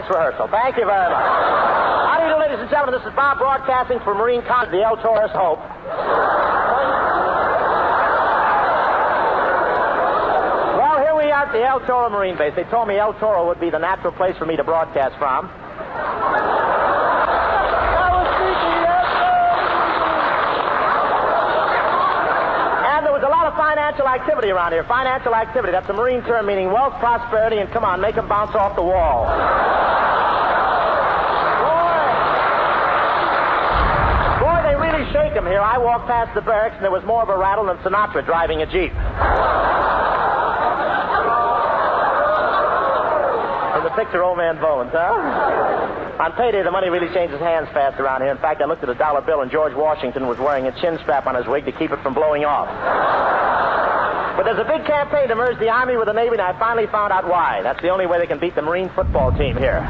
tonight's rehearsal. Thank you very much. How do you do, ladies and gentlemen? This is Bob broadcasting from Marine Con, the El Toro's Hope. Well, here we are at the El Toro Marine Base. They told me El Toro would be the natural place for me to broadcast from. Financial activity around here. Financial activity. That's a Marine term meaning wealth, prosperity, and come on, make them bounce off the wall. Boy, they really shake them here. I walked past the barracks, and there was more of a rattle than Sinatra driving a Jeep. In the picture, Old Man Bones, huh? On payday, the money really changes hands fast around here. In fact, I looked at a dollar bill, and George Washington was wearing a chin strap on his wig to keep it from blowing off. But there's a big campaign to merge the Army with the Navy, and I finally found out why. That's the only way they can beat the Marine football team here.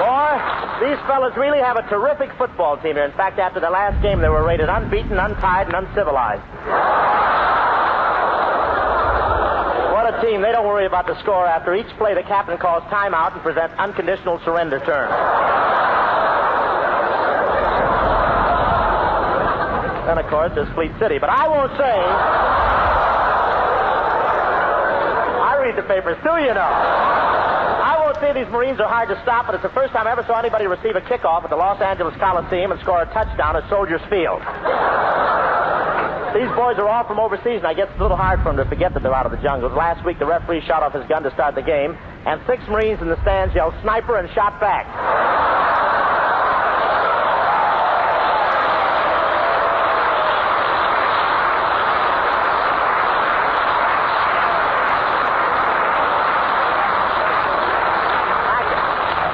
Boy, these fellas really have a terrific football team here. In fact, after the last game, they were rated unbeaten, untied, and uncivilized. What a team. They don't worry about the score. After each play, the captain calls timeout and presents unconditional surrender terms. And, of course, there's Fleet City. But I won't say. I read the papers, too, you know. I won't say these Marines are hard to stop, but it's the first time I ever saw anybody receive a kickoff at the Los Angeles Coliseum and score a touchdown at Soldiers Field. These boys are all from overseas, and I guess it's a little hard for them to forget that they're out of the jungles. Last week, the referee shot off his gun to start the game, and 6 Marines in the stands yelled sniper and shot back.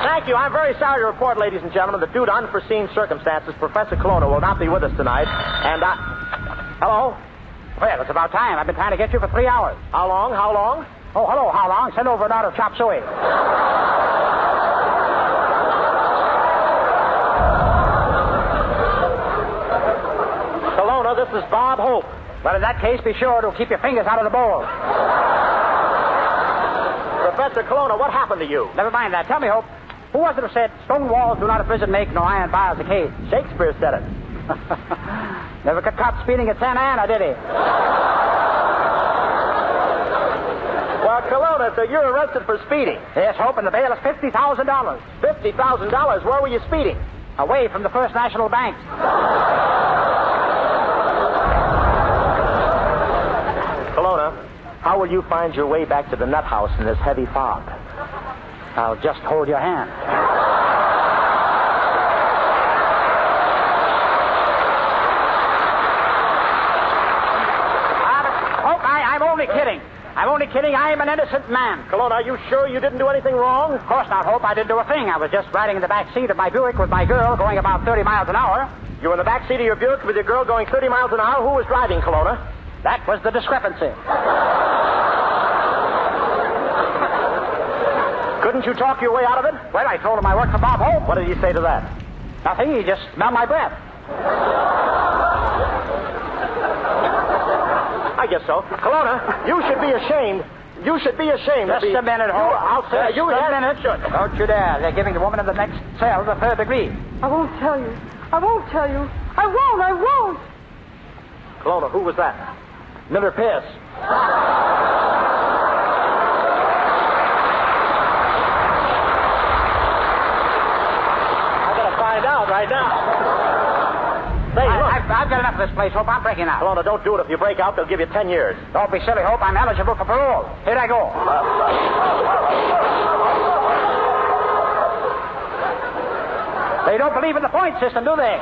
Thank you. I'm very sorry to report, ladies and gentlemen, that due to unforeseen circumstances, Professor Colonna will not be with us tonight, and Hello? Well, it's about time. I've been trying to get you for 3 hours. How long? How long? Oh, hello. How long? Send over an order of chop suey. Colonna, this is Bob Hope. Well, in that case, be sure to keep your fingers out of the bowl. Professor Colonna, what happened to you? Never mind that. Tell me, Hope, who was it who said, stone walls do not a prison make, nor iron bars a cage? Shakespeare said it. Never got caught speeding at Santa Ana, did he? Well, Colonna, so you're arrested for speeding. Yes, Hope, and the bail is $50,000. $50,000? Where were you speeding? Away from the First National Bank. Colonna, how will you find your way back to the nut house in this heavy fog? I'll just hold your hand. I'm only kidding. I am an innocent man. Colonna, are you sure you didn't do anything wrong? Of course not, Hope. I didn't do a thing. I was just riding in the back seat of my Buick with my girl going about 30 miles an hour. You were in the back seat of your Buick with your girl going 30 miles an hour? Who was driving, Colonna? That was the discrepancy. Couldn't you talk your way out of it? Well, I told him I worked for Bob Hope. What did he say to that? Nothing. He just smelled my breath. I guess so. Colonna, you should be ashamed. You should be ashamed. Just a minute, Hope. I'll say just a minute. Don't you dare. They're giving the woman in the next cell the 3rd degree. I won't tell you. I won't tell you. I won't. Colonna, who was that? Miller Pierce. I gotta find out right now. Say, look. I've got enough of this place, Hope. I'm breaking out. Colonna, don't do it. If you break out, they'll give you 10 years. Don't be silly, Hope. I'm eligible for parole. Here I go. They don't believe in the point system, do they?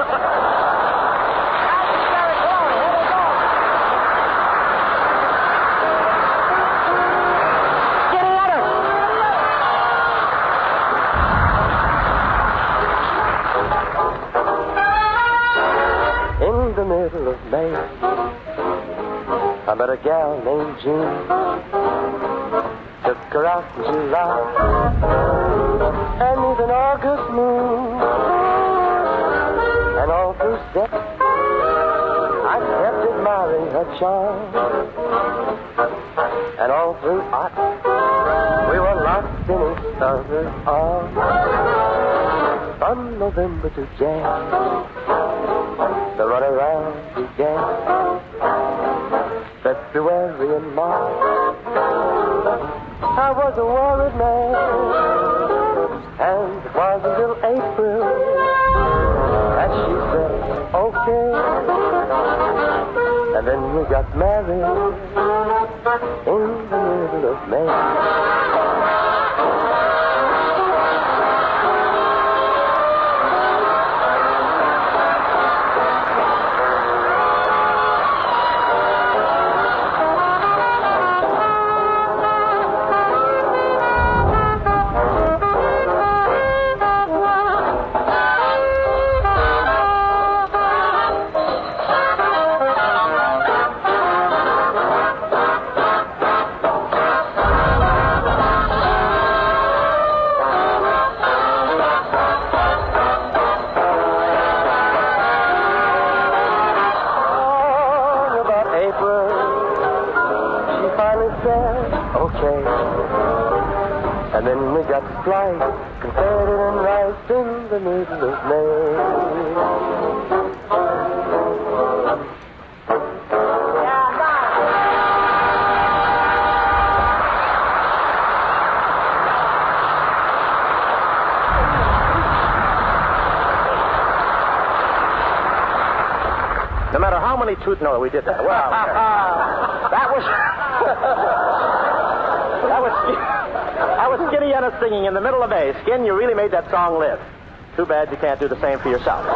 In the middle of May, I met a gal named Jean. Took her out in July, and even August moon. And all through September, I kept admiring charm. And all through art, we were lost in each other's arms. From November to Jan, the runaround began. February and March, I was a worried man. And it was until April that she said, okay. And then we got married in the middle of May. And then we got flight, confetti and rice in the middle of May. No matter how many no, we did that. Well, that was Skinny Ennis singing in the middle of May. Skin, you really made that song live. Too bad you can't do the same for yourself.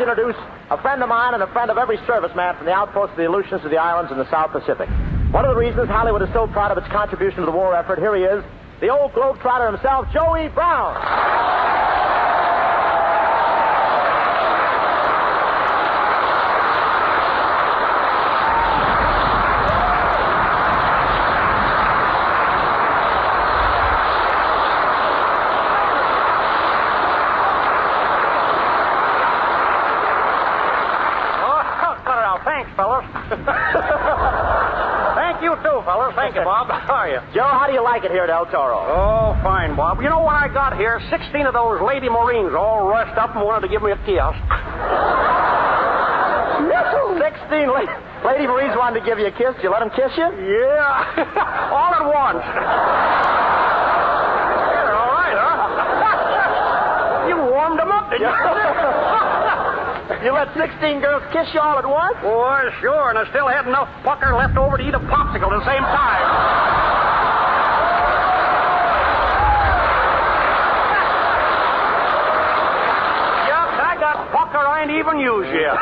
Introduce a friend of mine and a friend of every serviceman from the outposts of the Aleutians to the islands in the South Pacific. One of the reasons Hollywood is so proud of its contribution to the war effort, here he is, the old globetrotter himself, Joey Brown. fellas. Thank you, too, fellas. Thank you, Bob. How are you? Joe, how do you like it here at El Toro? Oh, fine, Bob. You know, when I got here, 16 of those lady Marines all rushed up and wanted to give me a kiss. 16 lady Marines wanted to give you a kiss. Did you let them kiss you? Yeah. All at once. You're all right, huh? You warmed them up, didn't you? You let 16 girls kiss you all at once? Boy, sure, and I still had enough pucker left over to eat a popsicle at the same time. Yes, I got pucker I ain't even used yet.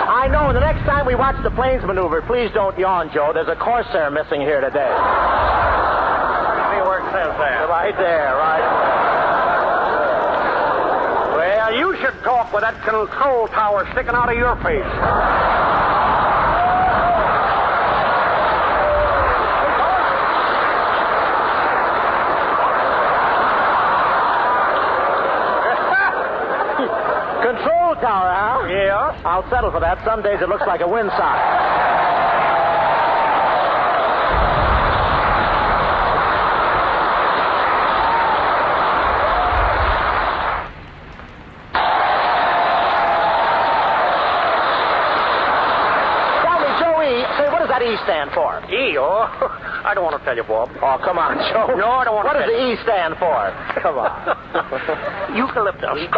I know. The next time we watch the planes maneuver, please don't yawn, Joe. There's a Corsair missing here today. See where it says that. Right there, right there. Well, you should talk with that control tower sticking out of your face. Control tower, huh? Yeah. I'll settle for that. Some days it looks like a windsock. E stand for? E, oh, I don't want to tell you, Bob. Oh, come on, Joe. No, I don't want What to does the E stand for? Come on. Eucalyptus.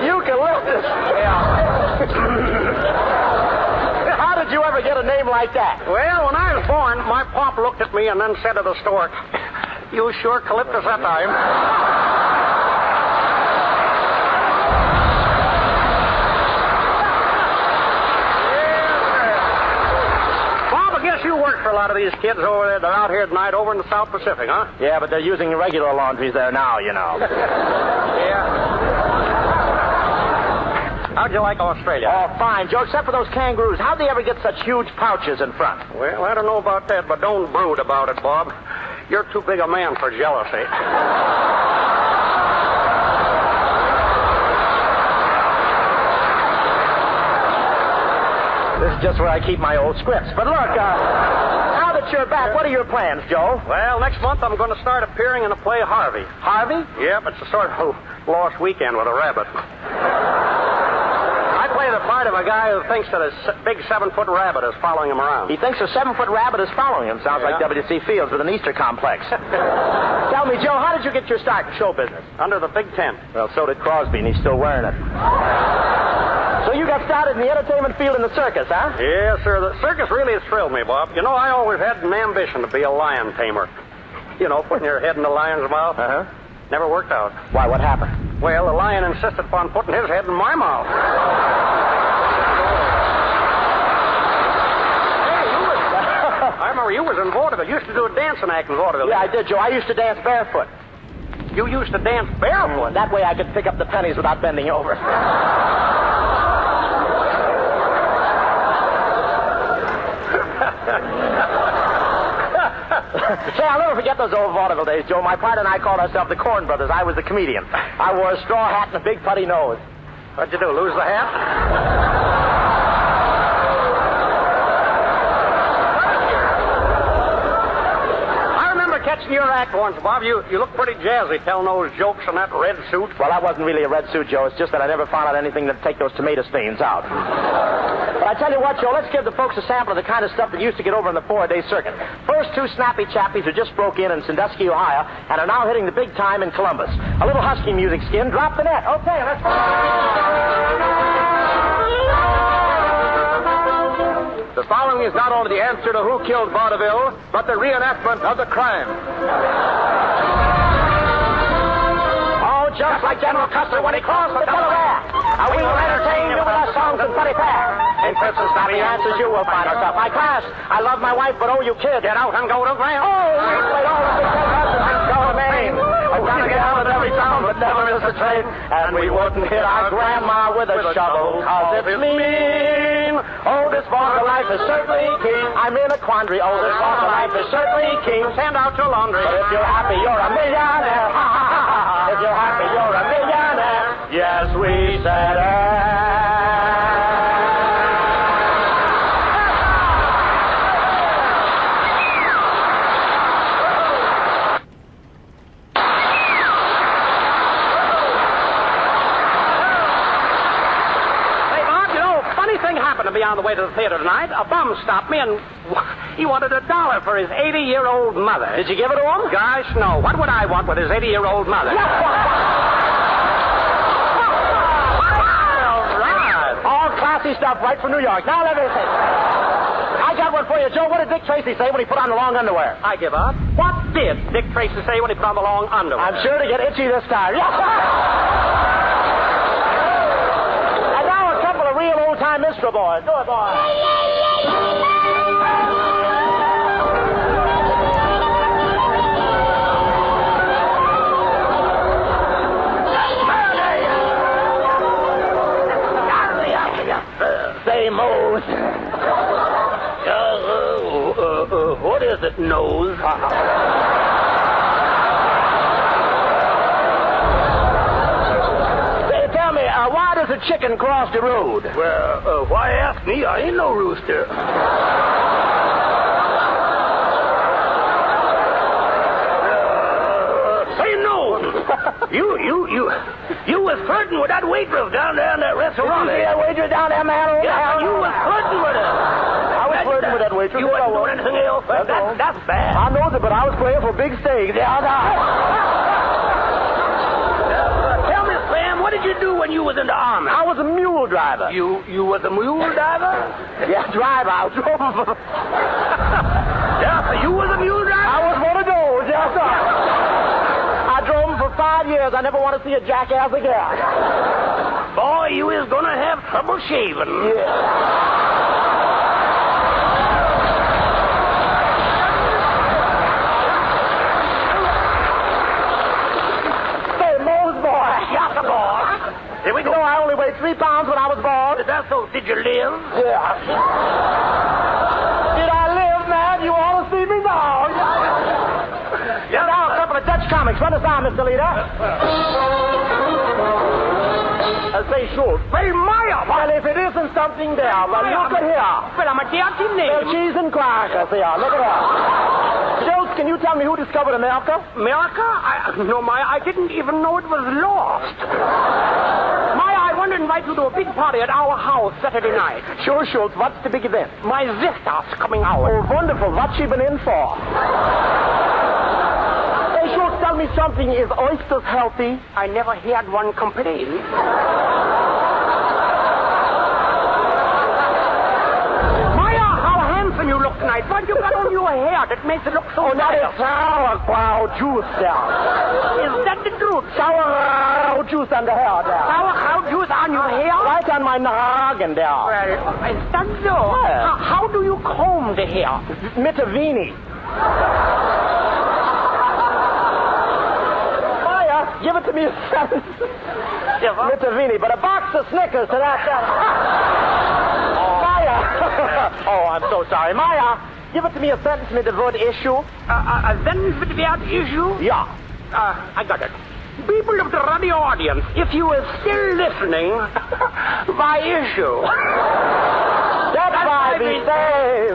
Eucalyptus? Yeah. How did you ever get a name like that? Well, when I was born, my pop looked at me and then said to the stork, "You sure calyptus that time." You work for a lot of these kids over there. They're out here tonight over in the South Pacific, huh? Yeah, but they're using regular laundries there now, you know. Yeah. How'd you like Australia? Oh, fine, Joe, except for those kangaroos. How'd they ever get such huge pouches in front? Well, I don't know about that, but don't brood about it, Bob. You're too big a man for jealousy. This is just where I keep my old scripts. But look, now that you're back, what are your plans, Joe? Well, next month I'm going to start appearing in the play Harvey. Harvey? Yep, it's a sort of lost weekend with a rabbit. I play the part of a guy who thinks that a big 7-foot rabbit is following him around. He thinks a 7-foot rabbit is following him. Sounds like W.C. Fields with an Easter complex. Tell me, Joe, how did you get your start in show business? Under the Big Tent. Well, so did Crosby, and he's still wearing it. So you got started in the entertainment field in the circus, huh? Yes, sir. The circus really has thrilled me, Bob. You know, I always had an ambition to be a lion tamer. You know, putting your head in the lion's mouth. Uh-huh. Never worked out. Why, what happened? Well, the lion insisted upon putting his head in my mouth. I remember you was in vaudeville. You used to do a dancing act in vaudeville. Yeah, I did, Joe. I used to dance barefoot. You used to dance barefoot? That way I could pick up the pennies without bending over. Say, I'll never forget those old vaudeville days, Joe. My partner and I called ourselves the Corn Brothers. I was the comedian. I wore a straw hat and a big putty nose. What'd you do, lose the hat? I remember catching your act once, Bob. You look pretty jazzy telling those jokes in that red suit. Well, that wasn't really a red suit, Joe. It's just that I never found out anything that'd take those tomato stains out. But I tell you what, Joe, let's give the folks a sample of the kind of stuff that used to get over in the 4-a-day circuit. First, two snappy chappies who just broke in Sandusky, Ohio, and are now hitting the big time in Columbus. A little husky music skin. Drop the net. Okay, let's go. The following is not only the answer to Who Killed Vaudeville, but the reenactment of the crime. Oh, just like General Custer when he crossed the Delaware. We will entertain you with our songs and funny fare. In Christmas snappy answers you will find ourselves. My class, I love my wife, but oh, you kid. Get out and go to Grant. Oh, we played all the big cousins and go to Maine. I gotta get out of every town, but never miss a train. And we wouldn't hit our grandma with a shovel, cause it's mean. Oh, this vulgar life is certainly keen. I'm in a quandary. Oh, this vulgar life is certainly keen. Send out your laundry. But if you're happy, you're a millionaire. Ha, ha, ha, ha. If you're happy, you're a millionaire. Yes, we said it. happened to be on the way to the theater tonight, a bum stopped me and he wanted $1 for his 80-year-old mother. Did you give it to him? Gosh, no. What would I want with his 80-year-old mother? All right. All classy stuff right from New York. Now let me see. I got one for you, Joe. What did Dick Tracy say when he put on the long underwear? I give up. What did Dick Tracy say when he put on the long underwear? I'm sure to get itchy this time. And now a couple of real old-time minstrel boys. Do it, boys. Say, Mose. What is it, nose? Say, tell me, why does a chicken cross the road? Well, why ask me? I ain't no rooster. Say, no. You was flirting with that waitress down there in that restaurant. Did you see that waitress down there, man? Yeah, you was flirting with her. I was flirting with that waitress. You wasn't doing anything else. That's bad. I know it, but I was playing for big stakes. Yeah, Tell me, Sam, what did you do when you was in the army? I was a mule driver. You was a mule driver? Yeah, driver. I drove. Yeah, so you was a mule driver? I was one of those. Yes, sir. I drove them for 5 years. I never want to see a jackass again. Boy, you is gonna have trouble shaving. Yeah. Here we go. You know, I only weighed 3 pounds when I was born. Is that so? Did you live? Yeah. Did I live, man? You ought to see me now. Yeah. Now, a couple of Dutch comics. Run us on, Mr. Leader. Say, Schultz. Well, Maya. Well, if it isn't something there, well, look at here. Well, I'm a dirty name. Well, cheese and crackers here. Look at that. Schultz, can you tell me who discovered America? America? No, Maya, I didn't even know it was lost. Maya, I want to invite you to a big party at our house Saturday night. Sure, Schultz. What's the big event? My sister's coming out. Oh, wonderful. What's she been in for? Hey, Schultz, tell me something. Is oysters healthy? I never heard one complain. You look tonight. What you got on your hair that makes it look so that is sauerkraut juice there. Is that the truth? Sauerkraut juice on the hair there. Sauerkraut juice on your hair? Right on my noggin there. Well, is that so? Yeah. How do you comb the hair? Mitavini. Maya, give it to me a sentence. Mitavini, but a box of Snickers to that. Oh, I'm so sorry. Maya, give it to me a sentence with the word issue. A sentence with the word issue? Yeah. I got it. People of the radio audience, if you are still listening, by issue. That's why we say.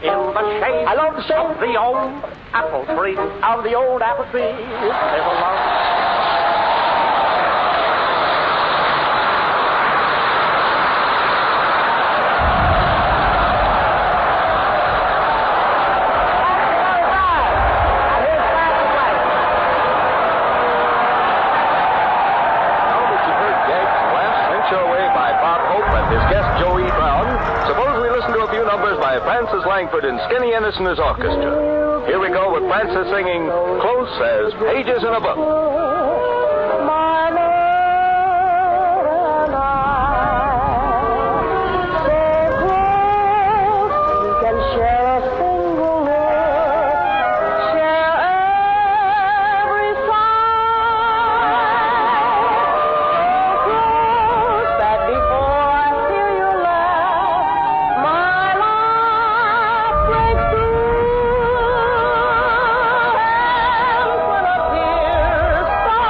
In the shade I love the shade of the old apple tree. Of the old apple tree. There's a love. Francis Langford and Skinny Ennis and his orchestra. Here we go with Francis singing Close as Pages in a Book. My Lord and I, so close, we can share a single word, share every sigh. So close that before I hear you laugh, my life breaks through, and when a tear starts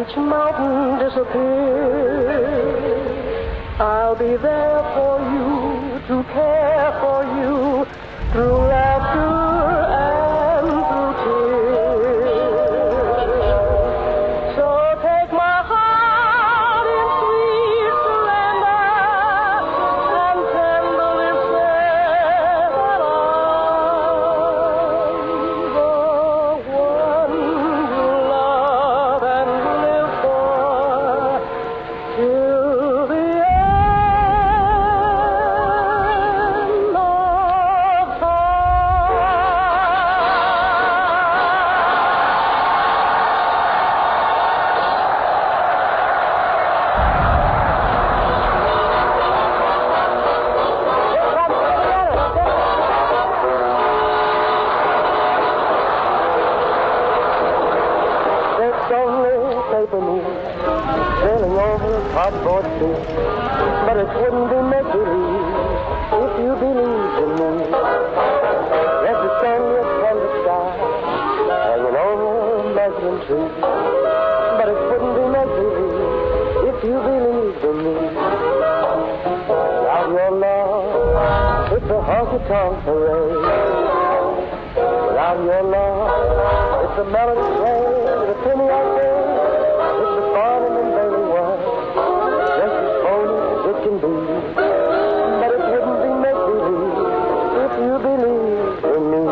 each mountain disappears, I'll be there for you, to care for you, through laughter and through tears. So take my heart in sweet surrender and tenderly say that I'm the one you love and live for till the end of There's only paper moon sailing over a cardboard sea, but it wouldn't be make-believe if you believed in me. Yes, it's only a tender sky hanging over a muslin tree, but it wouldn't be make-believe if you believed in me. Without your love, it's a honky-tonk parade. Without your love, it's a melody train, the penny I pay. It's a farming and daily world, just as phony as it can be. But it wouldn't be make-believe if you believed in me.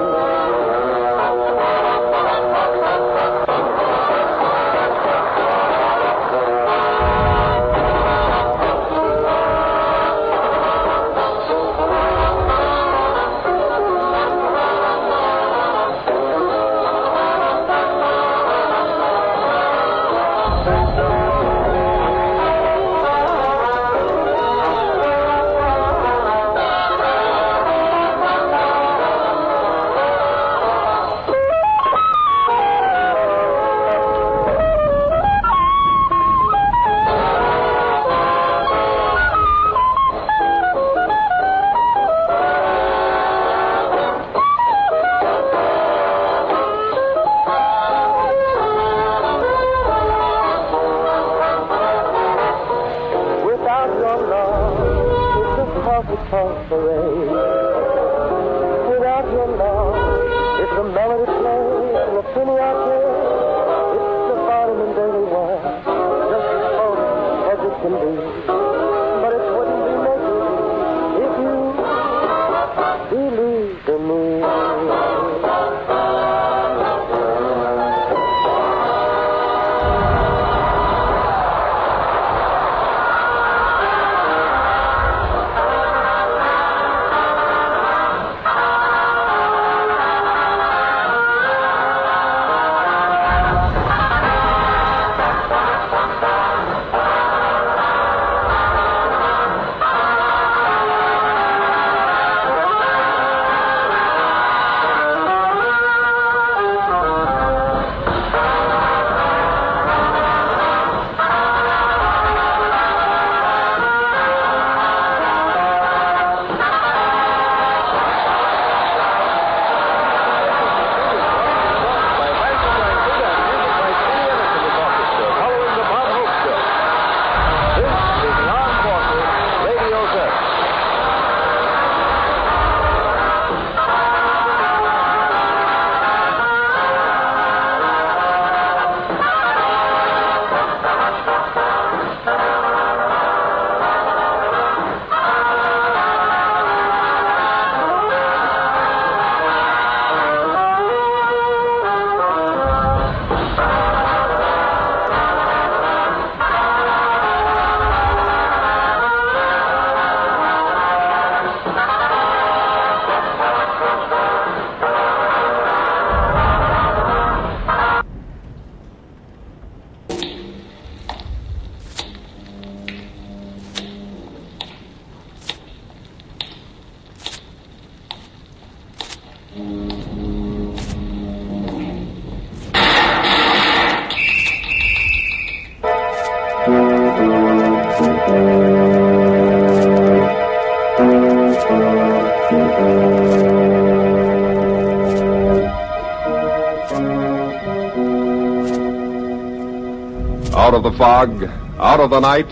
Out of the fog, out of the night,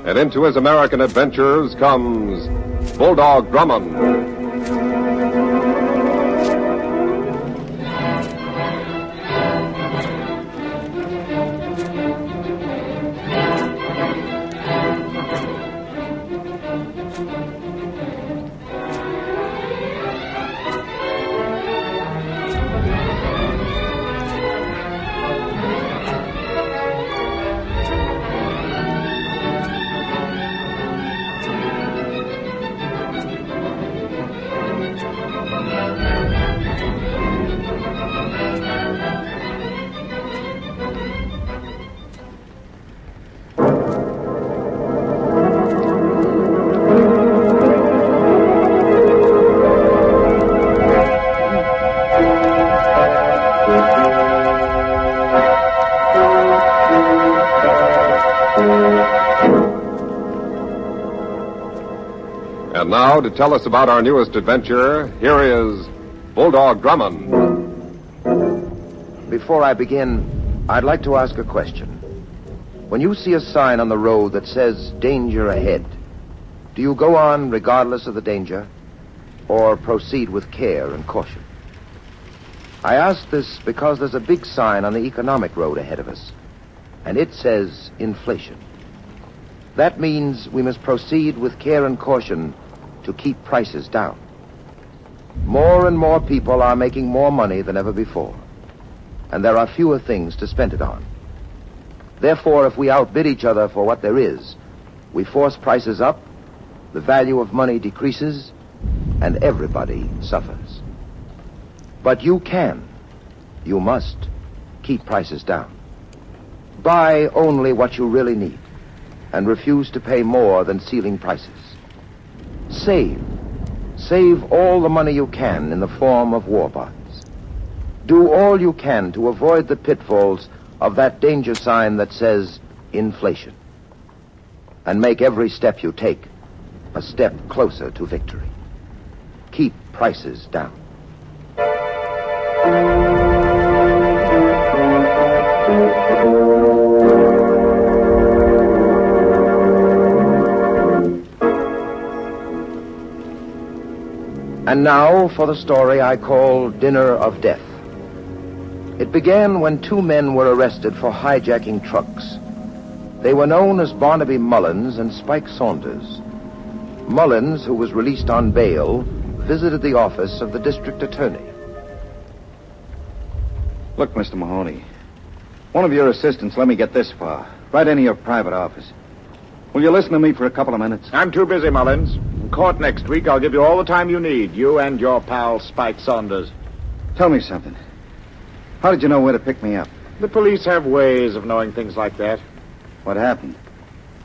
and into his American adventures comes Bulldog Drummond. And now, to tell us about our newest adventure, here is Bulldog Drummond. Before I begin, I'd like to ask a question. When you see a sign on the road that says, danger ahead, do you go on regardless of the danger, or proceed with care and caution? I ask this because there's a big sign on the economic road ahead of us, and it says inflation. That means we must proceed with care and caution to keep prices down. More and more people are making more money than ever before, and there are fewer things to spend it on. Therefore, if we outbid each other for what there is, we force prices up, the value of money decreases, and everybody suffers. But you must keep prices down. Buy only what you really need, and refuse to pay more than ceiling prices. Save all the money you can in the form of war bonds. Do all you can to avoid the pitfalls of that danger sign that says inflation. And make every step you take a step closer to victory. Keep prices down. And now for the story I call Dinner of Death. It began when two men were arrested for hijacking trucks. They were known as Barnaby Mullins and Spike Saunders. Mullins, who was released on bail, visited the office of the district attorney. Look, Mr. Mahoney, one of your assistants let me get this far, right into your private office. Will you listen to me for a couple of minutes? I'm too busy, Mullins. In court next week, I'll give you all the time you need, you and your pal, Spike Saunders. Tell me something. How did you know where to pick me up? The police have ways of knowing things like that. What happened?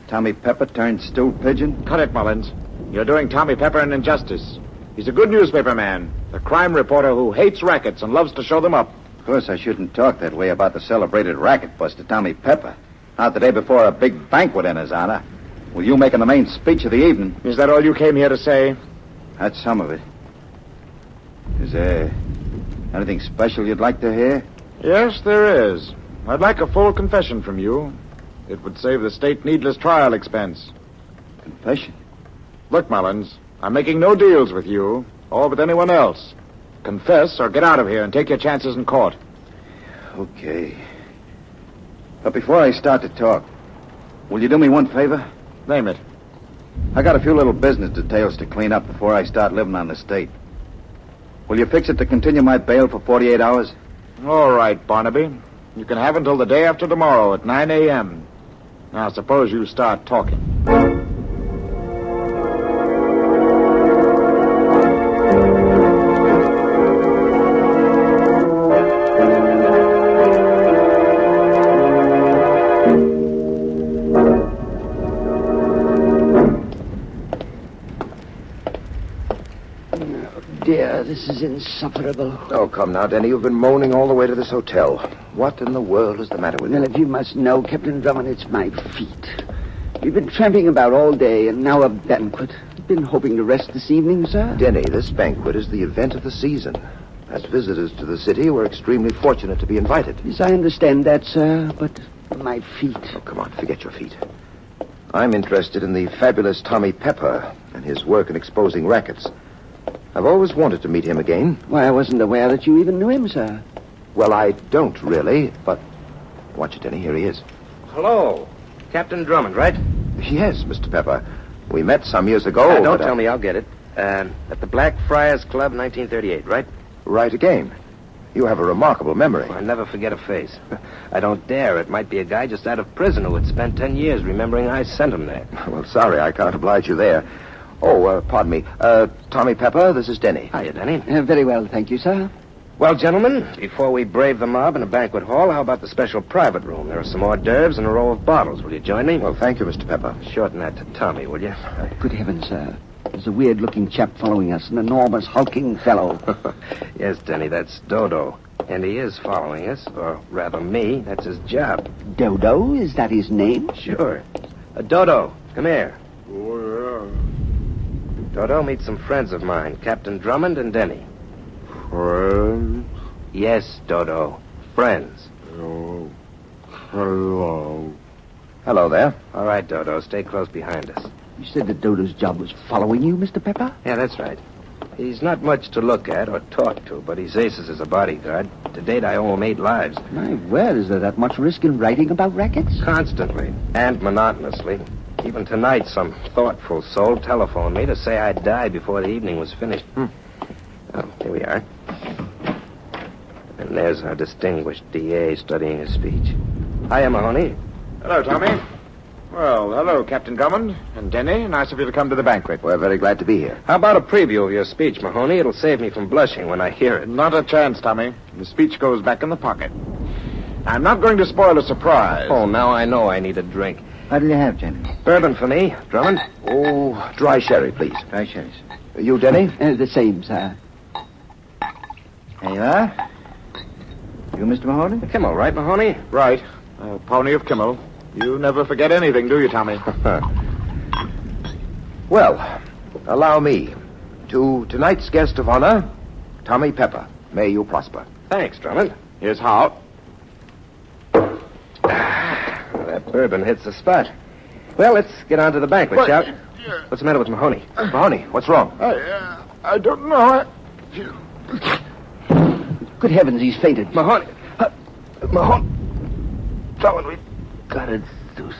Tommy Pepper turned stool pigeon? Cut it, Mullins. You're doing Tommy Pepper an injustice. He's a good newspaper man, a crime reporter who hates rackets and loves to show them up. Of course, I shouldn't talk that way about the celebrated racket buster, Tommy Pepper. Not the day before a big banquet in his honor. With you making the main speech of the evening. Is that all you came here to say? That's some of it. Is there anything special you'd like to hear? Yes, there is. I'd like a full confession from you. It would save the state needless trial expense. Confession? Look, Mullins, I'm making no deals with you or with anyone else. Confess or get out of here and take your chances in court. Okay. But before I start to talk, will you do me one favor? Name it. I got a few little business details to clean up before I start living on the state. Will you fix it to continue my bail for 48 hours? All right, Barnaby. You can have until the day after tomorrow at 9 a.m. Now, suppose you start talking. This is insufferable. Oh, come now, Denny. You've been moaning all the way to this hotel. What in the world is the matter with you? Well, if you must know, Captain Drummond, it's my feet. We've been tramping about all day, and now a banquet. Been hoping to rest this evening, sir? Denny, this banquet is the event of the season. As visitors to the city, we're extremely fortunate to be invited. Yes, I understand that, sir, but My feet. Oh, come on, forget your feet. I'm interested in the fabulous Tommy Pepper and his work in exposing rackets. I've always wanted to meet him again. Why, I wasn't aware that you even knew him, sir. Well, I don't really, but... Watch it, Denny. Here he is. Hello. Captain Drummond, right? Yes, Mr. Pepper. We met some years ago. Don't tell me, I'll get it. At the Blackfriars Club, 1938, right? Right again. You have a remarkable memory. I never forget a face. I don't dare. It might be a guy just out of prison who had spent 10 years remembering I sent him there. Well, sorry, I can't oblige you there. Oh, pardon me. Tommy Pepper, this is Denny. Hiya, Denny. Very well, thank you, sir. Well, gentlemen, before we brave the mob in a banquet hall, how about the special private room? There are some hors d'oeuvres and a row of bottles. Will you join me? Well, thank you, Mr. Pepper. Shorten that to Tommy, will you? Good heavens, sir. There's a weird-looking chap following us, an enormous, hulking fellow. Yes, Denny, that's Dodo. And he is following us, or rather me. That's his job. Dodo? Is that his name? Sure. Dodo, come here. Oh, yeah. Dodo, meet some friends of mine, Captain Drummond and Denny. Friends? Yes, Dodo. Friends. Oh. Hello. Hello there. All right, Dodo, stay close behind us. You said that Dodo's job was following you, Mr. Pepper? Yeah, that's right. He's not much to look at or talk to, but he's aces as a bodyguard. To date, I owe him 8 lives. My word, is there that much risk in writing about rackets? Constantly, and monotonously. Even tonight, some thoughtful soul telephoned me to say I'd die before the evening was finished. Well, here we are. And there's our distinguished DA studying his speech. Hiya, Mahoney. Hello, Tommy. Well, hello, Captain Drummond and Denny. Nice of you to come to the banquet. We're very glad to be here. How about a preview of your speech, Mahoney? It'll save me from blushing when I hear it. Not a chance, Tommy. The speech goes back in the pocket. I'm not going to spoil a surprise. Oh, now I know I need a drink. What do you have, Jenny? Bourbon for me, Drummond. Oh, dry sherry, please. Dry sherry, sir. You, Denny? The same, sir. There you are. You, Mr. Mahoney? Kimmel, right, Mahoney? Right. Pony of Kimmel. You never forget anything, do you, Tommy? Well, allow me. To tonight's guest of honor, Tommy Pepper. May you prosper. Thanks, Drummond. Here's how. That bourbon hits the spot. Well, let's get on to the banquet, shall we? What's the matter with Mahoney? Mahoney, what's wrong? I don't know. Good heavens, he's fainted. Mahoney. Mahoney. Drummond, we've got to do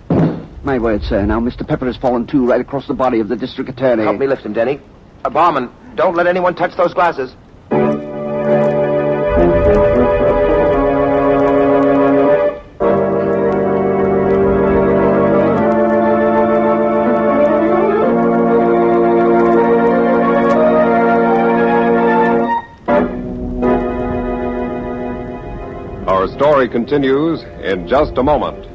something. My word, sir. Now, Mr. Pepper has fallen too right across the body of the district attorney. Help me lift him, Denny. Barman, don't let anyone touch those glasses. Our story continues in just a moment.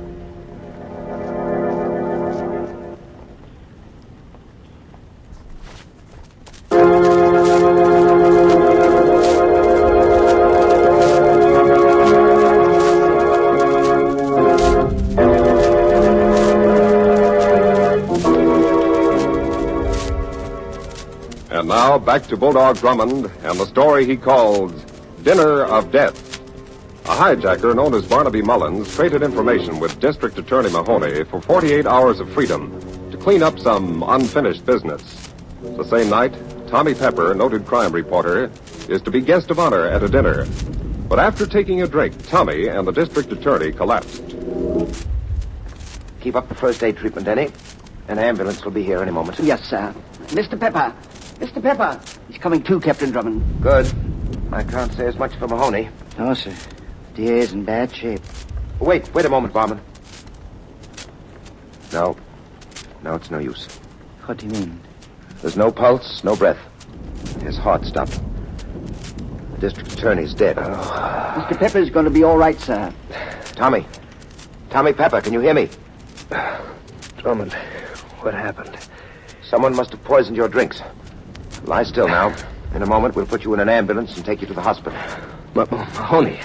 And now back to Bulldog Drummond and the story he calls Dinner of Death. A hijacker known as Barnaby Mullins traded information with District Attorney Mahoney for 48 hours of freedom to clean up some unfinished business. The same night, Tommy Pepper, noted crime reporter, is to be guest of honor at a dinner. But after taking a drink, Tommy and the District Attorney collapsed. Keep up the first aid treatment, Denny. An ambulance will be here any moment. Yes, sir. Mr. Pepper. Mr. Pepper. He's coming too, Captain Drummond. Good. I can't say as much for Mahoney. No, sir. DA's in bad shape. Wait a moment, Barman. No, it's no use. What do you mean? There's no pulse, no breath. His heart stopped. The district attorney's dead. Mr. Pepper's going to be all right, sir. Tommy Pepper, can you hear me? Drummond, what happened? Someone must have poisoned your drinks. Lie still now. In a moment, we'll put you in an ambulance and take you to the hospital. But Mahoney,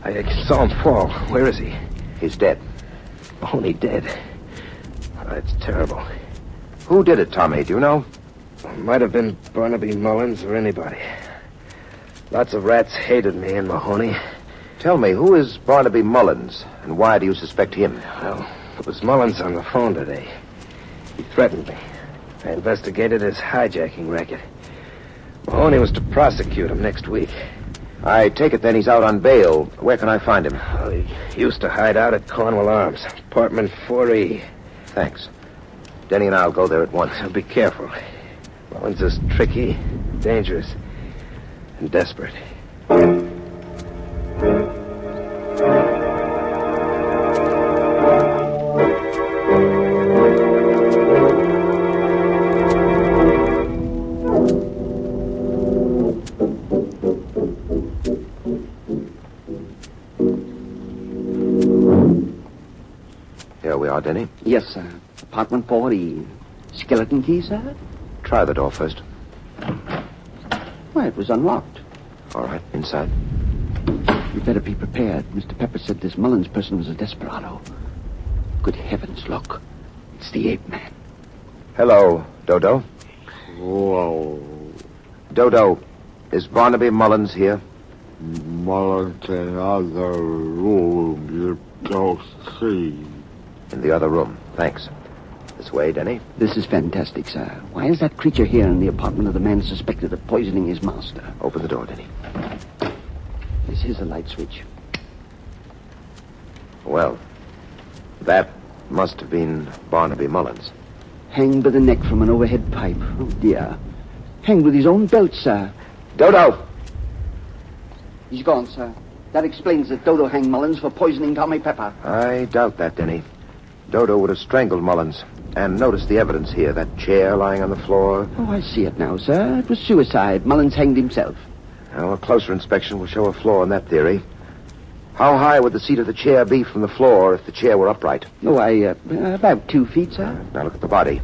I saw him fall. Where is he? He's dead. Mahoney dead. That's terrible. Who did it, Tommy? Do you know? Might have been Barnaby Mullins or anybody. Lots of rats hated me and Mahoney. Tell me, who is Barnaby Mullins, and why do you suspect him? Well, it was Mullins on the phone today. He threatened me. I investigated his hijacking racket. Mahoney was to prosecute him next week. I take it then he's out on bail. Where can I find him? Well, he used to hide out at Cornwall Arms, apartment 4E. Thanks. Denny and I'll go there at once. Be careful. Mullins is tricky, dangerous, and desperate. Here we are, Denny. Yes, sir. Apartment 4E. Skeleton key, sir? Try the door first. Why, it was unlocked. All right, inside. You better be prepared. Mr. Pepper said this Mullins person was a desperado. Good heavens, look. It's the ape man. Hello, Dodo. Whoa. Dodo, is Barnaby Mullins here? Mullins in other room you don't see. In the other room. Thanks. This way, Denny. This is fantastic, sir. Why is that creature here in the apartment of the man suspected of poisoning his master? Open the door, Denny. This is a light switch. Well, that must have been Barnaby Mullins. Hanged by the neck from an overhead pipe. Oh, dear. Hanged with his own belt, sir. Dodo! He's gone, sir. That explains that Dodo hanged Mullins for poisoning Tommy Pepper. I doubt that, Denny. Dodo would have strangled Mullins. And notice the evidence here, that chair lying on the floor. Oh, I see it now, sir. It was suicide. Mullins hanged himself. Now, a closer inspection will show a flaw in that theory. How high would the seat of the chair be from the floor if the chair were upright? Oh, about 2 feet, sir. Now look at the body.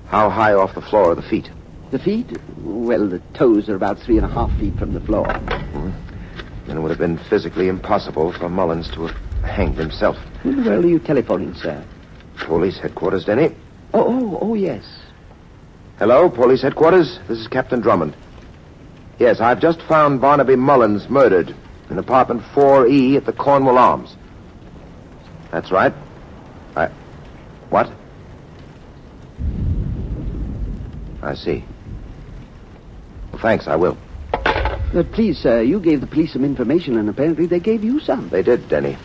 How high off the floor are the feet? The feet? Well, the toes are about 3.5 feet from the floor. Then it would have been physically impossible for Mullins to have hanged himself. Who the world are you telephoning, sir? Police headquarters, Denny. Oh, yes. Hello, police headquarters. This is Captain Drummond. Yes, I've just found Barnaby Mullins murdered in apartment 4E at the Cornwall Arms. That's right. What? I see. Well, thanks, I will. Please, sir, you gave the police some information, and apparently they gave you some. They did, Denny.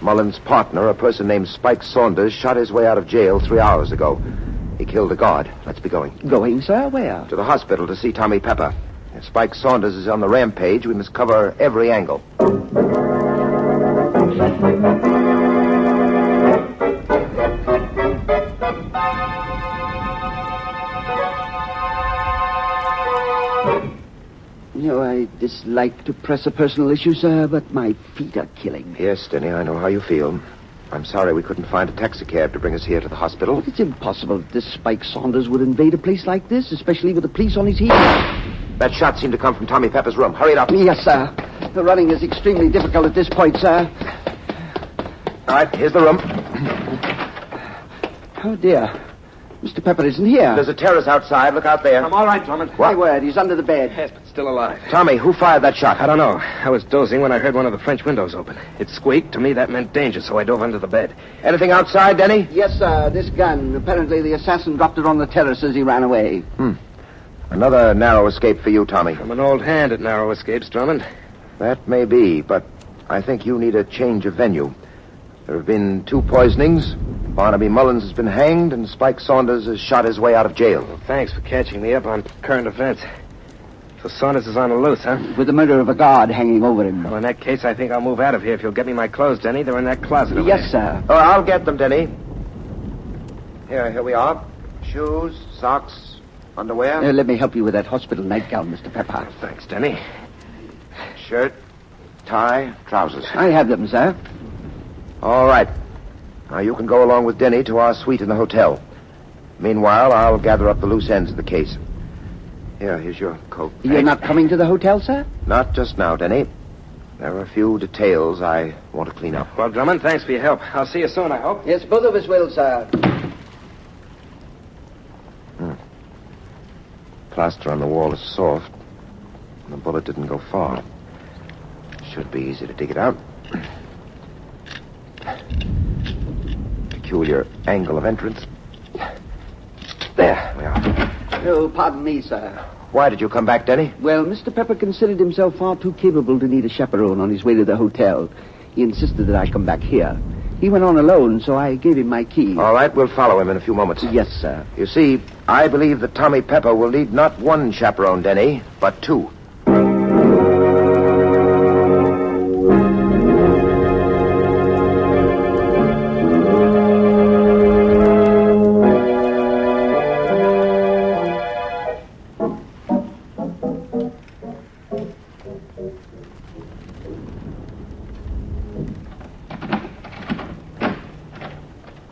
Mullins' partner, a person named Spike Saunders, shot his way out of jail 3 hours ago. He killed a guard. Let's be going. Going, sir? Where? To the hospital to see Tommy Pepper. If Spike Saunders is on the rampage, we must cover every angle. You know, I dislike to press a personal issue, sir, but my feet are killing me. Yes, Denny, I know how you feel. I'm sorry we couldn't find a taxicab to bring us here to the hospital. But it's impossible that this Spike Saunders would invade a place like this, especially with the police on his heels. That shot seemed to come from Tommy Pepper's room. Hurry it up. Yes, sir. The running is extremely difficult at this point, sir. All right, here's the room. Oh, dear. Mr. Pepper isn't here. There's a terrace outside. Look out there. I'm all right, Drummond. My word, he's under the bed. Yes, but still alive. Tommy, who fired that shot? I don't know. I was dozing when I heard one of the French windows open. It squeaked. To me, that meant danger, so I dove under the bed. Anything outside, Denny? Yes, sir. This gun. Apparently the assassin dropped it on the terrace as he ran away. Another narrow escape for you, Tommy. I'm an old hand at narrow escapes, Drummond. That may be, but I think you need a change of venue. There have been 2 poisonings. Barnaby Mullins has been hanged, and Spike Saunders has shot his way out of jail. Well, thanks for catching me up on current events. So Saunders is on the loose, huh? With the murder of a guard hanging over him. Well, in that case, I think I'll move out of here if you'll get me my clothes, Denny. They're in that closet over Yes, there. sir. Oh, I'll get them, Denny. Here we are. Shoes, socks, underwear. Let me help you with that hospital nightgown, Mr. Pepper. Thanks, Denny. Shirt, tie, trousers. I have them, sir. All right. Now, you can go along with Denny to our suite in the hotel. Meanwhile, I'll gather up the loose ends of the case. Here's your coat. You're not coming to the hotel, sir? Not just now, Denny. There are a few details I want to clean up. Well, Drummond, thanks for your help. I'll see you soon, I hope. Yes, both of us will, sir. Plaster on the wall is soft. And the bullet didn't go far. Should be easy to dig it out. peculiar angle of entrance. There we are. Oh, pardon me, sir. Why did you come back, Denny? Well, Mr. Pepper considered himself far too capable to need a chaperone on his way to the hotel. He insisted that I come back here. He went on alone, so I gave him my key. All right, we'll follow him in a few moments. Yes, sir. You see, I believe that Tommy Pepper will need not one chaperone, Denny, but two.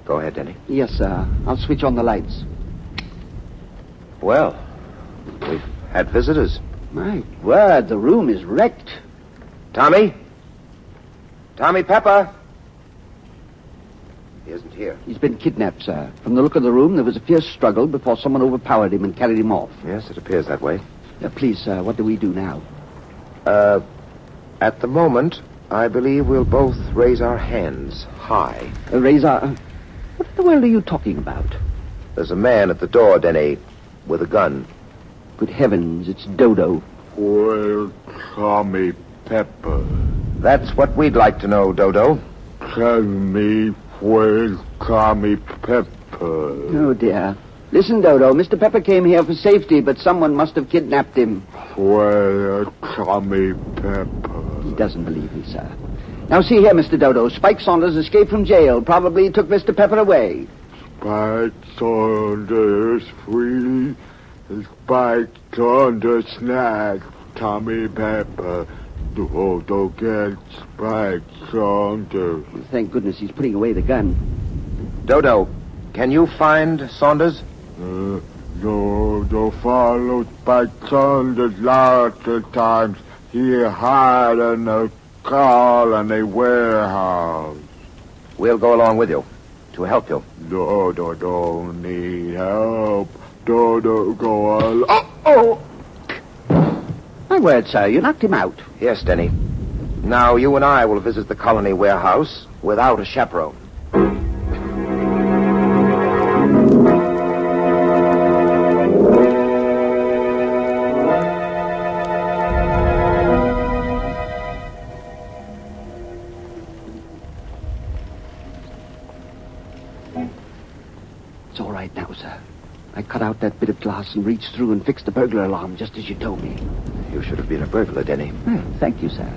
Go ahead, Denny. Yes, sir. I'll switch on the lights. Well, we've had visitors. My word, the room is wrecked. Tommy? Tommy Pepper? He isn't here. He's been kidnapped, sir. From the look of the room, there was a fierce struggle before someone overpowered him and carried him off. Yes, it appears that way. Please, sir, what do we do now? At the moment, I believe we'll both raise our hands high. Raise our... What in the world are you talking about? There's a man at the door, Denny, with a gun. Good heavens, it's Dodo. Well, Tommy Pepper. That's what we'd like to know, Dodo. Tell me where's Tommy Pepper. Oh, dear. Listen, Dodo, Mr. Pepper came here for safety, but someone must have kidnapped him. Where's Tommy Pepper? He doesn't believe me, sir. Now, see here, Mr. Dodo. Spike Saunders escaped from jail. Probably took Mr. Pepper away. Spike Saunders free. Spike Saunders snatched Tommy Pepper. Dodo get Spike Saunders. Thank goodness he's putting away the gun. Dodo, can you find Saunders? Dodo followed Spike Saunders lots of times. He hid in a car in a warehouse. We'll go along with you to help you. Dodo don't need help. Dodo go along. Oh! My word, sir, you knocked him out. Yes, Denny. Now you and I will visit the colony warehouse without a chaperone. It's all right now, sir. I cut out that bit of glass and reached through and fixed the burglar alarm just as you told me. You should have been a burglar, Denny. Thank you, sir.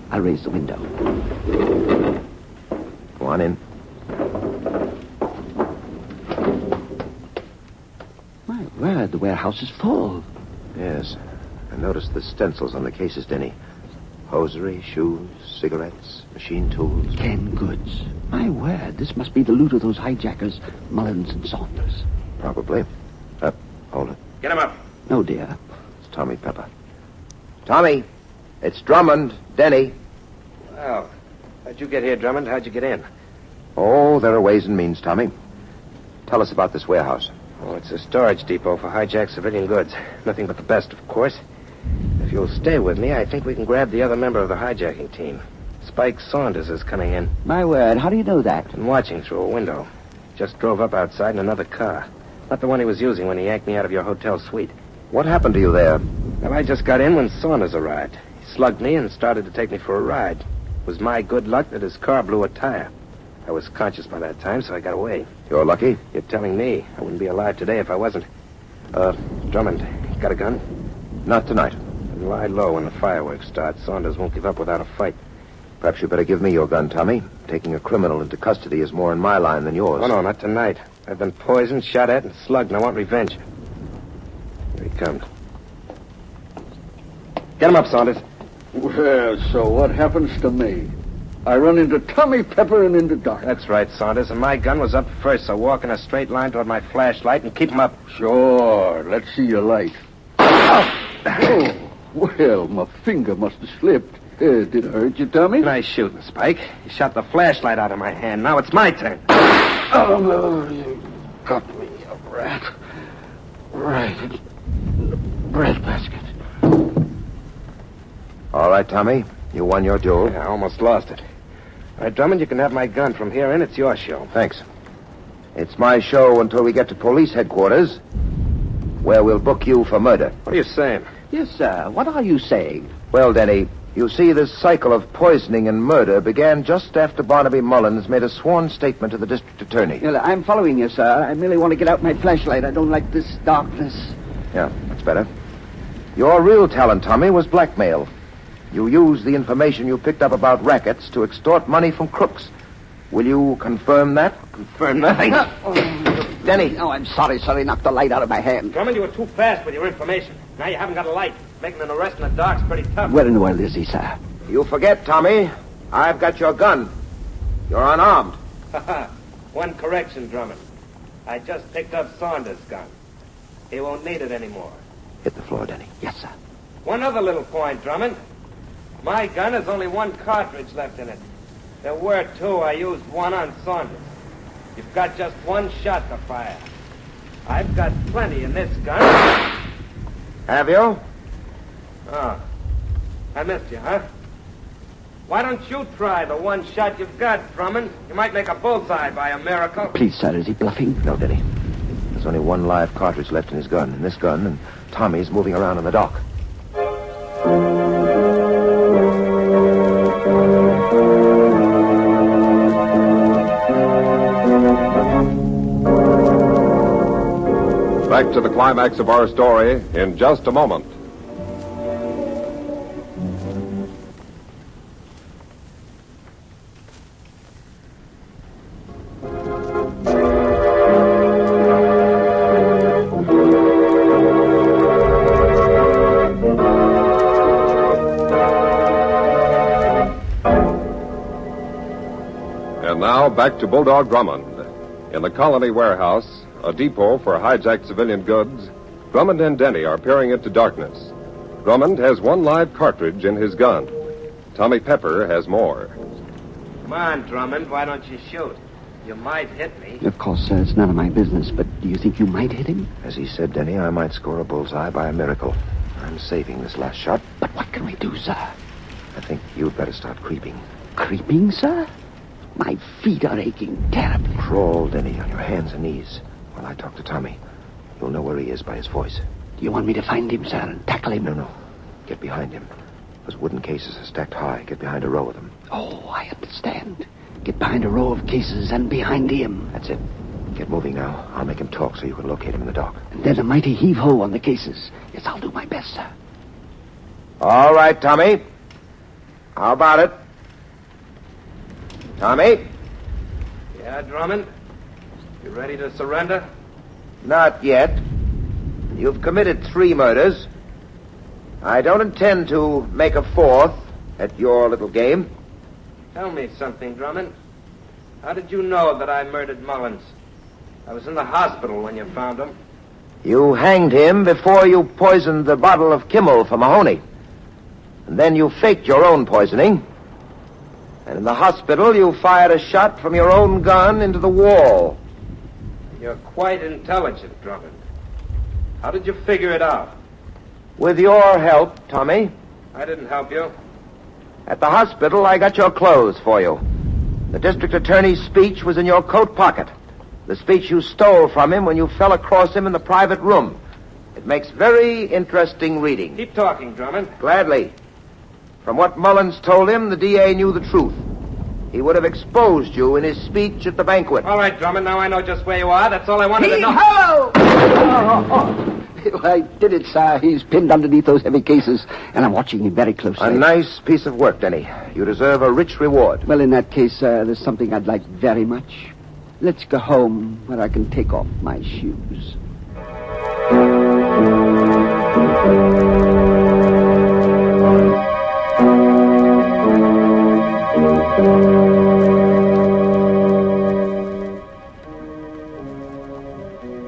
I'll raise the window. Go on in. My word, the warehouse is full. Yes. I noticed the stencils on the cases, Denny. Hosiery, shoes, cigarettes, machine tools. Canned goods. My word, this must be the loot of those hijackers, Mullins and Saunders. Probably. Hold it. Get him up. No, dear. It's Tommy Pepper. Tommy, it's Drummond, Denny. Well, how'd you get here, Drummond? How'd you get in? Oh, there are ways and means, Tommy. Tell us about this warehouse. Oh, it's a storage depot for hijacked civilian goods. Nothing but the best, of course. If you'll stay with me, I think we can grab the other member of the hijacking team. Spike Saunders is coming in. My word, how do you know that? I'm watching through a window. Just drove up outside in another car. Not the one he was using when he yanked me out of your hotel suite. What happened to you there? Well, I just got in when Saunders arrived. He slugged me and started to take me for a ride. It was my good luck that his car blew a tire. I was conscious by that time, so I got away. You're lucky? You're telling me. I wouldn't be alive today if I wasn't. Drummond, got a gun? Not tonight. Then lie low when the fireworks start. Saunders won't give up without a fight. Perhaps you better give me your gun, Tommy. Taking a criminal into custody is more in my line than yours. Oh, no, not tonight. I've been poisoned, shot at, and slugged, and I want revenge. Here he comes. Get him up, Saunders. Well, so what happens to me? I run into Tommy Pepper and into dark. That's right, Saunders, and my gun was up first, so walk in a straight line toward my flashlight and keep him up. Sure, let's see your light. Oh, well, my finger must have slipped. Did it hurt you, Tommy? Nice shooting, Spike. You shot the flashlight out of my hand. Now it's my turn. Oh, no, you got me, you rat. Right in the breadbasket. All right, Tommy. You won your duel. Yeah, I almost lost it. All right, Drummond, you can have my gun. From here in, it's your show. Thanks. It's my show until we get to police headquarters, where we'll book you for murder. What are you saying? Yes, sir. What are you saying? Well, Denny, you see, this cycle of poisoning and murder began just after Barnaby Mullins made a sworn statement to the district attorney. Well, I'm following you, sir. I merely want to get out my flashlight. I don't like this darkness. Yeah, that's better. Your real talent, Tommy, was blackmail. You used the information you picked up about rackets to extort money from crooks. Will you confirm that? Confirm nothing. Denny. Oh, I'm sorry, sir. He knocked the light out of my hand. Drummond, you were too fast with your information. Now you haven't got a light. Making an arrest in the dark's pretty tough. Where in the world is he, sir? You forget, Tommy. I've got your gun. You're unarmed. One correction, Drummond. I just picked up Saunders' gun. He won't need it anymore. Hit the floor, Denny. Yes, sir. One other little point, Drummond. My gun has only one cartridge left in it. There were two. I used one on Saunders. You've got just one shot to fire. I've got plenty in this gun. Have you? Oh. I missed you, huh? Why don't you try the one shot you've got, Drummond? You might make a bullseye by a miracle. Please, sir, is he bluffing? No, Denny. There's only one live cartridge left in his gun. In this gun, and Tommy's moving around in the dock. Back to the climax of our story in just a moment. And now back to Bulldog Drummond. In the Colony warehouse, a depot for hijacked civilian goods, Drummond and Denny are peering into darkness. Drummond has one live cartridge in his gun. Tommy Pepper has more. Come on, Drummond. Why don't you shoot? You might hit me. Of course, sir, it's none of my business, but do you think you might hit him? As he said, Denny, I might score a bullseye by a miracle. I'm saving this last shot. But what can we do, sir? I think you'd better start creeping. Creeping, sir? My feet are aching terribly. Crawl, Denny, on your hands and knees while I talk to Tommy. You'll know where he is by his voice. Do you want me to find him, sir, and tackle him? No. Get behind him. Those wooden cases are stacked high. Get behind a row of them. Oh, I understand. Get behind a row of cases and behind him. That's it. Get moving now. I'll make him talk so you can locate him in the dock. And then a mighty heave-ho on the cases. Yes, I'll do my best, sir. All right, Tommy. How about it? Tommy? Yeah, Drummond? You ready to surrender? Not yet. You've committed 3 murders. I don't intend to make a 4th at your little game. Tell me something, Drummond. How did you know that I murdered Mullins? I was in the hospital when you found him. You hanged him before you poisoned the bottle of Kimmel for Mahoney. And then you faked your own poisoning. And in the hospital, you fired a shot from your own gun into the wall. You're quite intelligent, Drummond. How did you figure it out? With your help, Tommy. I didn't help you. At the hospital, I got your clothes for you. The district attorney's speech was in your coat pocket. The speech you stole from him when you fell across him in the private room. It makes very interesting reading. Keep talking, Drummond. Gladly. From what Mullins told him, the DA knew the truth. He would have exposed you in his speech at the banquet. All right, Drummond, now I know just where you are. That's all I wanted to know. Hello! I did it, sir. He's pinned underneath those heavy cases, and I'm watching him very closely. A nice piece of work, Denny. You deserve a rich reward. Well, in that case, there's something I'd like very much. Let's go home where I can take off my shoes.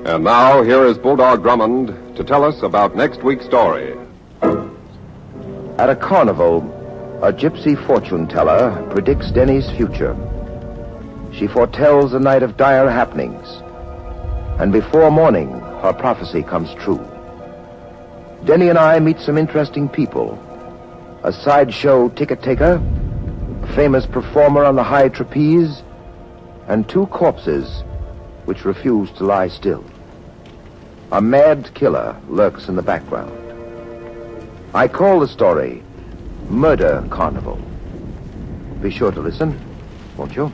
And now, here is Bulldog Drummond to tell us about next week's story. At a carnival, a gypsy fortune teller predicts Denny's future. She foretells a night of dire happenings. And before morning, her prophecy comes true. Denny and I meet some interesting people. A sideshow ticket taker, a famous performer on the high trapeze, and 2 corpses which refuse to lie still. A mad killer lurks in the background. I call the story Murder Carnival. Be sure to listen, won't you?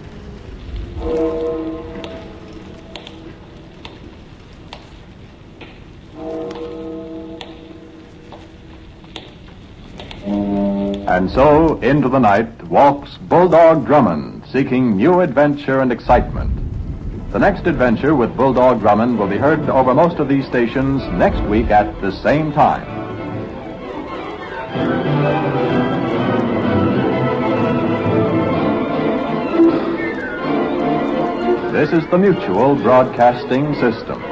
And so, into the night walks Bulldog Drummond, seeking new adventure and excitement. The next adventure with Bulldog Drummond will be heard over most of these stations next week at the same time. This is the Mutual Broadcasting System.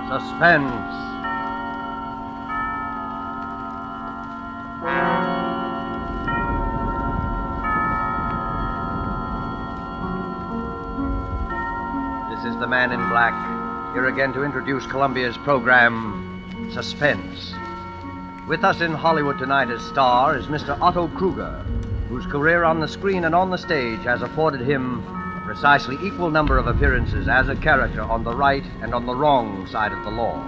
Suspense. This is the Man in Black, here again to introduce Columbia's program, Suspense. With us in Hollywood tonight as star is Mr. Otto Kruger, whose career on the screen and on the stage has afforded him precisely equal number of appearances as a character on the right and on the wrong side of the law.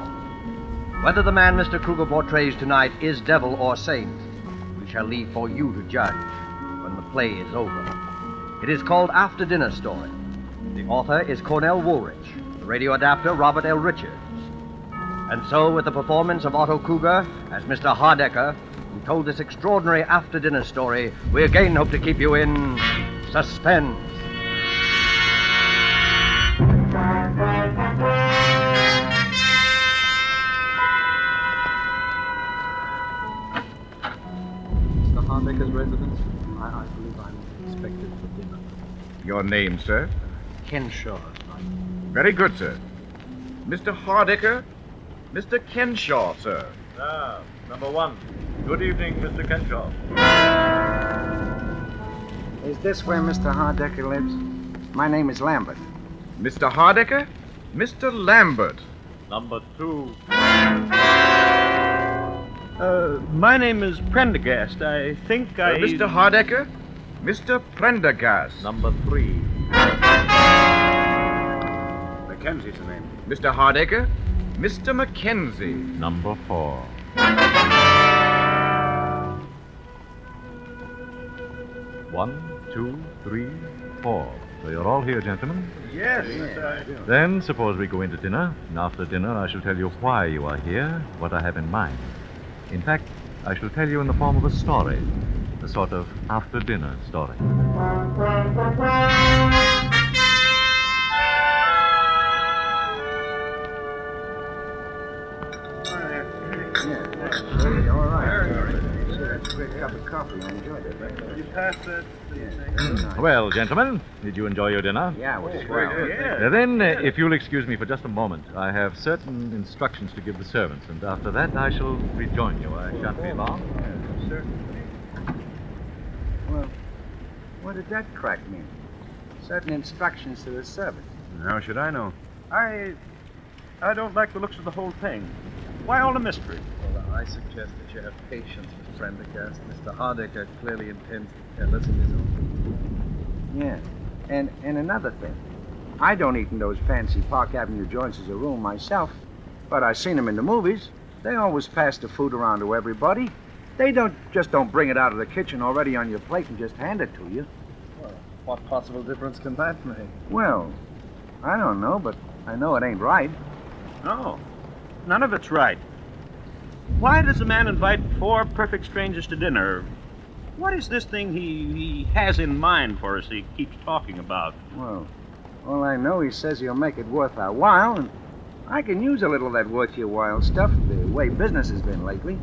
Whether the man Mr. Kruger portrays tonight is devil or saint, we shall leave for you to judge when the play is over. It is called After Dinner Story. The author is Cornell Woolrich, the radio adapter Robert L. Richards. And so, with the performance of Otto Kruger as Mr. Hardecker, who told this extraordinary after-dinner story, we again hope to keep you in suspense. Mr. Hardecker's residence? I believe I'm expected for dinner. Your name, sir? Kenshaw. Very good, sir. Mr. Hardecker? Mr. Kenshaw, sir. Ah, number one. Good evening, Mr. Kenshaw. Is this where Mr. Hardecker lives? My name is Lambert. Mr. Hardecker? Mr. Lambert. Number two. My name is Prendergast. I think Mr. Hardecker? Mr. Prendergast. Number three. Mackenzie's the name. Mr. Hardecker? Mr. Mackenzie. Number four. One, two, three, four. So you're all here, gentlemen? Yes. Then suppose we go into dinner, and after dinner I shall tell you why you are here, what I have in mind. In fact, I shall tell you in the form of a story, a sort of after-dinner story. All right. That's a great cup of coffee. I enjoyed it. You passed that. Well, gentlemen, did you enjoy your dinner? Yeah, it was swell. Then, if you'll excuse me for just a moment, I have certain instructions to give the servants, and after that I shall rejoin you. I shan't be long. Well, what did that crack mean? Certain instructions to the servants. How should I know? I don't like the looks of the whole thing. Why all the mystery? Well, I suggest that you have patience with Prendergast. Mr. Hardecker clearly intends to tell us in his own. Yeah. And another thing. I don't eat in those fancy Park Avenue joints as a rule myself, but I've seen them in the movies. They always pass the food around to everybody. They don't bring it out of the kitchen already on your plate and just hand it to you. Well, what possible difference can that make? Well, I don't know, but I know it ain't right. No. None of it's right. Why does a man invite four perfect strangers to dinner? What is this thing he has in mind for us he keeps talking about? Well, all I know, he says he'll make it worth our while, and I can use a little of that worth your while stuff, the way business has been lately.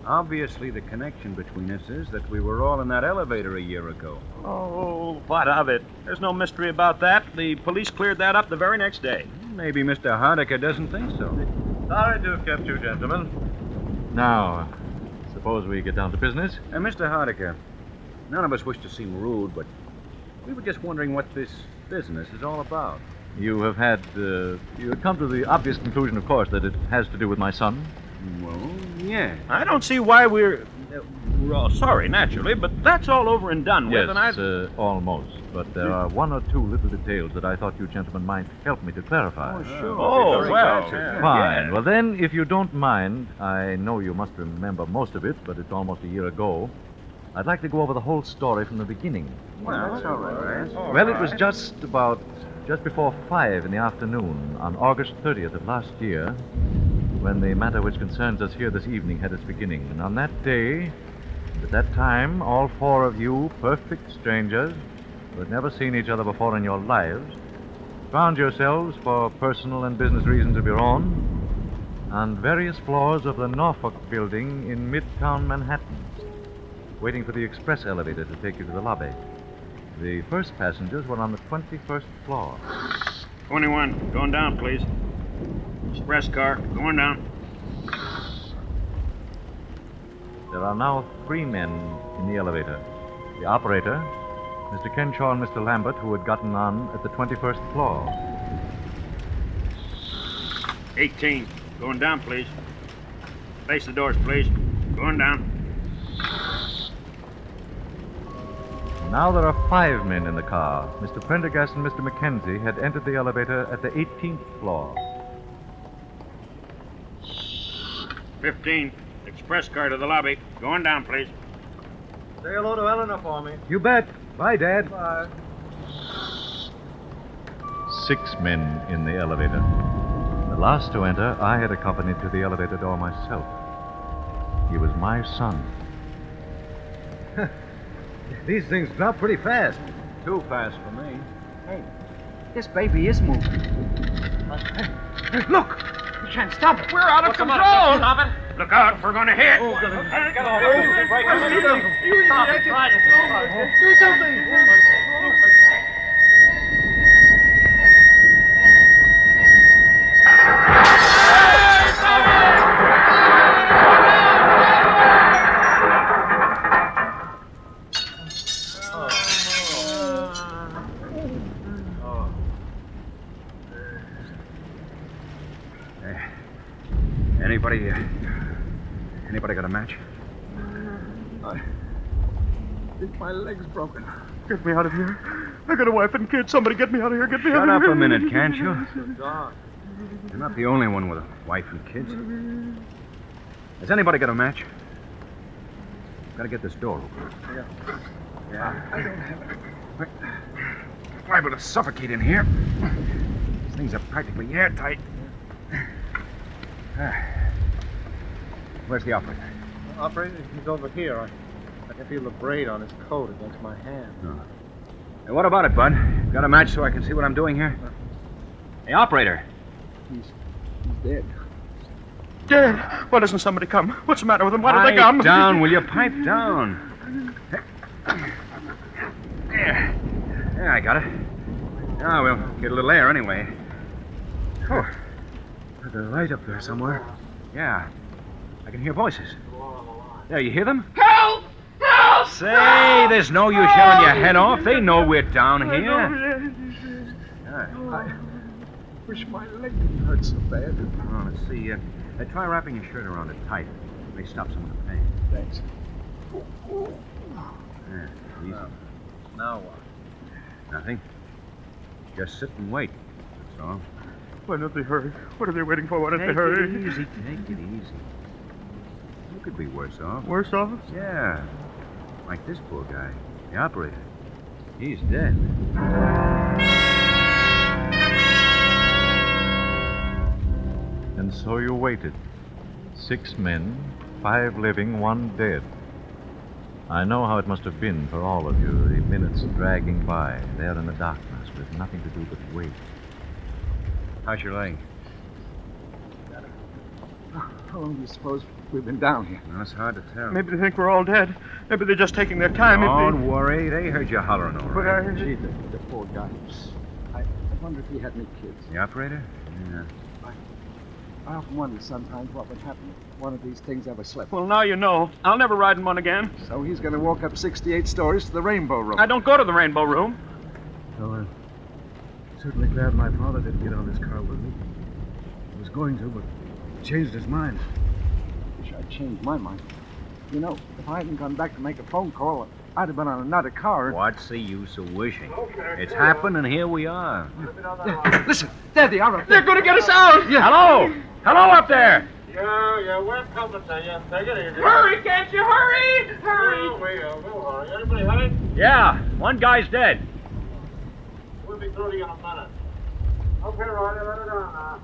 Obviously, the connection between us is that we were all in that elevator a year ago. Oh, what of it? There's no mystery about that. The police cleared that up the very next day. Maybe Mr. Hardecker doesn't think so. Sorry to have kept you, gentlemen. Now, suppose we get down to business. Mr. Hardiker, none of us wish to seem rude, but we were just wondering what this business is all about. You have come to the obvious conclusion, of course, that it has to do with my son. Well, yeah. I don't see why we're all sorry, naturally, but that's all over and done with, Yes, and almost. But there are one or two little details that I thought you gentlemen might help me to clarify. Oh, sure. Oh, well. Fine. Yeah. Well, then, if you don't mind, I know you must remember most of it, but it's almost a year ago. I'd like to go over the whole story from the beginning. Well, that's all right. Well, it was just before 5 in the afternoon on August 30th of last year when the matter which concerns us here this evening had its beginning. And on that day, at that time, all four of you, perfect strangers, who had never seen each other before in your lives, found yourselves, for personal and business reasons of your own, on various floors of the Norfolk building in Midtown Manhattan, waiting for the express elevator to take you to the lobby. The first passengers were on the 21st floor. 21, going down, please. Express car, going down. There are now 3 men in the elevator. The operator, Mr. Kenshaw and Mr. Lambert, who had gotten on at the 21st floor. 18, going down, please. Face the doors, please. Going down. Now there are 5 men in the car. Mr. Prendergast and Mr. Mackenzie had entered the elevator at the 18th floor. 15, express car to the lobby. Going down, please. Say hello to Eleanor for me. You bet. Bye, Dad. Bye. 6 men in the elevator. The last to enter, I had accompanied to the elevator door myself. He was my son. These things drop pretty fast. Too fast for me. Hey, this baby is moving. Hey, look! We can't stop it. We're out of control. Stop it. Look out, we're going to hit. Get off. Do something! Anybody got a match? I think my leg's broken. Get me out of here. I got a wife and kids. Somebody get me out of here. Get me out Shut of up here. a minute, can't you? Dark. You're not the only one with a wife and kids. Has anybody got a match? Gotta get this door open. Yeah. I don't have it. We're liable to suffocate in here. These things are practically airtight. Where's the operator? Operator, he's over here. I can feel the braid on his coat against my hand. Oh. Hey, what about it, Bud? Got a match so I can see what I'm doing here? Hey, operator. He's dead. Dead? Why doesn't somebody come? What's the matter with him? Why did they come? Pipe down, will you? Pipe down. There. Yeah, I got it. Now we'll get a little air anyway. Oh, there's a light up there somewhere. Yeah, I can hear voices. There, you hear them? Help! Help! Say, there's no use yelling your head off. They know we're down here. I wish my leg didn't hurt so bad. Oh, let's see. Try wrapping your shirt around it tight. May stop some of the pain. Thanks. Yeah, easy. Now what? Nothing. Just sit and wait. That's all. Why don't they hurry? What are they waiting for? Why don't they Take hurry? it easy. Take it easy. You could be worse off. Worse off? Yeah. Like this poor guy. The operator. He's dead. And so you waited. 6 men, 5 living, 1 dead. I know how it must have been for all of you, the minutes dragging by, there in the darkness, with nothing to do but wait. How's your leg? How long do you suppose we've been down here? Well, it's hard to tell. Maybe they think we're all dead. Maybe they're just taking their time. Don't worry. They heard you hollering all But right. Gee, the poor guy. I wonder if he had any kids. The operator? Yeah. I often wonder sometimes what would happen if one of these things ever slipped. Well, now you know. I'll never ride in one again. So he's going to walk up 68 stories to the Rainbow Room. I don't go to the Rainbow Room. Well, I'm certainly glad my father didn't get on this car with me. He was going to, but changed his mind. Wish I'd changed my mind. You know, if I hadn't gone back to make a phone call, I'd have been on another car. What's the use of wishing? It's happened, and here we are. Listen, there they are. They're going to get us out. Yeah. Hello! Hello up there! Yeah, we're coming to you. Take it easy. Hurry, can't you? Hurry! Hurry! We'll hurry. Anybody hurry? Yeah, one guy's dead. We'll be through to you in a minute. Okay, Ronnie, let it down now.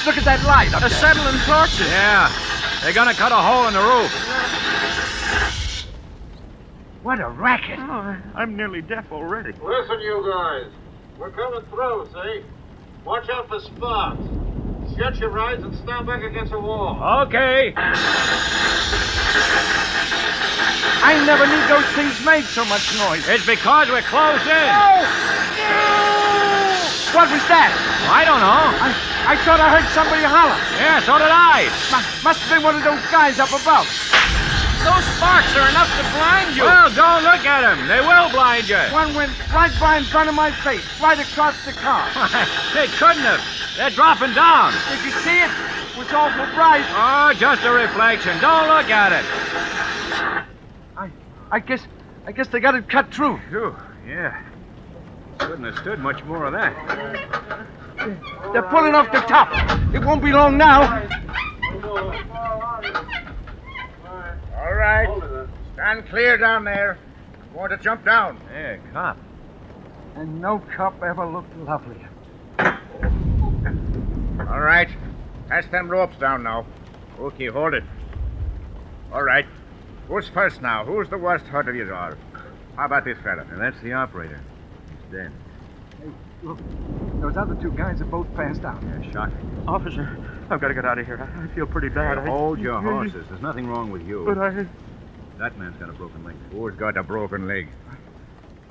Look at that light up A there. settling torches. Yeah, they're gonna cut a hole in the roof. What a racket. Oh, I'm nearly deaf already. Listen, you guys. We're coming through, see? Watch out for sparks. Get your rides and stand back against the wall. Okay. I never knew those things made so much noise. It's because we're closed in. No! What was that? I don't know. I thought I heard somebody holler. Yeah, so did I. Must have been one of those guys up above. Those sparks are enough to blind you. Well, don't look at them. They will blind you. One went right by in front of my face, right across the car. They couldn't have. They're dropping down. Did you see it? It was awful bright. Oh, just a reflection. Don't look at it. I guess they got it cut through. Phew, yeah. Couldn't have stood much more of that. They're pulling off the top. It won't be long now. All right. Stand clear down there. I'm going to jump down. Yeah, cop. And no cop ever looked lovelier. All right. Pass them ropes down now. Okay, hold it. All right. Who's first now? Who's the worst hurt of you all? How about this fella? And that's the operator. He's dead. Hey, look. Those other two guys are both passed out. Yeah, shocking. Officer, I've got to get out of here. I feel pretty bad. Hey, hold your horses. There's nothing wrong with you. But That man's got a broken leg. Who's got a broken leg?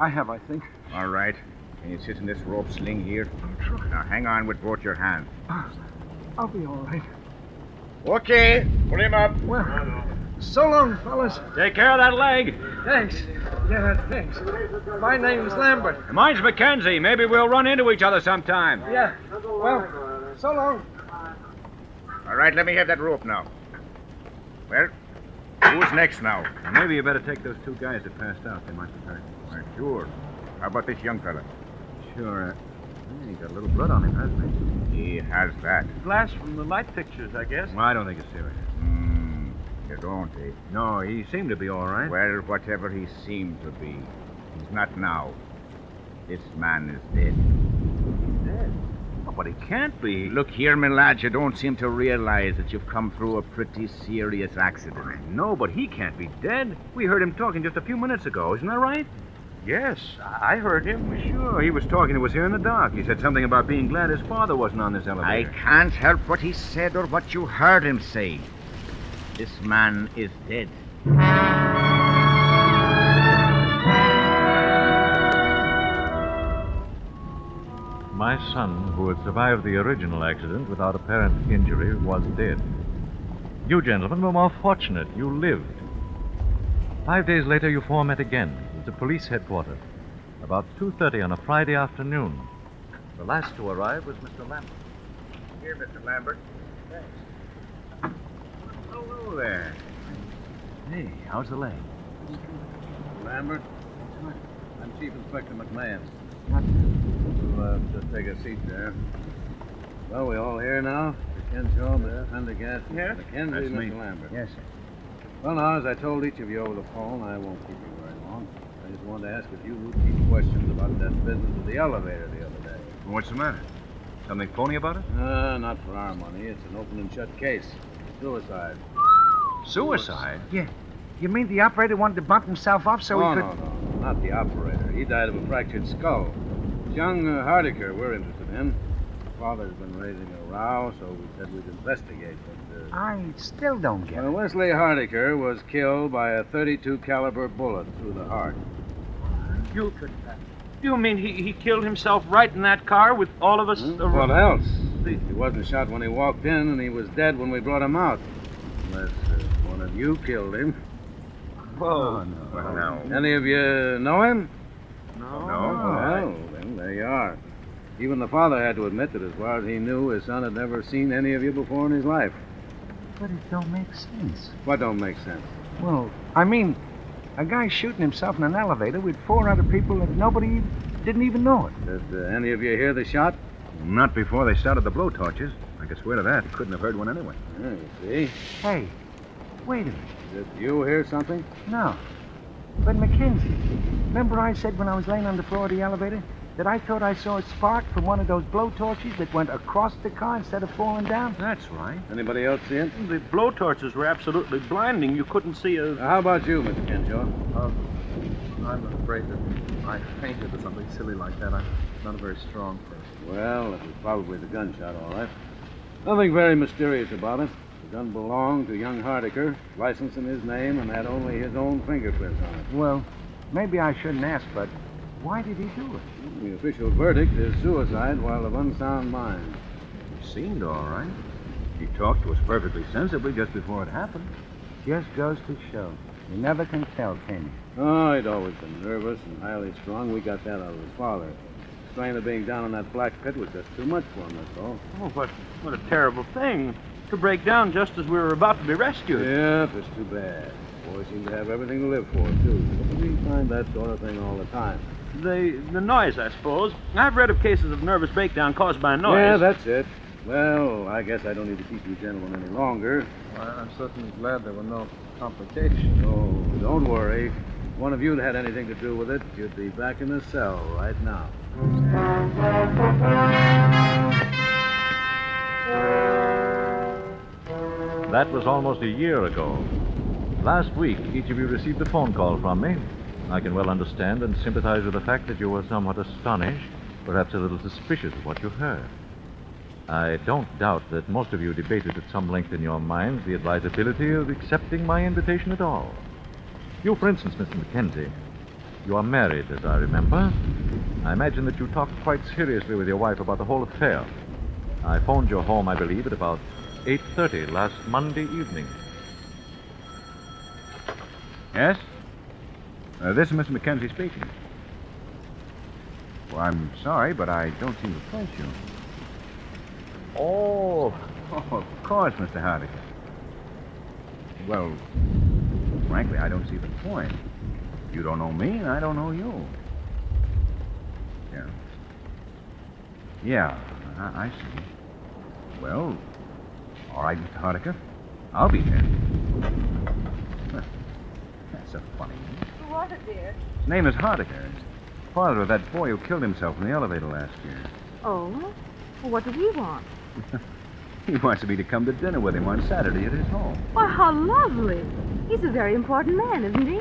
I have, I think. All right. Can you sit in this rope sling here? I'll try. Now hang on with both your hands. I'll be all right. Okay. Pull him up. Well, so long, fellas. Take care of that leg. Thanks. Yeah, thanks. My name's Lambert. Mine's Mackenzie. Maybe we'll run into each other sometime. Yeah. Well, so long. All right, let me have that rope now. Well, who's next now? Maybe you better take those two guys that passed out. They might be hurt. Why, sure. How about this young fella? Sure. He got a little blood on him, hasn't he? He has that. glass from the light fixtures, I guess. Well, I don't think it's serious. You don't, eh? No, he seemed to be all right. Well, whatever he seemed to be, he's not now. This man is dead. Dead? Oh, but he can't be. Look here, my lad, you don't seem to realize that you've come through a pretty serious accident. No, but he can't be dead. We heard him talking just a few minutes ago. Isn't that right? Yes, I heard him. Sure, he was talking to us here in the dock. He said something about being glad his father wasn't on this I elevator. can't help what he said or what you heard him say. This man is dead. My son, who had survived the original accident without apparent injury, was dead. You gentlemen were more fortunate. You lived. 5 days later, you four met again at the police headquarters, about 2:30 on a Friday afternoon. The last to arrive was Mr. Lambert. Here, Mr. Lambert. Thanks. Hello there. Hey, how's the leg? Lambert, I'm Chief Inspector McMahon. We'll just take a seat there. Well, we all here now? Mr. Kenshaw, Mr. Pendergast, Yes? Mr. McKenzie, That's me. Mr. Lambert. Yes, sir. Well, now, as I told each of you over the phone, I won't keep you very long. I just wanted to ask a few routine questions about that business with the elevator the other day. What's the matter? Something phony about it? Not for our money. It's an open and shut case. Suicide. Suicide? Yeah. You mean the operator wanted to bump himself off so he could... No, not the operator. He died of a fractured skull. It's young Hardiker we're interested in. His father's been raising a row, so we said we'd investigate. But, I still don't get it. Wesley Hardiker was killed by a .32 caliber bullet through the heart. You could... You mean he killed himself right in that car with all of us? What else? He wasn't shot when he walked in, and he was dead when we brought him out. Unless one of you killed him. Whoa. Well, no. Any of you know him? No. Well, then there you are. Even the father had to admit that as far as he knew, his son had never seen any of you before in his life. But it don't make sense. What don't make sense? Well, I mean, a guy shooting himself in an elevator with 4 other people that nobody didn't even know it. Did any of you hear the shot? Not before they started the blowtorches. I could swear to that. He couldn't have heard one anyway. Yeah, you see? Hey, wait a minute. Did you hear something? No. But Mackenzie, remember I said when I was laying on the floor of the elevator that I thought I saw a spark from one of those blowtorches that went across the car instead of falling down? That's right. Anybody else see it? The blowtorches were absolutely blinding. You couldn't see a... How about you, Mr. Kenshaw? I'm afraid that I fainted or something silly like that. I'm not a very strong person. Well, it was probably the gunshot, all right. Nothing very mysterious about it. The gun belonged to young Hardiker, licensed in his name, and had only his own fingerprints on it. Well, maybe I shouldn't ask, but why did he do it? The official verdict is suicide while of unsound mind. He seemed all right. He talked to us perfectly sensibly just before it happened. Just goes to show. You never can tell, can you? Oh, he'd always been nervous and highly strung. We got that out of his father. The strain of being down in that black pit was just too much for him, that's all. Oh, but what a terrible thing. To break down just as we were about to be rescued. Yeah, it's too bad. Boys seem to have everything to live for, too. But we find that sort of thing all the time. The noise, I suppose. I've read of cases of nervous breakdown caused by noise. Yeah, that's it. Well, I guess I don't need to keep you gentlemen any longer. Well, I'm certainly glad there were no complications. Oh, don't worry. If one of you had anything to do with it, you'd be back in the cell right now. That was almost a year ago. Last week, each of you received a phone call from me. I can well understand and sympathize with the fact that you were somewhat astonished, perhaps a little suspicious of what you heard. I don't doubt that most of you debated at some length in your minds the advisability of accepting my invitation at all. You, for instance, Mr. Mackenzie, you are married, as I remember. I imagine that you talked quite seriously with your wife about the whole affair. I phoned your home, I believe, at about 8:30 last Monday evening. Yes? This is Mr. Mackenzie speaking. Well, I'm sorry, but I don't seem to place you. Oh, of course, Mr. Hardiker. Well, frankly, I don't see the point. You don't know me, and I don't know you. Yeah, I see. Well, all right, Mr. Hardiker. I'll be there. Huh. That's a funny name. Who was it, dear? His name is Hardiker. He's father of that boy who killed himself in the elevator last year. Oh? Well, what does he want? He wants me to come to dinner with him on Saturday at his home. Why, how lovely. He's a very important man, isn't he?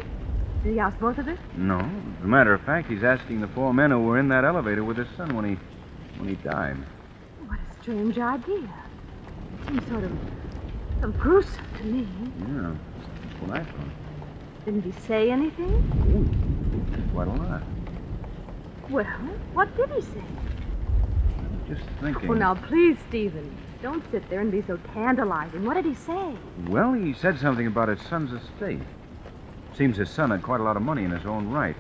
Did he ask both of us? No. As a matter of fact, he's asking the 4 men who were in that elevator with his son when he died. What a strange idea. It seems sort of gruesome to me. Yeah, that's what I thought. Didn't he say anything? Ooh, quite a lot. Well, what did he say? Just thinking. Oh, now, please, Stephen, don't sit there and be so tantalizing. What did he say? Well, he said something about his son's estate. Seems his son had quite a lot of money in his own right.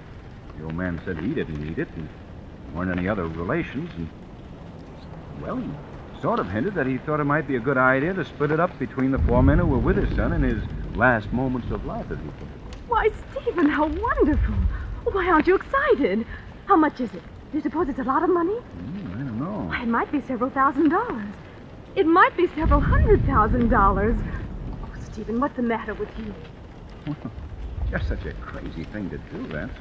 The old man said he didn't need it, and there weren't any other relations, and... Well, he sort of hinted that he thought it might be a good idea to split it up between the 4 men who were with his son in his last moments of life, as he put it. Why, Stephen, how wonderful. Why aren't you excited? How much is it? Do you suppose it's a lot of money? I don't know. Why, it might be several $1,000s. It might be several $100,000. Oh, Stephen, what's the matter with you? Just such a crazy thing to do, that's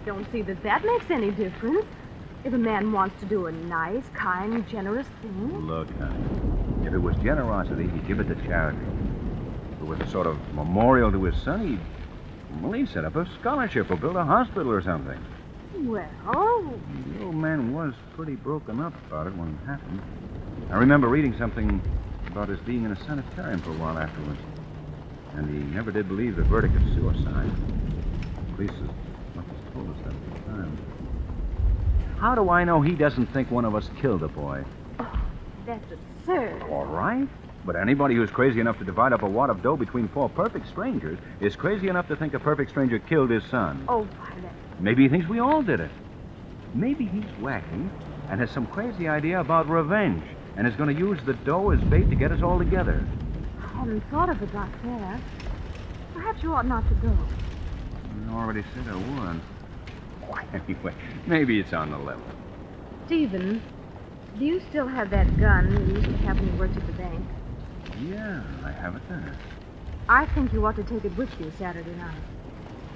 Don't see that makes any difference. If a man wants to do a nice, kind, generous thing. Look, honey, if it was generosity, he'd give it to charity. If it was a sort of memorial to his son, he'd set up a scholarship or build a hospital or something. Well... The old man was pretty broken up about it when it happened. I remember reading something about his being in a sanitarium for a while afterwards. And he never did believe the verdict of suicide. The police as much as told us that at the time. How do I know he doesn't think one of us killed the boy? That's absurd. All right. But anybody who's crazy enough to divide up a wad of dough between 4 perfect strangers is crazy enough to think a perfect stranger killed his son. Oh, why, that... Maybe he thinks we all did it. Maybe he's wacky and has some crazy idea about revenge and is going to use the dough as bait to get us all together. I hadn't thought of it like that. Perhaps you ought not to go. I already said I would. Anyway, maybe it's on the level. Stephen, do you still have that gun you used to have when you worked at the bank? Yeah, I have it there. I think you ought to take it with you Saturday night.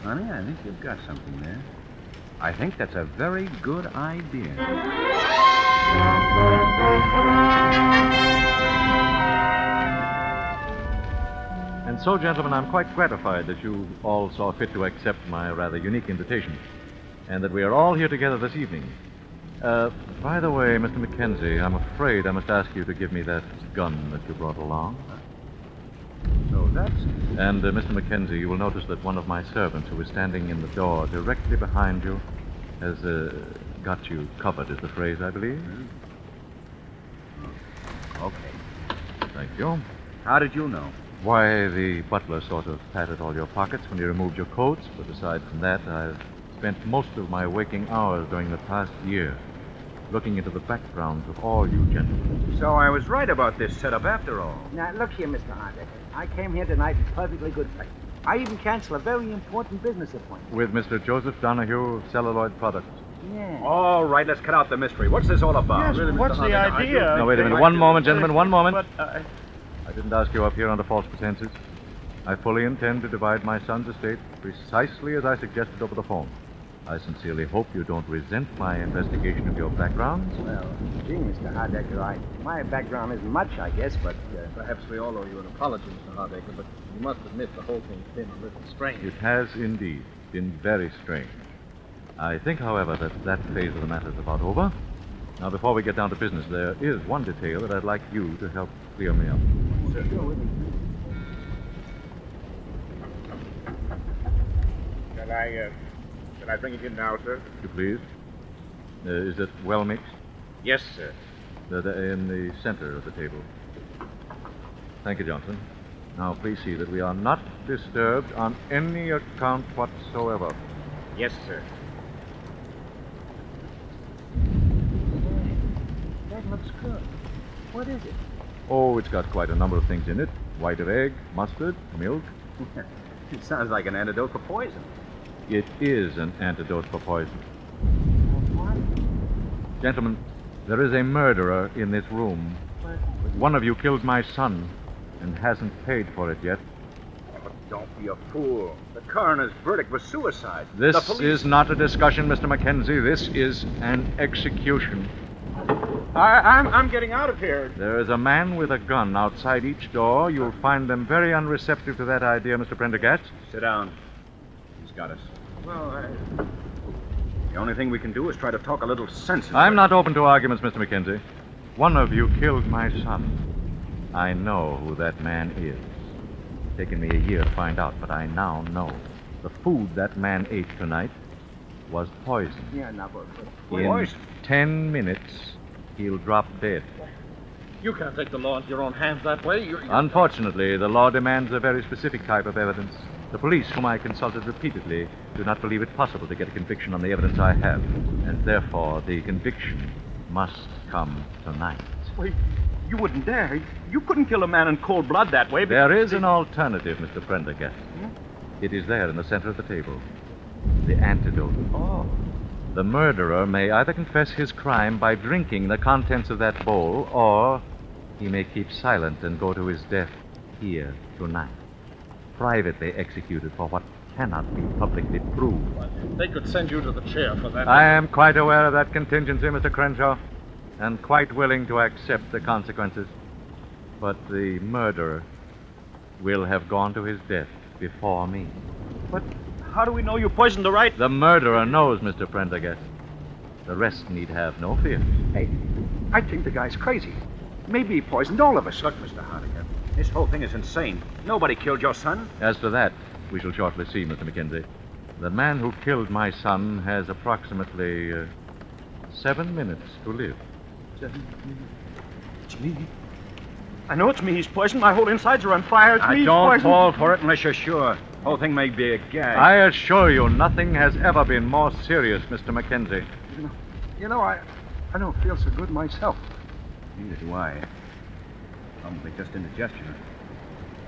Honey, I think you've got something there. I think that's a very good idea. And so, gentlemen, I'm quite gratified that you all saw fit to accept my rather unique invitation, and that we are all here together this evening. By the way, Mr. Mackenzie, I'm afraid I must ask you to give me that gun that you brought along. So that's... And, Mr. Mackenzie, you will notice that one of my servants who is standing in the door directly behind you has got you covered, is the phrase, I believe. Okay. Thank you. How did you know? Why, the butler sort of patted all your pockets when you removed your coats, but aside from that, I've spent most of my waking hours during the past year looking into the backgrounds of all you gentlemen. So I was right about this setup after all. Now, look here, Mr. Hardecker. I came here tonight in perfectly good faith. I even canceled a very important business appointment. With Mr. Joseph Donahue of Celluloid Products. Yeah. All right, let's cut out the mystery. What's this all about? Yes, what's the idea? Now, wait a minute. One moment, gentlemen, one moment. I didn't ask you up here under false pretenses. I fully intend to divide my son's estate precisely as I suggested over the phone. I sincerely hope you don't resent my investigation of your backgrounds. Well, gee, Mr. Hardecker, my background isn't much, I guess, but... Perhaps we all owe you an apology, Mr. Hardecker, but you must admit the whole thing's been a little strange. It has indeed been very strange. I think, however, that phase of the matter is about over. Now, before we get down to business, there is one detail that I'd like you to help clear me up. Sure, with me. Shall I bring it in now, sir? If you please. Is it well mixed? Yes, sir. In the center of the table. Thank you, Johnson. Now, please see that we are not disturbed on any account whatsoever. Yes, sir. That looks good. What is it? Oh, it's got quite a number of things in it. White of egg, mustard, milk. It sounds like an antidote for poison. It is an antidote for poison. What? Gentlemen, there is a murderer in this room. One of you killed my son and hasn't paid for it yet. Oh, don't be a fool. The coroner's verdict was suicide. This is not a discussion, Mr. Mackenzie. This is an execution. I'm getting out of here. There is a man with a gun outside each door. You'll find them very unreceptive to that idea, Mr. Prendergast. Sit down. He's got us. Well, the only thing we can do is try to talk a little sense. I'm not open to arguments, Mr. Mackenzie. One of you killed my son. I know who that man is. It's taken me a year to find out, but I now know. The food that man ate tonight was poison. Yeah, no, but In 10 minutes, he'll drop dead. You can't take the law into your own hands that way. Unfortunately, the law demands a very specific type of evidence. The police, whom I consulted repeatedly, do not believe it possible to get a conviction on the evidence I have. And therefore, the conviction must come tonight. Wait, you wouldn't dare. You couldn't kill a man in cold blood that way. There is an alternative, Mr. Prendergast. It is there in the center of the table. The antidote. Oh. The murderer may either confess his crime by drinking the contents of that bowl, or he may keep silent and go to his death here tonight. Privately executed for what cannot be publicly proved. They could send you to the chair for that. I am quite aware of that contingency, Mr. Crenshaw, and quite willing to accept the consequences. But the murderer will have gone to his death before me. But how do we know you poisoned the right? The murderer knows, Mr. Prendergast. The rest need have no fear. Hey, I think the guy's crazy. Maybe he poisoned all of us. Look, Mr. Hardigan, this whole thing is insane. Nobody killed your son. As to that, we shall shortly see, Mr. Mackenzie. The man who killed my son has approximately 7 minutes to live. 7 minutes. It's me. I know it's me. He's poisoned. My whole insides are on fire. It's me. Don't fall for it unless you're sure. The whole thing may be a gag. I assure you, nothing has ever been more serious, Mr. Mackenzie. I don't feel so good myself. Neither do I. Probably just indigestion.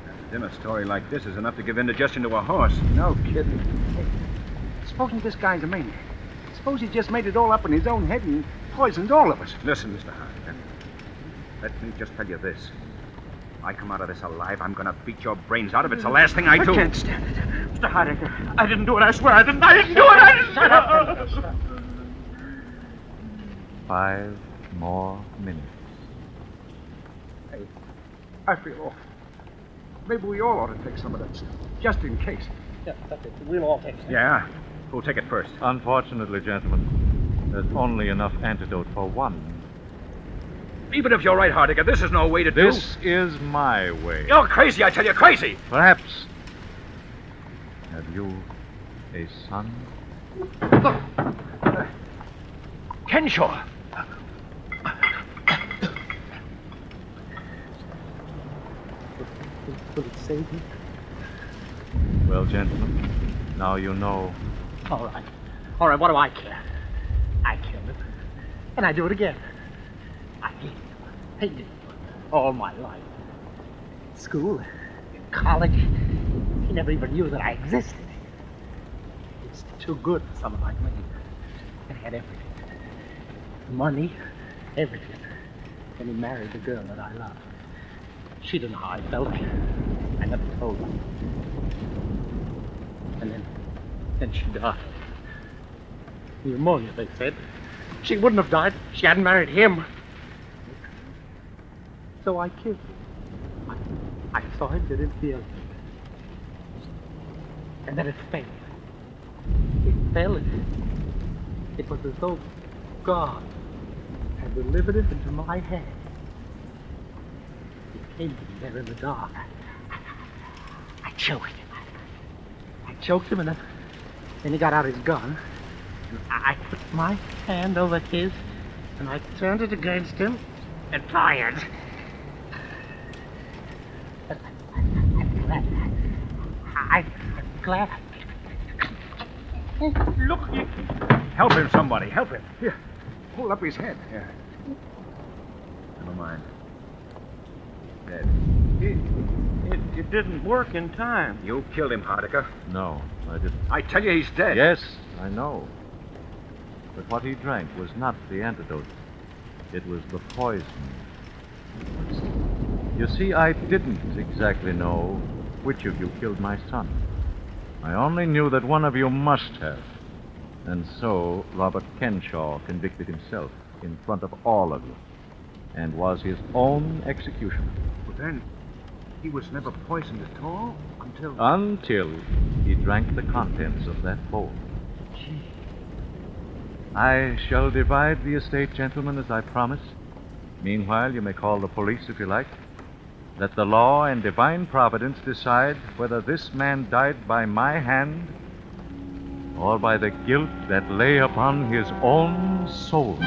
A dinner story like this is enough to give indigestion to a horse. No kidding. Hey, supposing this guy's a maniac. Suppose he just made it all up in his own head and poisoned all of us. Listen, Mr. Hardigan. Let me just tell you this. If I come out of this alive, I'm going to beat your brains out of it. It's the last thing I do. I can't stand it. Mr. Hardigan, I didn't do it. I swear I didn't. I didn't do it. I didn't. Shut up. 5 more minutes. Hey, I feel awful. Maybe we all ought to take some of that stuff, just in case. Yeah, that's it. We'll all take some. Yeah? Who'll take it first? Unfortunately, gentlemen, there's only enough antidote for one. Even if you're right, Hardigan, this is no way to do. This is my way. You're crazy, I tell you, crazy! Perhaps. Have you a son? Kenshaw! Will it save me? Well, gentlemen, now you know. All right. All right, what do I care? I killed him. And I do it again. I hated him all my life. In school, in college, he never even knew that I existed. He was too good for someone like me. And he had everything. Money, everything. And he married the girl that I loved. She didn't know how I felt. I never told her. And then she died. Pneumonia, they said. She wouldn't have died if she hadn't married him. So I killed him. I saw him did it the other. And then it failed. It fell. It was as though God had delivered it into my hand. It came to me there in the dark. I choked him. I choked him, and then he got out his gun. And I put my hand over his, and I turned it against him and fired. I'm glad. Look, help him, somebody, help him. Here, hold up his head. Yeah. Never mind. Dead. It didn't work in time. You killed him, Hardigan. No, I didn't. I tell you, he's dead. Yes, I know. But what he drank was not the antidote. It was the poison. You see, I didn't exactly know which of you killed my son. I only knew that one of you must have. And so Robert Kenshaw convicted himself in front of all of you and was his own executioner. But then, he was never poisoned at all Until he drank the contents of that bowl. I shall divide the estate, gentlemen, as I promised. Meanwhile, you may call the police if you like. Let the law and divine providence decide whether this man died by my hand or by the guilt that lay upon his own soul.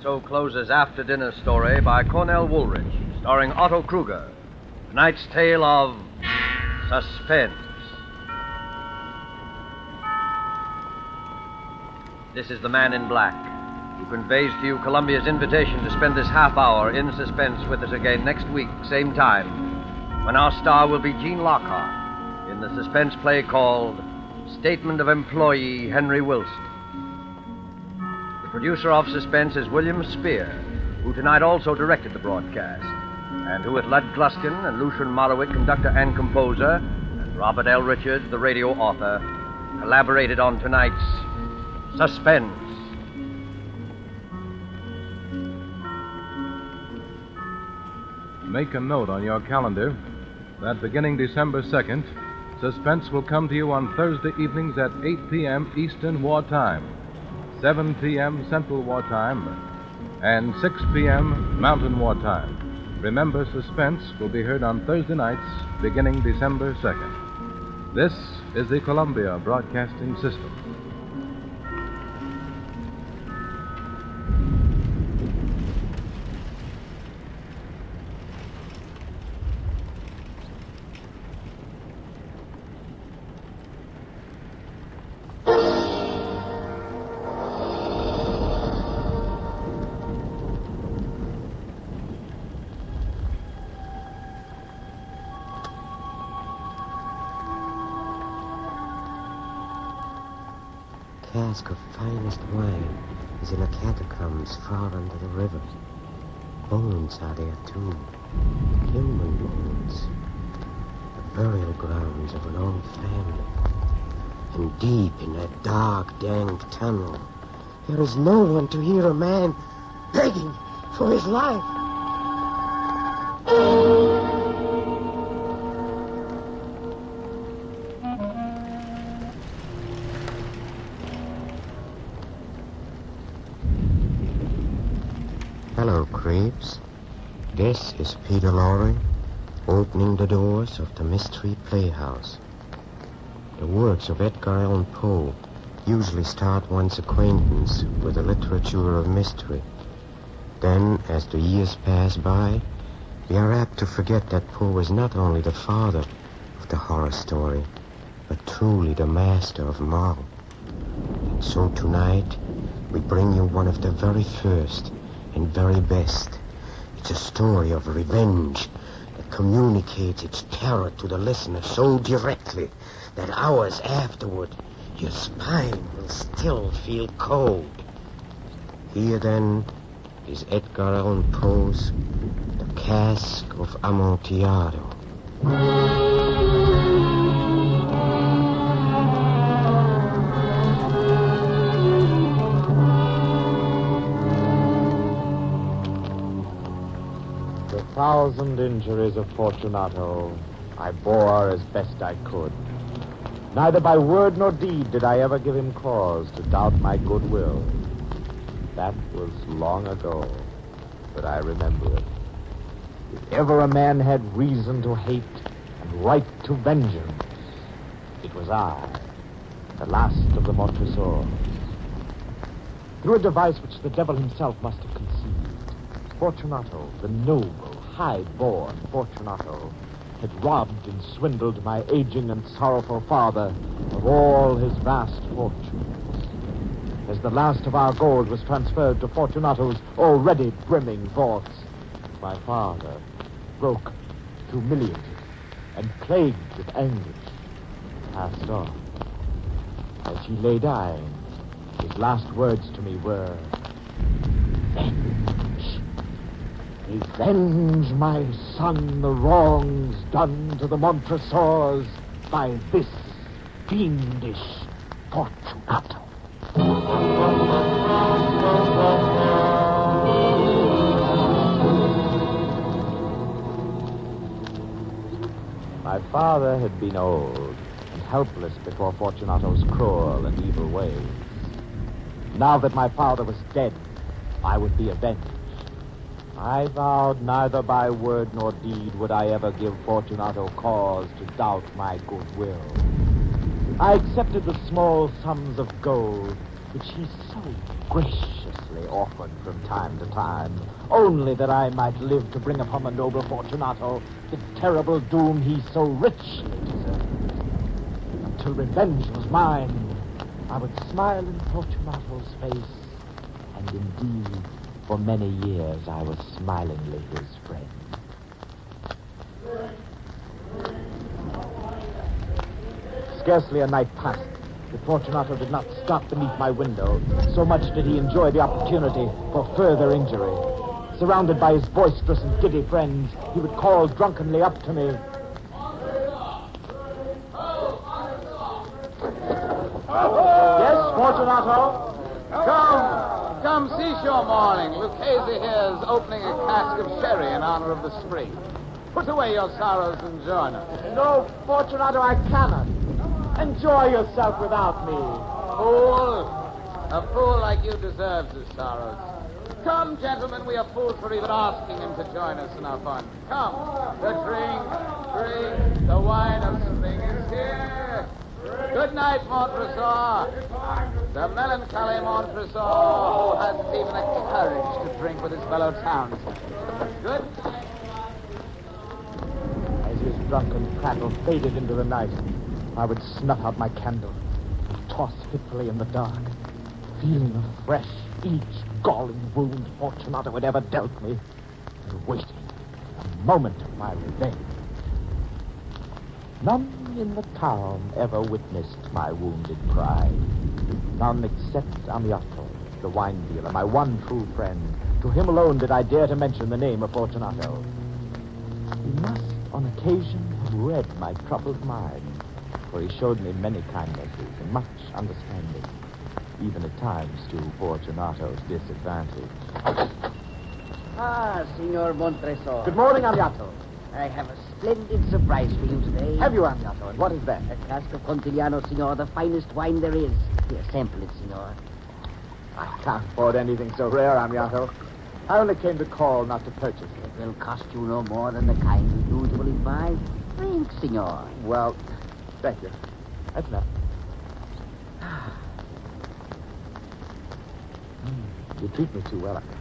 So closes After Dinner Story by Cornell Woolrich, starring Otto Kruger. Tonight's tale of Suspense. This is the man in black who conveys to you Columbia's invitation to spend this half hour in suspense with us again next week, same time, when our star will be Gene Lockhart in the suspense play called Statement of Employee Henry Wilson. The producer of Suspense is William Spear, who tonight also directed the broadcast, and who with Lud Gluskin and Lucian Marowit, conductor and composer, and Robert L. Richards, the radio author, collaborated on tonight's Suspense. Make a note on your calendar that beginning December 2nd, Suspense will come to you on Thursday evenings at 8 p.m. Eastern Wartime. 7 p.m. Central Wartime, and 6 p.m. Mountain Wartime. Remember, Suspense will be heard on Thursday nights beginning December 2nd. This is the Columbia Broadcasting System. Cask of finest wine is in the catacombs far under the river. Bones are there too, human bones, the burial grounds of an old family. And deep in that dark, dank tunnel, there is no one to hear a man begging for his life. Hello, creeps. This is Peter Lorre, opening the doors of the Mystery Playhouse. The works of Edgar Allan Poe usually start one's acquaintance with the literature of mystery. Then, as the years pass by, we are apt to forget that Poe is not only the father of the horror story, but truly the master of them all. And so tonight, we bring you one of the very first and very best. It's a story of revenge that communicates its terror to the listener so directly that hours afterward, your spine will still feel cold. Here, then, is Edgar Allan Poe's The Cask of Amontillado. The 1,000 injuries of Fortunato I bore as best I could. Neither by word nor deed did I ever give him cause to doubt my goodwill. That was long ago, but I remember it. If ever a man had reason to hate and right to vengeance, it was I, the last of the Montresors. Through a device which the devil himself must have conceived, Fortunato, the noble, high-born Fortunato, had robbed and swindled my aging and sorrowful father of all his vast fortunes. As the last of our gold was transferred to Fortunato's already brimming vaults, my father, broken, humiliated, and plagued with anguish, passed on. As he lay dying, his last words to me were, "Revenge, my son, the wrongs done to the Montresors by this fiendish Fortunato." My father had been old and helpless before Fortunato's cruel and evil ways. Now that my father was dead, I would be avenged. I vowed neither by word nor deed would I ever give Fortunato cause to doubt my goodwill. I accepted the small sums of gold which he so graciously offered from time to time, only that I might live to bring upon the noble Fortunato the terrible doom he so richly deserved. Until revenge was mine, I would smile in Fortunato's face, and indeed, for many years, I was smilingly his friend. Scarcely a night passed that Fortunato did not stop beneath my window. So much did he enjoy the opportunity for further injury. Surrounded by his boisterous and giddy friends, he would call drunkenly up to me. Yes, Fortunato? Come, seashore morning. Lucchese here is opening a cask of sherry in honor of the spring. Put away your sorrows and join us. No, Fortunato, I cannot. Enjoy yourself without me. Fool. A fool like you deserves his sorrows. Come, gentlemen, we are fools for even asking him to join us in our fun. Come, the drink, the wine of spring is here. Good night, Montresor. The melancholy Montresor who hasn't even the courage to drink with his fellow townsmen. Good night. As his drunken prattle faded into the night, I would snuff out my candle, toss fitfully in the dark, feeling afresh each galling wound Fortunato had ever dealt me, and waiting a moment of my revenge. None in the town ever witnessed my wounded pride. None except Amiato, the wine dealer, my one true friend. To him alone did I dare to mention the name of Fortunato. He must, on occasion, have read my troubled mind, for he showed me many kindnesses and much understanding, even at times to Fortunato's disadvantage. Ah, Signor Montresor. Good morning, Amiato. I have a splendid surprise for you today. Have you, Amiato? And what is that? A cask of Contigliano, Signor, the finest wine there is. Here, sample it, Signor. I can't afford anything so rare, Amiato. I only came to call, not to purchase it. It will cost you no more than the kind you usually buy. Drink, Signor. Well, thank you. That's enough. You treat me too well, Amiato.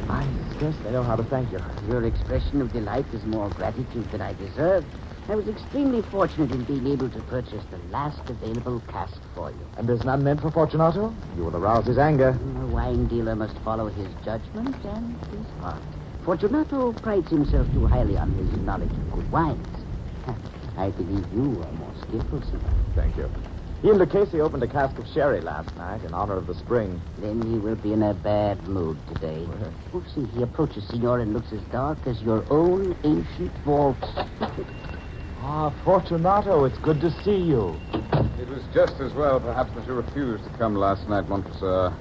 I scarcely know how to thank you. Your expression of delight is more gratitude than I deserved. I was extremely fortunate in being able to purchase the last available cask for you. And there's none meant for Fortunato? You will arouse his anger. A wine dealer must follow his judgment and his heart. Fortunato prides himself too highly on his knowledge of good wines. I believe you are more skillful, sir. Thank you. He and Lucchese opened a cask of sherry last night in honor of the spring. Then he will be in a bad mood today. Oh, see, he approaches, Signor, and looks as dark as your own ancient vault. Ah, Fortunato, it's good to see you. It was just as well, perhaps, that you refused to come last night, Montresor.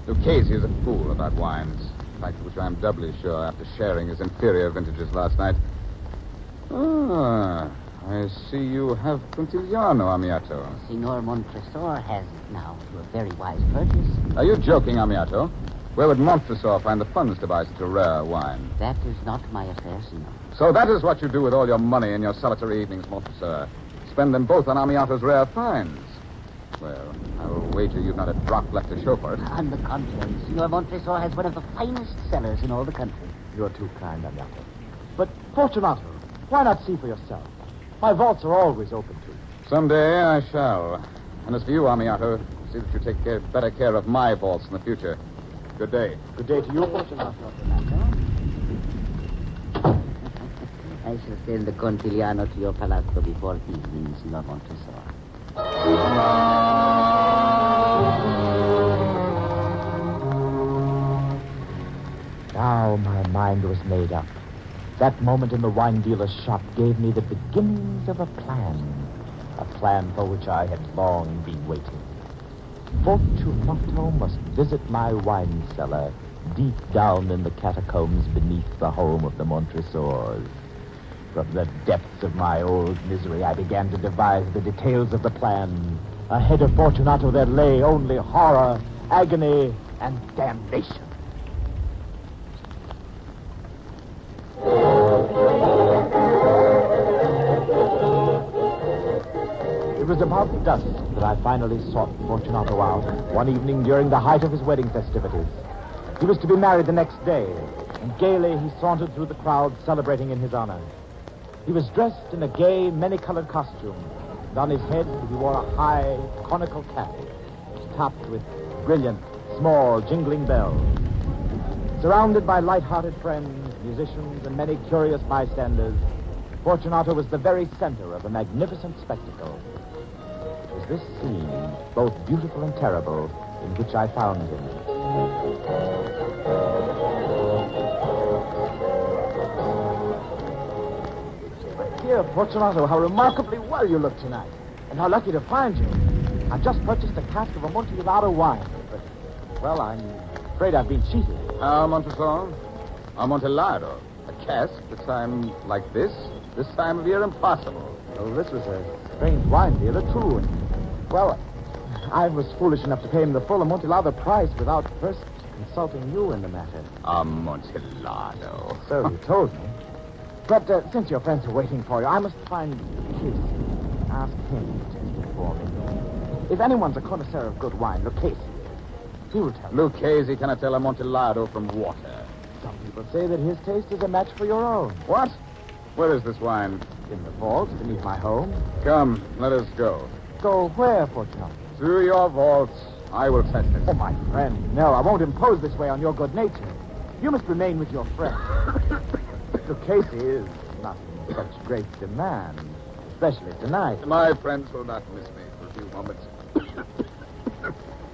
Lucchese is a fool about wines. A fact of which I am doubly sure after sharing his inferior vintages last night. Ah, I see you have Contigliano, Amiato. Signor Montresor has it now to a very wise purchase. Are you joking, Amiato? Where would Montresor find the funds to buy such a rare wine? That is not my affair, Signor. So that is what you do with all your money in your solitary evenings, Montresor. Spend them both on Amiato's rare finds. Well, I will wager you've not a drop left to show for it. On the contrary, Signor Montresor has one of the finest cellars in all the country. You're too kind, Amiato. But, Fortunato, why not see for yourself? My vaults are always open to you. Someday I shall. And as for you, Amiato, see that you take better care of my vaults in the future. Good day. Good day to you, Fortunato. I shall send the Contigliano to your palazzo before evening, Signor Montresor. Now my mind was made up. That moment in the wine dealer's shop gave me the beginnings of a plan for which I had long been waiting. Fortunato must visit my wine cellar deep down in the catacombs beneath the home of the Montresors. From the depths of my old misery, I began to devise the details of the plan. Ahead of Fortunato there lay only horror, agony, and damnation. It was about dusk that I finally sought Fortunato out, one evening during the height of his wedding festivities. He was to be married the next day, and gaily he sauntered through the crowd celebrating in his honor. He was dressed in a gay, many-colored costume, and on his head he wore a high, conical cap, topped with brilliant, small, jingling bells. Surrounded by light-hearted friends, musicians, and many curious bystanders, Fortunato was the very center of a magnificent spectacle. It was this scene, both beautiful and terrible, in which I found him. Dear Fortunato, how remarkably well you look tonight. And how lucky to find you. I've just purchased a cask of Amontillado wine. But, well, I'm afraid I've been cheated. Montresor? Amontillado. A cask at a time like this time of year, impossible. Oh, this was a strange wine dealer, true. Well, I was foolish enough to pay him the full Amontillado price without first consulting you in the matter. Amontillado. So you told me. But since your friends are waiting for you, I must find Casey. Ask him to test it for me. If anyone's a connoisseur of good wine, look, Casey. He will tell you. Lucchese cannot tell Amontillado from water. Some people say that his taste is a match for your own. What? Where is this wine? In the vault beneath my home. Come, let us go. Go where, Fortunato? To your vault. I will test it. Oh, my friend. No, I won't impose this way on your good nature. You must remain with your friend. Look, Casey is not in such great demand, especially tonight. My friends will not miss me for a few moments.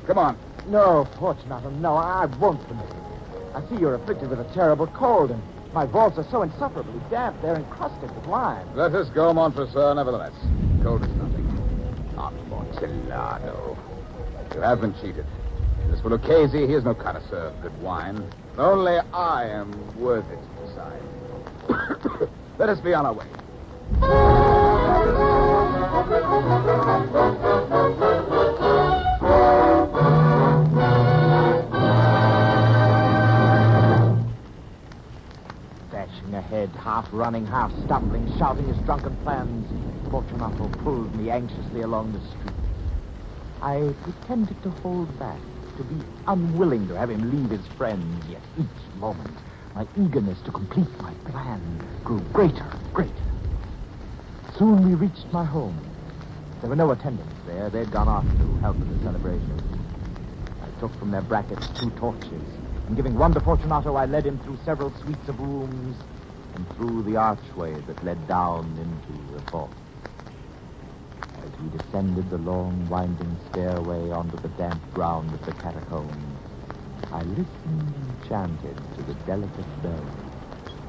Come on. No, Fortunato, no, I won't permit it. I see you're afflicted with a terrible cold, and my vaults are so insufferably damp, they're encrusted with wine. Let us go, Montresor, nevertheless. Cold is nothing. Amontillado. You have been cheated. As for Lucchese, he is no connoisseur of good wine. Only I am worthy to decide. Let us be on our way. Dashing ahead, half running, half stumbling, shouting his drunken plans, Fortunato pulled me anxiously along the street. I pretended to hold back, to be unwilling to have him leave his friends, yet each moment my eagerness to complete my plan grew greater and greater. Soon we reached my home. There were no attendants there. They'd gone off to help with the celebration. I took from their brackets 2 torches, and giving one to Fortunato, I led him through several suites of rooms and through the archway that led down into the vault. As we descended the long, winding stairway onto the damp ground of the catacombs, I listened enchanted to the delicate bell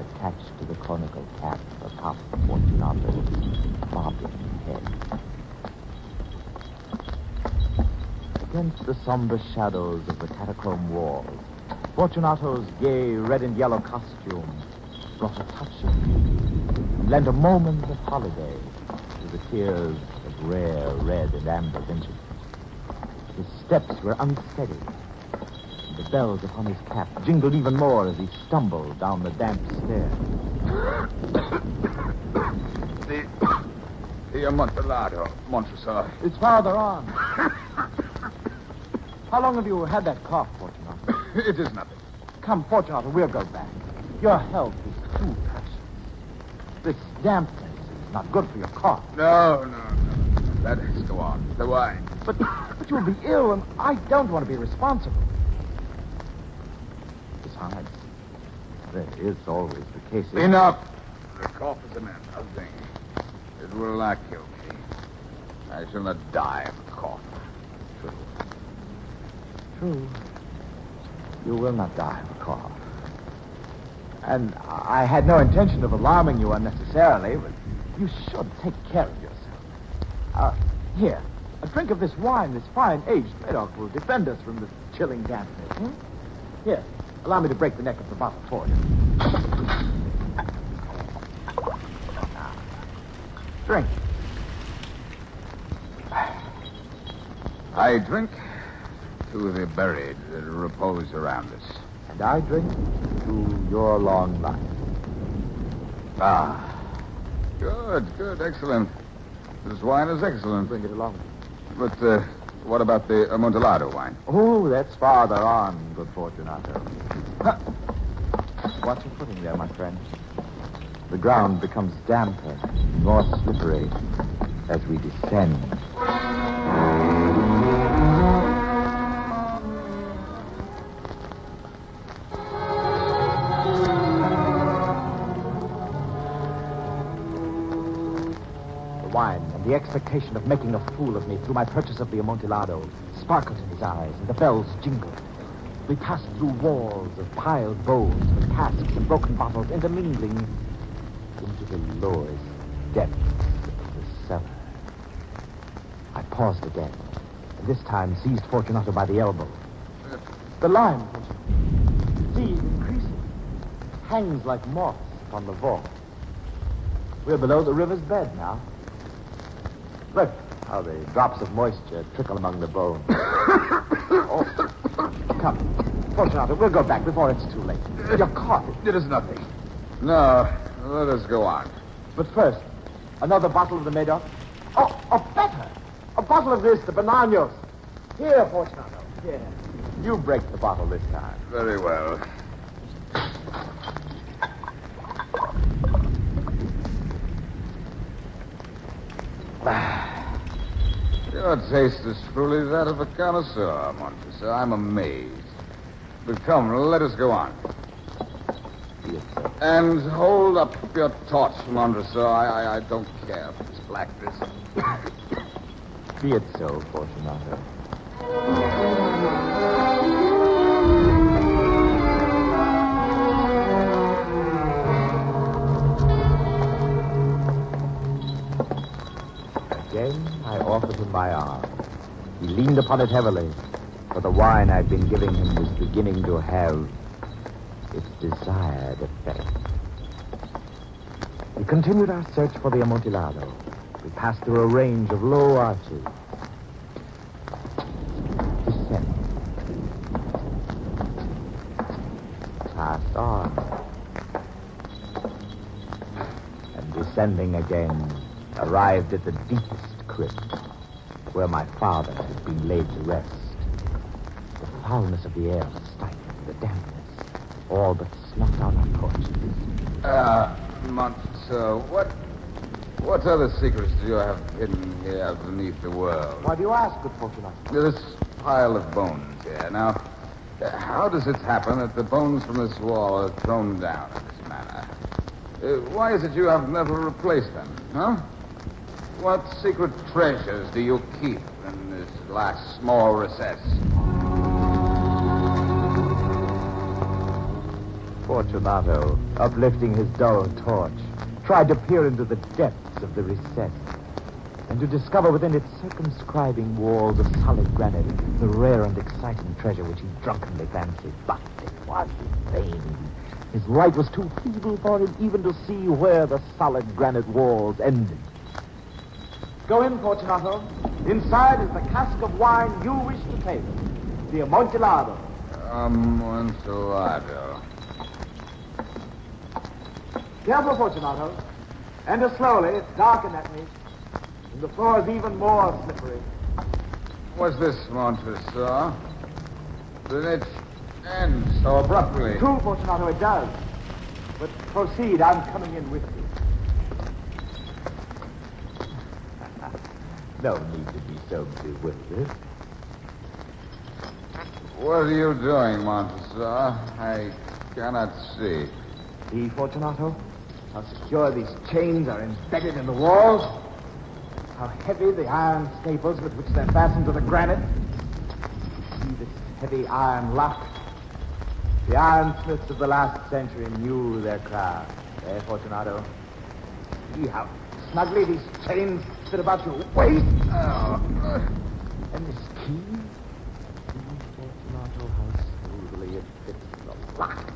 attached to the conical cap atop Fortunato's bobbing head. Against the somber shadows of the catacomb walls, Fortunato's gay red and yellow costume brought a touch of beauty and lent a moment of holiday to the tiers of rare red and amber vintage. His steps were unsteady, and the bells upon his cap jingled even more as he stumbled down the damp stairs. The Amontillado, Montresor. It's farther on. How long have you had that cough, Fortunato? It is nothing. Come, Fortunato, we'll go back. Your health is too precious. This dampness is not good for your cough. No. Let us go on. The wine. But you'll be ill, and I don't want to be responsible. Besides, that is always the case. Enough. The cough is an another thing. It will not kill me. I shall not die of a cough. True. You will not die of a cough. And I had no intention of alarming you unnecessarily, but you should take care of yourself. Here, a drink of this wine, this fine aged Bulldog will defend us from this chilling dampness. Here, allow me to break the neck of the bottle for you. Drink. I drink to the buried that repose around us. And I drink to your long life. Good, excellent. This wine is excellent. Bring it along. But what about the Amontillado wine? Oh, that's farther on, good Fortunato. Watch your footing there, my friend. The ground becomes damper, more slippery as we descend. Wine and the expectation of making a fool of me through my purchase of the Amontillado sparkled in his eyes, and the bells jingled. We passed through walls of piled bowls with casks and broken bottles intermingling into the lowest depths of the cellar. I paused again, and this time seized Fortunato by the elbow. The line, see, increasing, hangs like moss upon the vault. We're below the river's bed now. Look how the drops of moisture trickle among the bones. Oh, come. Fortunato, we'll go back before it's too late. You're caught. It is nothing. No, let us go on. But first, another bottle of the Medoc. Oh, better. A bottle of this, the Bananos. Here, Fortunato. Here. You break the bottle this time. Very well. Your taste is truly that of a connoisseur, Montessor. I'm amazed. But come, let us go on. Yes, sir. And hold up your torch, Montessor. I don't care if it's blackness. Be it so, Fortunato. Again, I offered him my arm. He leaned upon it heavily, for the wine I'd been giving him was beginning to have its desired effect. We continued our search for the Amontillado. We passed through a range of low arches. Descent. Passed on. And descending again, arrived at the deepest crypt, where my father had been laid to rest. The foulness of the air stifled, the dampness, all but snuffed out our torches. Montessor, what other secrets do you have hidden here beneath the world? Why do you ask, good Fortunato? This pile of bones here. Now, how does it happen that the bones from this wall are thrown down in this manner? Why is it you have never replaced them, huh? What secret treasures do you keep in this last small recess? Fortunato, uplifting his dull torch, tried to peer into the depths of the recess and to discover within its circumscribing walls of solid granite the rare and exciting treasure which he drunkenly fancied. But it was in vain. His light was too feeble for him even to see where the solid granite walls ended. Go in, Fortunato. Inside is the cask of wine you wish to take, the Amontillado. Amontillado. Careful, Fortunato. Enter slowly. It's dark in that niche. And the floor is even more slippery. What's this, Montessor? The niche ends so abruptly. True, Fortunato, it does. But proceed. I'm coming in with you. No need to be so bewildered. What are you doing, Montessor? I cannot see. See, Fortunato? How secure these chains are embedded in the walls. How heavy the iron staples with which they're fastened to the granite. See this heavy iron lock? The ironsmiths of the last century knew their craft. Eh, Fortunato? See how snugly these chains fit about your waist. And this key? See, Fortunato, how smoothly it fits the lock.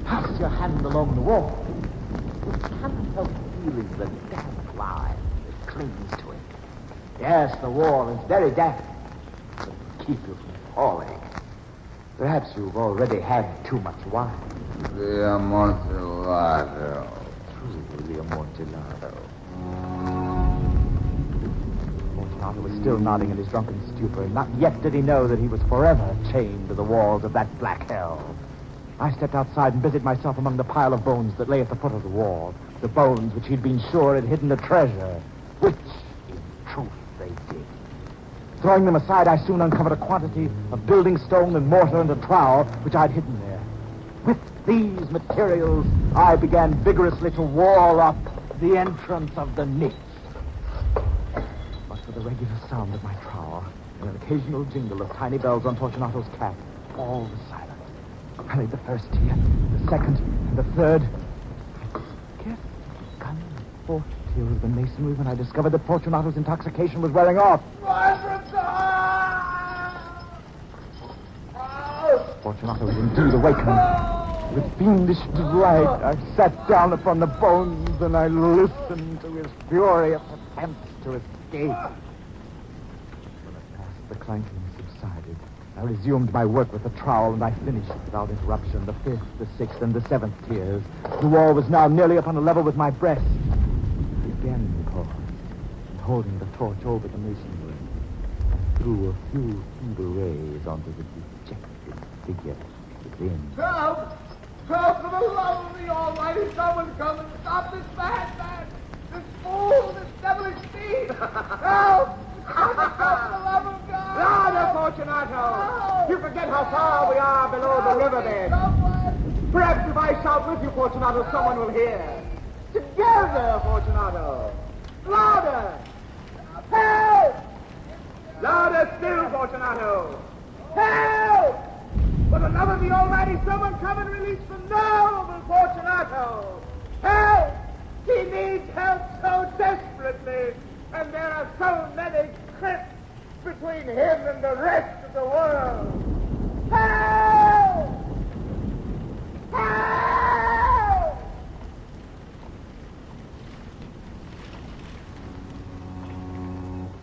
Pass your hand along the wall. You can't help feeling the damp line that clings to it. Yes, the wall is very damp, but to keep you from falling. Perhaps you've already had too much wine. The Amontillado. True, the Amontillado. Fortunato was still nodding in his drunken stupor. Not yet did he know that he was forever chained to the walls of that black hell. I stepped outside and busied myself among the pile of bones that lay at the foot of the wall. The bones which he'd been sure had hidden the treasure, which, in truth, they did. Throwing them aside, I soon uncovered a quantity of building stone and mortar and a trowel which I'd hidden there. With these materials, I began vigorously to wall up the entrance of the niche. But for the regular sound of my trowel and an occasional jingle of tiny bells on Fortunato's cap, all was silent. I laid the first tier, the second, and the third. I scarcely begun the fourth tier of the masonry when I discovered that Fortunato's intoxication was wearing off. Fortunato is indeed awakened. With fiendish delight, I sat down upon the bones and I listened to his furious attempts to escape. When at last the clanking subsided, I resumed my work with the trowel and I finished without interruption the 5th, the 6th, and the 7th tiers. The wall was now nearly upon a level with my breast. I again paused, and holding the torch over the masonry, I threw a few feeble rays onto the dejected figure within. Help! Help, for the love of the Almighty, someone come and stop this madman! This fool, this devilish thief! Help! Help, for the love of God! Louder, Fortunato! You forget how far we are below the riverbed. Perhaps if I shout with you, Fortunato, someone will hear. Together, Fortunato! Louder! Help! Louder still, Fortunato! Help! For the love of the Almighty, someone come and release the noble Fortunato! Help! He needs help so desperately, and there are so many cliffs between him and the rest of the world. Help! Help!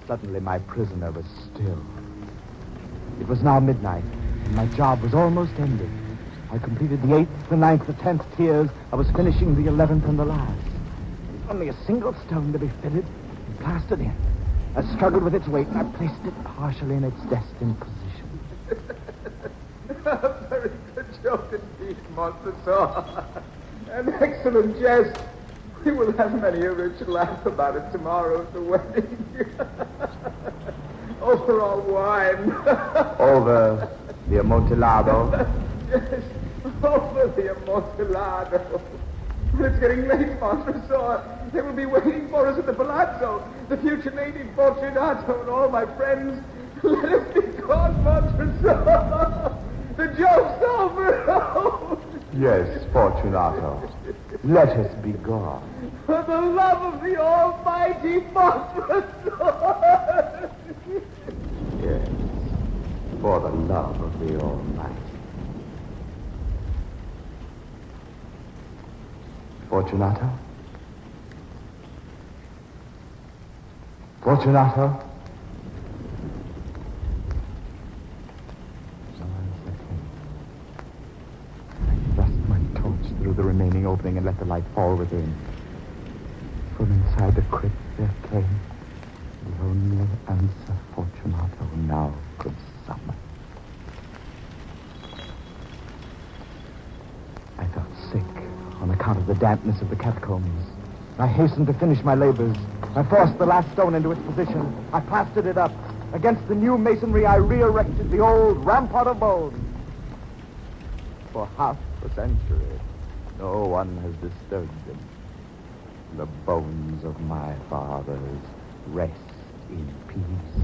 Suddenly my prisoner was still. It was now midnight, and my job was almost ended. I completed the 8th, the 9th, the 10th tiers. I was finishing the 11th and the last. Only a single stone to be fitted and plastered in. I struggled with its weight, and I placed it partially in its destined position. A very good joke indeed, Montresor. An excellent jest. We will have many a rich laugh about it tomorrow at the wedding. Over all wine. Over the Amontillado. Yes, over the Amontillado. It's getting late, Montresor. They will be waiting for us at the palazzo. The future lady Fortunato and all my friends. Let us be gone, Montresor. The joke's over. Yes, Fortunato. Let us be gone. For the love of the Almighty Montresor. Yes, for the love of the Almighty. Fortunato? Fortunato? I thrust my torch through the remaining opening and let the light fall within. From inside the crypt there came the only answer Fortunato now could summon. I felt sick on account of the dampness of the catacombs. I hastened to finish my labors. I forced the last stone into its position. I plastered it up. Against the new masonry, I re-erected the old rampart of bones. For half a century, no one has disturbed them. The bones of my fathers rest in peace.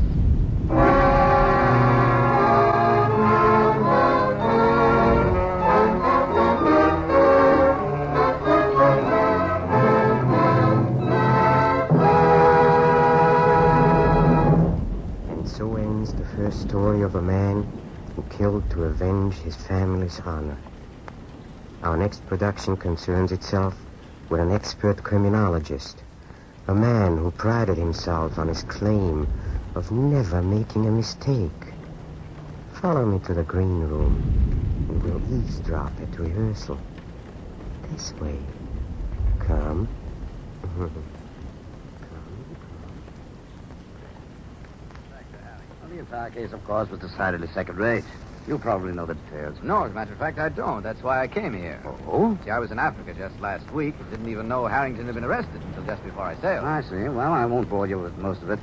And so ends the first story of a man who killed to avenge his family's honor. Our next production concerns itself with an expert criminologist, a man who prided himself on his claim of never making a mistake. Follow me to the green room, and we'll eavesdrop at rehearsal. This way. Come. Well, the entire case, of course, was decidedly second-rate. You probably know the details. No, as a matter of fact, I don't. That's why I came here. Oh? See, I was in Africa just last week and didn't even know Harrington had been arrested until just before I sailed. I see. Well, I won't bore you with most of it.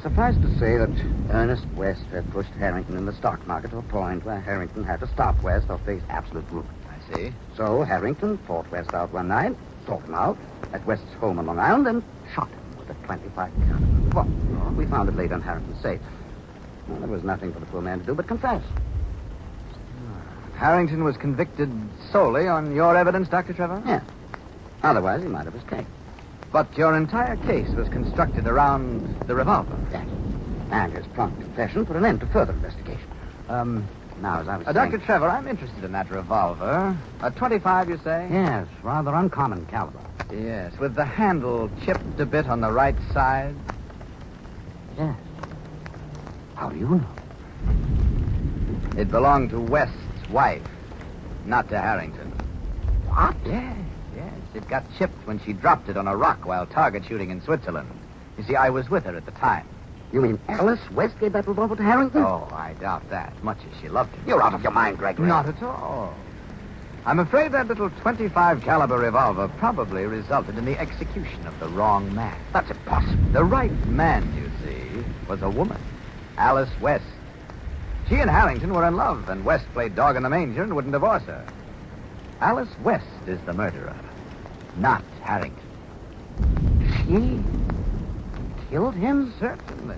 Suffice to say that Ernest West had pushed Harrington in the stock market to a point where Harrington had to stop West or face absolute ruin. I see. So Harrington fought West out one night, sought him out at West's home on Long Island, and shot him with a 25-caliber revolver. We found it later in Harrington's safe. Well, there was nothing for the poor man to do but confess. Harrington was convicted solely on your evidence, Dr. Trevor? Yeah. Otherwise, he might have escaped. But your entire case was constructed around the revolver. Yes. And his prompt confession put an end to further investigation. Now, as I was saying... Dr. Trevor, I'm interested in that revolver. A 25, you say? Yes, rather uncommon caliber. Yes, with the handle chipped a bit on the right side. Yes. How do you know? It belonged to West's wife, not to Harrington. What? Yes. It got chipped when she dropped it on a rock while target shooting in Switzerland. You see, I was with her at the time. You mean Alice West gave that revolver to Harrington? Oh, I doubt that, much as she loved him. You're out of your mind, Gregory. Not at all. I'm afraid that little 25 caliber revolver probably resulted in the execution of the wrong man. That's impossible. The right man, you see, was a woman, Alice West. She and Harrington were in love, and West played dog in the manger and wouldn't divorce her. Alice West is the murderer, not Harrington. She killed him? Certainly.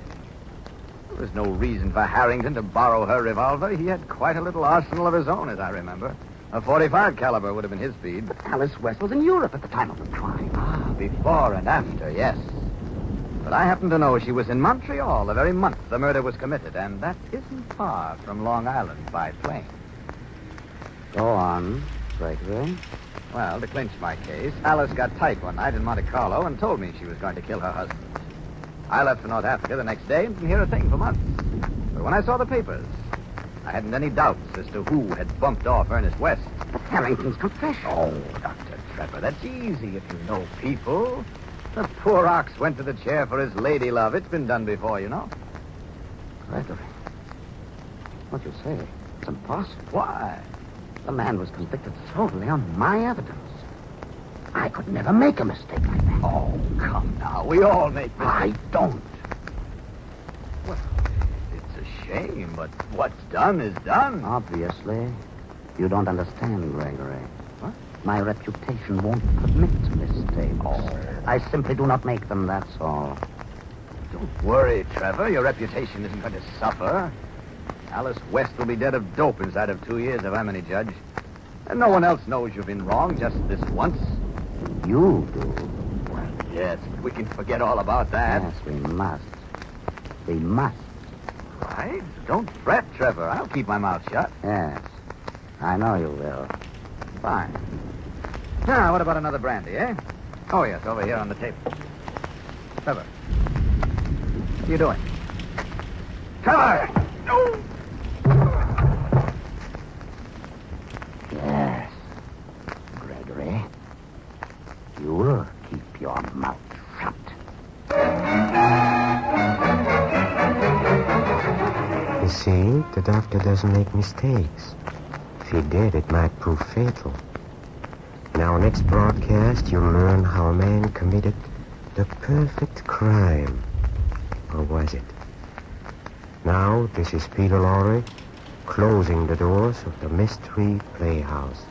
There was no reason for Harrington to borrow her revolver. He had quite a little arsenal of his own, as I remember. A 45 caliber would have been his speed. But Alice West was in Europe at the time of the crime. Ah, before and after, yes. But I happen to know she was in Montreal the very month the murder was committed, and that isn't far from Long Island by plane. Go on, Gregory. Well, to clinch my case, Alice got tight one night in Monte Carlo and told me she was going to kill her husband. I left for North Africa the next day and didn't hear a thing for months. But when I saw the papers, I hadn't any doubts as to who had bumped off Ernest West. But Harrington's confession. Oh, Dr. Trevor, that's easy if you know people. The poor ox went to the chair for his lady love. It's been done before, you know. Gregory, what you say, it's impossible. Why? The man was convicted totally on my evidence. I could never make a mistake like that. Oh, come now. We all make mistakes. I don't. Well, it's a shame, but what's done is done. Obviously, you don't understand, Gregory. What? My reputation won't permit mistakes. Oh. I simply do not make them, that's all. Don't worry, Trevor. Your reputation isn't going to suffer. Alice West will be dead of dope inside of 2 years, if I'm any judge. And no one else knows you've been wrong, just this once. You do. Well, yes, but we can forget all about that. Yes, we must. We must. Right? Don't fret, Trevor. I'll keep my mouth shut. Yes, I know you will. Fine. Now, what about another brandy, eh? Oh, yes, over here on the table. Trevor. What are you doing? Trevor! No! Yes, Gregory. You'll keep your mouth shut. You see, the doctor doesn't make mistakes. If he did, it might prove fatal. In our next broadcast, you'll learn how a man committed the perfect crime. Or was it? Now, this is Peter Lorre, closing the doors of the Mystery Playhouse.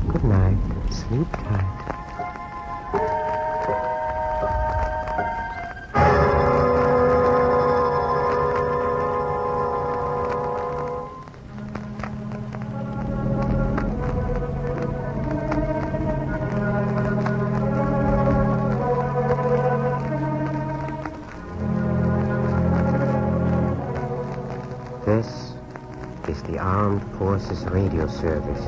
Good night. Sleep tight. This is the Armed Forces Radio Service.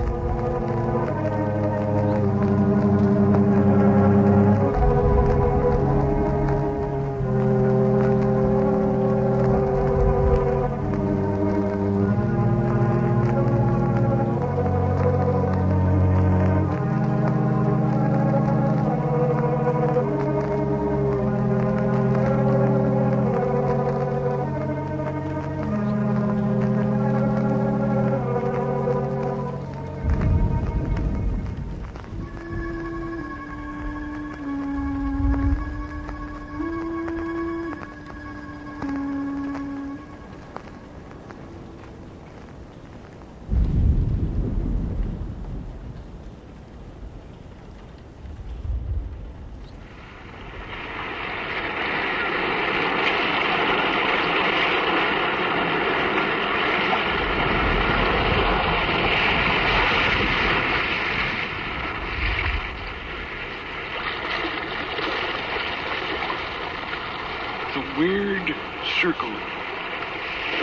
Weird circle.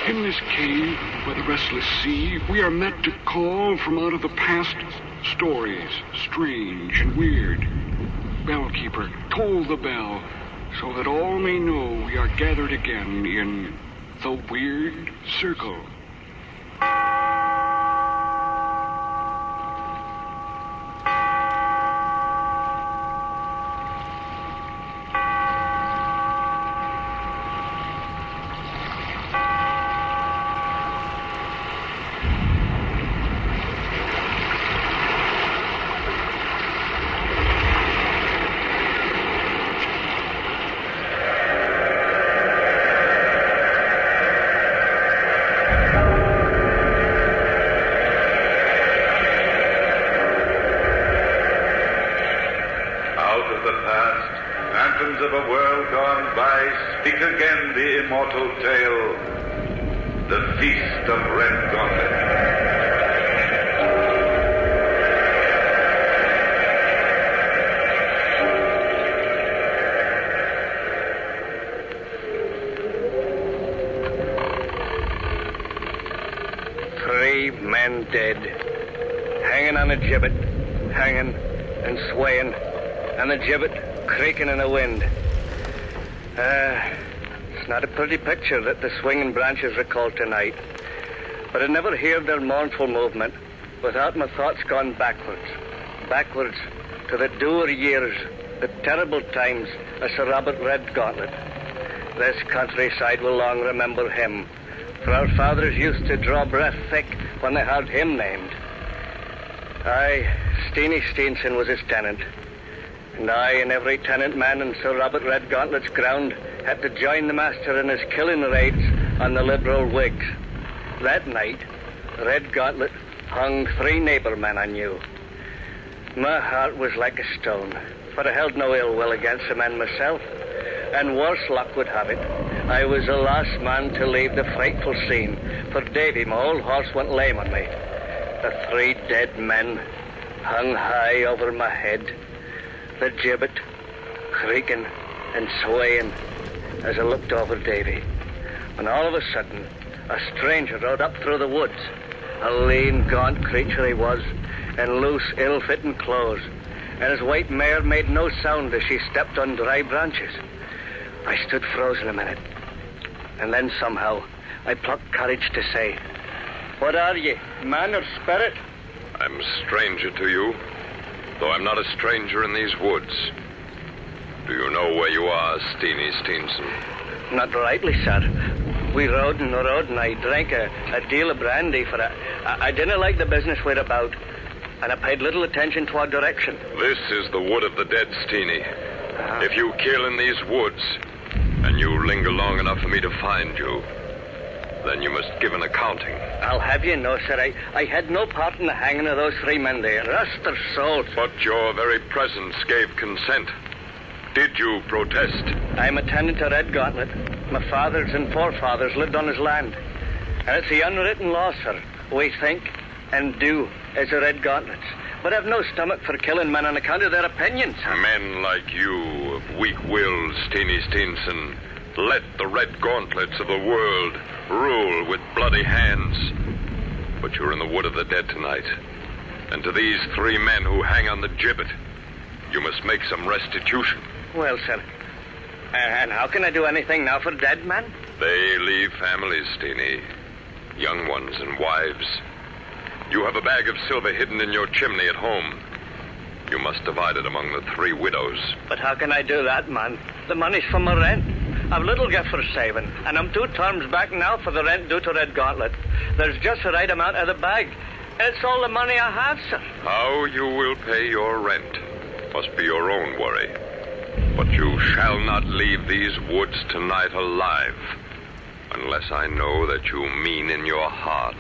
In this cave by the restless sea, we are met to call from out of the past stories, strange and weird. Bellkeeper, toll the bell, so that all may know we are gathered again in the Weird Circle. Of a world gone by, speak again the immortal tale, the Feast of Red Gauntlet. Three men dead, hanging on a gibbet, hanging and swaying, and the gibbet creaking in the wind. It's not a pretty picture that the swinging branches recall tonight, but I never heard their mournful movement without my thoughts gone backwards to the dour years, the terrible times of Sir Robert Red Gauntlet. This countryside will long remember him, for our fathers used to draw breath thick when they heard him named. Steenie Steenson was his tenant. And I and every tenant man in Sir Robert Red Gauntlet's ground had to join the master in his killing raids on the Liberal Whigs. That night, Red Gauntlet hung 3 neighbour men I knew. My heart was like a stone, for I held no ill will against the men myself. And worse luck would have it, I was the last man to leave the frightful scene, for Davy, my old horse, went lame on me. The 3 dead men hung high over my head, the gibbet creaking and swaying as I looked over Davy. When all of a sudden, a stranger rode up through the woods. A lean, gaunt creature he was, in loose, ill-fitting clothes, and his white mare made no sound as she stepped on dry branches. I stood frozen a minute, and then somehow I plucked courage to say, "What are ye, man or spirit?" I'm a stranger to you, though I'm not a stranger in these woods. Do you know where you are, Steenie Steenson? Not rightly, sir. We rode and I drank a deal of brandy, for I didn't like the business we're about, and I paid little attention to our direction. This is the Wood of the Dead, Steenie. If you kill in these woods, and you linger long enough for me to find you, then you must give an accounting. I'll have you know, sir, I had no part in the hanging of those 3 men there. Rust their souls. But your very presence gave consent. Did you protest? I'm a tenant of Red Gauntlet. My fathers and forefathers lived on his land. And it's the unwritten law, sir. We think and do as the Red Gauntlets. But I've no stomach for killing men on account of their opinions. Men like you, of weak will, Steenie Steenson, let the Red Gauntlets of the world rule with bloody hands. But you're in the Wood of the Dead tonight. And to these 3 men who hang on the gibbet, you must make some restitution. Well, sir, and how can I do anything now for dead men? They leave families, Steenie. Young ones and wives. You have a bag of silver hidden in your chimney at home. You must divide it among the 3 widows. But how can I do that, man? The money's for my rent. I've little gift for saving, and I'm 2 terms back now for the rent due to Red Gauntlet. There's just the right amount of the bag, and it's all the money I have, sir. How you will pay your rent must be your own worry. But you shall not leave these woods tonight alive, unless I know that you mean in your heart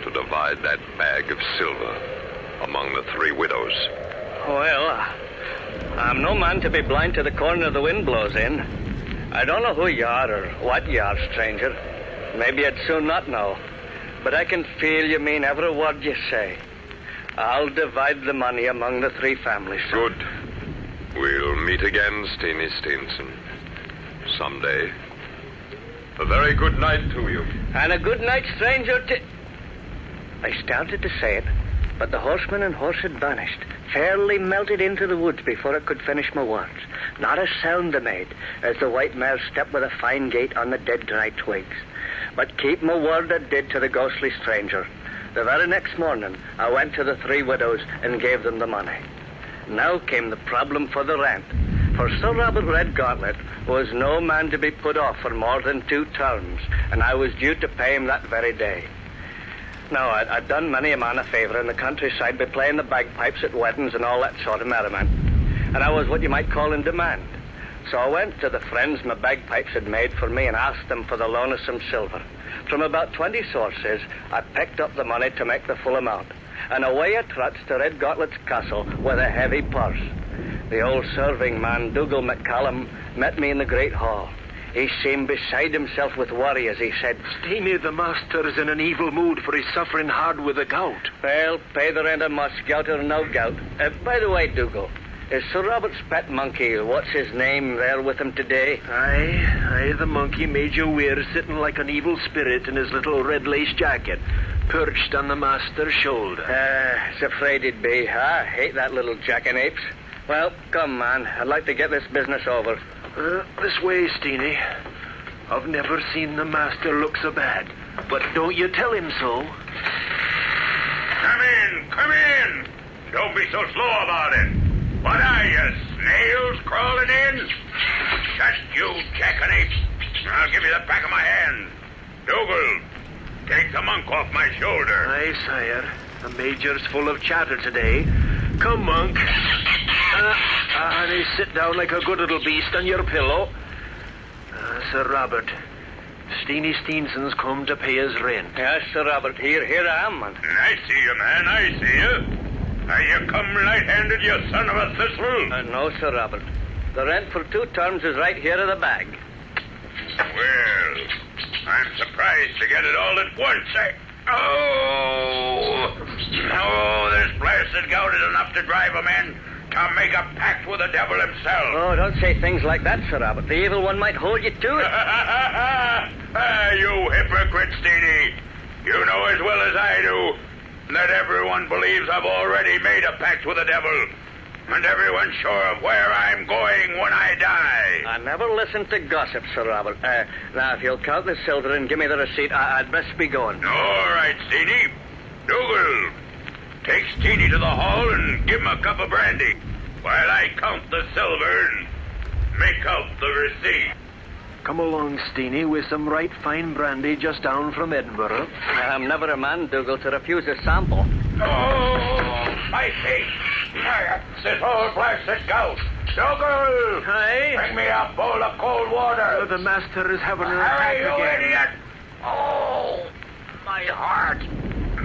to divide that bag of silver among the 3 widows. Well, I'm no man to be blind to the corner the wind blows in. I don't know who you are or what you are, stranger. Maybe I'd soon not know. But I can feel you mean every word you say. I'll divide the money among the 3 families. Good. We'll meet again, Steenie Steenson. Someday. A very good night to you. And a good night, stranger, to... I started to say it, but the horseman and horse had vanished, fairly melted into the woods before I could finish my words. Not a sound they made, as the white mare stepped with a fine gait on the dead dry twigs. But keep my word I did to the ghostly stranger. The very next morning, I went to the three widows and gave them the money. Now came the problem for the rent. For Sir Robert Red Gauntlet was no man to be put off for more than 2 terms, and I was due to pay him that very day. Now, I'd done many a man a favour in the countryside by playing the bagpipes at weddings and all that sort of merriment, and I was what you might call in demand. So I went to the friends my bagpipes had made for me and asked them for the loan of some silver. From about 20 sources, I picked up the money to make the full amount, and away I trots to Red Gauntlet's castle with a heavy purse. The old serving man, Dougal McCallum, met me in the great hall. He seemed beside himself with worry as he said, Steenie, the master is in an evil mood, for he's suffering hard with the gout. Well, pay the rent of must, gout or no gout. By the way, Dougal, is Sir Robert's pet monkey, what's his name, there with him today? Aye, the monkey Major Weir sitting like an evil spirit in his little red lace jacket, perched on the master's shoulder. It's afraid he'd be. I hate that little jackanapes. Well, come, man. I'd like to get this business over. This way, Steenie. I've never seen the master look so bad. But don't you tell him so. Come in. Don't be so slow about it. What are you, snails crawling in? Just you, jackanapes. I'll give you the back of my hand. Dougal, take the monk off my shoulder. Aye, sire. The major's full of chatter today. Come, monk. Honey, sit down like a good little beast on your pillow. Sir Robert, Steenie Steenson's come to pay his rent. Yes, Sir Robert, here I am, man. I see you, man, I see you. Are you come light-handed, you son of a thistle? No, Sir Robert. The rent for 2 terms is right here in the bag. Well, I'm surprised to get it all at once. This blasted gout is enough to drive a man to make a pact with the devil himself. Oh, don't say things like that, Sir Robert. The evil one might hold you to it. You hypocrite, Steenie. You know as well as I do that everyone believes I've already made a pact with the devil. And everyone's sure of where I'm going when I die. I never listen to gossip, Sir Robert. Now, if you'll count the silver and give me the receipt, I'd best be going. All right, Steenie. Dougal, take Steenie to the hall and give him a cup of brandy while I count the silver and make out the receipt. Come along, Steenie, with some right fine brandy just down from Edinburgh. I'm never a man, Dougal, to refuse a sample. Oh, my feet. This old blasted gout. Dougal! Aye? Bring me a bowl of cold water. The master is having an attack Hurry, you again. idiot! Oh, my heart.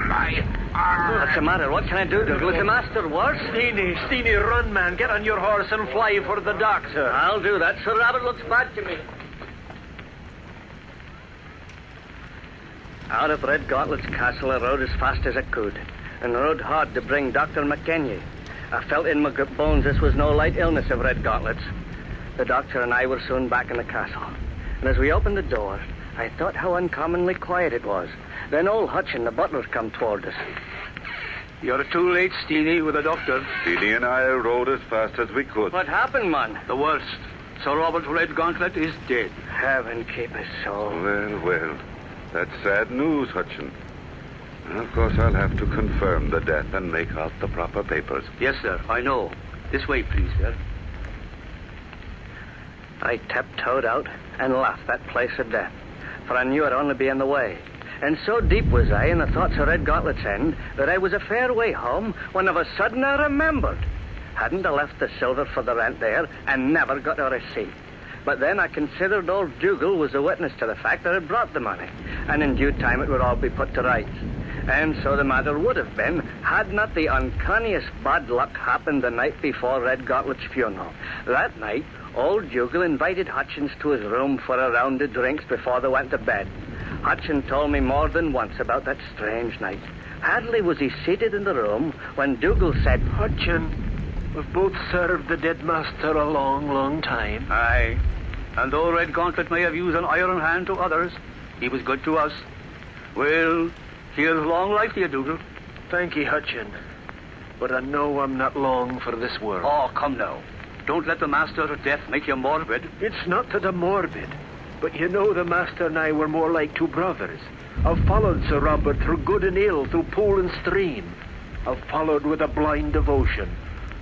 My heart. What's the matter? What can I do, Dougal? Is the master worse? Steenie, run, man. Get on your horse and fly for the doctor. I'll do that. Sir Robert looks bad to me. Out of Red Gauntlet's castle, I rode as fast as I could, and rode hard to bring Dr. McKenzie. I felt in my bones this was no light illness of Red Gauntlet's. The doctor and I were soon back in the castle, and as we opened the door, I thought how uncommonly quiet it was. Then old Hutchin, the butler, come toward us. You're too late, Steenie, with the doctor. Steenie and I rode as fast as we could. What happened, man? The worst. Sir Robert Red Gauntlet is dead. Heaven keep his soul. Well. That's sad news, Hutchin. Of course, I'll have to confirm the death and make out the proper papers. Yes, sir, I know. This way, please, sir. I tiptoed out and left that place of death, for I knew I'd only be in the way. And so deep was I in the thoughts of Red Gauntlet's end that I was a fair way home when of a sudden I remembered. Hadn't I left the silver for the rent there and never got a receipt? But then I considered old Dougal was a witness to the fact that I'd brought the money, and in due time it would all be put to rights. And so the matter would have been, had not the uncanniest bad luck happened the night before Red Gauntlet's funeral. That night, old Dougal invited Hutchins to his room for a round of drinks before they went to bed. Hutchins told me more than once about that strange night. Hardly was he seated in the room when Dougal said, Hutchin, we've both served the dead master a long, long time. Aye. And though Red Gauntlet may have used an iron hand to others, he was good to us. Well, here's long life to you, Dougal. Thank ye, Hutchin. But I know I'm not long for this world. Oh, come now. Don't let the master of death make you morbid. It's not that I'm morbid. But you know the master and I were more like two brothers. I've followed Sir Robert through good and ill, through pool and stream. I've followed with a blind devotion.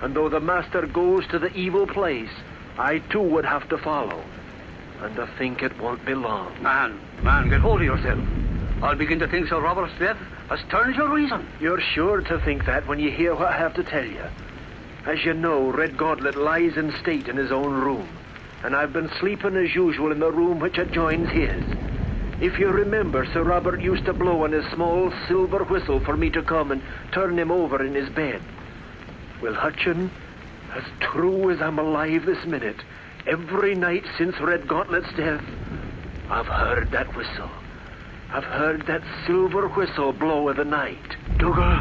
And though the master goes to the evil place, I too would have to follow. And I think it won't be long. Man, get hold of yourself. I'll begin to think Sir Robert's death has turned your reason. You're sure to think that when you hear what I have to tell you. As you know, Red Gauntlet lies in state in his own room. And I've been sleeping as usual in the room which adjoins his. If you remember, Sir Robert used to blow on his small silver whistle for me to come and turn him over in his bed. Well, Hutchin, as true as I'm alive this minute, every night since Red Gauntlet's death, I've heard that whistle. I've heard that silver whistle blow of the night. Dougal,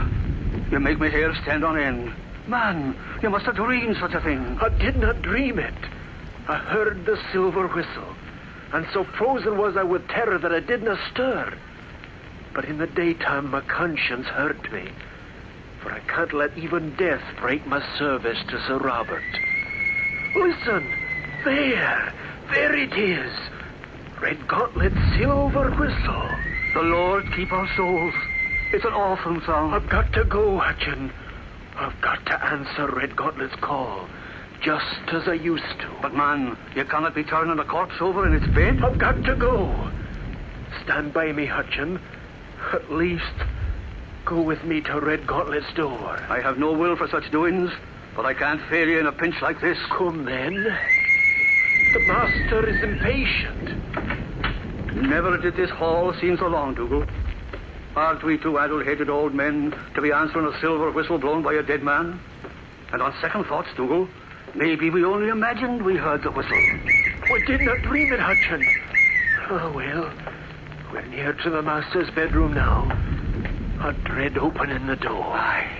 you make my hair stand on end. Man, you must have dreamed such a thing. I did not dream it. I heard the silver whistle, and so frozen was I with terror that I did not stir. But in the daytime my conscience hurt me, for I can't let even death break my service to Sir Robert. Listen, there it is. Red Gauntlet's silver whistle. The Lord keep our souls. It's an awesome song. I've got to go, Hutchin. I've got to answer Red Gauntlet's call, just as I used to. But, man, you cannot be turning a corpse over in its bed. I've got to go. Stand by me, Hutchin. At least, go with me to Red Gauntlet's door. I have no will for such doings, but I can't fail you in a pinch like this. Come, then. The master is impatient. Never did this hall seem so long, Dougal. Aren't we two addle-headed old men to be answering a silver whistle blown by a dead man? And on second thoughts, Dougal, maybe we only imagined we heard the whistle. We did not dream it, Hutchin. Oh, well, we're near to the master's bedroom now. I dread opening the door. Aye,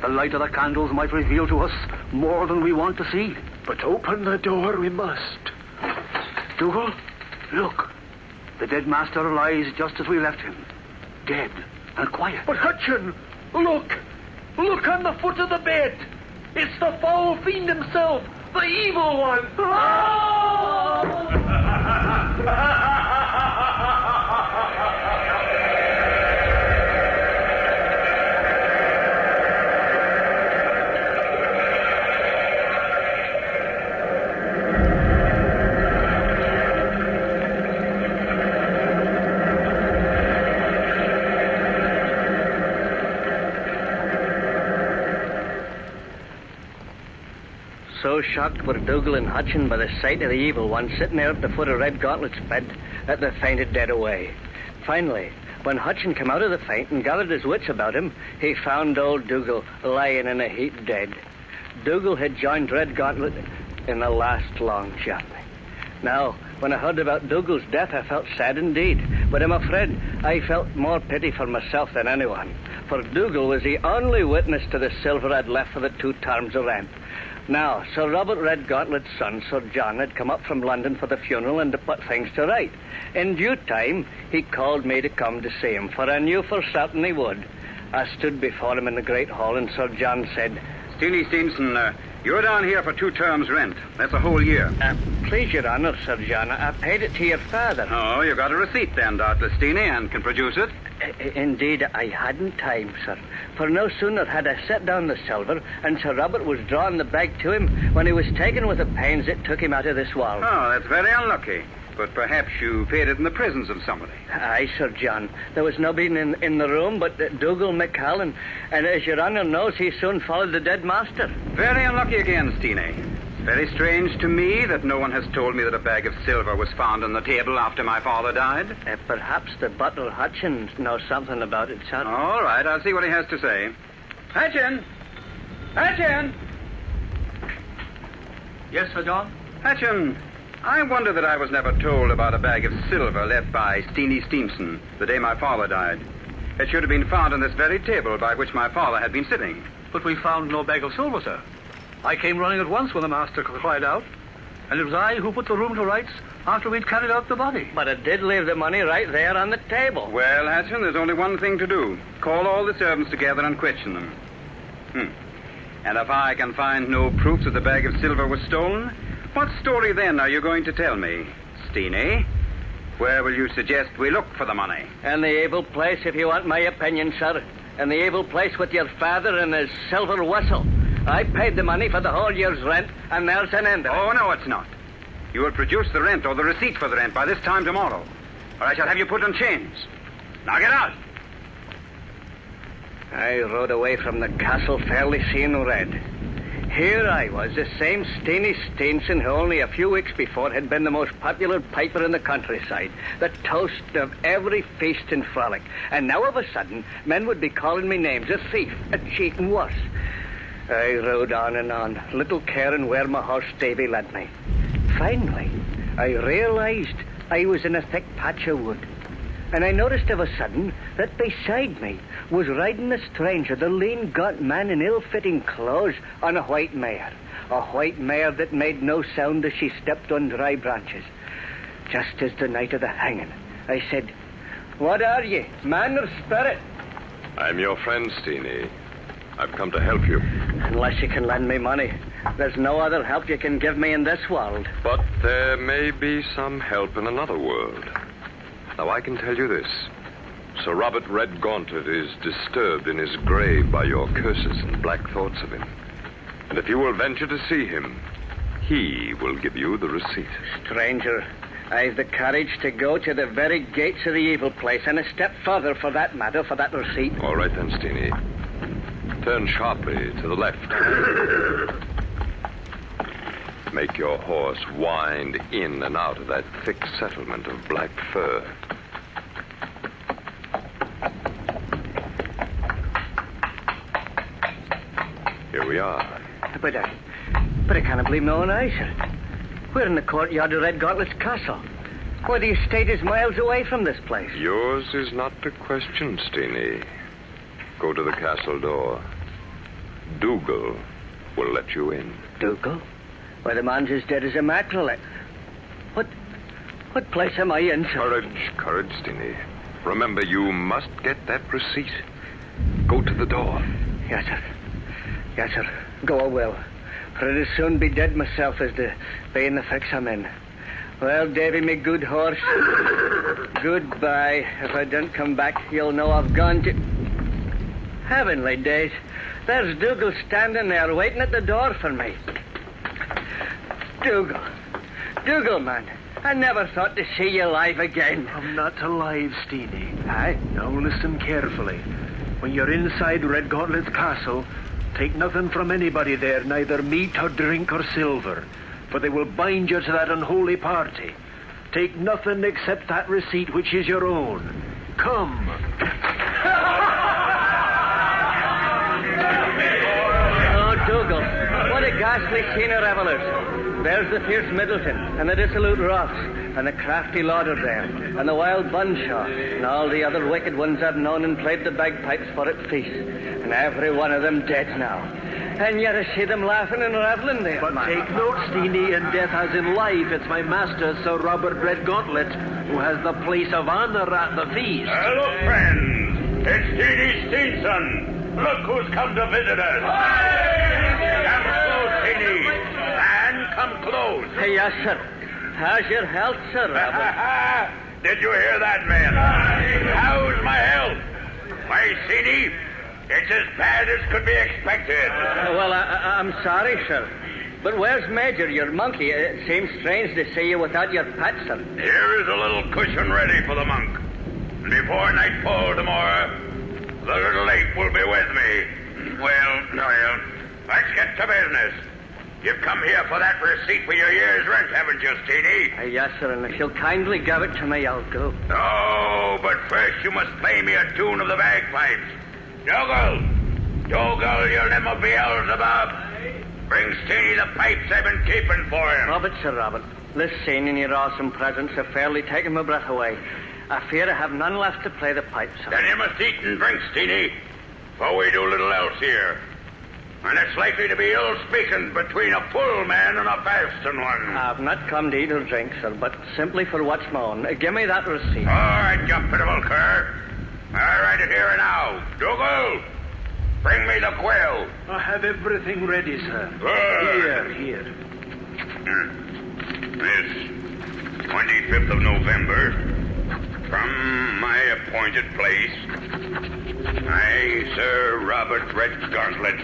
the light of the candles might reveal to us more than we want to see. But open the door we must. Dougal, look. The dead master lies just as we left him. Dead and quiet. But Hutchin, look! Look on the foot of the bed! It's the foul fiend himself, the evil one! So shocked were Dougal and Hutchin by the sight of the evil one sitting there at the foot of Red Gauntlet's bed that they fainted dead away. Finally, when Hutchin came out of the faint and gathered his wits about him, he found old Dougal lying in a heap dead. Dougal had joined Red Gauntlet in the last long journey. Now, when I heard about Dougal's death, I felt sad indeed. But I'm afraid I felt more pity for myself than anyone. For Dougal was the only witness to the silver I'd left for the 2 terms of rent. Now, Sir Robert Red Gauntlet's son, Sir John, had come up from London for the funeral and to put things to right. In due time, he called me to come to see him, for I knew for certain he would. I stood before him in the great hall, and Sir John said, Steenie Steenson, you're down here for 2 terms' rent. That's a whole year. Please, Your Honor, Sir John, I paid it to your father. Oh, you've got a receipt then, doubtless, Steenie, and can produce it. Indeed, I hadn't time, sir. For no sooner had I set down the silver, and Sir Robert was drawing the bag to him, when he was taken with the pains that took him out of this world. Oh, that's very unlucky. But perhaps you paid it in the presence of somebody. Aye, Sir John. There was nobody in the room but Dougal McCallan, and as Your Honor knows, he soon followed the dead master. Very unlucky again, Steenie. It's very strange to me that no one has told me that a bag of silver was found on the table after my father died. Perhaps the butler Hutchin knows something about it, sir. All right, I'll see what he has to say. Hutchin! Hutchin! Yes, Sir John? Hutchin, I wonder that I was never told about a bag of silver left by Steenie Steenson the day my father died. It should have been found on this very table by which my father had been sitting. But we found no bag of silver, sir. I came running at once when the master cried out. And it was I who put the room to rights after we'd carried out the body. But I did leave the money right there on the table. Well, Hutchin, there's only one thing to do. Call all the servants together and question them. And if I can find no proof that the bag of silver was stolen, what story then are you going to tell me, Steenie? Where will you suggest we look for the money? In the evil place, if you want my opinion, sir. In the evil place with your father and his silver whistle. I paid the money for the whole year's rent, and there's an end of it. Oh, no, it's not. You will produce the rent or the receipt for the rent by this time tomorrow, or I shall have you put on chains. Now get out. I rode away from the castle fairly seeing red. Here I was, the same Steenie Steenson who only a few weeks before had been the most popular piper in the countryside, the toast of every feast and frolic. And now of a sudden, men would be calling me names, a thief, a cheat, and worse. I rode on, little caring where my horse Davy led me. Finally, I realized I was in a thick patch of wood. And I noticed of a sudden that beside me was riding a stranger, the lean, gaunt man in ill-fitting clothes, on a white mare. A white mare that made no sound as she stepped on dry branches. Just as the night of the hanging, I said, "What are ye, man or spirit?" I'm your friend, Steenie. I've come to help you. Unless you can lend me money. There's no other help you can give me in this world. But there may be some help in another world. Now, I can tell you this. Sir Robert Red Gauntlet is disturbed in his grave by your curses and black thoughts of him. And if you will venture to see him, he will give you the receipt. Stranger, I've the courage to go to the very gates of the evil place, and a step further for that matter, for that receipt. All right then, Steenie. Turn sharply to the left. Make your horse wind in and out of that thick settlement of black fur. Here we are. But I can't believe my own eyes, sir. We're in the courtyard of Red Gauntlet's castle. Where the estate is miles away from this place. Yours is not the question, Steenie. Go to the castle door. Dougal will let you in. Dougal? Why, the man's as dead as a mackerel. What place am I in, sir? Courage, Steenie. Remember, you must get that receipt. Go to the door. Yes, sir. Yes, sir. Go I will. For it'll soon be dead myself as to be in the fix I'm in. Well, Davy, me good horse, goodbye. If I don't come back, you'll know I've gone to... Heavenly days. There's Dougal standing there waiting at the door for me. Dougal, man. I never thought to see you alive again. I'm not alive, Steenie. Aye? Now listen carefully. When you're inside Red Gauntlet's castle, take nothing from anybody there, neither meat or drink or silver, for they will bind you to that unholy party. Take nothing except that receipt which is your own. Come. Oh, Dougal, what a ghastly scene of revellers. There's the fierce Middleton, and the dissolute Ross, and the crafty Lauder there, and the wild Bunshaw, and all the other wicked ones I've known and played the bagpipes for at feast. And every one of them dead now. And yet I see them laughing and reveling there. But take note, Steenie, in death as in life, it's my master, Sir Robert Red Gauntlet, who has the place of honor at the feast. Hello, friends. It's Steenie Steenson. Look who's come to visit us. Come close, Steenie. And come close. Yes, sir. How's your health, Sir Robert? Did you hear that, man? How's my health? Why, Steenie, it's as bad as could be expected. Well, I'm sorry, sir. But where's Major, your monkey? It seems strange to see you without your pet, sir. Here is a little cushion ready for the monk. And before nightfall tomorrow, the little ape will be with me. Well, let's get to business. You've come here for that receipt for your year's rent, haven't you, Steenie? Yes, sir, and if you'll kindly give it to me, I'll go. Oh, but first you must play me a tune of the bagpipes. Dougal, you'll never be Beelzebub. Bring Steenie the pipes I've been keeping for him. Robert, Sir Robert, this scene in your awesome presence have fairly taken my breath away. I fear I have none left to play the pipes, sir. Then you must eat and drink, Steenie, for we do little else here. And it's likely to be ill speaking between a full man and a fasting one. I've not come to eat or drink, sir, but simply for what's my own. Give me that receipt. All right, you pitiful cur. I'll write it here now. Dougal, bring me the quill. I have everything ready, sir. Good. Here. This 25th of November, from my appointed place, I, Sir Robert Red Gauntlet,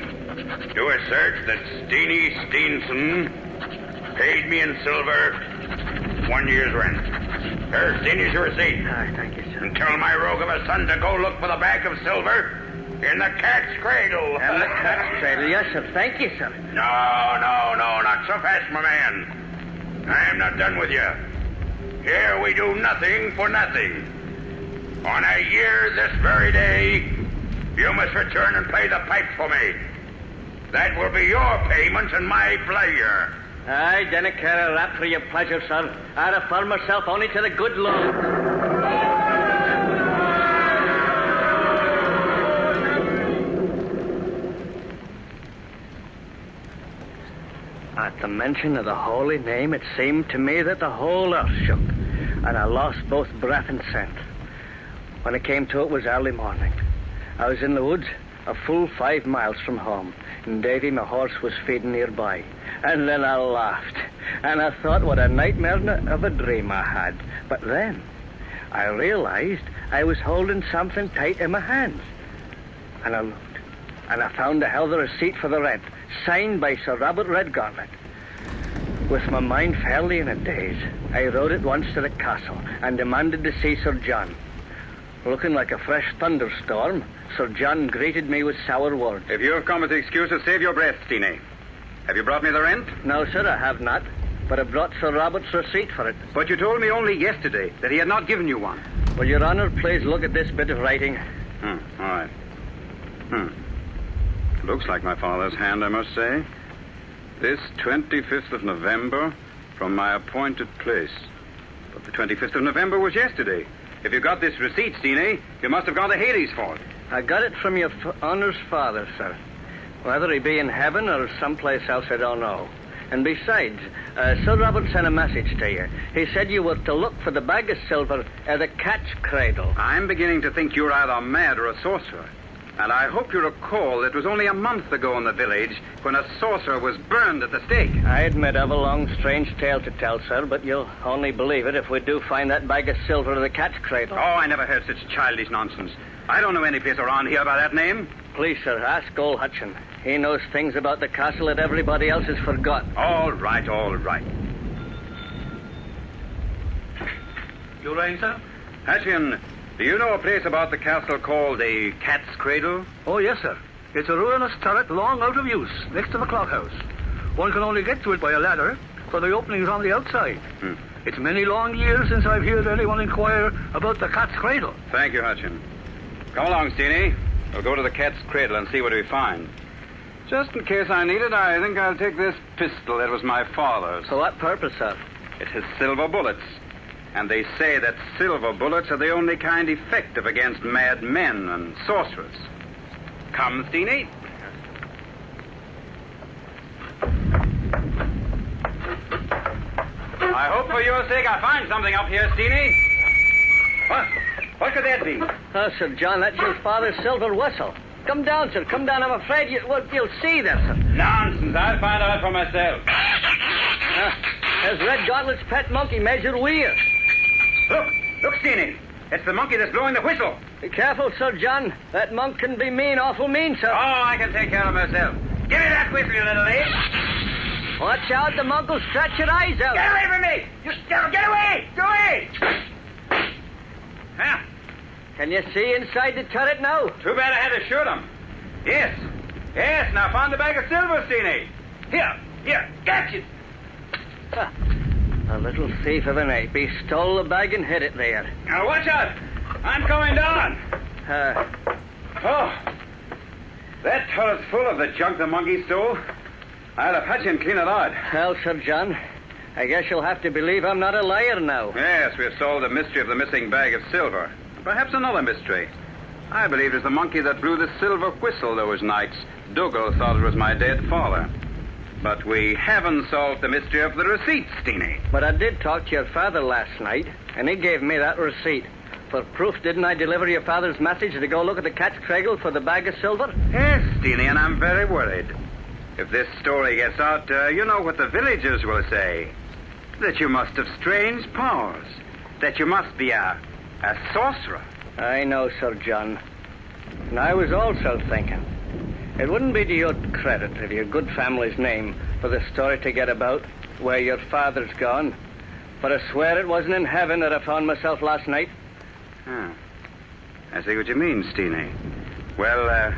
do assert that Steenie Steenson paid me in silver 1 year's rent. There's Steenie's your receipt. Thank you, sir. And tell my rogue of a son to go look for the bag of silver in the cat's cradle. In the cat's cradle, yes, sir. Thank you, sir. No, not so fast, my man. I'm not done with you. Here we do nothing for nothing. On a year this very day, you must return and pay the pipe for me. That will be your payment and my pleasure. I dinna care a rap for your pleasure, sir. I refer myself only to the good Lord. At the mention of the holy name, it seemed to me that the whole earth shook, and I lost both breath and scent. When I came to it was early morning. I was in the woods, a full 5 miles from home, and Davy, my horse, was feeding nearby. And then I laughed, and I thought what a nightmare of a dream I had. But then I realized I was holding something tight in my hands. And I looked, and I found a hell of a receipt for the rent, signed by Sir Robert Redgauntlet. With my mind fairly in a daze, I rode at once to the castle and demanded to see Sir John. Looking like a fresh thunderstorm, Sir John greeted me with sour words. If you have come with excuses, save your breath, Steenie. Have you brought me the rent? No, sir, I have not. But I brought Sir Robert's receipt for it. But you told me only yesterday that he had not given you one. Will Your Honor please look at this bit of writing? All right. Looks like my father's hand, I must say. This 25th of November, from my appointed place. But the 25th of November was yesterday. If you got this receipt, Steenie, you must have gone to Hades for it. I got it from Your Honor's father, sir. Whether he be in heaven or someplace else, I don't know. And besides, Sir Robert sent a message to you. He said you were to look for the bag of silver at the cat's cradle. I'm beginning to think you're either mad or a sorcerer. And I hope you recall it was only a month ago in the village when a sorcerer was burned at the stake. I admit I've a long, strange tale to tell, sir, but you'll only believe it if we do find that bag of silver in the cat's cradle. Oh, I never heard such childish nonsense. I don't know any place around here by that name. Please, sir, ask old Hutchin. He knows things about the castle that everybody else has forgotten. All right. You rang, sir? Hutchin, do you know a place about the castle called the Cat's Cradle? Oh, yes, sir. It's a ruinous turret long out of use, next to the clock house. One can only get to it by a ladder, for the opening's on the outside. It's many long years since I've heard anyone inquire about the Cat's Cradle. Thank you, Hutchin. Come along, Steenie. We'll go to the Cat's Cradle and see what we find. Just in case I need it, I think I'll take this pistol that was my father's. For what purpose, sir? It has silver bullets. And they say that silver bullets are the only kind effective against mad men and sorcerers. Come, Steenie. I hope for your sake I find something up here, Steenie. What could that be? Oh, Sir John, that's your father's silver whistle. Come down, sir. Come down. I'm afraid you'll see that, sir. Nonsense. I'll find out for myself. There's Red Gauntlet's pet monkey, Major Weir. Look, Steenie. It's the monkey that's blowing the whistle. Be careful, Sir John. That monk can be mean, awful mean, sir. Oh, I can take care of myself. Give me that whistle, you little ape. Watch out, the monk will stretch your eyes out. Get away from me! You devil, get away! Get away! Huh? Can you see inside the turret now? Too bad I had to shoot him. Yes, and I found the bag of silver, Steenie. Here, catch it. A little thief of an ape. He stole the bag and hid it there. Now, watch out. I'm coming down. That turret's full of the junk the monkey stole. I'll have Hutchin clean it out. Well, Sir John, I guess you'll have to believe I'm not a liar now. Yes, we've solved the mystery of the missing bag of silver. Perhaps another mystery. I believe it was the monkey that blew the silver whistle those nights. Dougal thought it was my dead father. But we haven't solved the mystery of the receipt, Steenie. But I did talk to your father last night, and he gave me that receipt. For proof, didn't I deliver your father's message to go look at the cat's cradle for the bag of silver? Yes, Steenie, and I'm very worried. If this story gets out, you know what the villagers will say. That you must have strange powers. That you must be a sorcerer. I know, Sir John. And I was also thinking, it wouldn't be to your credit of your good family's name for the story to get about where your father's gone. But I swear it wasn't in heaven that I found myself last night. I see what you mean, Steenie. Well,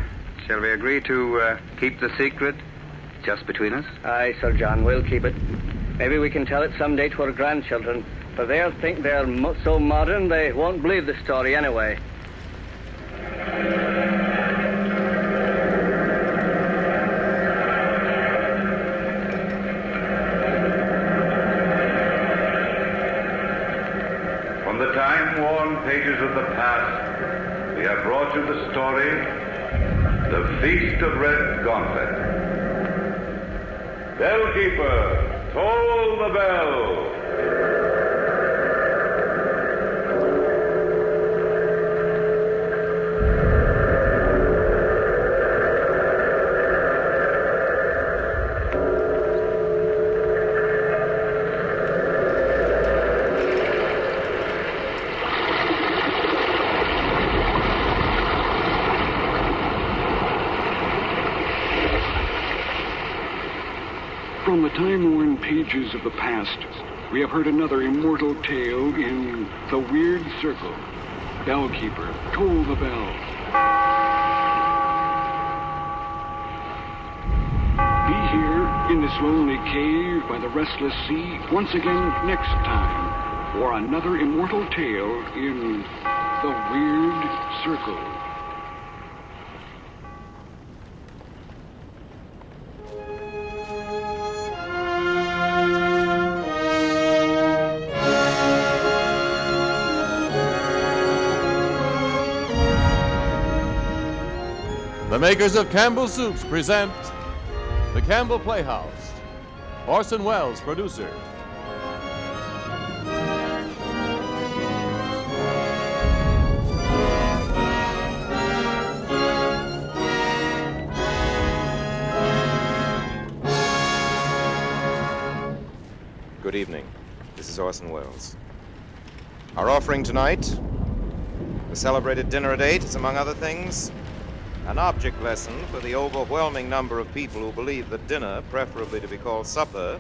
shall we agree to keep the secret just between us? Aye, Sir John, we'll keep it. Maybe we can tell it someday to our grandchildren, but they'll think they're so modern they won't believe the story anyway. From the time-worn pages of the past, we have brought you the story, The Feast of Red Gauntlet. Bellkeeper, toll the bell. From the time-worn pages of the past, we have heard another immortal tale in The Weird Circle. Bellkeeper, toll the bell. Be here in this lonely cave by the restless sea once again next time for another immortal tale in The Weird Circle. The makers of Campbell Soups present the Campbell Playhouse. Orson Welles, producer. Good evening. This is Orson Welles. Our offering tonight, the celebrated dinner at 8, is, among other things, an object lesson for the overwhelming number of people who believe that dinner, preferably to be called supper,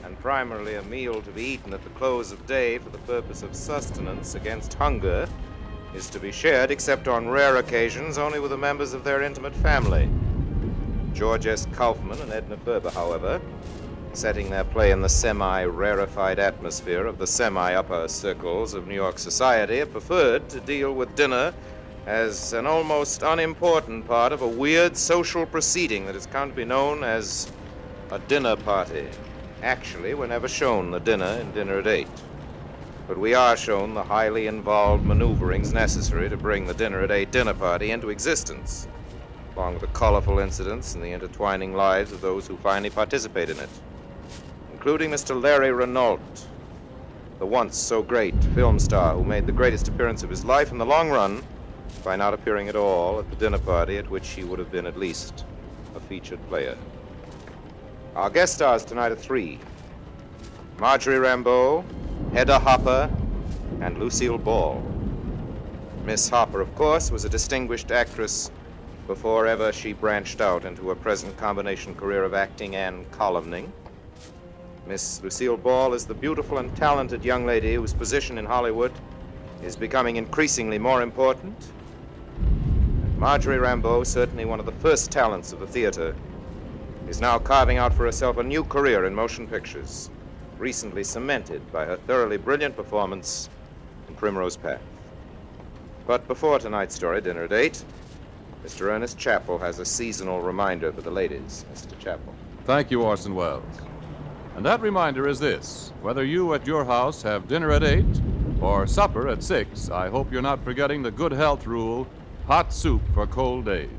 and primarily a meal to be eaten at the close of day for the purpose of sustenance against hunger, is to be shared, except on rare occasions, only with the members of their intimate family. George S. Kaufman and Edna Ferber, however, setting their play in the semi-rarefied atmosphere of the semi-upper circles of New York society, have preferred to deal with dinner as an almost unimportant part of a weird social proceeding that has come to be known as a dinner party. Actually, we're never shown the dinner in Dinner at 8. But we are shown the highly involved maneuverings necessary to bring the Dinner at 8 dinner party into existence, along with the colorful incidents and the intertwining lives of those who finally participate in it, including Mr. Larry Renault, the once so great film star who made the greatest appearance of his life in the long run by not appearing at all at the dinner party at which he would have been at least a featured player. Our guest stars tonight are 3. Marjorie Rambeau, Hedda Hopper, and Lucille Ball. Miss Hopper, of course, was a distinguished actress before ever she branched out into her present combination career of acting and columning. Miss Lucille Ball is the beautiful and talented young lady whose position in Hollywood is becoming increasingly more important. Marjorie Rambeau, certainly one of the first talents of the theater, is now carving out for herself a new career in motion pictures, recently cemented by her thoroughly brilliant performance in Primrose Path. But before tonight's story, Dinner at 8, Mr. Ernest Chappell has a seasonal reminder for the ladies. Mr. Chappell. Thank you, Orson Welles. And that reminder is this: whether you at your house have dinner at 8 or supper at 6, I hope you're not forgetting the good health rule: hot soup for cold days.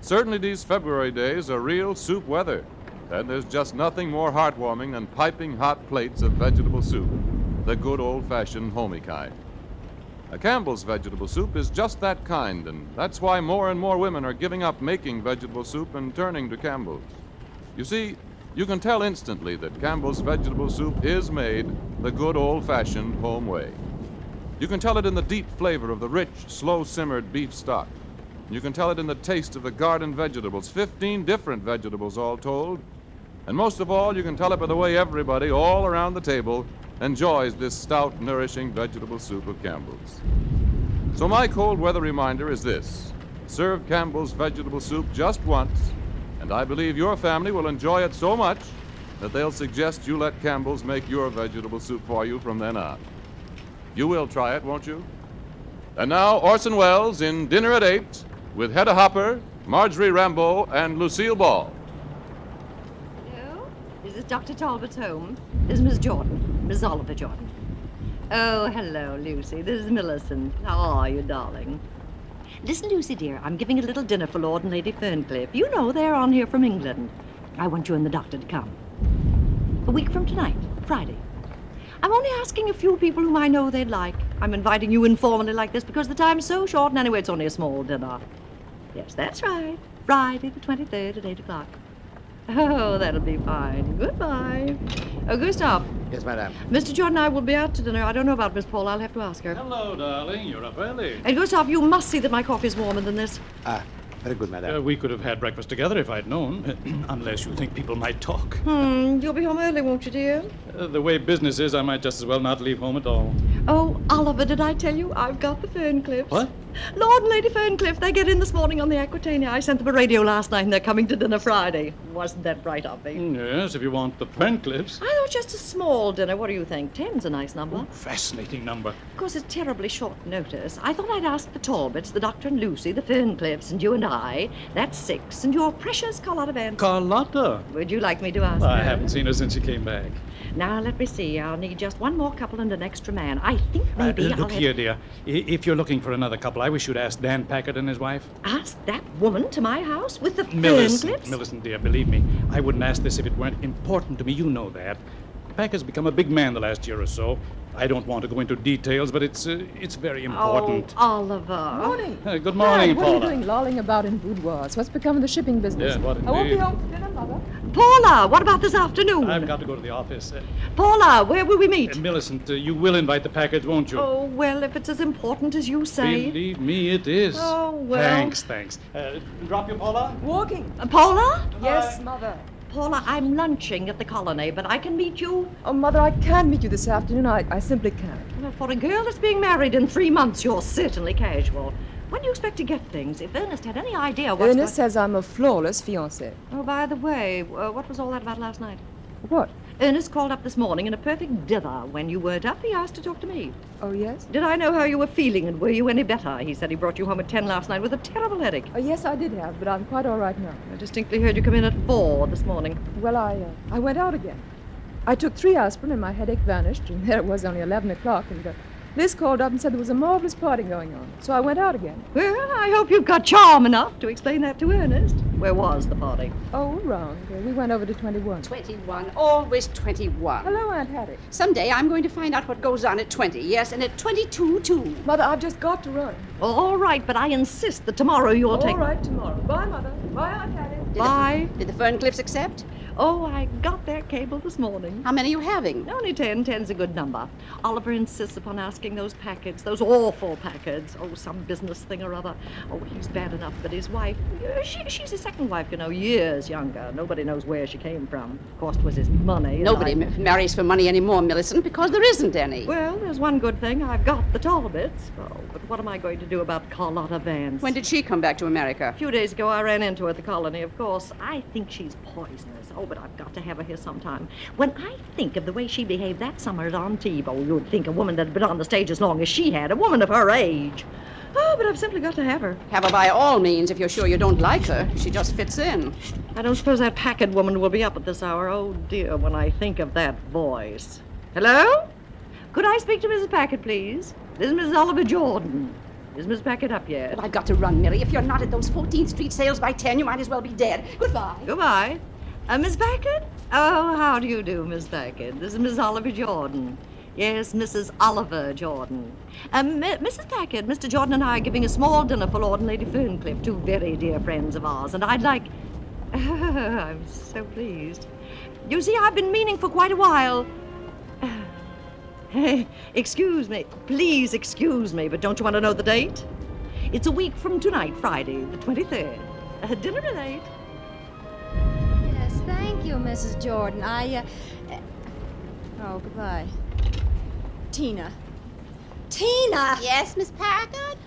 Certainly these February days are real soup weather, and there's just nothing more heartwarming than piping hot plates of vegetable soup, the good old-fashioned homey kind. A Campbell's vegetable soup is just that kind, and that's why more and more women are giving up making vegetable soup and turning to Campbell's. You see, you can tell instantly that Campbell's vegetable soup is made the good old-fashioned home way. You can tell it in the deep flavor of the rich, slow-simmered beef stock. You can tell it in the taste of the garden vegetables, 15 different vegetables all told. And most of all, you can tell it by the way everybody all around the table enjoys this stout, nourishing vegetable soup of Campbell's. So my cold weather reminder is this: serve Campbell's vegetable soup just once, and I believe your family will enjoy it so much that they'll suggest you let Campbell's make your vegetable soup for you from then on. You will try it, won't you? And now, Orson Welles in Dinner at 8 with Hedda Hopper, Marjorie Rambeau, and Lucille Ball. Hello? Is this Dr. Talbot's home? This is Miss Jordan, Miss Oliver Jordan. Oh, hello, Lucy. This is Millicent. How are you, darling? Listen, Lucy, dear, I'm giving a little dinner for Lord and Lady Ferncliff. You know they're on here from England. I want you and the doctor to come. A week from tonight, Friday. I'm only asking a few people whom I know they'd like. I'm inviting you informally like this because the time's so short, and anyway, it's only a small dinner. Yes, that's right. Friday the 23rd at 8 o'clock. Oh, that'll be fine. Goodbye. Oh, Gustav. Yes, madame. Mr. Jordan and I will be out to dinner. I don't know about Miss Paul. I'll have to ask her. Hello, darling. You're up early. And Gustav, you must see that my coffee's warmer than this. Very good, madame. We could have had breakfast together if I'd known. Unless you think people might talk. You'll be home early, won't you, dear? The way business is, I might just as well not leave home at all. Oh, Oliver, did I tell you? I've got the Ferncliffs. What? Lord and Lady Ferncliff, they get in this morning on the Aquitania. I sent them a radio last night, and they're coming to dinner Friday. Wasn't that right of me? Yes, if you want the Ferncliffs. I thought just a small dinner. What do you think? 10's a nice number. Fascinating number. Of course, it's terribly short notice. I thought I'd ask the Talbots, the Doctor and Lucy, the Ferncliffs, and you and I. That's 6. And your precious Carlotta Vance. Carlotta? Would you like me to ask I her? haven't seen her since she came back. Now, let me see. I'll need just one more couple and an extra man. I think maybe I'll Look here, dear. If you're looking for another couple, I wish you'd ask Dan Packard and his wife. Ask that woman to my house with the Millicent, Ferncliffs? Millicent, dear, believe me, I wouldn't ask this if it weren't important to me. You know that. Packard's become a big man the last year or so. I don't want to go into details, but it's very important. Oh, Oliver. Morning. Good morning, What Paula. are you doing lolling about in boudoirs? What's become of the shipping business? Yeah, what I won't be indeed. home for dinner, Mother. Paula, what about this afternoon? I've got to go to the office. Paula, where will we meet? Millicent, you will invite the Packards, won't you? Oh, well, if it's as important as you say. Believe me, it is. Oh, well. Thanks. Drop you, Paula? Walking. Paula? Yes, Mother. Paula, I'm lunching at the Colony, but I can meet you. Oh, Mother, I can't meet you this afternoon. I simply can't. Well, for a girl that's being married in 3 months, you're certainly casual. When do you expect to get things? If Ernest had any idea what's Ernest says I'm a flawless fiancée. Oh, by the way, what was all that about last night? What? Ernest called up this morning in a perfect dither. When you weren't up, he asked to talk to me. Oh, yes? Did I know how you were feeling, and were you any better? He said he brought you home at 10 last night with a terrible headache. Oh, yes, I did have, but I'm quite all right now. I distinctly heard you come in at 4 this morning. Well, I went out again. I took 3 aspirin and my headache vanished, and there it was only 11 o'clock, and Liz called up and said there was a marvelous party going on. So I went out again. Well, I hope you've got charm enough to explain that to Ernest. Where was the party? Oh, around. We went over to 21. 21. Always 21. Hello, Aunt Hattie. Someday I'm going to find out what goes on at 20. Yes, and at 22, too. Mother, I've just got to run. All right, but I insist that tomorrow you'll take... All right, tomorrow. Bye, Mother. Bye, Aunt Hattie. Bye. Did the Ferncliffs accept? Oh, I got their cable this morning. How many are you having? Only 10. 10's a good number. Oliver insists upon asking those Packards, those awful Packards. Oh, some business thing or other. Oh, he's bad enough, but his wife, she's his second wife, you know, years younger. Nobody knows where she came from. Of course, it was his money. Nobody marries for money anymore, Millicent, because there isn't any. Well, there's one good thing. I've got the Talbots. Oh, but what am I going to do about Carlotta Vance? When did she come back to America? A few days ago, I ran into her at the Colony, of course. I think she's poisonous. Oh, but I've got to have her here sometime. When I think of the way she behaved that summer at Antibes, you'd think a woman that had been on the stage as long as she had, a woman of her age. Oh, but I've simply got to have her. Have her by all means if you're sure you don't like her. She just fits in. I don't suppose that Packard woman will be up at this hour. Oh, dear, when I think of that voice. Hello? Could I speak to Mrs. Packard, please? This is Mrs. Oliver Jordan. Is Miss Packard up yet? Well, I've got to run, Millie. If you're not at those 14th Street sales by 10, you might as well be dead. Goodbye. Goodbye. Miss Packard? Oh, how do you do, Miss Packard? This is Miss Oliver Jordan. Yes, Mrs. Oliver Jordan. Mrs. Packard, Mr. Jordan and I are giving a small dinner for Lord and Lady Ferncliff, two very dear friends of ours, and I'd like... I'm so pleased. You see, I've been meaning for quite a while... Excuse me. Please excuse me, but don't you want to know the date? It's a week from tonight, Friday, the 23rd. Dinner at 8. Yes, thank you, Mrs. Jordan. Oh, goodbye. Tina. Tina! Yes, Miss Packard?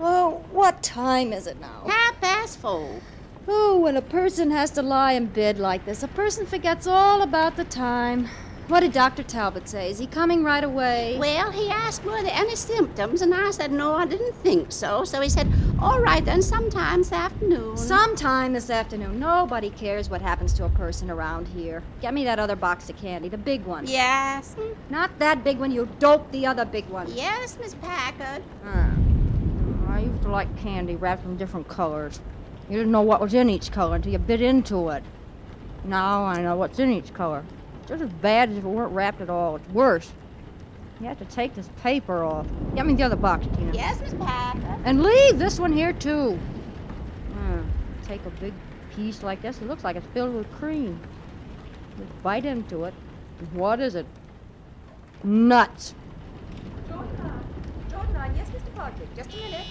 Oh, what time is it now? 4:30. Oh, when a person has to lie in bed like this, a person forgets all about the time. What did Dr. Talbot say? Is he coming right away? Well, he asked were there any symptoms, and I said no, I didn't think so. So he said, all right then, sometime this afternoon. Sometime this afternoon. Nobody cares what happens to a person around here. Get me that other box of candy, the big one. Yes. Not that big one, you dope, the other big one. Yes, Miss Packard. I used to like candy wrapped in different colors. You didn't know what was in each color until you bit into it. Now I know what's in each color. Just as bad as if it weren't wrapped at all. It's worse. You have to take this paper off. Get me the other box, Tina. Yes, Miss Packard. And leave this one here, too. Take a big piece like this. It looks like it's filled with cream. Just bite into it. What is it? Nuts. Jordan, yes, Mr. Partridge. Just a minute.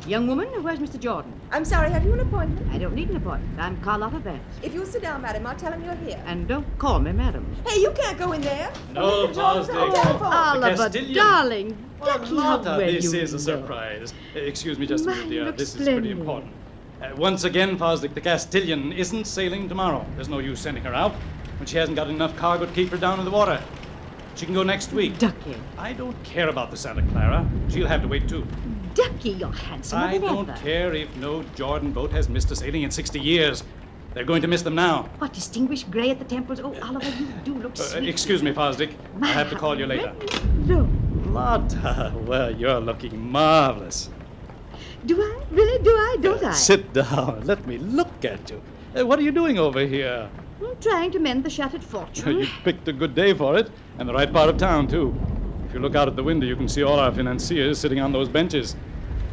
Young woman, where's Mr. Jordan? I'm sorry, have you an appointment? I don't need an appointment. I'm Carlotta Vance. If you'll sit down, madam, I'll tell him you're here. And don't call me madam. Hey, you can't go in there. No, Fosdick. Oliver, darling. Ducky, how well This you is a know. surprise. Excuse me just a minute, dear. look This is pretty splendid. important. Once again, Fosdick, the Castilian isn't sailing tomorrow. There's no use sending her out when she hasn't got enough cargo to keep her down in the water. She can go next week. Ducky. I don't care about the Santa Clara. She'll have to wait, too. Ducky, you're handsomer I than don't ever. care if no Jordan boat has missed a sailing in 60 years. They're going to miss them now. What distinguished grey at the temples. Oh, Oliver, you do look sweet. Excuse me, Fosdick. I'll have to call you later. Look. Lotta, well, you're looking marvelous. Do I? Really? Do I? Don't I? Sit down. Let me look at you. What are you doing over here? I'm trying to mend the shattered fortune. You picked a good day for it, and the right part of town, too. If you look out at the window, you can see all our financiers sitting on those benches.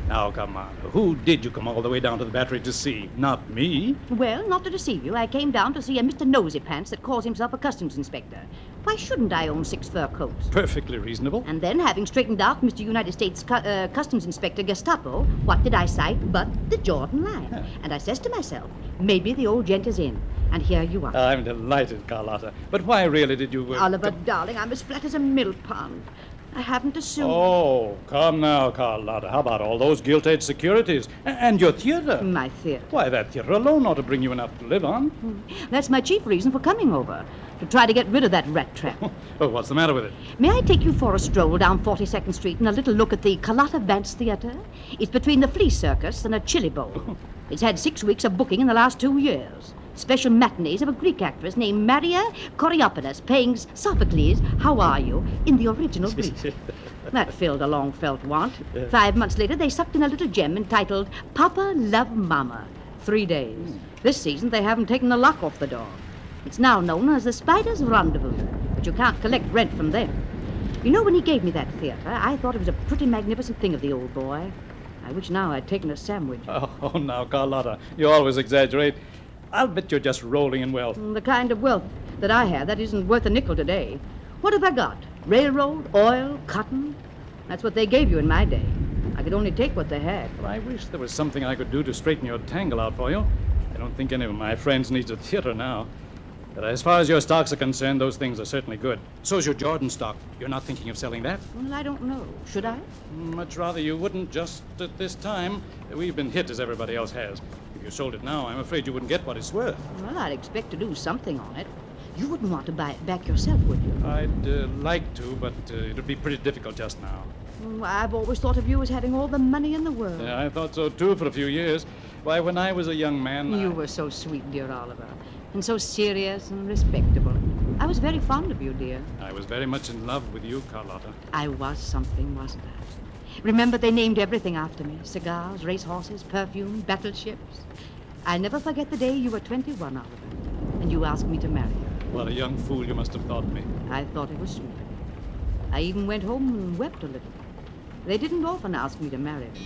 Now, come on. Who did you come all the way down to the battery to see? Not me. Well, not to deceive you, I came down to see a Mr. Nosy Pants that calls himself a customs inspector. Why shouldn't I own 6 fur coats? Perfectly reasonable. And then, having straightened out Mr. United States Customs Inspector Gestapo, what did I sight but the Jordan line? And I says to myself, maybe the old gent is in. And here you are. I'm delighted, Carlotta. But why really did you... Oliver, darling, I'm as flat as a mill pond. I haven't assumed... Oh, come now, Carlotta. How about all those gilt-edged securities? And your theater? My theater? Why, that theater alone ought to bring you enough to live on. That's my chief reason for coming over. To try to get rid of that rat trap. Oh, what's the matter with it? May I take you for a stroll down 42nd Street and a little look at the Carlotta Vance Theater? It's between the Flea Circus and a Chili Bowl. It's had 6 weeks of booking in the last 2 years. Special matinees of a Greek actress named Maria Coriopenes playing Sophocles, How Are You, in the original Greek. That filled a long-felt want. 5 months later, they sucked in a little gem entitled Papa Love Mama. 3 days. This season, they haven't taken the lock off the door. It's now known as the Spider's Rendezvous, but you can't collect rent from them. You know, when he gave me that theater, I thought it was a pretty magnificent thing of the old boy. I wish now I'd taken a sandwich. Oh, now, Carlotta, you always exaggerate. I'll bet you're just rolling in wealth. The kind of wealth that I have, that isn't worth a nickel today. What have I got? Railroad, oil, cotton? That's what they gave you in my day. I could only take what they had. Well, I wish there was something I could do to straighten your tangle out for you. I don't think any of my friends needs a theater now. But as far as your stocks are concerned, those things are certainly good. So's your Jordan stock. You're not thinking of selling that? Well, I don't know. Should I? Much rather you wouldn't just at this time. We've been hit as everybody else has. If you sold it now, I'm afraid you wouldn't get what it's worth. Well, I'd expect to do something on it. You wouldn't want to buy it back yourself, would you? I'd like to, but it would be pretty difficult just now. Well, I've always thought of you as having all the money in the world. Yeah, I thought so, too, for a few years. Why, when I was a young man... You were so sweet, dear Oliver. And so serious and respectable. I was very fond of you, dear. I was very much in love with you, Carlotta. I was something, wasn't I? Remember, they named everything after me. Cigars, racehorses, perfume, battleships. I'll never forget the day you were 21, Oliver, and you asked me to marry you. What a young fool you must have thought me. I thought it was sweet. I even went home and wept a little. They didn't often ask me to marry them.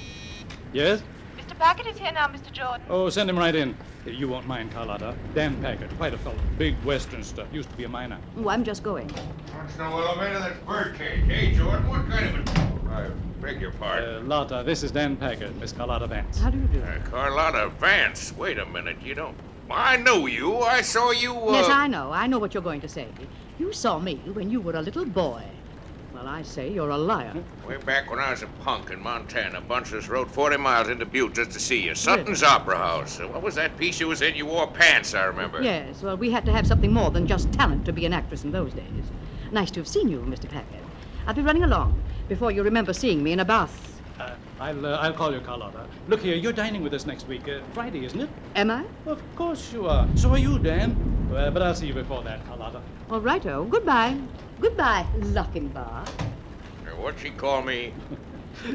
Yes? Mr. Packard is here now, Mr. Jordan. Oh, send him right in. You won't mind, Carlotta. Dan Packard, quite a fellow. Big Western stuff. Used to be a miner. Oh, I'm just going. That's no elevator, that's birdcage. Hey, Jordan, what kind of a... I beg your pardon. Lotta, this is Dan Packard, Miss Carlotta Vance. How do you do? Carlotta Vance. Wait a minute, you don't... I know you. I saw you, Yes, I know. I know what you're going to say. You saw me when you were a little boy. Well, I say you're a liar. Way back when I was a punk in Montana, a bunch of us rode 40 miles into Butte just to see you. Sutton's Opera House. What was that piece you was in? You wore pants, I remember. Yes, well, we had to have something more than just talent to be an actress in those days. Nice to have seen you, Mr. Packard. I'll be running along before you remember seeing me in a bath. I'll call you, Carlotta. Look here, you're dining with us next week. Friday, isn't it? Am I? Of course you are. So are you, Dan. But I'll see you before that, Carlotta. All righto. Goodbye. Goodbye, Lochinvar. What'd she call me?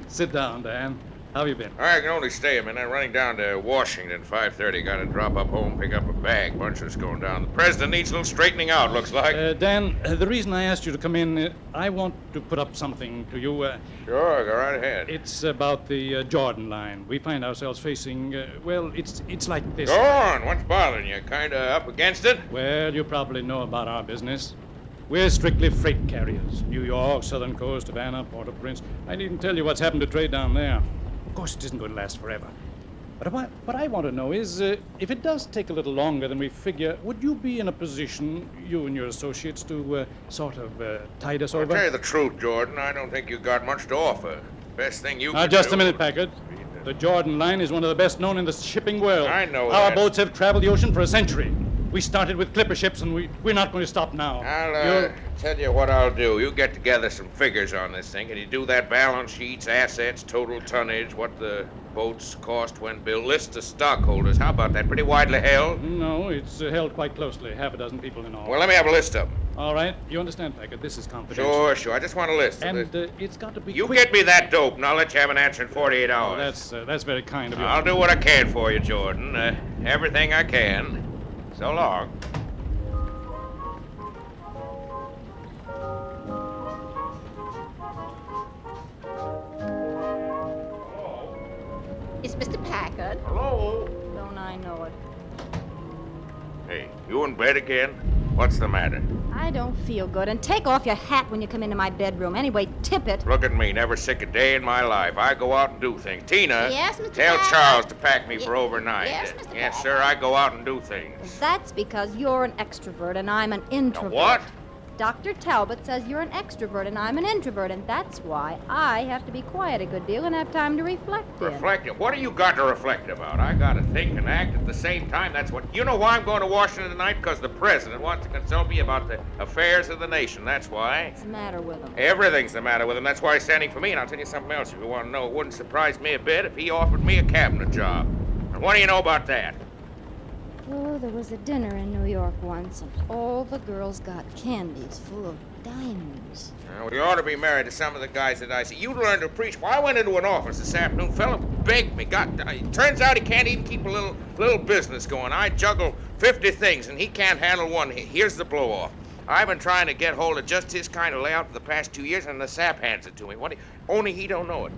Sit down, Dan. How have you been? I can only stay a minute. Running down to Washington, 5:30. Got to drop up home, pick up a bag. Bunch of us going down. The president needs a little straightening out, looks like. Dan, the reason I asked you to come in, I want to put up something to you. Sure, go right ahead. It's about the Jordan line. We find ourselves facing, well, it's like this. Go on. What's bothering you? Kind of up against it? Well, you probably know about our business. We're strictly freight carriers. New York, Southern Coast, Havana, Port-au-Prince. I needn't tell you what's happened to trade down there. Of course, it isn't going to last forever. But what I want to know is, if it does take a little longer than we figure, would you be in a position, you and your associates, to sort of tide us over? I'll tell you the truth, Jordan. I don't think you got much to offer. Best thing you can just do... a minute, Packard. The Jordan line is one of the best known in the shipping world. I know Our that. boats have traveled the ocean for a century. We started with clipper ships, and we're not going to stop now. I'll tell you what I'll do. You get together some figures on this thing, and you do that balance sheets, assets, total tonnage, what the boats cost when built, list of stockholders. How about that? Pretty widely held? No, it's held quite closely. Half a dozen people in all. Well, let me have a list of them. All right. You understand, Packard. This is confidential. Sure. I just want a list. And it's got to be You quick. get me that dope, and I'll let you have an answer in 48 hours. That's very kind of you. I'll do what I can for you, Jordan. Everything I can. So long. It's Mr. Packard. Hello? Don't I know it? Hey, you in bed again? What's the matter? I don't feel good. And take off your hat when you come into my bedroom. Anyway, tip it. Look at me, never sick a day in my life. I go out and do things. Tina, Yes, Mr. tell Packard? Charles to pack me for overnight. Yes, Mr. Yes, sir, I go out and do things. That's because you're an extrovert and I'm an introvert. What? Dr. Talbot says you're an extrovert and I'm an introvert, and that's why I have to be quiet a good deal and have time to reflect in. Reflective? What do you got to reflect about? I got to think and act at the same time. That's what... You know why I'm going to Washington tonight? Because the president wants to consult me about the affairs of the nation. That's why. What's the matter with him? Everything's the matter with him. That's why he's standing for me. And I'll tell you something else if you want to know. It wouldn't surprise me a bit if he offered me a cabinet job. And what do you know about that? Oh, there was a dinner in New York once, and all the girls got candies full of diamonds. Well, you ought to be married to some of the guys that I see. You learn to preach. Well, I went into an office this afternoon. Fella begged me. Turns out he can't even keep a little business going. I juggle 50 things, and he can't handle one. Here's the blow-off. I've been trying to get hold of just his kind of layout for the past 2 years, and the sap hands it to me. Only he don't know it.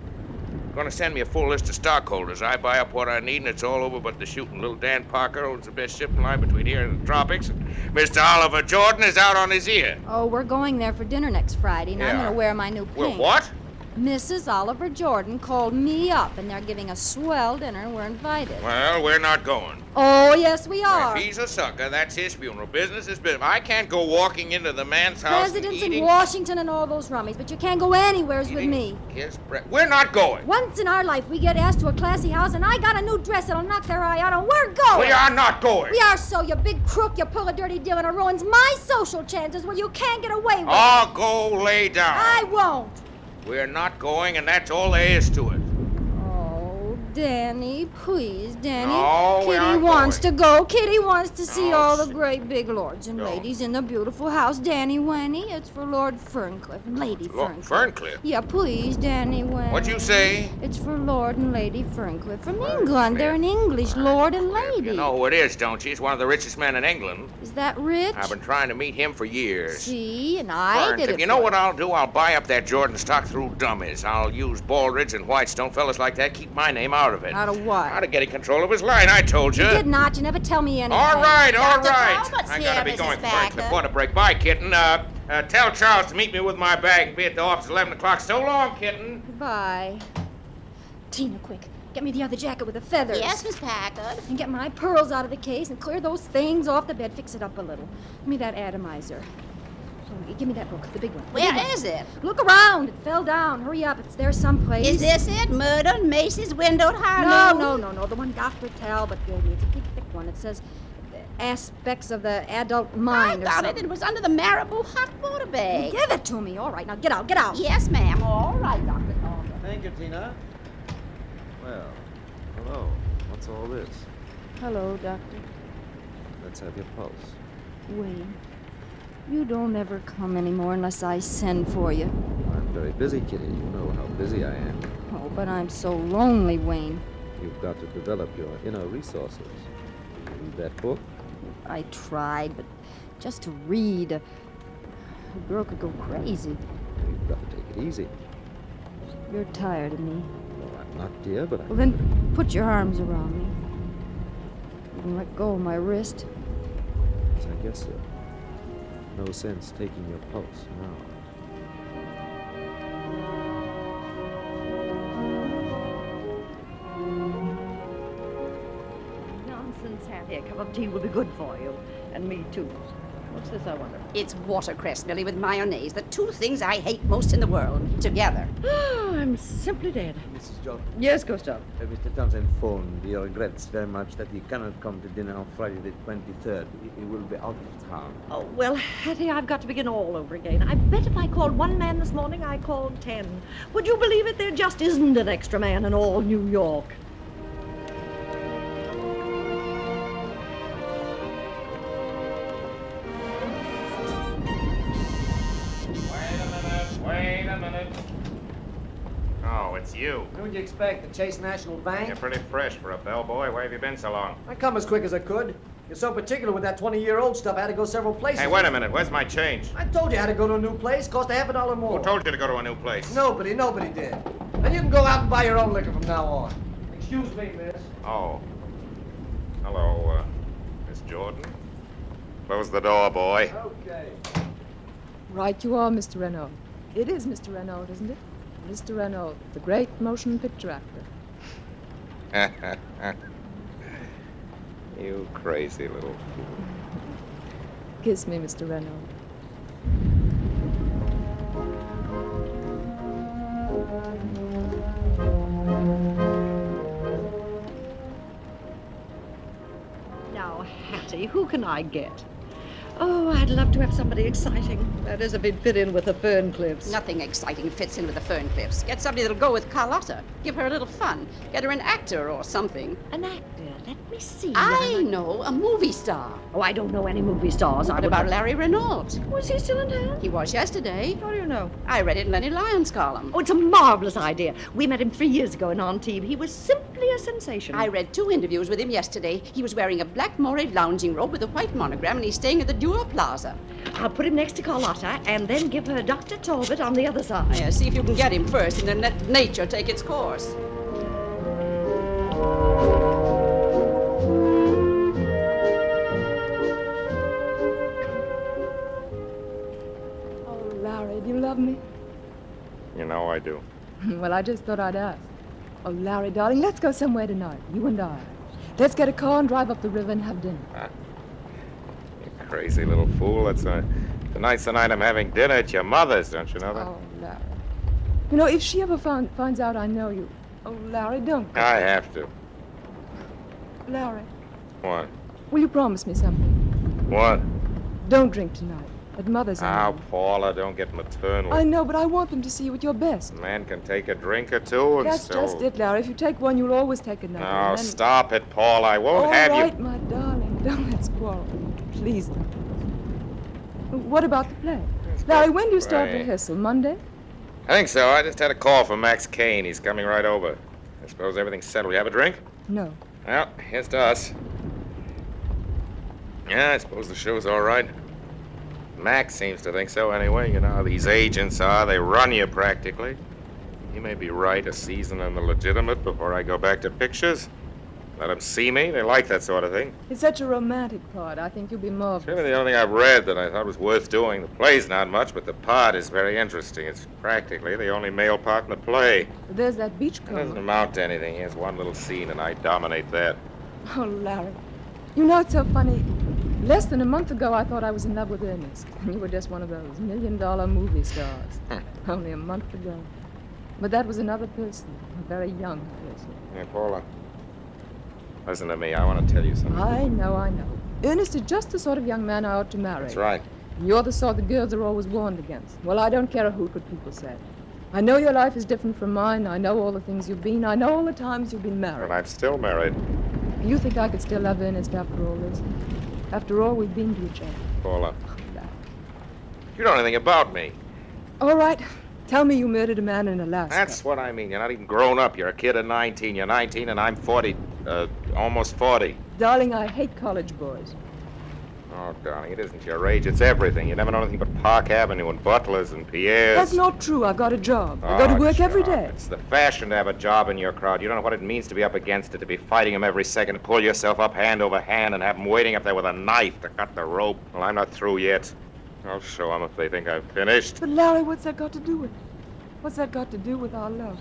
Going to send me a full list of stockholders. I buy up what I need, and it's all over but the shooting. Little Dan Parker owns the best shipping line between here and the tropics. And Mr. Oliver Jordan is out on his ear. Oh, we're going there for dinner next Friday, and I'm Yeah. going to wear my new pink. Well, what? Mrs. Oliver Jordan called me up, and they're giving a swell dinner, and we're invited. Well, we're not going. Oh, yes, we are. If he's a sucker, that's his funeral. Business is business. I can't go walking into the man's house Presidents and in eating Washington and all those rummies, but you can't go anywheres with me. his breath. We're not going. Once in our life, we get asked to a classy house, and I got a new dress that'll knock their eye out, and we're going. We are not going. We are so, you big crook. You pull a dirty deal, and it ruins my social chances where you can't get away with it. Oh, go lay down. I won't. We're not going, and that's all there is to it. Oh, Danny, please, Danny. No, we Kitty aren't wants going. to go. Kitty wants to see No, all the great big lords and Go. ladies in the beautiful house. Danny Wenny, it's for Lord Ferncliff and Lady Ferncliff. Ferncliff? Yeah, please, Danny Wenny. What'd you say? It's for Lord and Lady Ferncliff from England. They're an English lord and lady. You know who it is, don't you? He's one of the richest men in England. Is that rich? I've been trying to meet him for years. See, and I did Ferncliff, it. you know what I'll do? I'll buy up that Jordan stock through dummies. I'll use Baldridge and Whitestone, fellas like that. Keep my name out of it. Out of what? Out of getting control of his line, I told you. You did not. You never tell me anything. All right, all Dr. right. Talbot's I here, gotta be Mrs. going. Packer. Ferncliff, what a break. Bye, kitten. Tell Charles to meet me with my bag and be at the office at 11 o'clock. So long, kitten. Goodbye. Tina, quick. Get me the other jacket with the feathers. Yes, Miss Packard. And get my pearls out of the case and clear those things off the bed. Fix it up a little. Give me that atomizer. Oh, give me that book, the big one. Where is it? Look around. It fell down. Hurry up. It's there someplace. Is this it? Murder on Macy's Windowed Harlow? No. The one Dr. Talbot gave me. It's a big, thick one. It says aspects of the adult mind. I thought it was under the Marabou hot water bag. Give it to me. All right, now get out. Get out. Yes, ma'am. All right, Dr. Talbot. Thank you, Tina. Well, hello. What's all this? Hello, Doctor. Let's have your pulse. Wayne, you don't ever come anymore unless I send for you. I'm very busy, Kitty. You know how busy I am. Oh, but I'm so lonely, Wayne. You've got to develop your inner resources. Did you read that book? I tried, but just to read, a girl could go crazy. You've got to take it easy. You're tired of me. Well, I'm not, dear, but Well, then put your arms around me. You can let go of my wrist. I guess so. No sense taking your pulse now. Nonsense, Hattie. A cup of tea will be good for you. And me, too. What's this, I wonder? It's watercress, Millie, with mayonnaise. The two things I hate most in the world. Together. Oh, I'm simply dead. Mrs. John. Yes, Gustav. Mr. Townsend phoned. He regrets very much that he cannot come to dinner on Friday the 23rd. He will be out of town. Oh, well, Hattie, I've got to begin all over again. I bet if I called one man this morning, I called 10. Would you believe it? There just isn't an extra man in all New York. Wait a minute. Oh, it's you. Who'd you expect? The Chase National Bank? You're pretty fresh for a bellboy. Where have you been so long? I come as quick as I could. You're so particular with that 20-year-old stuff, I had to go several places. Hey, wait a minute. Where's my change? I told you I had to go to a new place. Cost $50 more. Who told you to go to a new place? Nobody did. And you can go out and buy your own liquor from now on. Excuse me, miss. Oh. Hello, Miss Jordan. Close the door, boy. Okay. Right you are, Mr. Renault. It is Mr. Renault, isn't it? Mr. Renault, the great motion picture actor. You crazy little fool. Kiss me, Mr. Renault. Now, Hattie, who can I get? Oh, I'd love to have somebody exciting. That is, if he'd fit in with the Ferncliffs. Nothing exciting fits in with the Ferncliffs. Get somebody that'll go with Carlotta. Give her a little fun. Get her an actor or something. An actor? Let me see. I know, a movie star. Oh, I don't know any movie stars. What about Larry Renault? Was he still in town? He was yesterday. How do you know? I read it in Lenny Lyon's column. Oh, it's a marvelous idea. We met him 3 years ago in Antibes. He was simply a sensation. I read 2 interviews with him yesterday. He was wearing a black moiré lounging robe with a white monogram, and he's staying at the Duo Plaza. I'll put him next to Carlotta and then give her Dr. Talbot on the other side. Yeah, see if you can get him first and then let nature take its course. Oh, Larry, do you love me? You know I do. Well, I just thought I'd ask. Oh, Larry, darling, let's go somewhere tonight, you and I. Let's get a car and drive up the river and have dinner. You crazy little fool. Tonight's the night I'm having dinner at your mother's, don't you know that? Oh, Larry. You know, if she ever finds out I know you... Oh, Larry, don't go. I have to. Larry, What? will you promise me something? What? Don't drink tonight. at Mother's. Now, Paula, don't get maternal. I know, but I want them to see you at your best. A man can take a drink or two and That's still... just it, Larry. If you take one, you'll always take another. No, and then... stop it, Paula. I won't All have right, you... my darling. Don't let's quarrel. Please don't. What about the play? Larry, when do you start Play. rehearsal? Monday? I think so. I just had a call from Max Kane. He's coming right over. I suppose everything's settled. You have a drink? No. Well, here's to us. Yeah, I suppose the show's all right. Max seems to think so anyway. You know how these agents are. They run you practically. He may be right, a season on the legitimate before I go back to pictures. Let them see me. They like that sort of thing. It's such a romantic part. I think you'll be marvelous. Really the only thing I've read that I thought was worth doing. The play's not much, but the part is very interesting. It's practically the only male part in the play. There's that It beachcomber. doesn't amount to anything. He has one little scene, and I dominate that. Oh, Larry. You know, it's so funny. Less than a month ago, I thought I was in love with Ernest. And you were just one of those $1 million movie stars. Only a month ago. But that was another person. A very young person. Hey, Paula. Listen to me. I want to tell you something. I know. Ernest is just the sort of young man I ought to marry. That's right. You're the sort the girls are always warned against. Well, I don't care a hoot what people say. I know your life is different from mine. I know all the things you've been. I know all the times you've been married. But I'm still married. You think I could still love Ernest after all this? After all we've been to each other? Paula. You don't know anything about me. All right. Tell me you murdered a man in Alaska. That's what I mean. You're not even grown up. You're a kid of 19. You're 19 and I'm 40. Almost 40. Darling, I hate college boys. Oh, darling, it isn't your age. It's everything. You never know anything but Park Avenue and Butlers and Pierre's. That's not true. I've got a job. I go to work every day. It's the fashion to have a job in your crowd. You don't know what it means to be up against it, to be fighting them every second, to pull yourself up hand over hand and have them waiting up there with a knife to cut the rope. Well, I'm not through yet. I'll show them if they think I've finished. But, Larry, what's that got to do with it? What's that got to do with our love?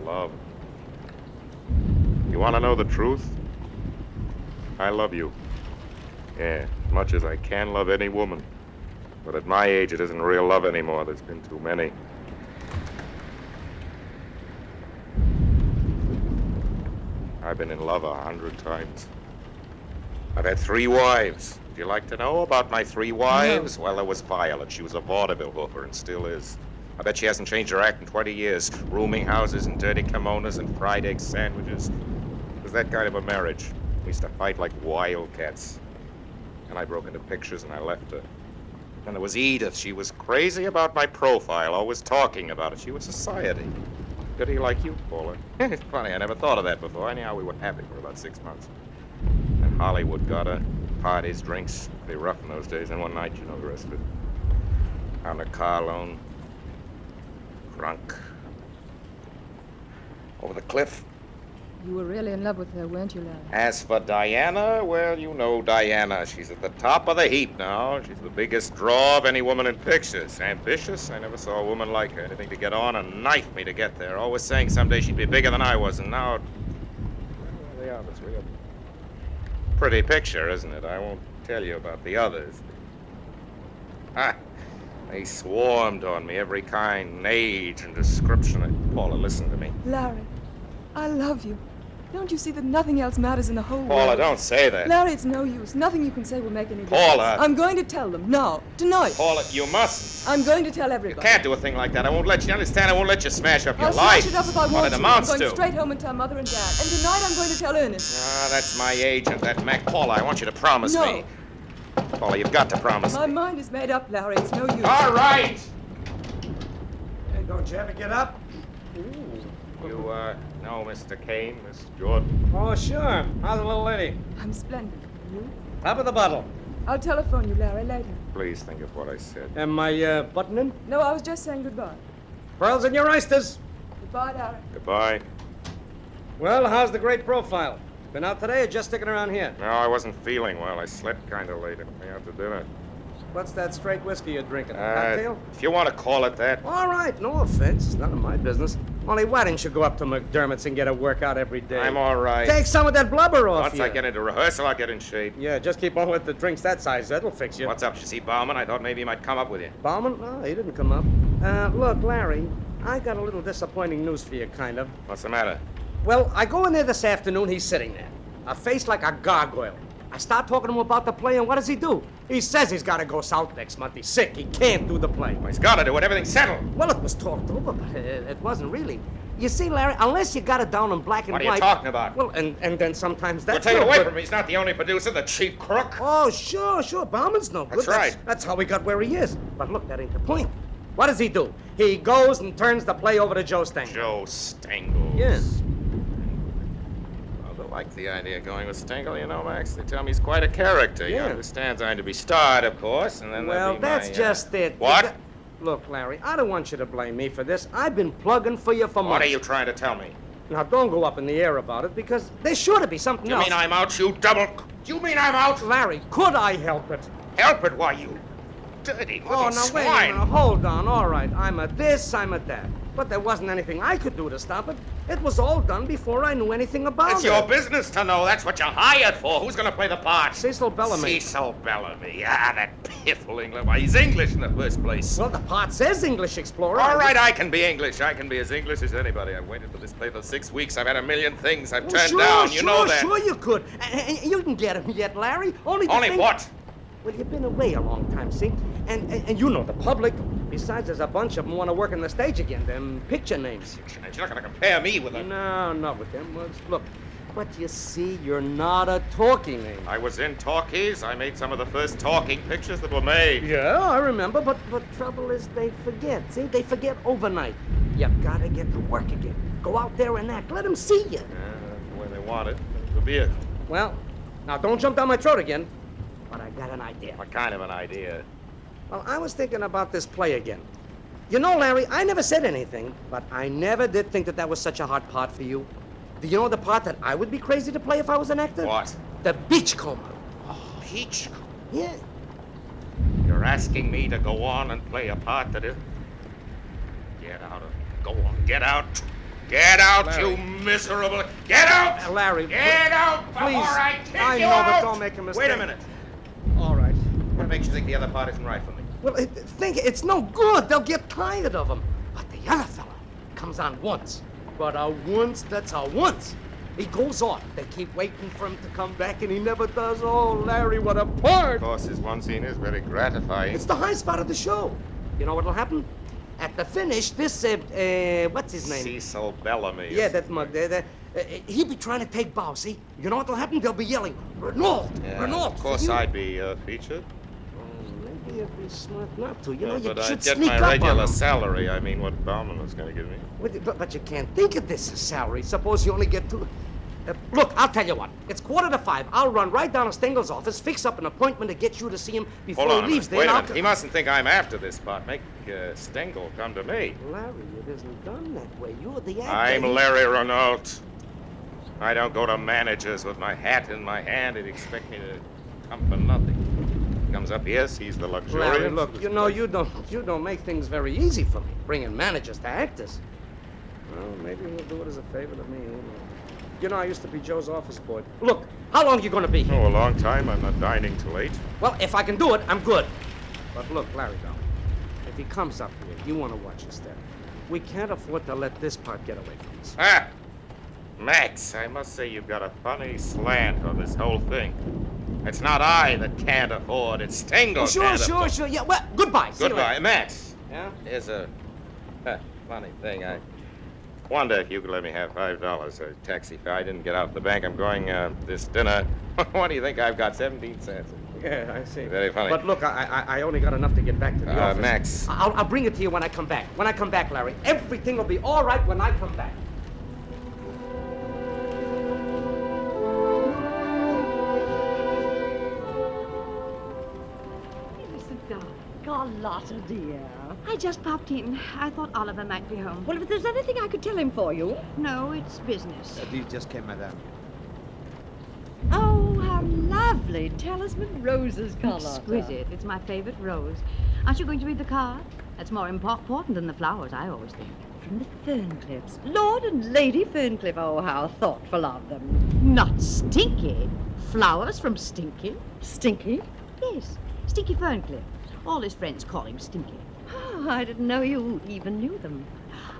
Love. You want to know the truth? I love you. Yeah, as much as I can love any woman. But at my age, it isn't real love anymore. There's been too many. I've been in love 100 times. I've had 3 wives. Would you like to know about my 3 wives? No. Well, there was Violet. She was a vaudeville hooker and still is. I bet she hasn't changed her act in 20 years. Rooming houses and dirty kimonos and fried egg sandwiches. It was that kind of a marriage. We used to fight like wildcats. And I broke into pictures and I left her. Then there was Edith. She was crazy about my profile, always talking about it. She was society. Goody like you, Paula. It's funny, I never thought of that before. Anyhow, we were happy for about 6 months. And Hollywood got her. Parties, drinks. Pretty rough in those days. And one night, you know the rest of it. On a car loan. Drunk. Over the cliff. You were really in love with her, weren't you, Larry? As for Diana, well, you know Diana. She's at the top of the heap now. She's the biggest draw of any woman in pictures. Ambitious? I never saw a woman like her. Anything to get on and knife me to get there. Always saying someday she'd be bigger than I was, and now... Well, they are, that's real. Pretty picture, isn't it? I won't tell you about the others. They swarmed on me, every kind, age, and description. Paula, listen to me. Larry, I love you. Don't you see that nothing else matters in the whole world? Paula, don't say that. Larry, it's no use. Nothing you can say will make any difference. Paula! I'm going to tell them. Now. Tonight. Paula, you mustn't. I'm going to tell everybody. You can't do a thing like that. I won't let you understand. I won't let you smash up your I'll life. smash it up if I want what to. it amounts I'm going to. straight home and tell Mother and Dad. And tonight I'm going to tell Ernest. Ah, that's my agent, that Mac. Paula, I want you to promise me. Paula, you've got to promise My me. mind is made up, Larry. It's no use. All right. Hey, don't you ever get up? You, know Mr. Kane, Miss Jordan? Oh, sure. How's the little lady? I'm splendid. You? Top of the bottle. I'll telephone you, Larry, later. Please think of what I said. Am I, buttoning? No, I was just saying goodbye. Pearls in your oysters. Goodbye, Larry. Goodbye. Well, how's the great profile? Been out today or just sticking around here? No, I wasn't feeling well. I slept kind of late. I went out to dinner. What's that straight whiskey you're drinking? A cocktail? If you want to call it that. All right, no offense. It's none of my business. Only why didn't you go up to McDermott's and get a workout every day? I'm all right. Take some of that blubber off Once you. I get into rehearsal, I'll get in shape. Yeah, just keep on with the drinks that size. That'll fix you. What's up? You see Bauman? I thought maybe he might come up with you. Bauman? No, he didn't come up. Look, Larry, I got a little disappointing news for you, kind of. What's the matter? Well, I go in there this afternoon, he's sitting there. A face like a gargoyle. I start talking to him about the play, and what does he do? He says he's got to go south next month. He's sick. He can't do the play. Well, he's got to do it. Everything's settled. Well, it was talked over, but it wasn't really. You see, Larry, unless you got it down in black and white... What are you talking about? Well, and then sometimes that's... Well, take it no away good. from me. He's not the only producer, the chief crook. Oh, sure. Bauman's no good. That's right. That's how he got where he is. But look, that ain't the point. What does he do? He goes and turns the play over to Joe Stengel. Joe Stengel. Yes. I like the idea of going with Stengel, you know, Max. They tell me he's quite a character. Yeah. He understands I'm to be starred, of course, and then there'll Well, be that's my, just it. What? Look, Larry, I don't want you to blame me for this. I've been plugging for you for months. What are you trying to tell me? Now, don't go up in the air about it, because there's sure to be something You else. mean I'm out, you double... Do you mean I'm out? Larry, could I help it? Help it? Why, you dirty little Oh, now, swine. wait a minute. Hold on. All right, I'm a this, I'm a that. But there wasn't anything I could do to stop it. It was all done before I knew anything about It's it. your business to know. That's what you're hired for. Who's going to play the part? Cecil Bellamy. Cecil Bellamy. Ah, that piffle English. Why, he's English in the first place. Well, the part says English Explorer. All right, I can be English. I can be as English as anybody. I've waited for this play for 6 weeks. I've had a million things I've turned sure, down. You know that. Sure you could. And you can get him yet, Larry. Only what? Well, you've been away a long time, see? And you know the public. Besides, there's a bunch of them want to work on the stage again. Them picture names. You're not going to compare me with them. No, not with them words. Look, but you see, you're not a talking name. I was in talkies. I made some of the first talking pictures that were made. Yeah, I remember, but trouble is they forget. See, they forget overnight. You gotta get to work again. Go out there and act. Let them see you. Yeah, that's the way they want it. The beer. Well, now don't jump down my throat again. But I got an idea. What kind of an idea? Well, I was thinking about this play again. You know, Larry, I never said anything, but I never did think that was such a hard part for you. Do you know the part that I would be crazy to play if I was an actor? What? The beachcomber. Oh, beachcomber? Yeah. You're asking me to go on and play a part that is... Get out of... Go on, get out. Get out, Larry. you miserable... Get out! Larry, Get out before please. I kick I you know, out! but don't make a mistake. Wait a minute. All right. What makes you think the other part isn't right for me? Well, think it's no good. They'll get tired of him. But the other fella comes on once. But a once, that's a once. He goes off. They keep waiting for him to come back, and he never does. Oh, Larry, what a part! Of course, his one scene is very gratifying. It's the high spot of the show. You know what'll happen? At the finish, this, what's his name? Cecil Bellamy. Yeah, that mug there. He'll be trying to take bow, see? You know what'll happen? They'll be yelling, Renault! Yeah, Renault! of course I'd be featured. Maybe it'd be smart not to. You know, you but should I'd get sneak my up on regular him. salary. I mean, what Bauman was going to give me. But you can't think of this as salary. Suppose you only get two. Look, I'll tell you what. It's 4:45. I'll run right down to Stengel's office, fix up an appointment to get you to see him before Hold on he leaves. a minute. Wait a Then minute. He mustn't think I'm after this part. Make Stengel come to me. Larry, it isn't done that way. You're the actor. I'm Larry Renault. I don't go to managers with my hat in my hand and expect me to come for nothing. He comes up here, sees the luxurious... Larry, look, you know, you don't make things very easy for me, bringing managers to actors. Well, maybe he'll do it as a favor to me. You know, I used to be Joe's office boy. Look, how long are you going to be here? Oh, a long time. I'm not dining till 8. Well, if I can do it, I'm good. But look, Larry, darling, if he comes up here, you want to watch your step. We can't afford to let this part get away from us. Ah! Max, I must say you've got a funny slant on this whole thing. It's not I that can't afford, it's Stengel Oh, can't afford. sure. Yeah, well, goodbye. See you Goodbye. later. Max, Yeah? here's a funny thing. I wonder if you could let me have $5, a taxi fare. I didn't get out the bank. I'm going this dinner. What do you think? I've got 17 cents. Yeah, I see. Very funny. But look, I only got enough to get back to the office. Max. I'll bring it to you when I come back. When I come back, Larry. Everything will be all right when I come back. Carlotta, dear. I just popped in. I thought Oliver might be home. Well, if there's anything I could tell him for you. No, it's business. These just came, madame. Oh, how lovely. Talisman roses, Carlotta. Exquisite. It's my favorite rose. Aren't you going to read the card? That's more important than the flowers, I always think. From the Ferncliffs. Lord and Lady Ferncliff. Oh, how thoughtful of them. Not Stinky. Flowers from Stinky? Stinky? Yes, Stinky Ferncliff. All his friends call him Stinky. Oh, I didn't know you even knew them.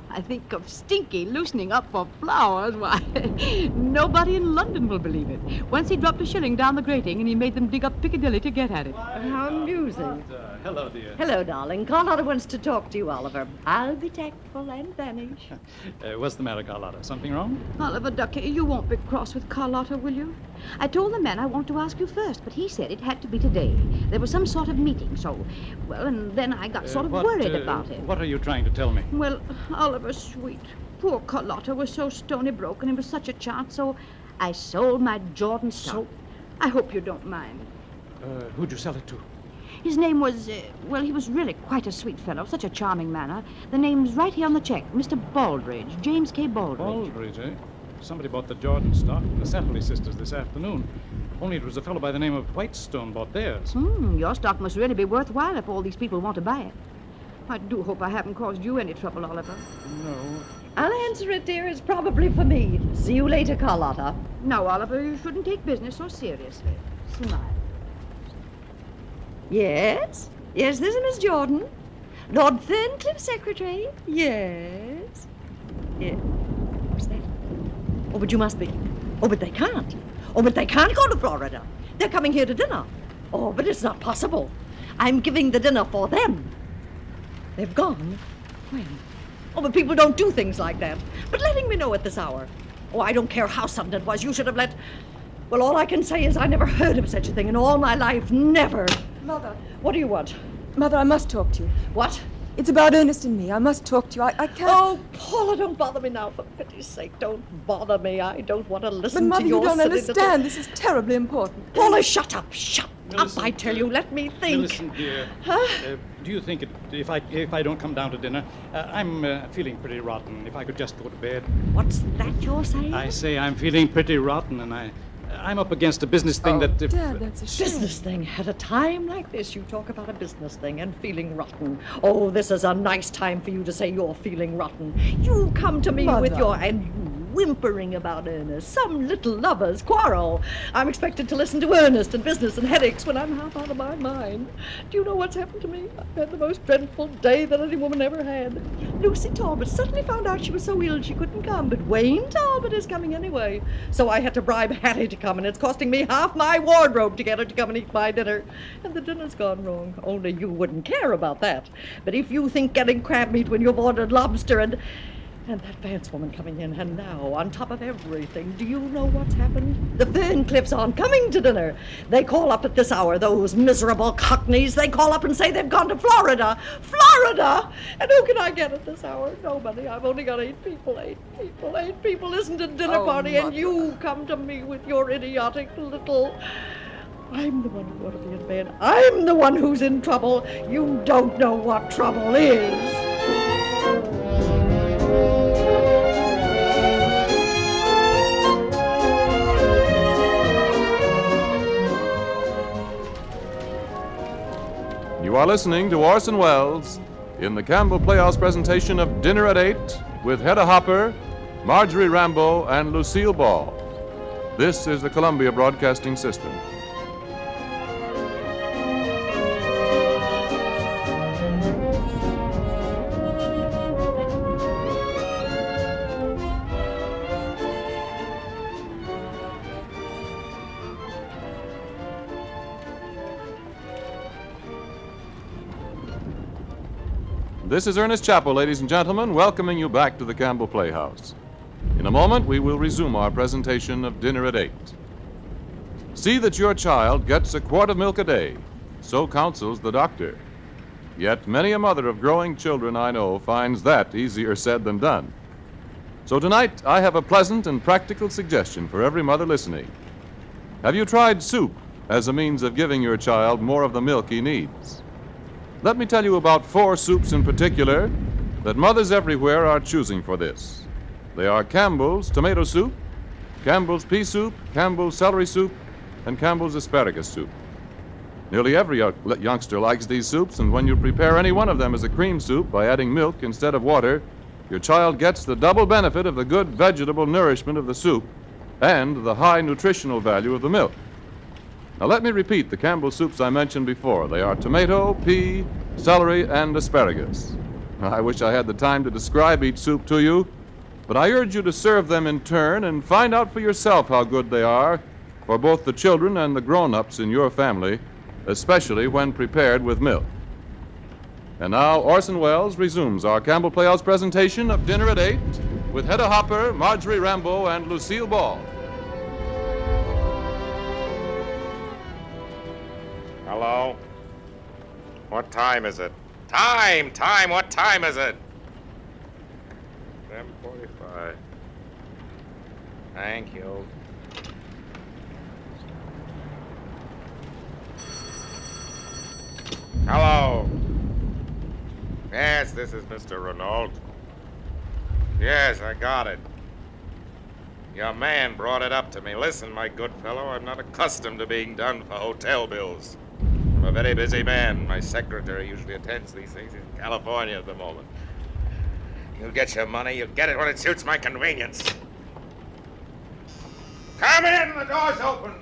I think of Stinky loosening up for flowers. Why, nobody in London will believe it. Once he dropped a shilling down the grating and he made them dig up Piccadilly to get at it. How amusing. Hello, dear. Hello, darling. Carlotta wants to talk to you, Oliver. I'll be tactful and vanish. What's the matter, Carlotta? Something wrong? Oliver, ducky, you won't be cross with Carlotta, will you? I told the man I wanted to ask you first, but he said it had to be today. There was some sort of meeting, so... Well, and then I got sort of worried about it. What are you trying to tell me? Well, Oliver, sweet. Poor Carlotta was so stony broken. It was such a chance, so I sold my Jordan stock. I hope you don't mind. Who'd you sell it to? His name was, well, he was really quite a sweet fellow, such a charming manner. The name's right here on the check, Mr. Baldridge, James K. Baldridge. Baldridge, eh? Somebody bought the Jordan stock from the Satterley sisters this afternoon. Only it was a fellow by the name of Whitestone bought theirs. Your stock must really be worthwhile if all these people want to buy it. I do hope I haven't caused you any trouble, Oliver. No. I'll answer it, dear. It's probably for me. See you later, Carlotta. No, Oliver, you shouldn't take business so seriously. Smile. Yes? Yes, this is Miss Jordan. Lord Ferncliffe's secretary. Yes. Yeah. What's that? Oh, but you must be. Oh, but they can't. Oh, but they can't go to Florida. They're coming here to dinner. Oh, but it's not possible. I'm giving the dinner for them. They've gone? When? Oh, but people don't do things like that. But letting me know at this hour. Oh, I don't care how sudden it was. You should have let... Well, all I can say is I never heard of such a thing in all my life. Never. Mother. What do you want? Mother, I must talk to you. What? It's about Ernest and me. I must talk to you. I can't... Oh, Paula, don't bother me now. For pity's sake, don't bother me. I don't want to listen But, Mother, to your you don't silly understand. little... This is terribly important. Paula, shut up. Shut Millicent, up, I tell you. Let me think. Listen, dear. Do you think if I don't come down to dinner, I'm feeling pretty rotten. If I could just go to bed. What's that you're saying? I say I'm feeling pretty rotten, and I'm up against a business thing that if... Dad, that's a shame. Business thing. At a time like this, you talk about a business thing and feeling rotten. Oh, this is a nice time for you to say you're feeling rotten. You come to me Mother. with your... And you whimpering about Ernest. Some little lovers' quarrel. I'm expected to listen to Ernest and business and headaches when I'm half out of my mind. Do you know what's happened to me? I've had the most dreadful day that any woman ever had. Lucy Talbot suddenly found out she was so ill she couldn't come, but Wayne Talbot is coming anyway. So I had to bribe Hattie to come, and it's costing me half my wardrobe to get her to come and eat my dinner. And the dinner's gone wrong. Only you wouldn't care about that. But if you think getting crab meat when you've ordered lobster and that Vance woman coming in, and now, on top of everything, do you know what's happened? The Ferncliffes aren't coming to dinner. They call up at this hour, those miserable cockneys. They call up and say they've gone to Florida. Florida! And who can I get at this hour? Nobody. I've only got 8 people. 8 people. 8 people isn't a dinner party, Mother. and you come to me with your idiotic little... I'm the one who ought to be in bed. I'm the one who's in trouble. You don't know what trouble is. You are listening to Orson Welles in the Campbell Playhouse presentation of Dinner at 8 with Hedda Hopper, Marjorie Rambeau, and Lucille Ball. This is the Columbia Broadcasting System. This is Ernest Chappell, ladies and gentlemen, welcoming you back to the Campbell Playhouse. In a moment, we will resume our presentation of Dinner at 8. See that your child gets a quart of milk a day. So counsels the doctor. Yet many a mother of growing children I know finds that easier said than done. So tonight, I have a pleasant and practical suggestion for every mother listening. Have you tried soup as a means of giving your child more of the milk he needs? Let me tell you about 4 soups in particular that mothers everywhere are choosing for this. They are Campbell's tomato soup, Campbell's pea soup, Campbell's celery soup, and Campbell's asparagus soup. Nearly every youngster likes these soups, and when you prepare any one of them as a cream soup by adding milk instead of water, your child gets the double benefit of the good vegetable nourishment of the soup and the high nutritional value of the milk. Now let me repeat the Campbell soups I mentioned before. They are tomato, pea, celery, and asparagus. I wish I had the time to describe each soup to you, but I urge you to serve them in turn and find out for yourself how good they are for both the children and the grown-ups in your family, especially when prepared with milk. And now Orson Welles resumes our Campbell Playhouse presentation of Dinner at 8 with Hedda Hopper, Marjorie Rambeau, and Lucille Ball. Hello? What time is it? Time! What time is it? 10:45. Thank you. Hello? Yes, this is Mr. Renault. Yes, I got it. Your man brought it up to me. Listen, my good fellow, I'm not accustomed to being done for hotel bills. I'm a very busy man. My secretary usually attends these things. He's in California at the moment. You get your money, you get it when it suits my convenience. Come in, the door's open.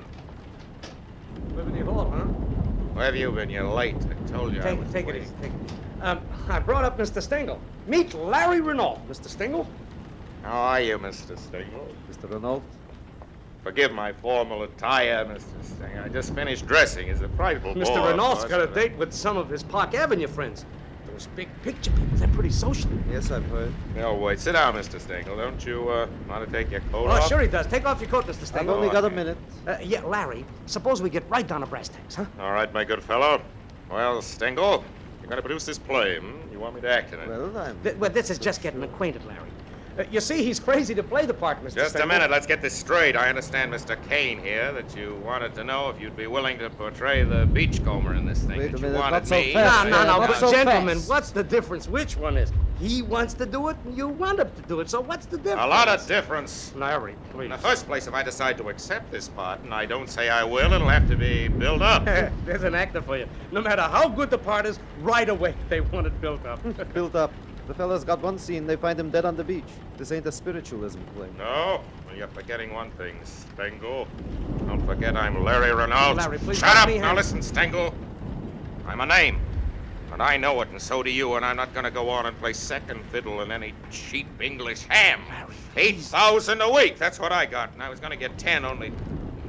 Liberty Hall, huh? Where have you been? You're late. I told you I was Take it waiting. easy, take it easy. I brought up Mr. Stengel. Meet Larry Renault, Mr. Stengel. How are you, Mr. Stengel? Mr. Renault? Forgive my formal attire, Mr. Stengel. I just finished dressing. He's a frightful bore. Mr. Renault's of got a course, date with some of his Park Avenue friends. Those big picture people, they're pretty social. Yes, I've heard. No, wait. Sit down, Mr. Stengel. Don't you want to take your coat Oh, off? sure he does. Take off your coat, Mr. I've Stengel. only got a minute. Yeah, Larry, suppose we get right down to brass tacks, huh? All right, my good fellow. Well, Stengel, you're going to produce this play, hmm? You want me to act in it? Well, Well, this is just getting acquainted, Larry. You see, he's crazy to play the part, Mr. Just Stengel. a minute, let's get this straight. I understand, Mr. Kane here, that you wanted to know if you'd be willing to portray the beachcomber in this thing. Wait that a minute, you wanted not so me. fast. No, Not but so gentlemen, fast. what's the difference? Which one is? He wants to do it, and you want him to do it, so what's the difference? A lot of difference. Larry, please. In the first place, if I decide to accept this part, and I don't say I will, it'll have to be built up. There's an actor for you. No matter how good the part is, right away they want it built up. Built up. The fella's got one scene, they find him dead on the beach. This ain't a spiritualism play. No? Well, you're forgetting one thing, Stengel. Don't forget I'm Larry Renault. Larry, please Shut let up! me Now have- listen, Stengel. I'm a name. And I know it, and so do you, and I'm not going to go on and play second fiddle in any cheap English ham. 8,000 a week, that's what I got, and I was going to get 10 only.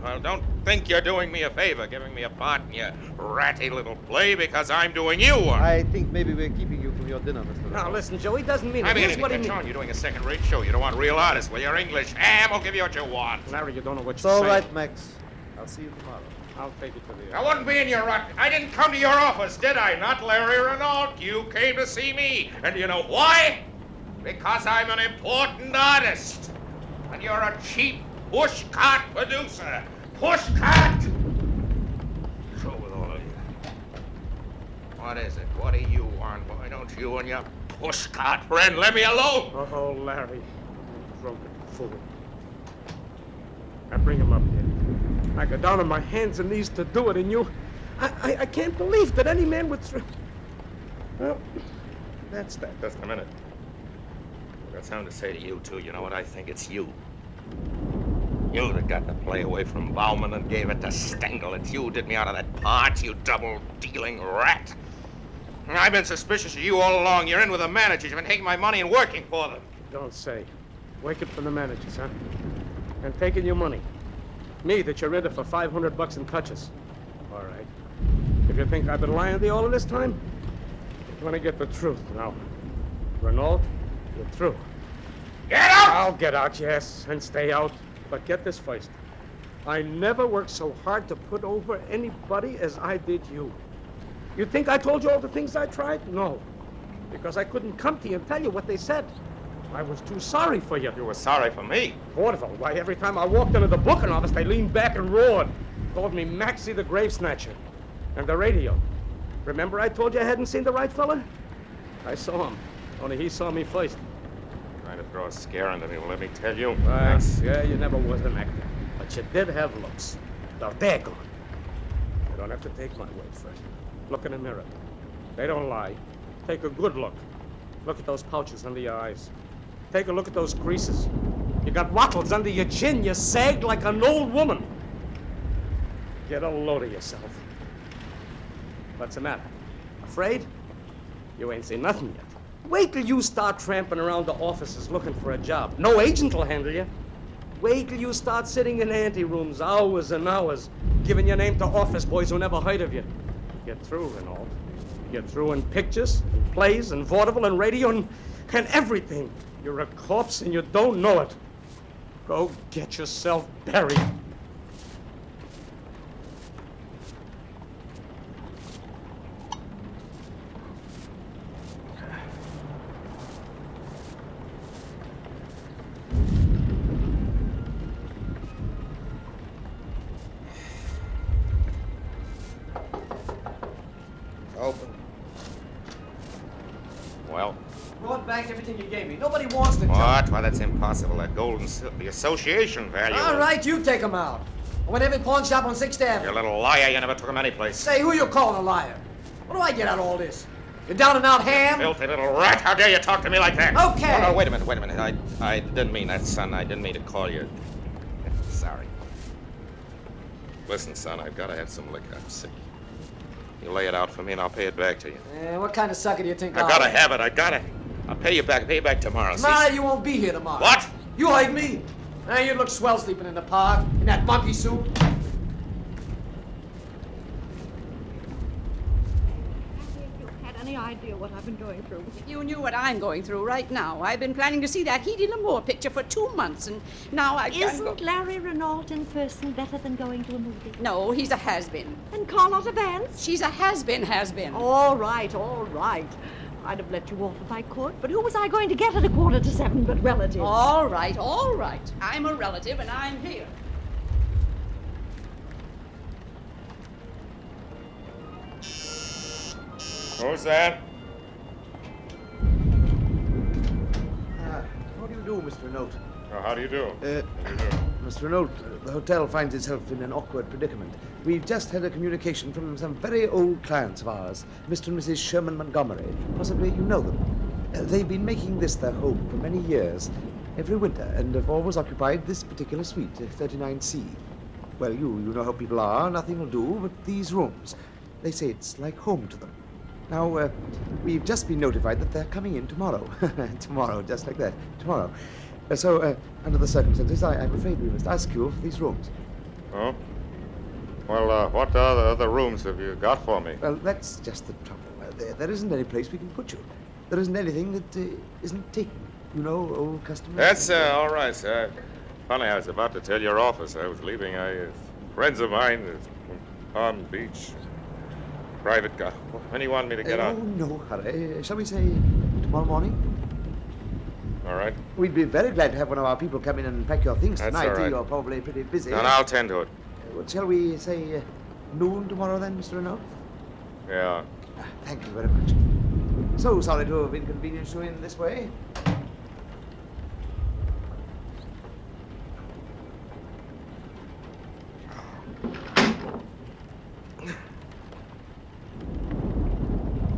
Well, don't think you're doing me a favor, giving me a part in your ratty little play, because I'm doing you one. I think maybe we're keeping you from your dinner, Mr. Renault. Now, listen, Joe, he doesn't mean I it. mean, Here's anything what he that's means. on. You're doing a second-rate show. You don't want real artists. Well, your English ham will give you what you want. Larry, you don't know what It's you're all saying. right, Max. I'll see you tomorrow. I'll take it to the... I wouldn't be in your rut. I didn't come to your office, did I? Not Larry Renault. You came to see me. And you know why? Because I'm an important artist. And you're a cheap pushcart producer. Pushcart! So with all of you. What is it? What do you want? Why don't you and your pushcart friend let me alone? Oh, Larry, you drunken fool. Now bring him up here. I got down on my hands and knees to do it, and you... I can't believe that any man would... Well, that's that. Just a minute. I've got something to say to you, too. You know what I think? It's you. You that got the play away from Bauman and gave it to Stengel. It's you who did me out of that part, you double-dealing rat. I've been suspicious of you all along. You're in with the managers. You've been taking my money and working for them. Don't say. Working for the managers, huh? And taking your money. Me, that you're into for $500 in touches. All right. If you think I've been lying to you all of this time, you want to get the truth now. Renault, you're through. Get out! I'll get out, yes, and stay out. But get this first. I never worked so hard to put over anybody as I did you. You think I told you all the things I tried? No. Because I couldn't come to you and tell you what they said. I was too sorry for you. You were sorry for me? Vaudeville. Why, every time I walked into the booking office, they leaned back and roared. Called me Maxie the Grave Snatcher. And the radio. Remember I told you I hadn't seen the right fella? I saw him. Only he saw me first. Trying to throw a scare into me. Well, let me tell you. Max, yeah, you never was an actor. But you did have looks. Now, they're gone. You don't have to take my word for it. Look in the mirror. They don't lie. Take a good look. Look at those pouches under your eyes. Take a look at those creases. You got wattles under your chin. You sagged like an old woman. Get a load of yourself. What's the matter? Afraid? You ain't seen nothing yet. Wait till you start tramping around the offices looking for a job. No agent will handle you. Wait till you start sitting in anterooms hours and hours, giving your name to office boys who never heard of you. Get through, Renault. Get through in pictures, and plays, and vaudeville, and radio, and everything. You're a corpse and you don't know it. Go get yourself buried. Open. Well? Brought back everything you gave me. Nobody wants the job. What? Why, that's impossible. That gold and silver, the association value. All right, you take them out. I went every pawn shop on 6th Avenue. You're a little liar. You never took him anyplace. Say, who you calling a liar? What do I get out of all this? You down and out ham? Filthy little rat. How dare you talk to me like that? Okay. Oh, no, wait a minute. I didn't mean that, son. I didn't mean to call you. Sorry. Listen, son, I've got to have some liquor. I'm sick. You lay it out for me and I'll pay it back to you. What kind of sucker do you think I gotta have it. I'll pay you back. I'll pay you back tomorrow. Tomorrow you won't be here tomorrow. What? You heard me. You look swell sleeping in the park in that monkey suit. Any idea what I've been going through? If you knew what I'm going through right now. I've been planning to see that Hedy Lamour picture for 2 months, and now I've got to go. Isn't Larry Renault in person better than going to a movie? No, he's a has-been. And Carlotta Vance? She's a has-been. All right. I'd have let you off if I could, but who was I going to get at 6:45 but relatives? All right. I'm a relative, and I'm here. Who's that? How do you do, Mr. Renault? Oh, how do you do? Mr. Renault, the hotel finds itself in an awkward predicament. We've just had a communication from some very old clients of ours, Mr. and Mrs. Sherman Montgomery. Possibly you know them. They've been making this their home for many years, every winter, and have always occupied this particular suite, 39C. Well, you know how people are. Nothing will do but these rooms. They say it's like home to them. Now, we've just been notified that they're coming in tomorrow. Tomorrow, just like that. Tomorrow. Under the circumstances, I'm afraid we must ask you for these rooms. Oh? Well, what other rooms have you got for me? Well, that's just the trouble. There isn't any place we can put you. There isn't anything that isn't taken. You know, old customers. That's all right, sir. Funny, I was about to tell your office. I was leaving. Friends of mine from Palm Beach. Private car. When do you want me to get Oh, on? no hurry. Shall we say tomorrow morning? All right. We'd be very glad to have one of our people come in and pack your things That's tonight. all right. You're probably pretty busy. And I'll tend to it. Shall we say noon tomorrow then, Mr. Renault? Yeah. Thank you very much. So sorry to have inconvenienced you in this way.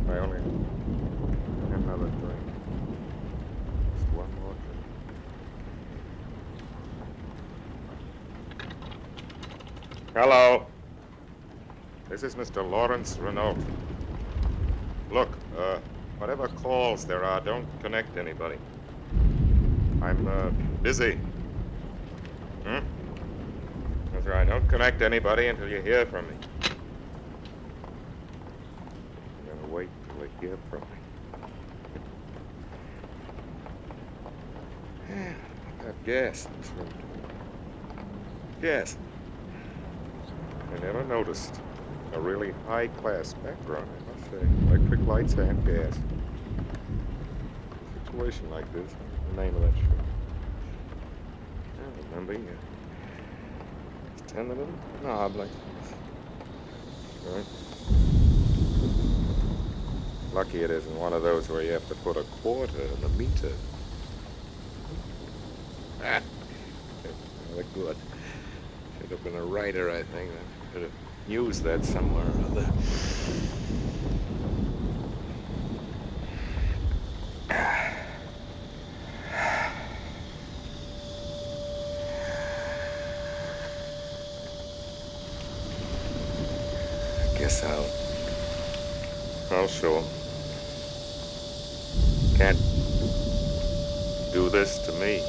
I only another drink. Just one more drink. Hello. This is Mr. Lawrence Renault. Look, whatever calls there are, don't connect anybody. I'm busy. That's right. Don't connect anybody until you hear from me. I'm gonna wait till you hear from me. Yeah, got gas in this room. Gas. I never noticed. A really high-class background, I must say. Electric lights and gas. A situation like this, the name of that show. I remember you. Tend a little knob like this. Right. Lucky it isn't one of those where you have to put a quarter in the meter. Ah, rather good. Should have been a writer, I think. I could have used that somewhere or other. I guess I'll show him. can't do this to me.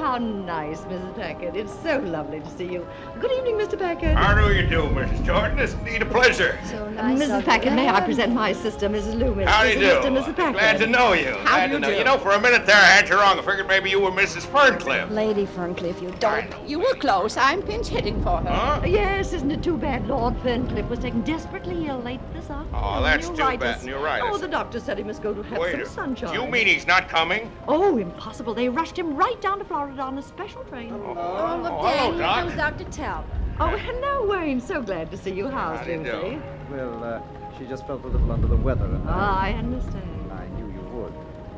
How nice, Mrs. Packard. It's so lovely to see you. Good evening, Mr. Packard. How do you do, Mrs. Jordan? It's indeed a pleasure. So nice. Mrs. Packard, may I present my sister, Mrs. Loomis? How do you do? Mr. Packard. Glad to know you. How do you Glad to know. do? You know, for a minute there, I had you wrong. I figured maybe you were Mrs. Ferncliff. Lady Ferncliff, you don't. You were close. I'm pinch hitting for her. Huh? Yes, isn't it too bad Lord Ferncliff was taken desperately ill late this afternoon? Oh, that's too bad. Neuritis. Neuritis. Oh, the doctor said he must go to have Wait some sunshine. You mean he's not coming? Oh, impossible. They rushed him right down to Florida on a special train. Oh, look, hello, Dan, Doc. here comes Dr. Talbot. Oh, hello, Wayne. So glad to see you. How's How do you Lucy? do? Well, she just felt a little under the weather. And I understand. I knew you would.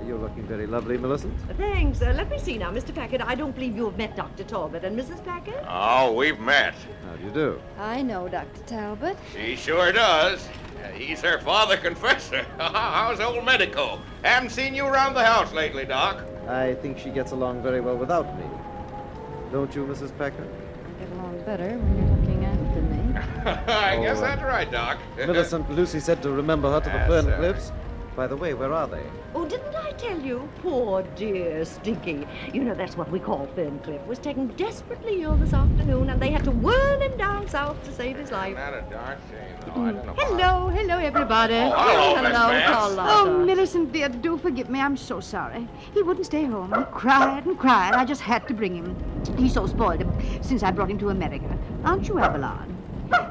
You're looking very lovely, Millicent. Thanks. Let me see now, Mr. Packard. I don't believe you have met Dr. Talbot and Mrs. Packard. Oh, we've met. How do you do? I know Dr. Talbot. She sure does. He's her father confessor. How's old Medico? Haven't seen you around the house lately, Doc. I think she gets along very well without me. Don't you, Mrs. Packard? I get along better when you're looking after me. I guess that's right, Doc. Millicent, Lucy said to remember her to the That's Fern right. Cliffs. By the way, where are they? Oh, didn't I tell you? Poor dear Stinky. You know, that's what we call Ferncliff. Was taken desperately ill this afternoon, and they had to whirl him down south to save his life. Not a darn shame, though. I don't know. Hello, everybody. Oh, hello, Miss Vance. Carlotta. Oh, Millicent, dear, do forgive me. I'm so sorry. He wouldn't stay home. He cried and cried. I just had to bring him. He's so spoiled since I brought him to America. Aren't you, Avalon?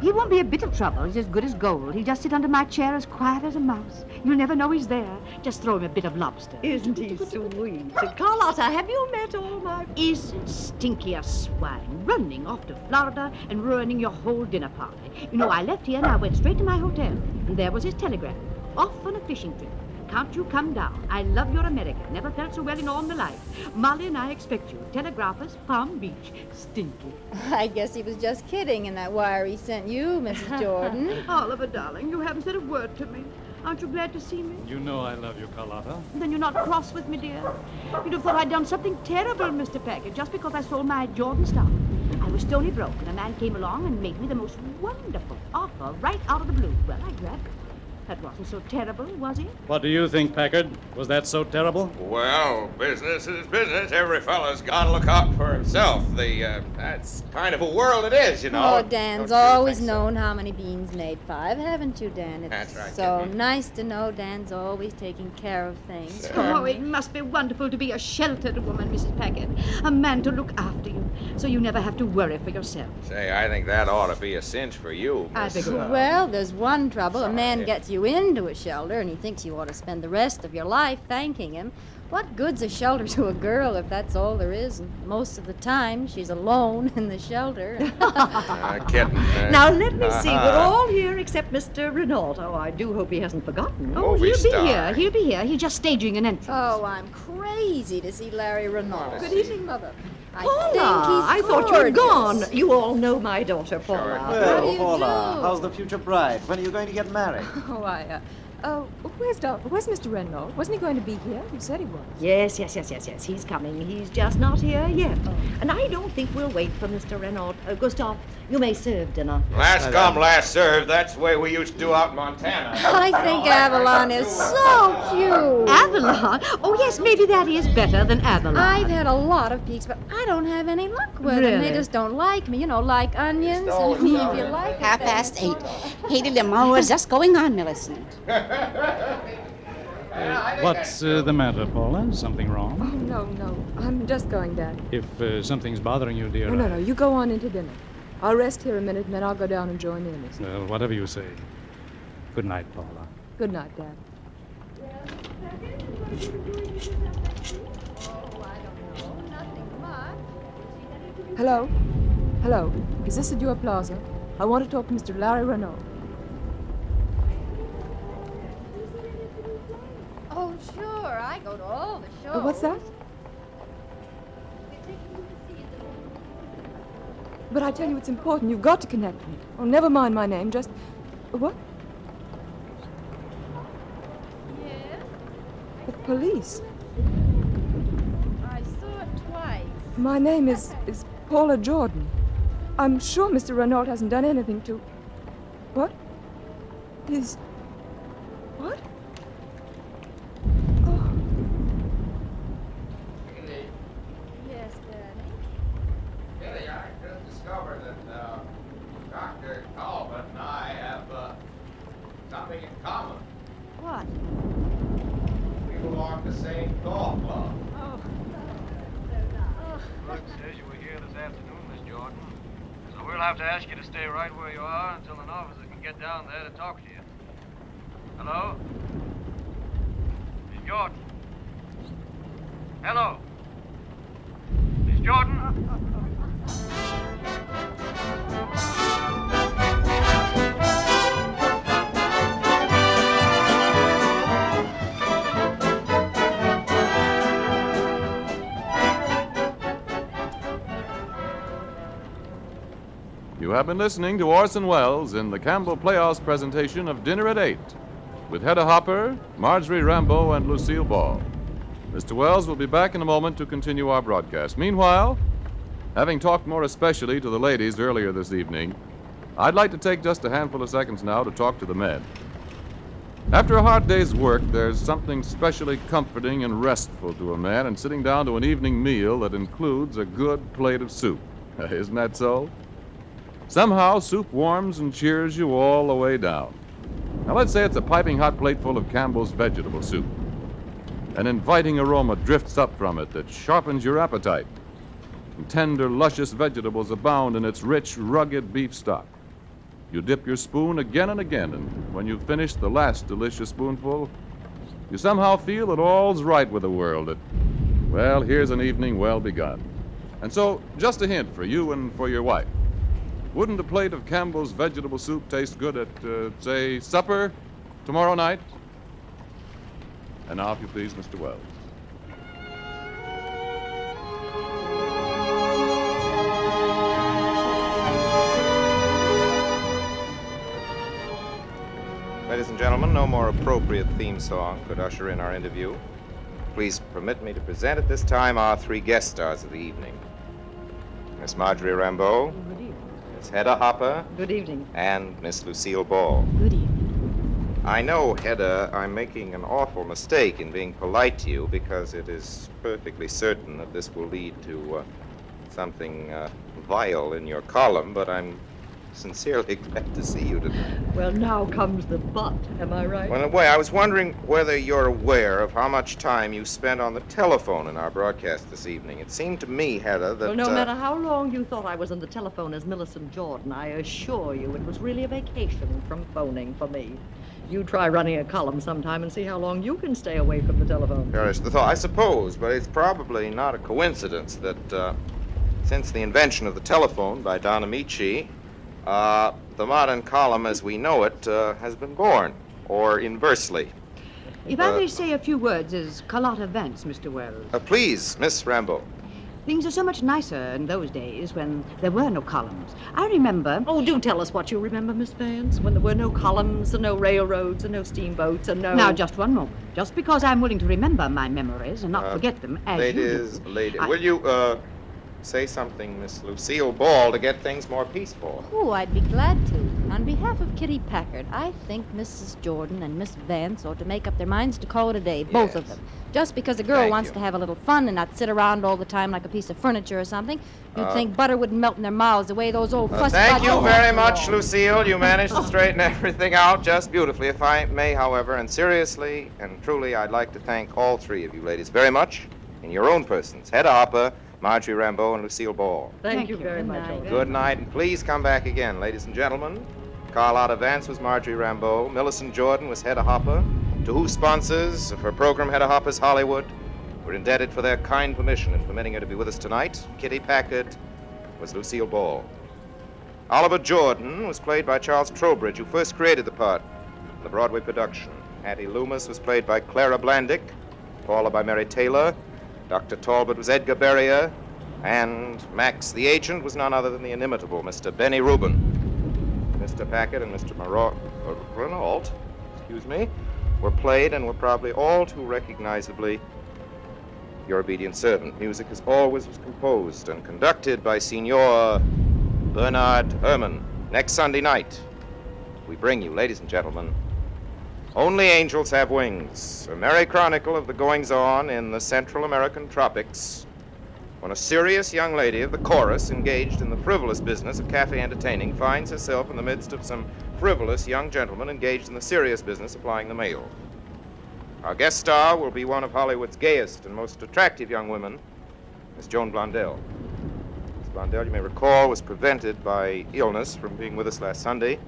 He won't be a bit of trouble. He's as good as gold. He'll just sit under my chair as quiet as a mouse. You'll never know he's there. Just throw him a bit of lobster. Isn't he sweet? Carlotta, have you met all my... Isn't Stinky a swine? Running off to Florida and ruining your whole dinner party. You know, I left here and I went straight to my hotel. And there was his telegram. Off on a fishing trip. Can't you come down? I love your America. Never felt so well in all my life. Molly and I expect you. Telegraph us, Palm Beach. Stinky. I guess he was just kidding in that wire he sent you, Mrs. Jordan. Oliver, darling, you haven't said a word to me. Aren't you glad to see me? You know I love you, Carlotta. Then you're not cross with me, dear. You'd have thought I'd done something terrible, Mr. Packard, just because I sold my Jordan stock. I was stony broke, and a man came along and made me the most wonderful offer right out of the blue. Well, I grabbed it. That wasn't so terrible, was it? What do you think, Packard? Was that so terrible? Well, business is business. Every fella's got to look out for himself. That's kind of a world it is, you know. Oh, Dan's always known how many beans made 5, haven't you, Dan? It's That's right, so kitten. nice to know Dan's always taking care of things. Oh, it must be wonderful to be a sheltered woman, Mrs. Packard. A man to look after you, so you never have to worry for yourself. Say, I think that ought to be a cinch for you. I Miss. beg your pardon. Well, there's one trouble. A man Sorry. gets you into a shelter and he thinks you ought to spend the rest of your life thanking him. What good's a shelter to a girl if that's all there is? And most of the time, she's alone in the shelter. Kitten. Now, let me see. We're all here except Mr. Renault. Oh, I do hope he hasn't forgotten. Oh, Movie he'll star. be here. He'll be here. He's just staging an entrance. Oh, I'm crazy to see Larry Renault. Good evening, Mother. I Paula, think he's I thought you were gorgeous. gone. You all know my daughter, Paula. How do Well, you Paula, do? how's the future bride? When are you going to get married? Where's Mr. Renault? Wasn't he going to be here? You said he was. Yes. He's coming. He's just not here yet. And I don't think we'll wait for Mr. Renault. Gustav, you may serve dinner. Last come, last served. That's the way we used to do out in Montana. I think Avalon is so cute. Avalon? Oh, yes, maybe that is better than Avalon. I've had a lot of peaks, but I don't have any luck with them. They Really? just don't like me, like onions. I mean, if you like it, 8:30. Haiti Limon was just going on, Millicent. What's the matter, Paula? Something Oh, wrong? no. I'm just going, Dad. If something's bothering you, dear. No. You go on into dinner. I'll rest here a minute, and then I'll go down and join in. Well, whatever you say. Good night, Paula. Good night, Dad. Hello? Is this the Dewar Plaza? I want to talk to Mr. Larry Renault. Oh, sure. I go to all the shows. What's that? But I tell you, it's important. You've got to connect me. Oh, never mind my name. Just... What? Yes? The police. I saw it twice. My name is Paula Jordan. I'm sure Mr. Renault hasn't done anything to... What? He's... What? Oh. Yes, Daddy. Kitty, I just discovered that Dr. Talbot and I have something in common. What? We belong to the same golf club. Oh. Look, says you were here this afternoon, Miss Jordan. So we'll have to ask you to stay right where you are until an officer can get down there to talk to you. Hello? Miss Jordan? Hello? Miss Jordan? You have been listening to Orson Welles in the Campbell Playhouse presentation of Dinner at 8, with Hedda Hopper, Marjorie Rambeau, and Lucille Ball. Mr. Welles will be back in a moment to continue our broadcast. Meanwhile, having talked more especially to the ladies earlier this evening, I'd like to take just a handful of seconds now to talk to the men. After a hard day's work, there's something specially comforting and restful to a man in sitting down to an evening meal that includes a good plate of soup. Isn't that so? Somehow, soup warms and cheers you all the way down. Now, let's say it's a piping hot plate full of Campbell's vegetable soup. An inviting aroma drifts up from it that sharpens your appetite. And tender, luscious vegetables abound in its rich, rugged beef stock. You dip your spoon again and again, and when you've finished the last delicious spoonful, you somehow feel that all's right with the world. That, well, here's an evening well begun. And so, just a hint for you and for your wife. Wouldn't a plate of Campbell's vegetable soup taste good at, say, supper tomorrow night? And now, if you please, Mr. Welles. Ladies and gentlemen, no more appropriate theme song could usher in our interview. Please permit me to present at this time our three guest stars of the evening. Miss Marjorie Rambeau. Good evening. Miss Hedda Hopper. Good evening. And Miss Lucille Ball. Good evening. I know, Hedda, I'm making an awful mistake in being polite to you because it is perfectly certain that this will lead to something vile in your column, but I'm sincerely glad to see you tonight. Well, now comes the but, am I right? Well, in a way, I was wondering whether you're aware of how much time you spent on the telephone in our broadcast this evening. It seemed to me, Hedda, that... Well, no matter how long you thought I was on the telephone as Millicent Jordan, I assure you it was really a vacation from phoning for me. You try running a column sometime and see how long you can stay away from the telephone. Perish the thought, I suppose, but it's probably not a coincidence that since the invention of the telephone by Don Amici, the modern column as we know it has been born, or inversely. If I may say a few words as Carlotta Vance, Mr. Wells. Please, Miss Rambeau. Things are so much nicer in those days when there were no columns. I remember... Oh, do tell us what you remember, Miss Vance, when there were no columns and no railroads and no steamboats and no... Now, just one moment. Just because I'm willing to remember my memories and not forget them, as you do. Will you, say something, Miss Lucille Ball, to get things more peaceful? Oh, I'd be glad to. On behalf of Kitty Packard, I think Mrs. Jordan and Miss Vance ought to make up their minds to call it a day, both of them. Just because a girl wants to have a little fun and not sit around all the time like a piece of furniture or something, you'd think butter wouldn't melt in their mouths the way those old fussy... Thank you very much, Lucille. You managed to straighten everything out just beautifully. If I may, however, and seriously and truly, I'd like to thank all three of you ladies very much in your own persons. Hedda Hopper, Marjorie Rambeau, and Lucille Ball. Thank you very much. Good night, and please come back again, ladies and gentlemen. Carlotta Vance was Marjorie Rambeau. Millicent Jordan was Hedda Hopper. To whose sponsors of her program, Hedda Hopper's Hollywood, we're indebted for their kind permission in permitting her to be with us tonight. Kitty Packard was Lucille Ball. Oliver Jordan was played by Charles Trowbridge, who first created the part in the Broadway production. Hattie Loomis was played by Clara Blandick, Paula by Mary Taylor, Dr. Talbot was Edgar Berrier, and Max the Agent was none other than the inimitable Mr. Benny Rubin. Mr. Packard and Mr. Renault, were played and were probably all too recognizably your obedient servant. Music, as always, was composed and conducted by Signor Bernard Herrmann. Next Sunday night, we bring you, ladies and gentlemen, Only Angels Have Wings, a merry chronicle of the goings-on in the Central American tropics, when a serious young lady of the chorus, engaged in the frivolous business of cafe entertaining, finds herself in the midst of some frivolous young gentlemen engaged in the serious business of plying the mail. Our guest star will be one of Hollywood's gayest and most attractive young women, Miss Joan Blondell. Miss Blondell, you may recall, was prevented by illness from being with us last Sunday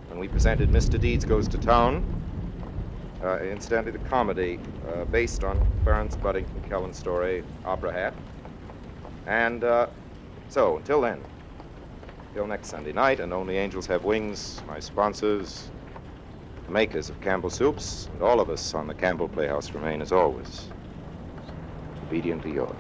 when we presented Mr. Deeds Goes to Town, incidentally the comedy based on Clarence Buddington Kellen's story, Opera Hat. And so, until then, till next Sunday night, and Only Angels Have Wings, my sponsors, the makers of Campbell Soups, and all of us on the Campbell Playhouse remain, as always, obediently yours.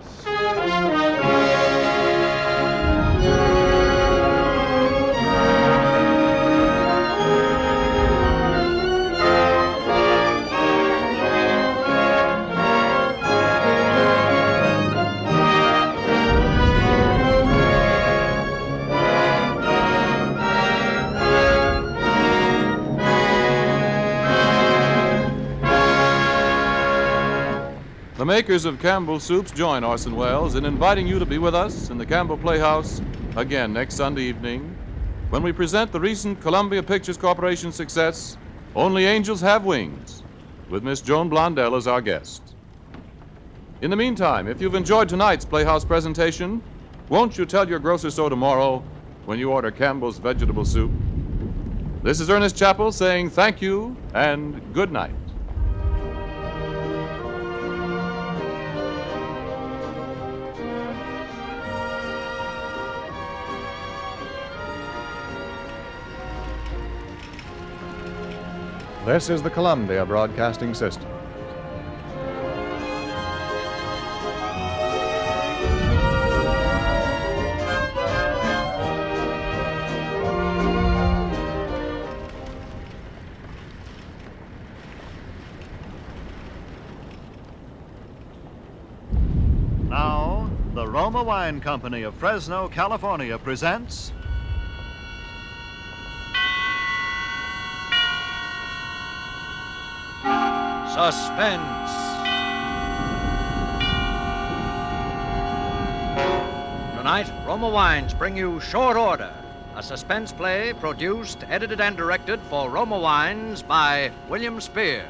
The makers of Campbell Soups join Orson Welles in inviting you to be with us in the Campbell Playhouse again next Sunday evening when we present the recent Columbia Pictures Corporation success, Only Angels Have Wings, with Miss Joan Blondell as our guest. In the meantime, if you've enjoyed tonight's Playhouse presentation, won't you tell your grocer so tomorrow when you order Campbell's vegetable soup? This is Ernest Chappell saying thank you and good night. This is the Columbia Broadcasting System. Now, the Roma Wine Company of Fresno, California presents Suspense. Tonight, Roma Wines bring you Short Order, a suspense play produced, edited, and directed for Roma Wines by William Spear.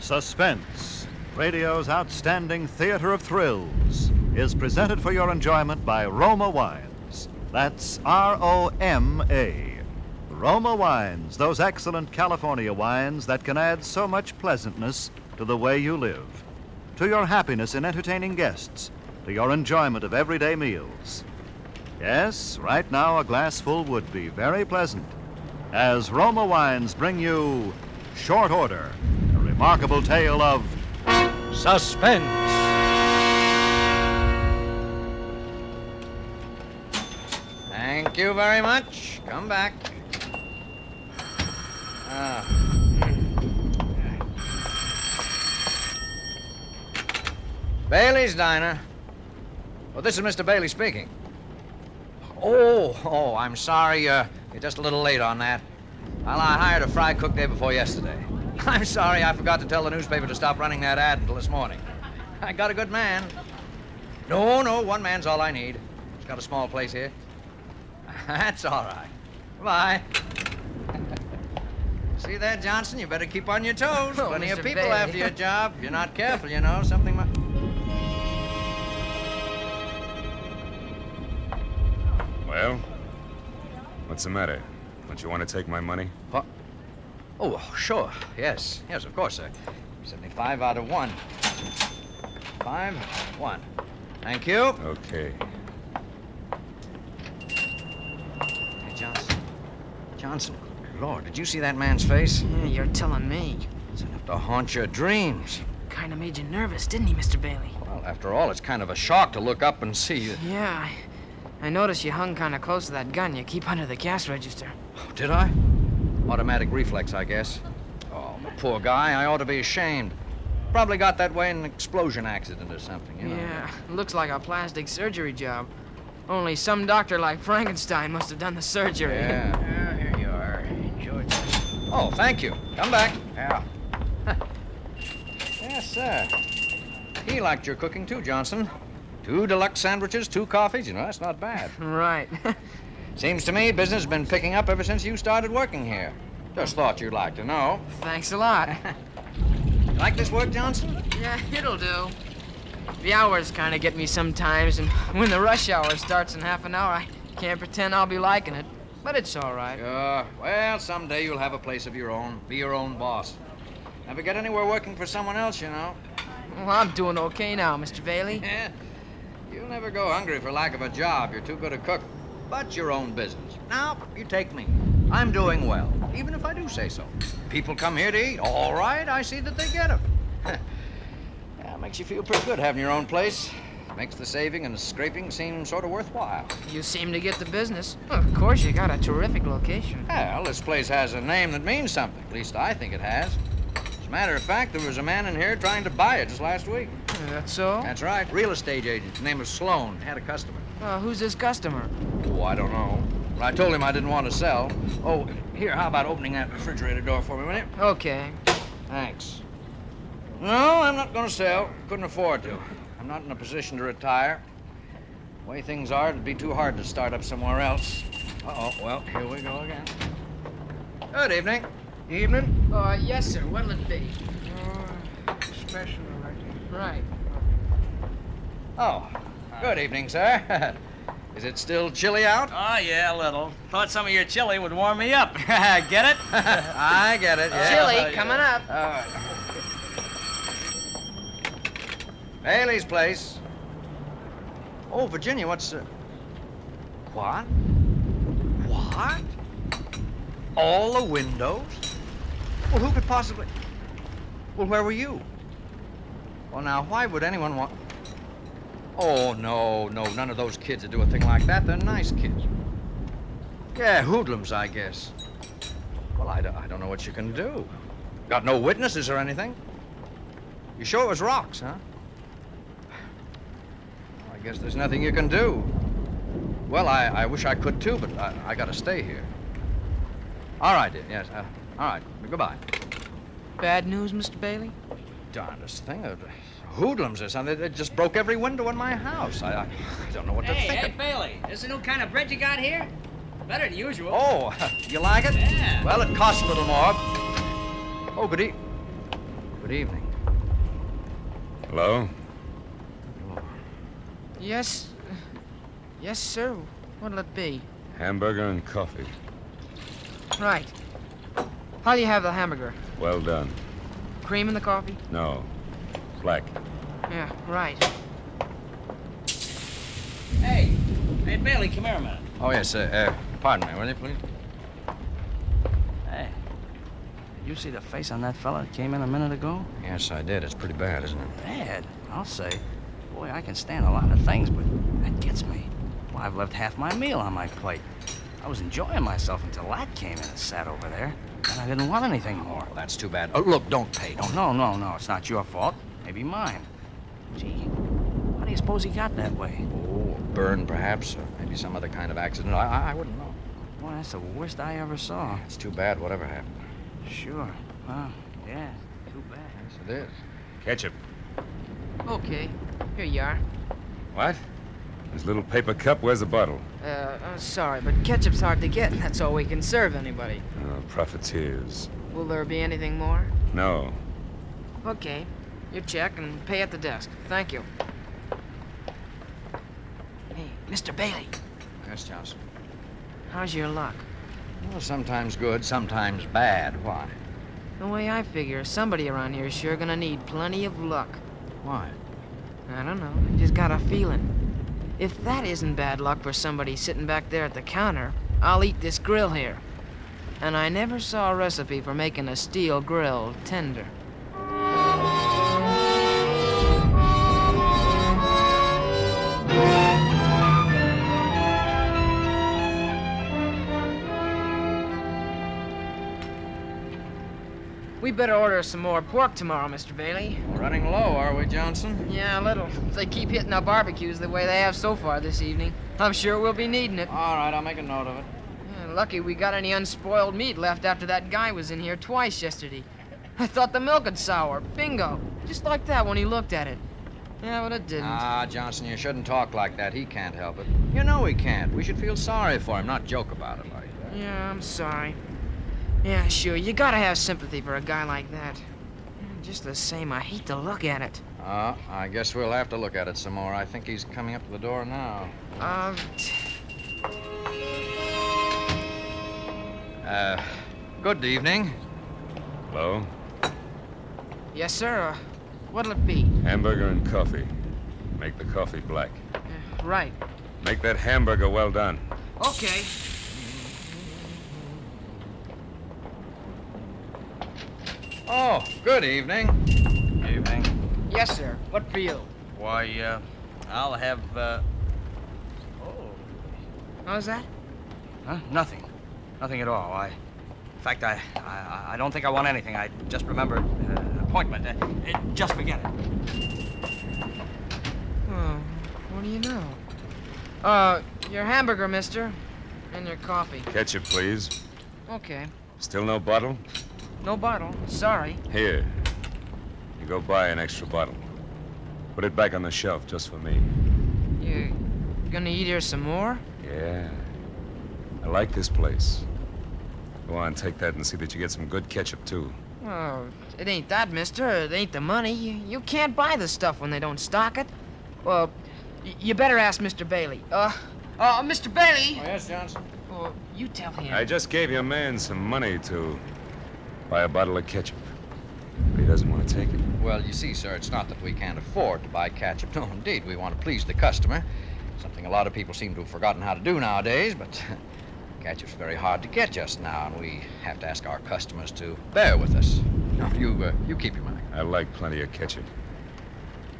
Suspense, radio's outstanding theater of thrills, is presented for your enjoyment by Roma Wines. That's R-O-M-A. Roma Wines, those excellent California wines that can add so much pleasantness to the way you live, to your happiness in entertaining guests, to your enjoyment of everyday meals. Yes, right now a glass full would be very pleasant, as Roma Wines bring you Short Order, a remarkable tale of suspense. Thank you very much. Come back. Bailey's Diner. Well, this is Mr. Bailey speaking. Oh, I'm sorry. You're just a little late on that. Well, I hired a fry cook day before yesterday. I'm sorry I forgot to tell the newspaper to stop running that ad until this morning. I got a good man. No, one man's all I need. He's got a small place here. That's all right. Bye. See there, Johnson? You better keep on your toes. Oh, Plenty of Mr. people Bailey. after your job. If you're not careful, something might... Well, what's the matter? Don't you want to take my money? What? Oh, sure. Yes, of course, sir. 75 out of 1. 5, 1. Thank you. Okay. Hey, Johnson. Johnson, Lord, did you see that man's face? Yeah, you're telling me. It's enough to haunt your dreams. Kind of made you nervous, didn't he, Mr. Bailey? Well, after all, it's kind of a shock to look up and see you. Yeah, I noticed you hung kind of close to that gun you keep under the cash register. Oh, did I? Automatic reflex, I guess. Oh, the poor guy. I ought to be ashamed. Probably got that way in an explosion accident or something, you know. Yeah, looks like a plastic surgery job. Only some doctor like Frankenstein must have done the surgery. Yeah. Here you are. Enjoy this. Oh, thank you. Come back. Yeah. Yes, sir. He liked your cooking, too, Johnson. 2 deluxe sandwiches, 2 coffees. You know, that's not bad. Right. Seems to me business has been picking up ever since you started working here. Just thought you'd like to know. Thanks a lot. Like this work, Johnson? Yeah, it'll do. The hours kind of get me sometimes, and when the rush hour starts in half an hour, I can't pretend I'll be liking it. But it's all right. Sure. Well, someday you'll have a place of your own. Be your own boss. Never get anywhere working for someone else, you know. Well, I'm doing okay now, Mr. Bailey. Yeah. You'll never go hungry for lack of a job. You're too good a cook. But your own business. Now, you take me. I'm doing well, even if I do say so. People come here to eat. All right, I see that they get them. Yeah, makes you feel pretty good having your own place. Makes the saving and scraping seem sort of worthwhile. You seem to get the business. Well, of course, you got a terrific location. Well, this place has a name that means something. At least I think it has. As a matter of fact, there was a man in here trying to buy it just last week. That's so? That's right. Real estate agent. His name was Sloan. Had a customer. Who's this customer? Oh, I don't know. But I told him I didn't want to sell. Oh, here, how about opening that refrigerator door for me, will you? Okay. Thanks. No, I'm not going to sell. Couldn't afford to. I'm not in a position to retire. The way things are, it'd be too hard to start up somewhere else. Uh-oh, well, here we go again. Good evening. Evening? Yes, sir. What'll it be? Special, Right. Oh, good evening, sir. Is it still chilly out? Oh, yeah, a little. Thought some of your chili would warm me up. Get it? I get it, yeah. Chili, coming up. All right. Bailey's place. Oh, Virginia, what's... What? What? All the windows? Well, who could possibly... Well, where were you? Well, now, why would anyone want... Oh, no, none of those kids that do a thing like that. They're nice kids. Yeah, hoodlums, I guess. Well, I don't know what you can do. Got no witnesses or anything? You sure it was rocks, huh? Well, I guess there's nothing you can do. Well, I wish I could, too, but I gotta stay here. All right, dear, yes. All right, goodbye. Bad news, Mr. Bailey? Darndest thing. Hoodlums or something. They just broke every window in my house. I don't know what to think Hey, of. Bailey, this the new kind of bread you got here? Better than usual. Oh, you like it? Yeah. Well, it costs a little more. Oh, good evening. Hello? Yes. Yes, sir. What'll it be? Hamburger and coffee. Right. How do you have the hamburger? Well done. Cream in the coffee? No. Black. Yeah, right. Hey, Bailey, come here a minute. Oh, yes, pardon me, will you, please? Hey, did you see the face on that fella that came in a minute ago? Yes, I did. It's pretty bad, isn't it? Bad, I'll say. Boy, I can stand a lot of things, but that gets me. Well, I've left half my meal on my plate. I was enjoying myself until that came in and sat over there. And I didn't want anything more. Well, that's too bad. Oh, look, don't pay. Don't. No. It's not your fault. Maybe mine. Gee, how do you suppose he got that way? Oh, a burn, perhaps, or maybe some other kind of accident. I wouldn't know. Boy, that's the worst I ever saw. It's too bad, whatever happened. Sure. Well, yeah, too bad. Yes, it is. Ketchup. Okay. Here you are. What? This little paper cup, where's the bottle? Sorry, but ketchup's hard to get. That's all we can serve anybody. Oh, profiteers. Will there be anything more? No. Okay. Your check and pay at the desk. Thank you. Hey, Mr. Bailey. Yes, Johnson. How's your luck? Well, sometimes good, sometimes bad. Why? The way I figure, somebody around here is sure gonna need plenty of luck. Why? I don't know. I just got a feeling. If that isn't bad luck for somebody sitting back there at the counter, I'll eat this grill here. And I never saw a recipe for making a steel grill tender. We better order some more pork tomorrow, Mr. Bailey. Running low, are we, Johnson? Yeah, a little. If they keep hitting our barbecues the way they have so far this evening, I'm sure we'll be needing it. All right, I'll make a note of it. Yeah, lucky we got any unspoiled meat left after that guy was in here twice yesterday. I thought the milk had sour. Bingo. Just like that when he looked at it. Yeah, but it didn't. Ah, Johnson, you shouldn't talk like that. He can't help it. You know he can't. We should feel sorry for him, not joke about it like that. Yeah, I'm sorry. Yeah, sure. You gotta have sympathy for a guy like that. Just the same, I hate to look at it. I guess we'll have to look at it some more. I think he's coming up to the door now. Good evening. Hello? Yes, sir. What'll it be? Hamburger and coffee. Make the coffee black. Right. Make that hamburger well done. Okay. Oh, good evening. Evening. Yes, sir. What for you? Why, I'll have, How's that? Huh? Nothing. Nothing at all. In fact, I don't think I want anything. I just remembered appointment. Just forget it. Oh, what do you know? Your hamburger, mister. And your coffee. Ketchup, please. Okay. Still no bottle? No bottle. Sorry. Here. You go buy an extra bottle. Put it back on the shelf just for me. You gonna eat here some more? Yeah. I like this place. Go on, take that and see that you get some good ketchup, too. Oh, it ain't that, mister. It ain't the money. You can't buy the stuff when they don't stock it. Well, you better ask Mr. Bailey. Mr. Bailey! Oh, yes, Johnson? Oh, you tell him. I just gave your man some money to buy a bottle of ketchup. But he doesn't want to take it. Well, you see, sir, it's not that we can't afford to buy ketchup. No, indeed, we want to please the customer. Something a lot of people seem to have forgotten how to do nowadays, but ketchup's very hard to get just now, and we have to ask our customers to bear with us. No, you keep your money. I like plenty of ketchup.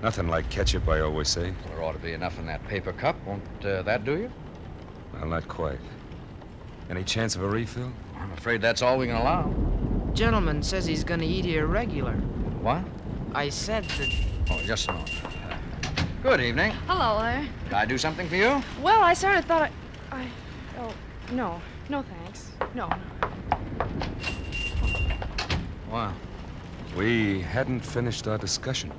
Nothing like ketchup, I always say. Well, there ought to be enough in that paper cup. Won't that do you? Well, not quite. Any chance of a refill? I'm afraid that's all we can allow. Gentleman says he's gonna eat here regular. What? I said that... Oh, just a moment. Good evening. Hello there. Can I do something for you? Well, I sort of thought Oh, no. No, thanks. No. Wow. We hadn't finished our discussion.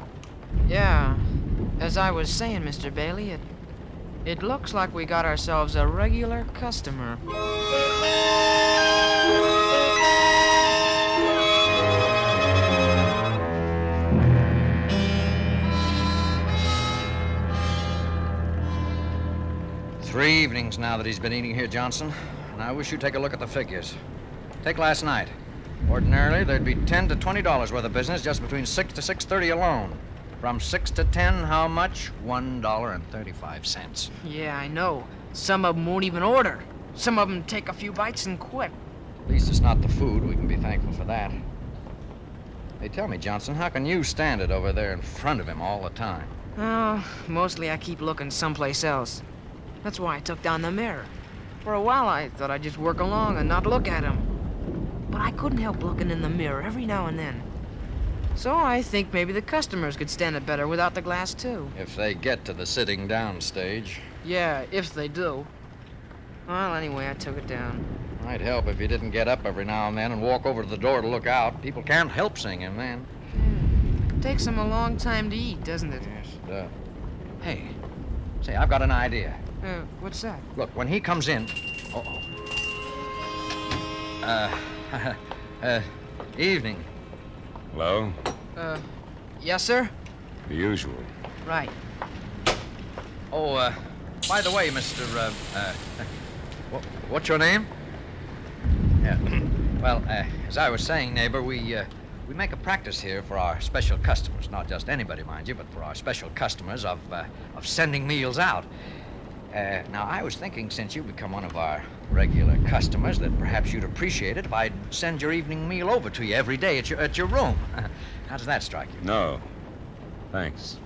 Yeah. As I was saying, Mr. Bailey, it looks like we got ourselves a regular customer. Three evenings now that he's been eating here, Johnson, and I wish you'd take a look at the figures. Take last night. Ordinarily, there'd be $10 to $20 worth of business just between 6 to 6:30 alone. From 6 to 10, how much? $1.35. Yeah, I know. Some of them won't even order. Some of them take a few bites and quit. At least it's not the food. We can be thankful for that. Hey, tell me, Johnson, how can you stand it over there in front of him all the time? Oh, mostly I keep looking someplace else. That's why I took down the mirror. For a while, I thought I'd just work along and not look at him. But I couldn't help looking in the mirror every now and then. So I think maybe the customers could stand it better without the glass, too. If they get to the sitting down stage. Yeah, if they do. Well, anyway, I took it down. Might help if you didn't get up every now and then and walk over to the door to look out. People can't help seeing him then. Takes them a long time to eat, doesn't it? Yes, it does. Hey, say, I've got an idea. What's that? Look, when he comes in... evening. Hello? Yes, sir? The usual. Right. Oh, by the way, Mr. What's your name? Yeah. Well, as I was saying, neighbor, we make a practice here for our special customers. Not just anybody, mind you, but for our special customers of sending meals out. Now, I was thinking, since you've become one of our regular customers, that perhaps you'd appreciate it if I'd send your evening meal over to you every day at your room. How does that strike you? No. Thanks.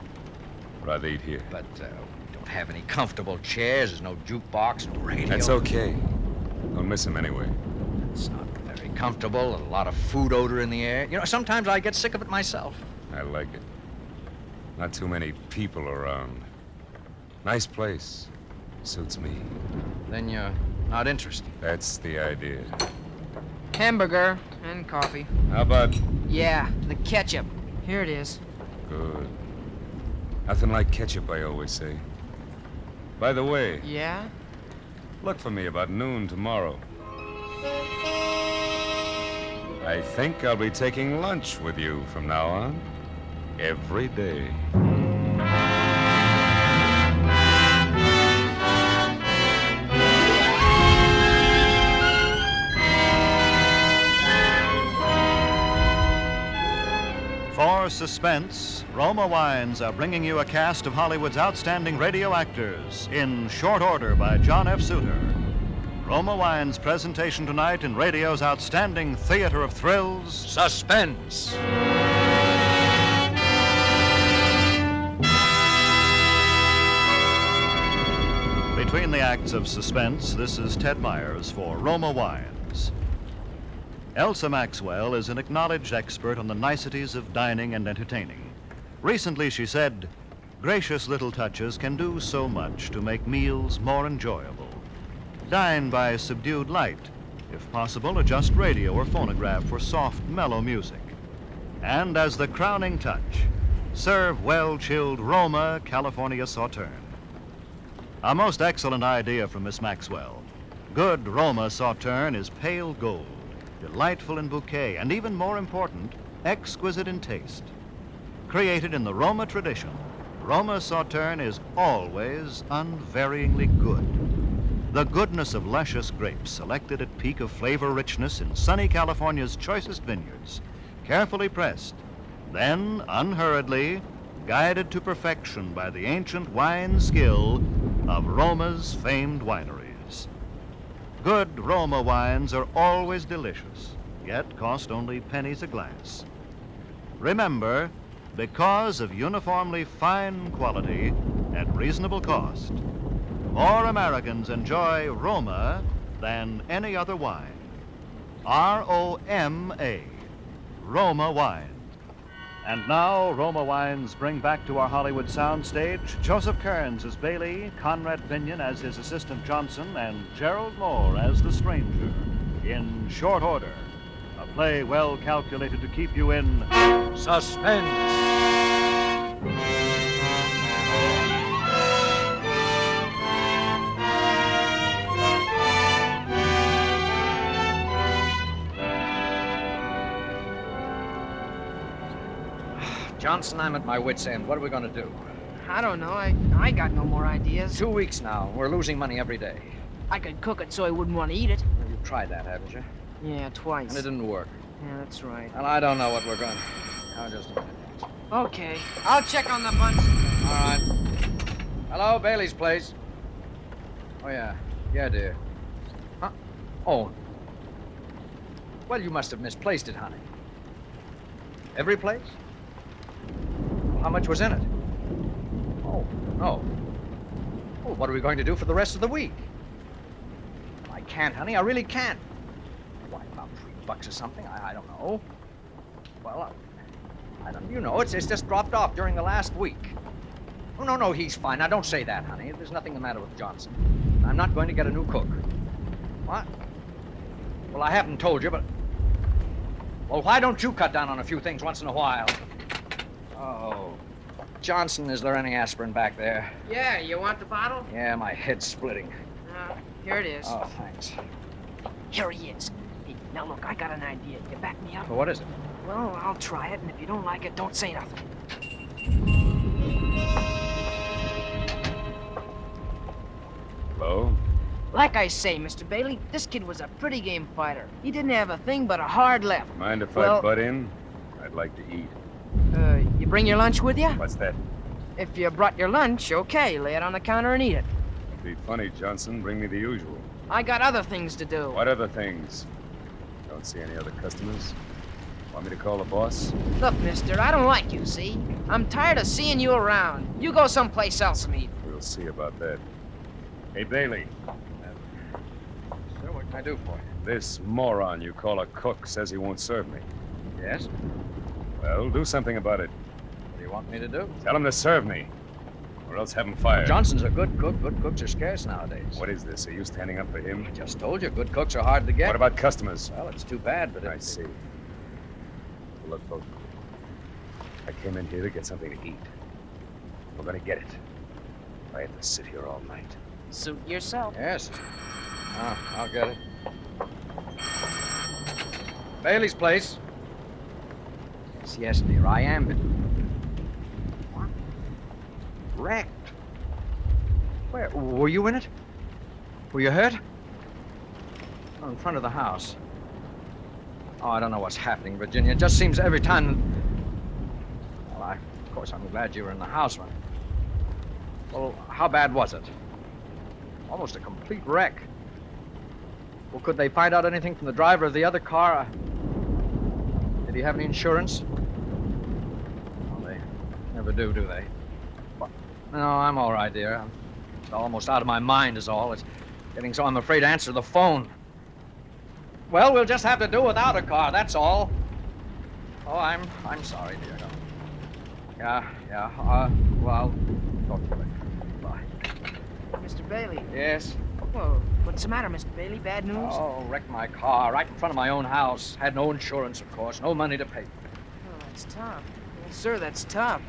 I'd rather eat here. But we don't have any comfortable chairs. There's no jukebox, no radio. That's okay. Don't miss him anyway. It's not very comfortable. A lot of food odor in the air. You know, sometimes I get sick of it myself. I like it. Not too many people around. Nice place. Suits me. Then you're not interested. That's the idea. Hamburger and coffee. How about... Yeah, the ketchup. Here it is. Good. Nothing like ketchup, I always say. By the way... Yeah? Look for me about noon tomorrow. I think I'll be taking lunch with you from now on. Every day. For Suspense, Roma Wines are bringing you a cast of Hollywood's outstanding radio actors in short order by John F. Suter. Roma Wines' presentation tonight in radio's outstanding theater of thrills, Suspense. Between the acts of Suspense, this is Ted Myers for Roma Wines. Elsa Maxwell is an acknowledged expert on the niceties of dining and entertaining. Recently, she said, "Gracious little touches can do so much to make meals more enjoyable. Dine by subdued light. If possible, adjust radio or phonograph for soft, mellow music. And as the crowning touch, serve well-chilled Roma California Sauterne." A most excellent idea from Miss Maxwell. Good Roma Sauterne is pale gold, delightful in bouquet, and even more important, exquisite in taste. Created in the Roma tradition, Roma Sauterne is always unvaryingly good. The goodness of luscious grapes selected at peak of flavor richness in sunny California's choicest vineyards, carefully pressed, then unhurriedly guided to perfection by the ancient wine skill of Roma's famed wineries. Good Roma wines are always delicious, yet cost only pennies a glass. Remember, because of uniformly fine quality at reasonable cost, more Americans enjoy Roma than any other wine. R-O-M-A, Roma wine. And now, Roma Wines bring back to our Hollywood soundstage Joseph Kearns as Bailey, Conrad Binion as his assistant Johnson, and Gerald Moore as the stranger in Short Order, a play well calculated to keep you in suspense. Johnson, I'm at my wit's end. What are we going to do? I don't know. I got no more ideas. 2 weeks now. We're losing money every day. I could cook it so I wouldn't want to eat it. Well, you've tried that, haven't you? Yeah, twice. And it didn't work. Yeah, that's right. Well, I don't know what we're going to... Now, just a minute. Okay. I'll check on the bunch. All right. Hello, Bailey's place. Oh, yeah. Yeah, dear. Huh? Oh. Well, you must have misplaced it, honey. Every place? How much was in it? Oh, no. Well, what are we going to do for the rest of the week? I can't, honey. I really can't. Why, about $3 or something? I don't know. Well, I don't... You know, it's just dropped off during the last week. Oh, no, he's fine. Now, don't say that, honey. There's nothing the matter with Johnson. I'm not going to get a new cook. What? Well, I haven't told you, but... Well, why don't you cut down on a few things once in a while? Oh. Johnson, is there any aspirin back there? Yeah, you want the bottle? Yeah, my head's splitting. Here it is. Oh, thanks. Here he is. Hey, now look, I got an idea. You back me up? Well, what is it? Well, I'll try it, and if you don't like it, don't say nothing. Hello? Like I say, Mr. Bailey, this kid was a pretty game fighter. He didn't have a thing but a hard left. Mind if I butt in? I'd like to eat. You bring your lunch with you? What's that? If you brought your lunch, okay, lay it on the counter and eat it. If be funny, Johnson. Bring me the usual. I got other things to do. What other things? Don't see any other customers? Want me to call the boss? Look, mister, I don't like you, see? I'm tired of seeing you around. You go someplace else, meet. We'll see about that. Hey, Bailey. Sir, what can I do for you? This moron you call a cook says he won't serve me. Yes? Well, do something about it. What do you want me to do? Tell him to serve me, or else have him fired. Johnson's a good cook. Good cooks are scarce nowadays. What is this? Are you standing up for him? I just told you, good cooks are hard to get. What about customers? Well, it's too bad, but I see. Look, folks, I came in here to get something to eat. We're gonna get it. I have to sit here all night. Suit yourself. Yes. I'll get it. Bailey's place. Yes, dear, I am. What? Wrecked. Where? Were you in it? Were you hurt? Oh, in front of the house. Oh, I don't know what's happening, Virginia. It just seems every time... Well, of course, I'm glad you were in the house when... Well, how bad was it? Almost a complete wreck. Well, could they find out anything from the driver of the other car? Did he have any insurance? Well, they never do they? Well, no, I'm all right, dear. I'm almost out of my mind is all. It's getting so I'm afraid to answer the phone. Well, we'll just have to do without a car, that's all. Oh, I'm sorry, dear. Yeah. Well, I'll talk to you later. Bye. Mr. Bailey. Yes? Well, what's the matter, Mr. Bailey? Bad news? Oh, wrecked my car right in front of my own house. Had no insurance, of course. No money to pay. Oh, that's tough. Yes, sir, that's tough.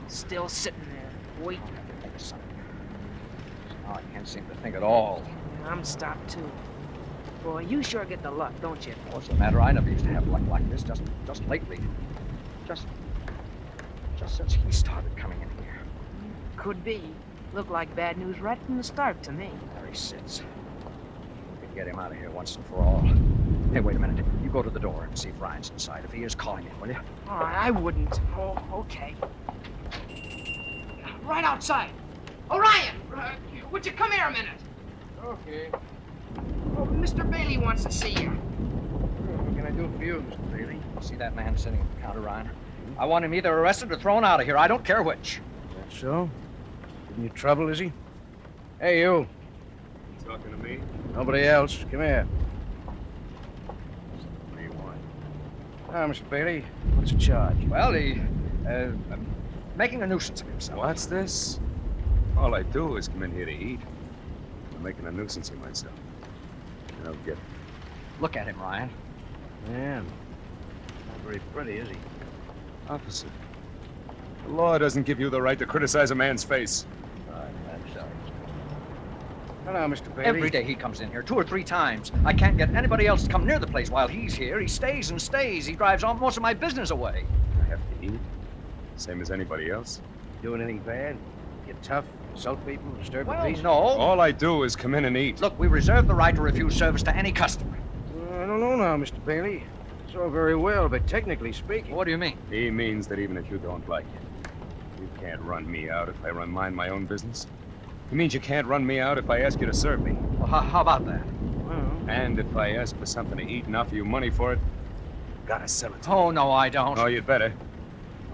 Still sitting there, waiting. Think of something. Oh, I can't seem to think at all. I'm stopped, too. Boy, you sure get the luck, don't you? What's the matter? I never used to have luck like this. Just lately. Just since he started coming in here. Could be. Looked like bad news right from the start to me. There he sits. We can get him out of here once and for all. Hey, wait a minute. You go to the door and see if Ryan's inside. If he is, call him in, will you? Oh, I wouldn't. Oh, okay. Right outside. Orion, would you come here a minute? Okay. Oh, Mr. Bailey wants to see you. What can I do for you, Mr. Bailey? See that man sitting at the counter, Ryan? I want him either arrested or thrown out of here. I don't care which. That so? Giving you trouble, is he? Hey, you. Talking to me? Nobody else. Come here. What do you want? Now, Mr. Bailey, what's the charge? Well, making a nuisance of himself. What's this? All I do is come in here to eat. I'm making a nuisance of myself. I don't get it. Look at him, Ryan. Yeah. Not very pretty, is he? Officer, the law doesn't give you the right to criticize a man's face. I'm sorry. Hello, Mr. Bailey. Every day he comes in here, 2 or 3 times. I can't get anybody else to come near the place while he's here. He stays and stays. He drives all most of my business away. I have to eat, same as anybody else. Do anything bad? Get tough? Insult people? Disturb the Well, peace? no. All I do is come in and eat. Look, we reserve the right to refuse service to any customer. I don't know now, Mr. Bailey. It's all very well, but technically speaking... What do you mean? He means that even if you don't like it, you can't run me out if I mind my own business. He means you can't run me out if I ask you to serve me. Well, how about that? Well... And if I ask for something to eat and offer you money for it, gotta sell it to Oh, me. no, I don't. Oh, you'd better.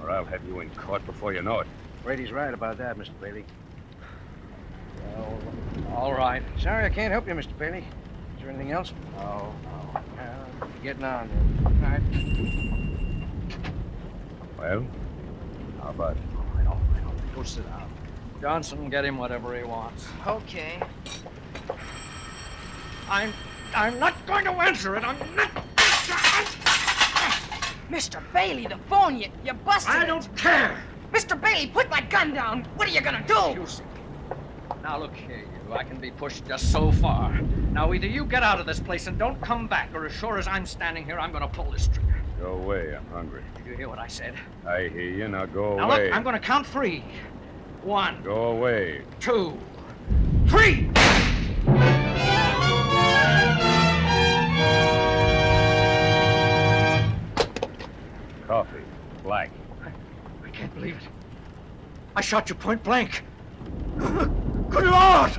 Or I'll have you in court before you know it. Brady's right about that, Mr. Bailey. Well, all right. Sorry I can't help you, Mr. Bailey. Is there anything else? No. Getting on then. All right. Well, how about it? I know. Go sit down. Johnson, get him whatever he wants. Okay. I'm not going to answer it. I'm not... Mr. Bailey, the phone, you busted I it. don't care. Mr. Bailey, put that gun down. What are you gonna do? You see. Now look here, you. I can be pushed just so far. Now either you get out of this place and don't come back, or as sure as I'm standing here, I'm gonna pull this trigger. Go away, I'm hungry. Did you hear what I said? I hear you, now go Now away. look, I'm gonna count 3. 1. Go away. 2. 3! Coffee. Black. I can't believe it. I shot you point blank. Good Lord!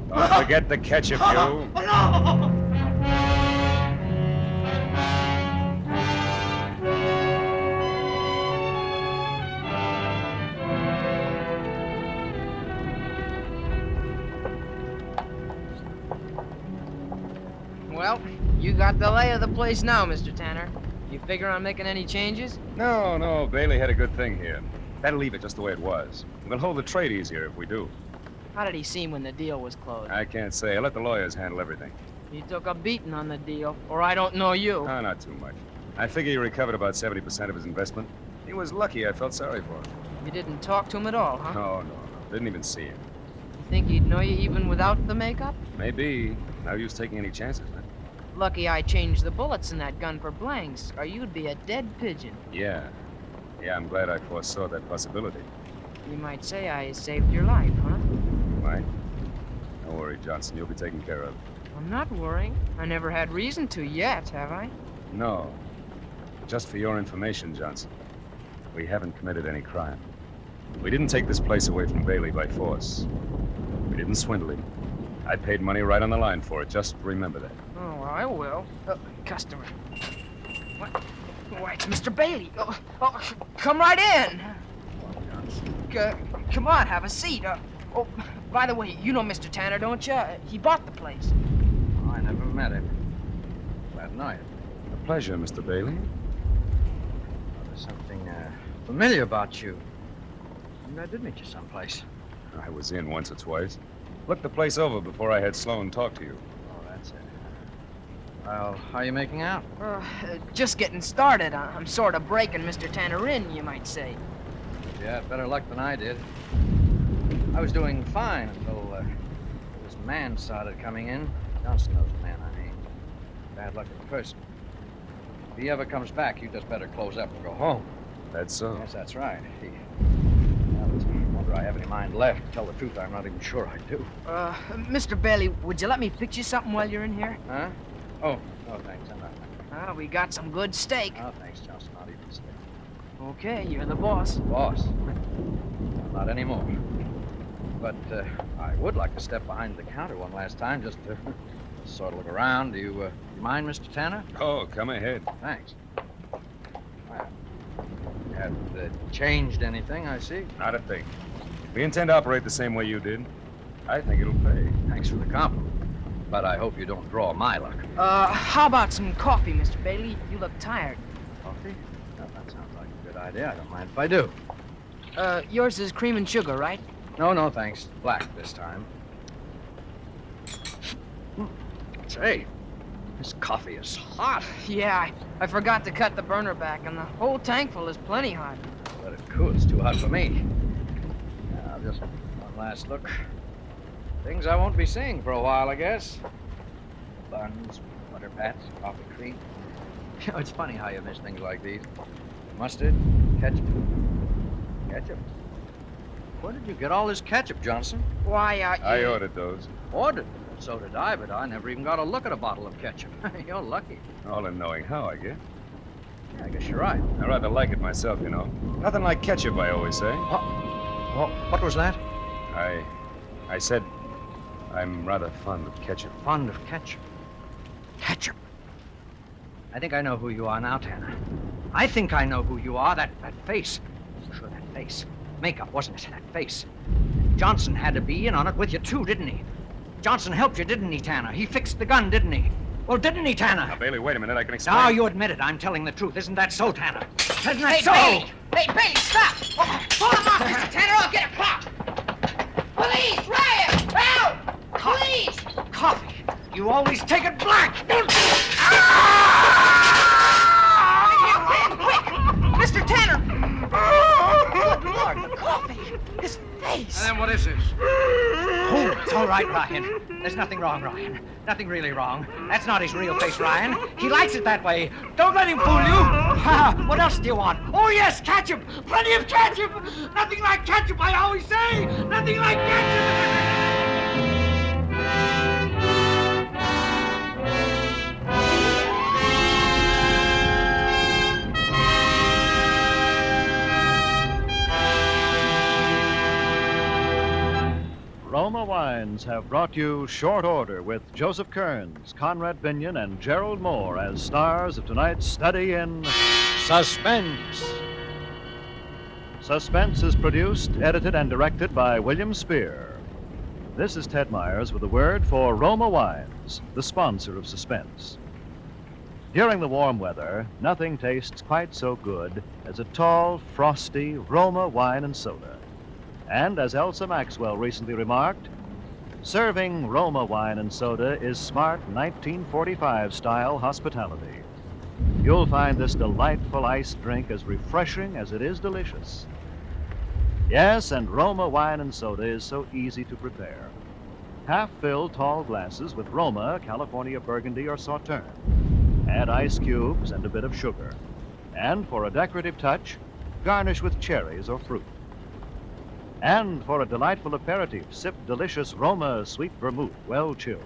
Don't forget the ketchup, you. No! Well, you got the lay of the place now, Mr. Tanner. You figure on making any changes? No, Bailey had a good thing here. Better leave it just the way it was. We'll hold the trade easier if we do. How did he seem when the deal was closed? I can't say. I let the lawyers handle everything. He took a beating on the deal, or I don't know you. Oh, not too much. I figure he recovered about 70% of his investment. He was lucky. I felt sorry for him. You didn't talk to him at all, huh? No. Didn't even see him. You think he'd know you even without the makeup? Maybe. No use taking any chances, man. Lucky I changed the bullets in that gun for blanks, or you'd be a dead pigeon. Yeah, I'm glad I foresaw that possibility. You might say I saved your life, huh? Right. Don't worry, Johnson. You'll be taken care of. I'm not worrying. I never had reason to yet, have I? No. Just for your information, Johnson, we haven't committed any crime. We didn't take this place away from Bailey by force. We didn't swindle him. I paid money right on the line for it. Just remember that. Oh, well, I will. Customer. What? Why, it's Mr. Bailey. Come right in. Come on, have a seat. By the way, you know Mr. Tanner, don't you? He bought the place. Oh, I never met him. Glad to know you. A pleasure, Mr. Bailey. Well, there's something familiar about you. Maybe I did meet you someplace. I was in once or twice. Looked the place over before I had Sloan talk to you. Oh, that's it. Well, how are you making out? Just getting started. I'm sort of breaking Mr. Tanner in, you might say. You had better luck than I did. I was doing fine until this man started coming in. Johnson knows the man I mean. Bad luck in person. If he ever comes back, you just better close up and go home. That's so? Yes, that's right. I have any mind left. To tell the truth, I'm not even sure I do. Mr. Bailey, would you let me fix you something while you're in here? Huh? Oh, no, thanks. I'm not. We got some good steak. Oh, thanks, Johnson. Not even steak. Okay, you're the boss. Boss? Not anymore. But I would like to step behind the counter one last time, just to sort of look around. Do you mind, Mr. Tanner? Oh, come ahead. Thanks. Well, you haven't changed anything, I see. Not a thing. We intend to operate the same way you did. I think it'll pay. Thanks for the compliment. But I hope you don't draw my luck. How about some coffee, Mr. Bailey? You look tired. Coffee? Well, that sounds like a good idea. I don't mind if I do. Yours is cream and sugar, right? No, thanks. Black this time. Say, this coffee is hot. Yeah, I forgot to cut the burner back, and the whole tankful is plenty hot. Let it cool. It's too hot for me. Now, just one last look. Things I won't be seeing for a while, I guess. Buns, butter pats, coffee cream. You know, it's funny how you miss things like these. Mustard, ketchup. Ketchup? Where did you get all this ketchup, Johnson? Why, I ordered those. Ordered? So did I, but I never even got a look at a bottle of ketchup. You're lucky. All in knowing how, I guess. Yeah, I guess you're right. I rather like it myself, you know. Nothing like ketchup, I always say. What was that? I said I'm rather fond of ketchup. Fond of ketchup? Ketchup? I think I know who you are now, Tanner. I think I know who you are. That face. Sure, that face. Makeup, wasn't it? That face. Johnson had to be in on it with you, too, didn't he? Johnson helped you, didn't he, Tanner? He fixed the gun, didn't he? Well, didn't he, Tanner? Now, Bailey, wait a minute. I can explain. Now you admit it. I'm telling the truth. Isn't that so, Tanner? Isn't that so? Bailey! Hey, Bailey, stop! Pull him off, Mr. Tanner, I'll get a cop! Police, riot! Help! Police! Coffee. You always take it black. Mr. Tanner! Good Lord, the coffee! His face! And then what is this? Oh, it's all right, Ryan. There's nothing wrong, Ryan. Nothing really wrong. That's not his real face, Ryan. He likes it that way. Don't let him fool you. What else do you want? Oh, yes, ketchup. Plenty of ketchup. Nothing like ketchup, I always say. Nothing like ketchup. Roma Wines Wines have brought you Short Order with Joseph Kearns, Conrad Binion, and Gerald Moore as stars of tonight's study in Suspense. Suspense is produced, edited, and directed by William Spear. This is Ted Myers with a word for Roma Wines, the sponsor of Suspense. During the warm weather, nothing tastes quite so good as a tall, frosty Roma wine and soda. And as Elsa Maxwell recently remarked, serving Roma wine and soda is smart 1945-style hospitality. You'll find this delightful iced drink as refreshing as it is delicious. Yes, and Roma wine and soda is so easy to prepare. Half-filled tall glasses with Roma, California Burgundy, or Sauterne. Add ice cubes and a bit of sugar. And for a decorative touch, garnish with cherries or fruit. And for a delightful aperitif, sip delicious Roma sweet vermouth, well chilled.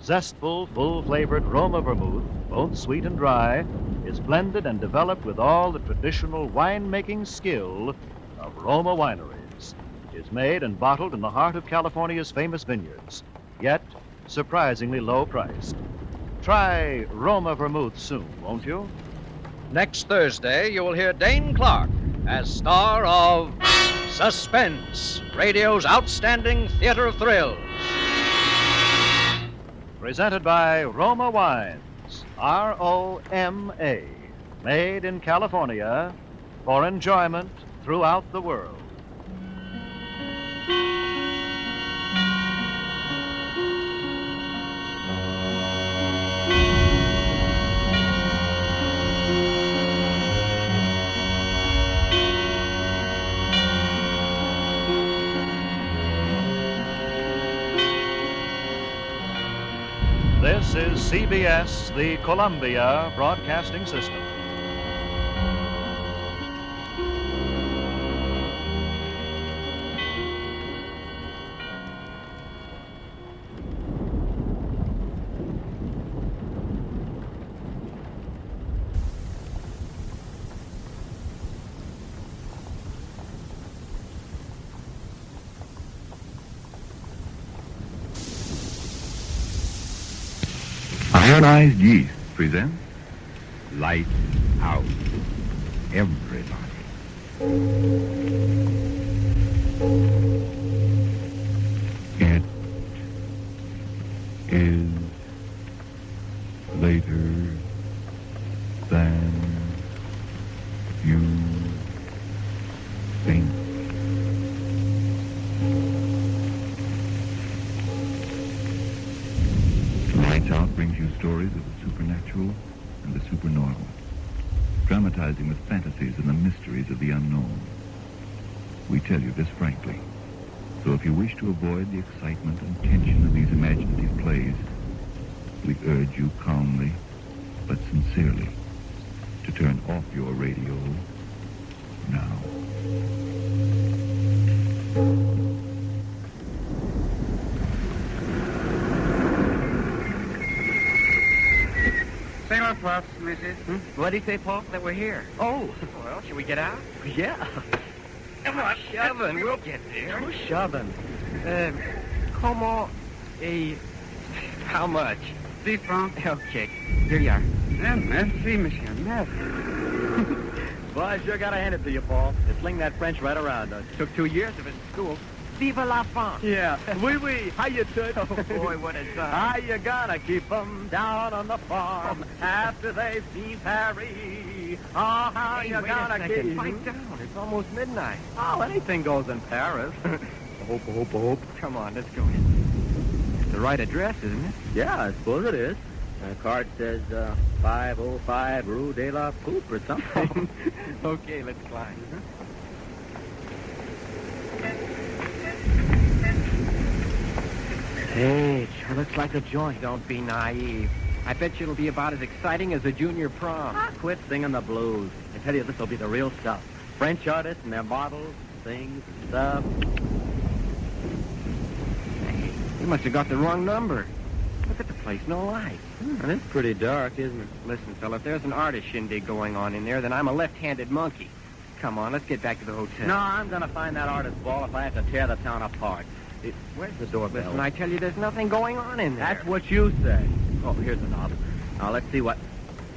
Zestful, full-flavored Roma vermouth, both sweet and dry, is blended and developed with all the traditional wine-making skill of Roma wineries. Is made and bottled in the heart of California's famous vineyards, yet surprisingly low-priced. Try Roma vermouth soon, won't you? Next Thursday, you will hear Dane Clark as star of Suspense, radio's outstanding theater of thrills. Presented by Roma Wines, R-O-M-A, made in California for enjoyment throughout the world. This is CBS, the Columbia Broadcasting System. Ionized Yeast presents Light Out. Everybody. It is later than you think. Lights Out brings you stories of the supernatural and the supernormal, dramatizing the fantasies and the mysteries of the unknown. We tell you this frankly, so if you wish to avoid the excitement and tension of these imaginative plays, we urge you calmly but sincerely to turn off your radio now. Sailor Puffs, Mrs. What did he say, Paul? That we're here. Oh, well, shall we get out? Yeah. Come on, Shoving. We'll get there. Who's shoving? Comment a... How much? 10 francs. Okay. Here you are. Merci, monsieur. Merci. Well, I sure gotta hand it to you, Paul. You sling that French right around us. Took 2 years of it in school. Vive la France. Yeah. Oui, oui. How you doing? Oh, boy, what a time. How you gonna keep them down on the farm after they've seen Paris? Oh, how Hey, you wait a gonna second. keep... Pipe down. It's almost midnight. Oh, anything goes in Paris. Hope. Come on, let's go in. It's the right address, isn't it? Yeah, I suppose it is. The card says 505 Rue de la Poupe or something. Okay, let's climb. Hey, it sure looks like a joint. Don't be naive. I bet you it'll be about as exciting as a junior prom. Quit singing the blues. I tell you, this will be the real stuff. French artists and their models, things, and stuff. Hey, you must have got the wrong number. Look at the place, no light. And it's pretty dark, isn't it? Listen, fella, if there's an artist shindig going on in there, then I'm a left-handed monkey. Come on, let's get back to the hotel. No, I'm going to find that artist ball if I have to tear the town apart. Where's the doorbell? Listen, I tell you, there's nothing going on in there. That's what you say. Oh, here's the knob. Now, let's see what...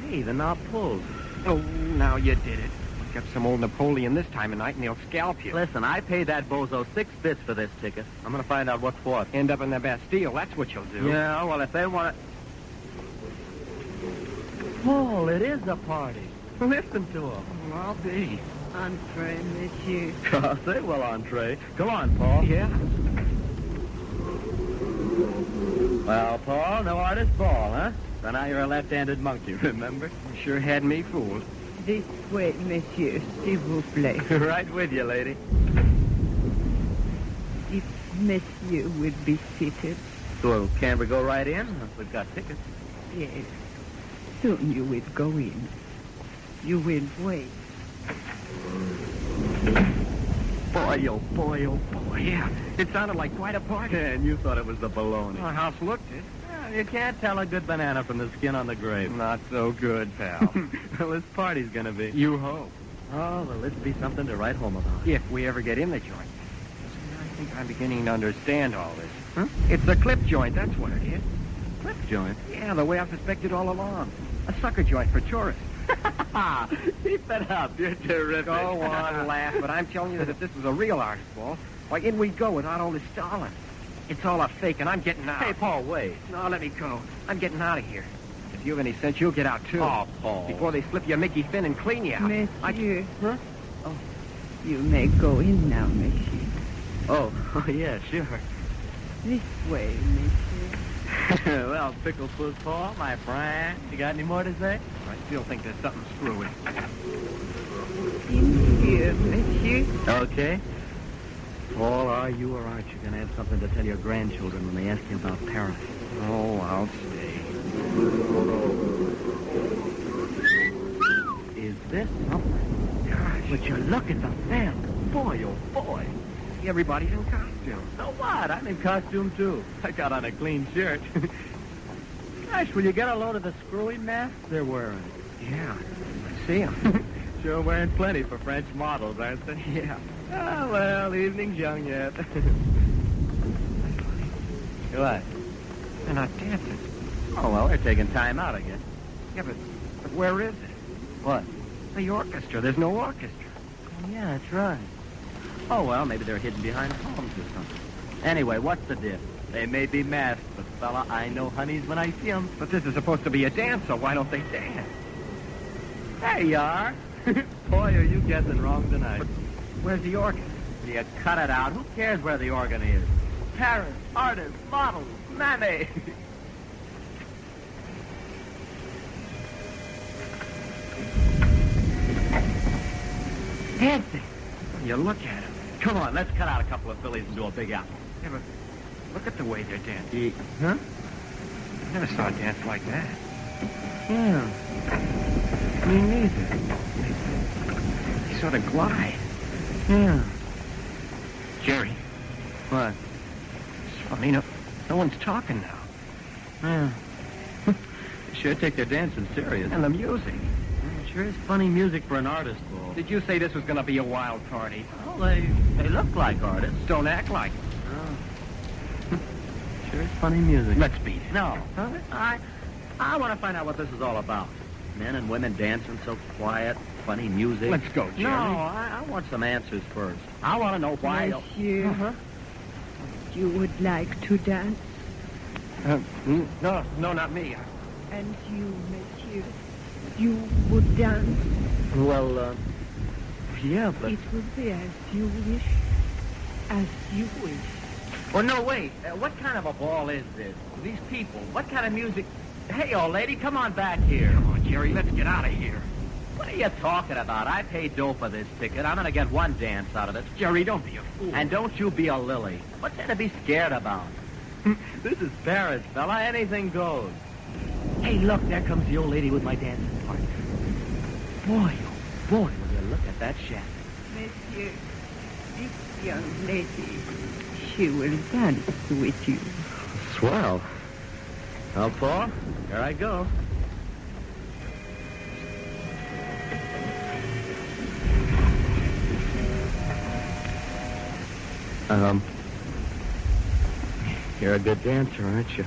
Hey, the knob pulls. Oh, now you did it. Get some old Napoleon this time of night and they'll scalp you. Listen, I paid that bozo 6 bits for this ticket. I'm going to find out what's what. End up in the Bastille, that's what you'll do. Yeah, well, if they want to... Paul, it is a party. Listen to him. Well, I'll be. Entree, monsieur. Say well, entree. Come on, Paul. Yeah. Well, Paul, no artist ball, huh? So now you're a left-handed monkey, remember? You sure had me fooled. This way, monsieur, s'il vous plaît. Right with you, lady. If monsieur would be seated. So, can we go right in? We've got tickets. Yes. Soon you will go in. You will wait. Boy, oh boy, oh boy. Yeah, it sounded like quite a party. And you thought it was the bologna. Our house looked it. You can't tell a good banana from the skin on the grape. Not so good, pal. Well, this party's gonna be. You hope. Oh, well, this be something to write home about. If we ever get in the joint. I think I'm beginning to understand all this. Huh? It's a clip joint, that's what it is. Clip joint? Yeah, the way I suspected all along. A sucker joint for tourists. Keep it up. You're terrific. Go on, laugh, but I'm telling you that if this was a real artist ball, why, in we go without all this stalling. It's all a fake, and I'm getting out. Hey, Paul, wait. No, let me go. I'm getting out of here. If you have any sense, you'll get out, too. Oh, Paul. Before they slip you a Mickey Finn and clean you out. Monsieur. Huh? Oh, you may go in now, monsieur. Oh, yeah, sure. This way, monsieur. Well, pickle puss Paul, my friend. You got any more to say? I still think there's something screwy. In here, monsieur. Okay. Paul, are you or aren't you going to have something to tell your grandchildren when they ask you about Paris? Oh, I'll stay. Is this something? Gosh, would you look at the family? Boy, oh boy. Everybody's in costume. So what? I'm in costume, too. I got on a clean shirt. Gosh, will you get a load of the screwy masks they're wearing? Yeah, I see them. Sure wearing plenty for French models, aren't they? Yeah. Oh, well, evening's young yet. What? They're not dancing. Oh, well, they're taking time out, I guess. Yeah, but where is it? What? The orchestra. There's no orchestra. Oh, yeah, that's right. Oh, well, maybe they're hidden behind palms or something. Anyway, what's the diff? They may be masked, but, fella, I know honeys when I see them. But this is supposed to be a dance, so why don't they dance? There you are. Boy, are you guessing wrong tonight. But where's the organ? You cut it out. Who cares where the organ is? Paris, artists, models, mammy. Dancing. You look at them. Come on, let's cut out a couple of fillies and do a big apple. Yeah, but look at the way they're dancing. Huh? I never saw a dance like that. Yeah. Me neither. They sort of glide. Yeah. Jerry. What? It's funny, no one's talking now. Yeah. They sure take their dancing serious. And the music. It sure is funny music for an artist ball. Did you say this was going to be a wild party? Well, they look like artists. Don't act like it. Oh. Sure is funny music. Let's beat it. No. I want to find out what this is all about. Men and women dancing so quiet, funny music. Let's go, Jerry. No, I want some answers first. I want to know why... Monsieur, you would like to dance? No, not me. And you, monsieur, you would dance? Well, yeah, but... It would be as you wish. As you wish. Oh, no, wait. What kind of a ball is this? These people, what kind of music... Hey, old lady, come on back here. Come on, Jerry, let's get out of here. What are you talking about? I paid dough for this ticket. I'm going to get one dance out of it. Jerry, don't be a fool. And don't you be a lily. What's there to be scared about? This is Paris, fella. Anything goes. Hey, look, there comes the old lady with my dancing partner. Boy, oh boy, will you look at that shack. Monsieur, this young lady, she will dance with you. Swell. Well, Paul, here I go. You're a good dancer, aren't you?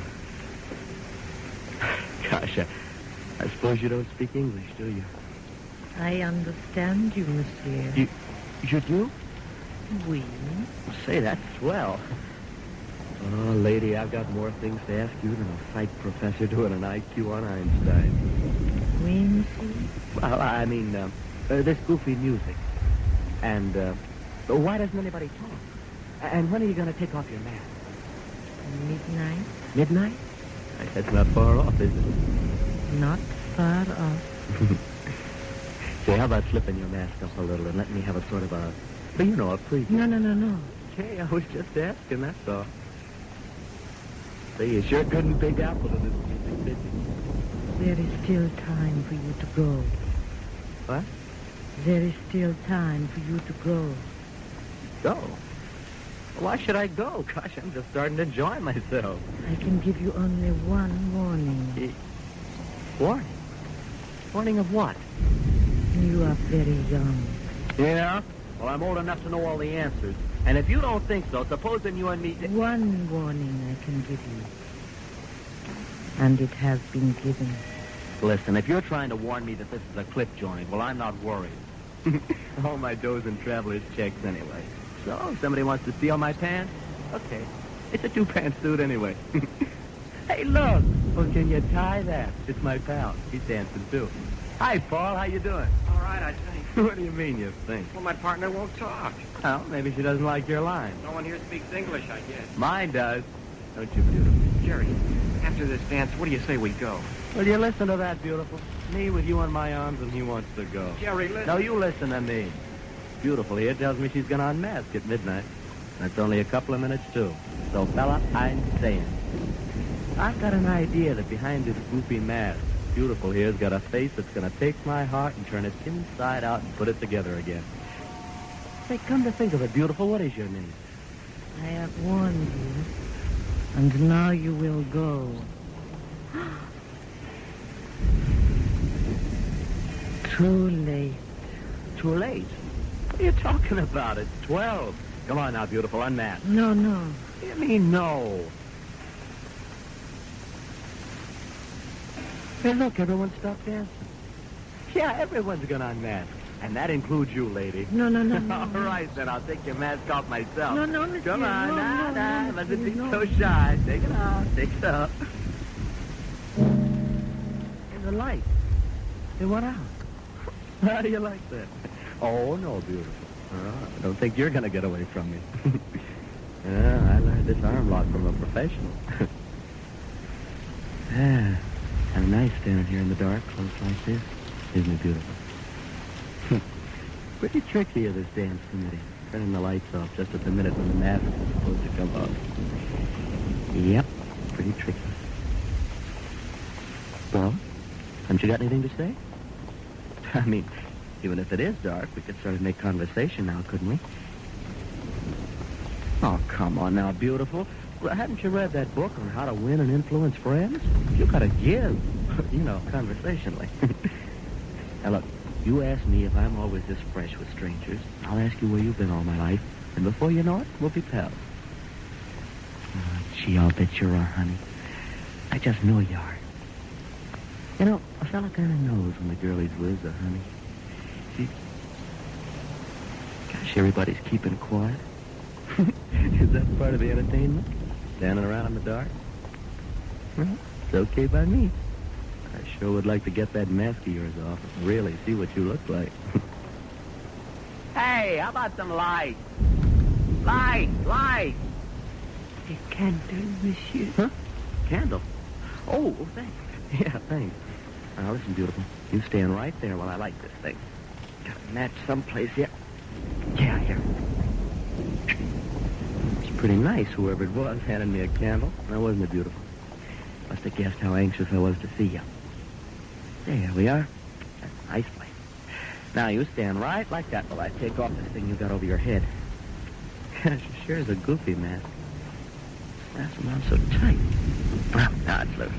Gosh, I suppose you don't speak English, do you? I understand you, monsieur. You do? Oui. Say, that's swell. Oh, lady, I've got more things to ask you than a psych professor doing an IQ on Einstein. Oui, monsieur? Well, I mean, this goofy music. And, why doesn't anybody talk? And when are you going to take off your mask? Midnight? Midnight? That's not far off, is it? Not far off. Say, how about flipping your mask up a little and let me have a sort of a, a preview? No. Hey, I was just asking, that's all. Say, you sure couldn't big apple in this music, did you? There is still time for you to go. What? There is still time for you to go. Go? Why should I go? Gosh, I'm just starting to enjoy myself. I can give you only one warning. Warning? Warning of what? You are very young. Yeah? Well, I'm old enough to know all the answers. And if you don't think so, supposing you and me... One warning I can give you. And it has been given. Listen, if you're trying to warn me that this is a clip joint, well, I'm not worried. All my dough's in traveler's checks anyway. So, if somebody wants to steal my pants, okay. It's a two-pants suit anyway. Hey, look! Well, can you tie that? It's my pal. He's dancing, too. Hi, Paul. How you doing? All right, I think. What do you mean, you think? Well, my partner won't talk. Well, maybe she doesn't like your line. No one here speaks English, I guess. Mine does. Don't you, beautiful? Jerry, after this dance, what do you say we go? Will you listen to that, beautiful? Me with you on my arms and he wants to go. Jerry, listen. No, you listen to me. Beautiful here tells me she's going to unmask at midnight. That's only a couple of minutes, too. So, fella, I'm saying. I've got an idea that behind this goofy mask, Beautiful here's got a face that's going to take my heart and turn it inside out and put it together again. Say, come to think of it, Beautiful, what is your name? I have warned you, and now you will go. Too late. Too late? What are you talking about? It's 12. Come on now, Beautiful, unmask. No. What do you mean, no? Hey, look, everyone stopped dancing. Yeah, everyone's going to unmask. And that includes you, lady. No. All right, then, I'll take your mask off myself. No, Come on, no, let's be so shy. Take it off. And the light. They went out. How do you like that? Oh, no, Beautiful. I don't think you're going to get away from me. Yeah, I learned this arm lock from a professional. Yeah, kind of nice standing here in the dark, close like this. Isn't it beautiful? Pretty tricky of this dance committee. Turning the lights off just at the minute when the mask is supposed to come off. Yep, pretty tricky. Well, haven't you got anything to say? I mean, even if it is dark, we could sort of make conversation now, couldn't we? Oh, come on now, Beautiful. Well, hadn't you read that book on how to win and influence friends? You gotta give, conversationally. Now, look, you ask me if I'm always this fresh with strangers. I'll ask you where you've been all my life. And before you know it, we'll be pals. Oh, gee, I'll bet you are, honey. I just know you are. You know, a fella kind of knows when the girl he's with is a honey. See, gosh, everybody's keeping quiet. Is that part of the entertainment? Standing around in the dark? Well, it's okay by me. I sure would like to get that mask of yours off and really see what you look like. Hey, how about some light? Light! A candle, monsieur. Huh? Candle? Oh, thanks. Yeah, thanks. Now, listen, Beautiful. You stand right there while I light this thing. Got a match someplace here. Yeah, here. It's pretty nice, whoever it was, handing me a candle. Now, wasn't it beautiful? Must have guessed how anxious I was to see you. There we are. That's a nice place. Now, you stand right like that while I take off this thing you got over your head. Gosh, it sure is a goofy mask. That's around so tight. Well, now it's loose.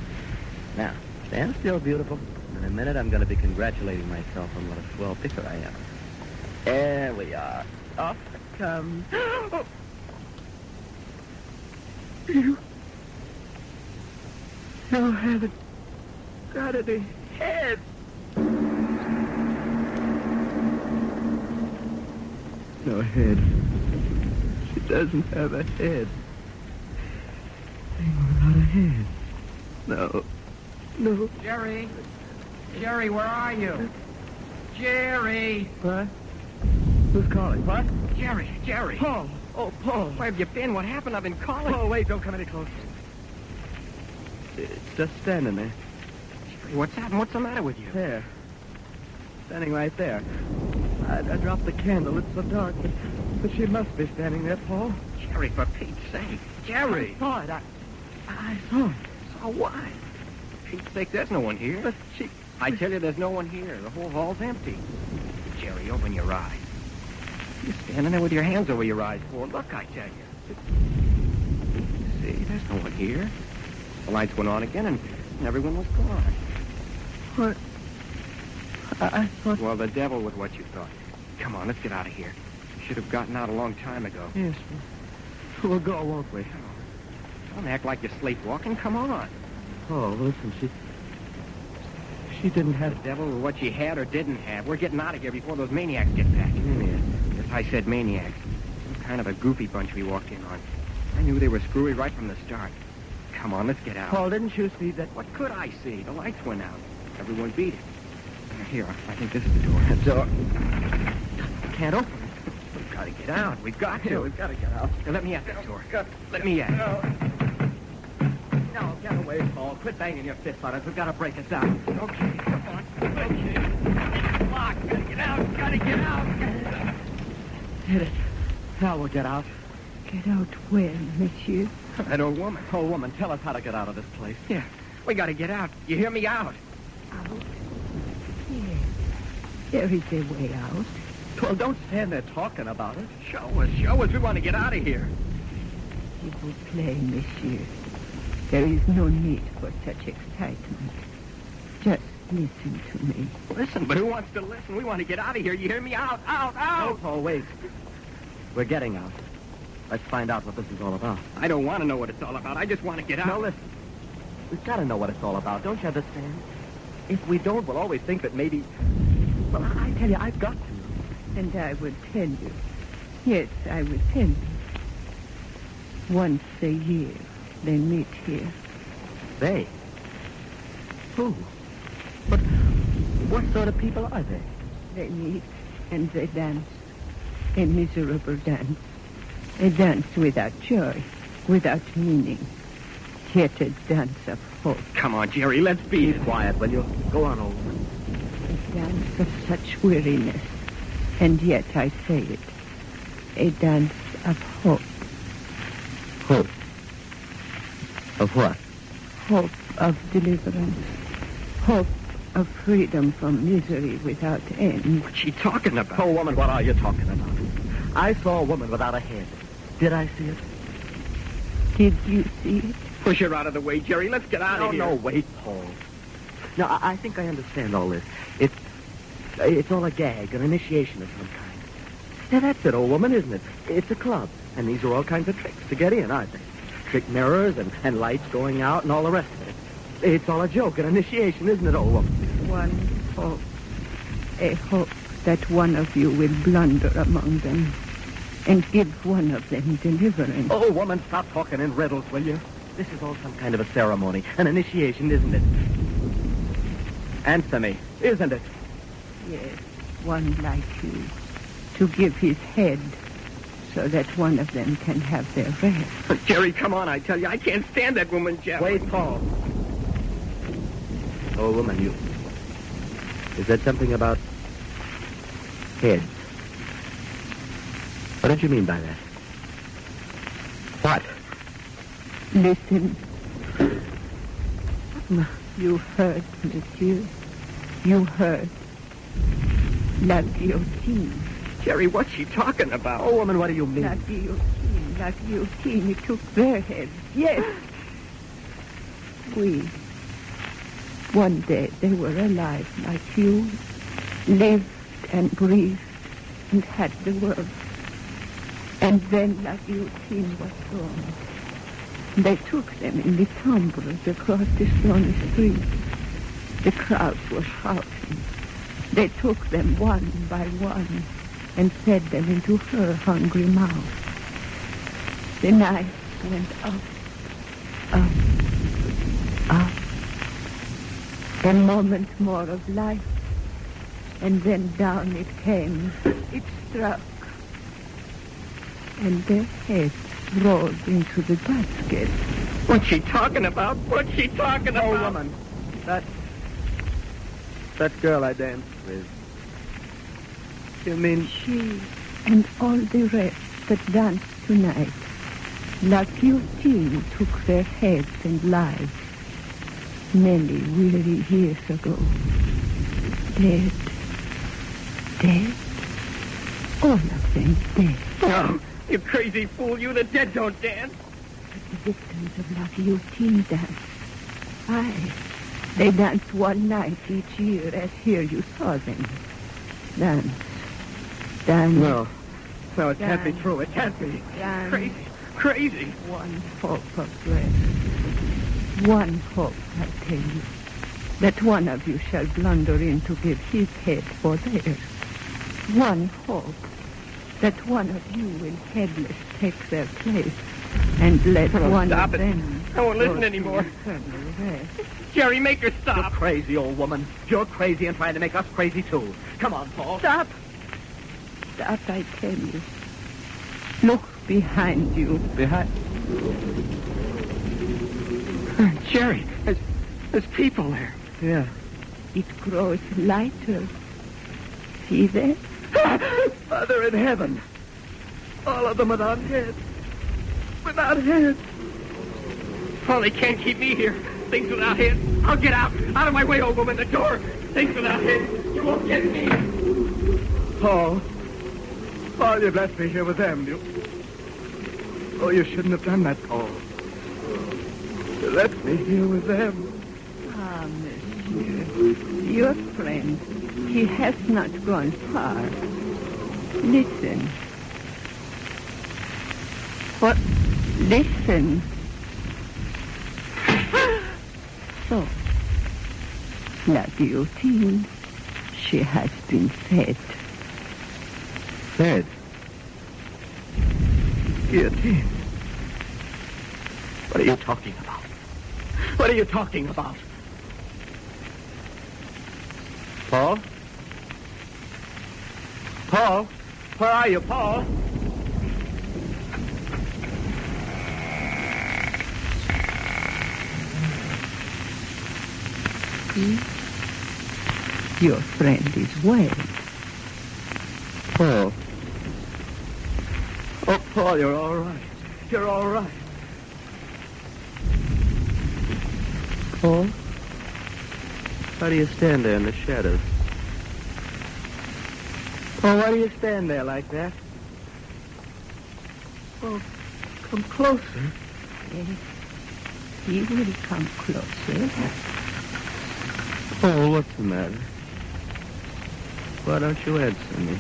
Now, stand still, Beautiful. In a minute, I'm going to be congratulating myself on what a swell picker I am. There we are. Off it comes. Oh. No, haven't got any head. No head. She doesn't have a head. Not a head. No. No. Jerry! Jerry, where are you? Jerry! What? Who's calling? What? Jerry! Paul! Oh, Paul! Where have you been? What happened? I've been calling. Oh, wait, don't come any closer. It's just standing there. Jerry, what's happened? What's the matter with you? There. Standing right there. I dropped the candle. It's so dark, but she must be standing there, Paul. Jerry, for Pete's sake. Jerry! I saw it. I saw it. So what? For Pete's sake, there's no one here. But I tell you, there's no one here. The whole hall's empty. Jerry, open your eyes. You're standing there with your hands over your eyes for. Look, I tell you. See, there's no one here. The lights went on again, and everyone was gone. What? I thought... Well, the devil with what you thought. Come on, let's get out of here. We should have gotten out a long time ago. Yes, we'll go, won't we? Don't act like you're sleepwalking. Come on. Oh, listen, she didn't have... The devil with what she had or didn't have. We're getting out of here before those maniacs get back. Maniacs? Yes, I said maniacs. Some kind of a goofy bunch we walked in on. I knew they were screwy right from the start. Come on, let's get out. Paul, didn't you see that? What could I see? The lights went out. Everyone beat it. Here, I think this is the door. The door. Can't open it. We've got to get out. We've got to. Yeah, we've got to get out. Now, let me at that door. Let me at it. No, get away, Paul. Quit banging your fist on it. We've got to break it down. Okay, come on. Okay. Lock. Gotta get out. Gotta get out. Hit it. Now we'll get out. Get out where, monsieur? That old woman. Old woman, tell us how to get out of this place. Yeah, we got to get out. You hear me? Out. Out? Yes. There is a way out. Well, don't stand there talking about it. Show us. We want to get out of here. You will play, monsieur. There is no need for such excitement. Just listen to me. Listen, but who wants to listen? We want to get out of here. You hear me? Out. No, Paul, wait. We're getting out. Let's find out what this is all about. I don't want to know what it's all about. I just want to get out. No, listen. We've got to know what it's all about. Don't you understand? If we don't, we'll always think that maybe... Well, I tell you, I've got to. And I will tell you. Yes, I will tell you. Once a year, they meet here. They? Who? But what sort of people are they? They meet and they dance. A miserable dance. A dance without joy, without meaning. Yet a dance of hope. Come on, Jerry, let's be quiet, will you? Go on, old woman. A dance of such weariness. And yet I say it. A dance of hope. Hope? Of what? Hope of deliverance. Hope of freedom from misery without end. What's she talking about? Oh, woman, what are you talking about? I saw a woman without a head. Did I see it? Did you see it? Push her out of the way, Jerry. Let's get out of here. No, wait, Paul. No, I think I understand all this. It's all a gag, an initiation of some kind. Now, that's it, old woman, isn't it? It's a club, and these are all kinds of tricks to get in, aren't they? Trick mirrors and lights going out and all the rest of it. It's all a joke, an initiation, isn't it, old woman? One hope. A hope that one of you will blunder among them and give one of them deliverance. Oh, woman, stop talking in riddles, will you? This is all some kind of a ceremony, an initiation, isn't it? Answer me, isn't it? Yes, one like you, to give his head so that one of them can have their rest. Jerry, come on, I tell you, I can't stand that woman, Jeff. Wait, Paul. Oh, woman, you... Is that something about heads? What did you mean by that? What? Listen. You heard, monsieur. You heard. La guillotine. Jerry, what's she talking about? Oh, woman, what do you mean? La guillotine. La guillotine. It took their heads. Yes. We. One day they were alive like you. Lived and breathed and had the world. And then La guillotine was gone. They took them in the tumbrels across the stony street. The crowds were shouting. They took them one by one and fed them into her hungry mouth. The knife went up, up. A moment more of life, and then down it came. It struck, and their heads rolled into the basket. What's she talking about? What's she talking about? Oh, woman. That girl I danced with. You mean... She and all the rest that danced tonight, La Guillotine took their heads and lives many weary years ago. Dead. Dead. All of them dead. Oh, you crazy fool. You the dead don't dance. But the victims of La Guillotine dance. Aye. They dance one night each year, as here you saw them. Dance. Dance. No, it can't be true. It can't be. Dance. Crazy. Crazy. One hope of rest. One hope, I tell you. That one of you shall blunder in to give his head for theirs. One hope. That one of you will headless take their place and let one stop of it. them... I won't listen anymore. Jerry, make her stop. You're crazy, old woman. You're crazy and trying to make us crazy, too. Come on, Paul. Stop. Stop, I tell you. Look behind you. Behind? Jerry, there's people there. Yeah. It grows lighter. See that? Mother in heaven. All of them without heads. Without heads. Oh, they can't keep me here. Things without heads. I'll get out. Out of my way, old woman. The door. Things without heads. You won't get me. Paul, you've left me here with them. Oh, you shouldn't have done that, Paul. You left me here with them. Ah, monsieur. Your friend. He has not gone far. Listen. What? Listen. So, La Guillotine, she has been fed. Fed? Guillotine? What are you talking about? What are you talking about? Paul? Paul? Where are you, Paul? See? Your friend is well. Paul. Oh, Paul, you're all right. You're all right. Paul? Why do you stand there in the shadows? Oh, why do you stand there like that? Oh, come closer. Yes, he will come closer. Paul, what's the matter? Why don't you answer me?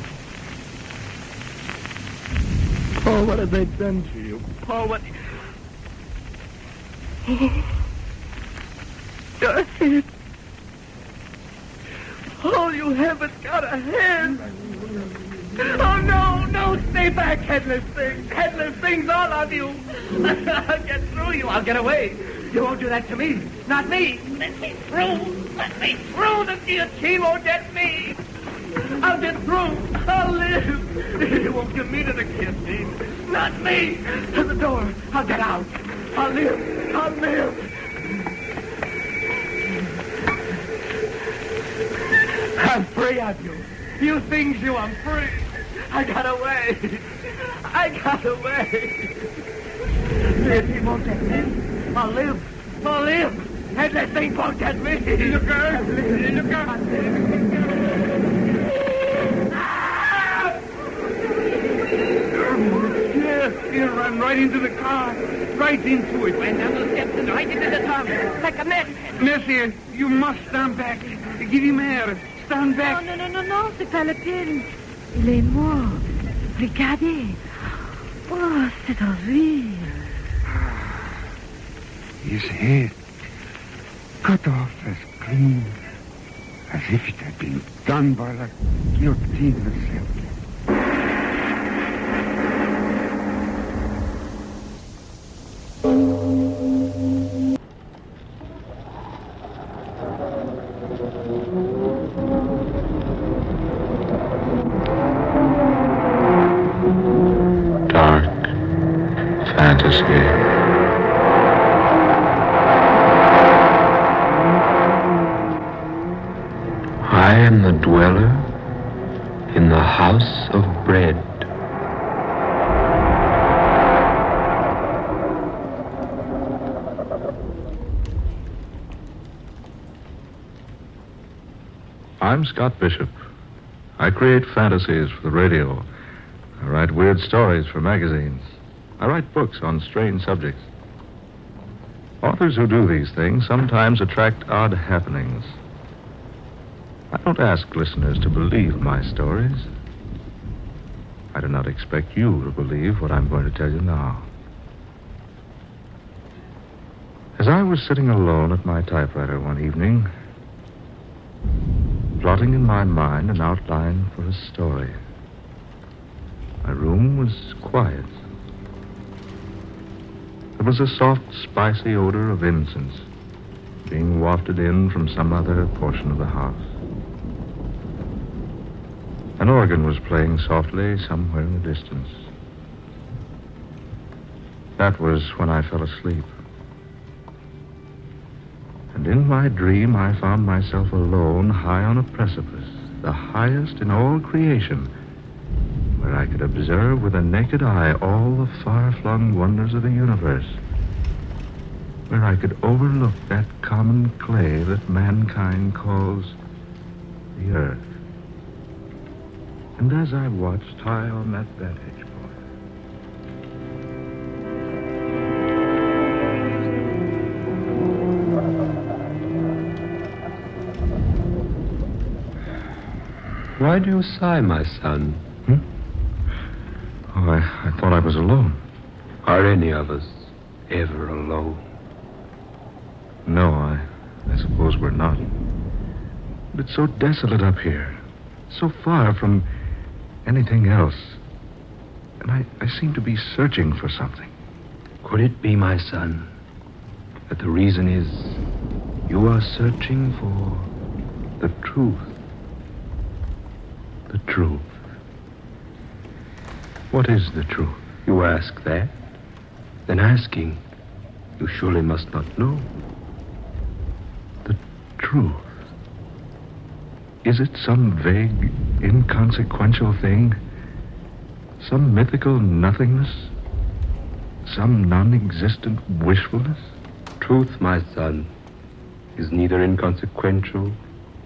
Paul, what have they done to you? Paul, what... Darcy! Paul, you haven't got a hand! Oh, no, stay back, headless things, all of you! I'll get through you, I'll get away. You won't do that to me, not me. Let me through, the guillotine won't get me. I'll get through, I'll live. You won't give me to the guillotine, not me. To the door, I'll get out. I'll live. I'm free of you. You things you, I'm free. I got away. He won't get me. I'll live. Headless thing won't get me. Look out. He'll run right into the car. Right into it. Went down those steps and right into the tunnel. Like a madman. Monsieur, you must stand back. Give him air. Stand back. Non, c'est pas la peine. Il est mort. Regardez. Oh, c'est horrible. His head cut off as clean as if it had been done by the guillotine herself. Dark fantasy. I am the dweller in the house of bread. I'm Scott Bishop. I create fantasies for the radio. I write weird stories for magazines. I write books on strange subjects. Authors who do these things sometimes attract odd happenings. I don't ask listeners to believe my stories. I do not expect you to believe what I'm going to tell you now. As I was sitting alone at my typewriter one evening, plotting in my mind an outline for a story, my room was quiet. There was a soft, spicy odor of incense being wafted in from some other portion of the house. An organ was playing softly somewhere in the distance. That was when I fell asleep. And in my dream, I found myself alone, high on a precipice, the highest in all creation, where I could observe with a naked eye all the far-flung wonders of the universe, where I could overlook that common clay that mankind calls the earth. And as I watched high on that vantage point, Why do you sigh, my son? Oh, I thought I was alone. Are any of us ever alone? No, I suppose we're not. But it's so desolate up here, so far from anything else. And I seem to be searching for something. Could it be, my son, that the reason is you are searching for the truth? The truth? What is the truth? You ask that? Then asking, you surely must not know. The truth? Is it some vague, inconsequential thing? Some mythical nothingness? Some non-existent wishfulness? Truth, my son, is neither inconsequential,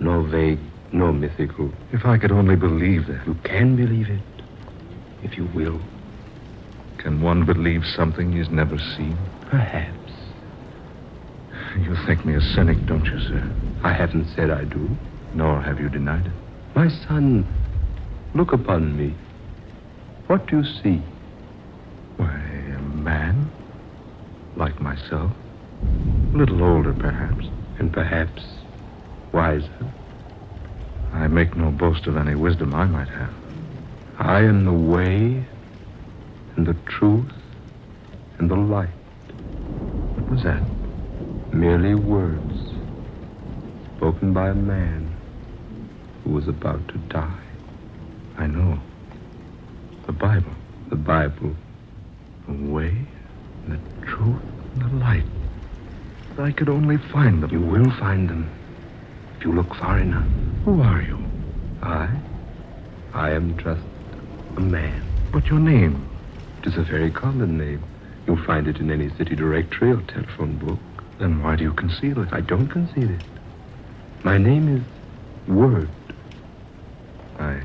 nor vague, nor mythical. If I could only believe that. You can believe it, if you will. Can one believe something he's never seen? Perhaps. You think me a cynic, don't you, sir? I haven't said I do. Nor have you denied it. My son, look upon me. What do you see? Why, a man. Like myself. A little older, perhaps. And perhaps wiser. I make no boast of any wisdom I might have. I am the way, and the truth, and the light. What was that? Merely words spoken by a man who was about to die. I know. The Bible. The Bible. The way, the truth, and the light. If I could only find them. You will find them, if you look far enough. Who are you? I am just a man. But your name? It is a very common name. You'll find it in any city directory or telephone book. Then why do you conceal it? I don't conceal it. My name is Word. I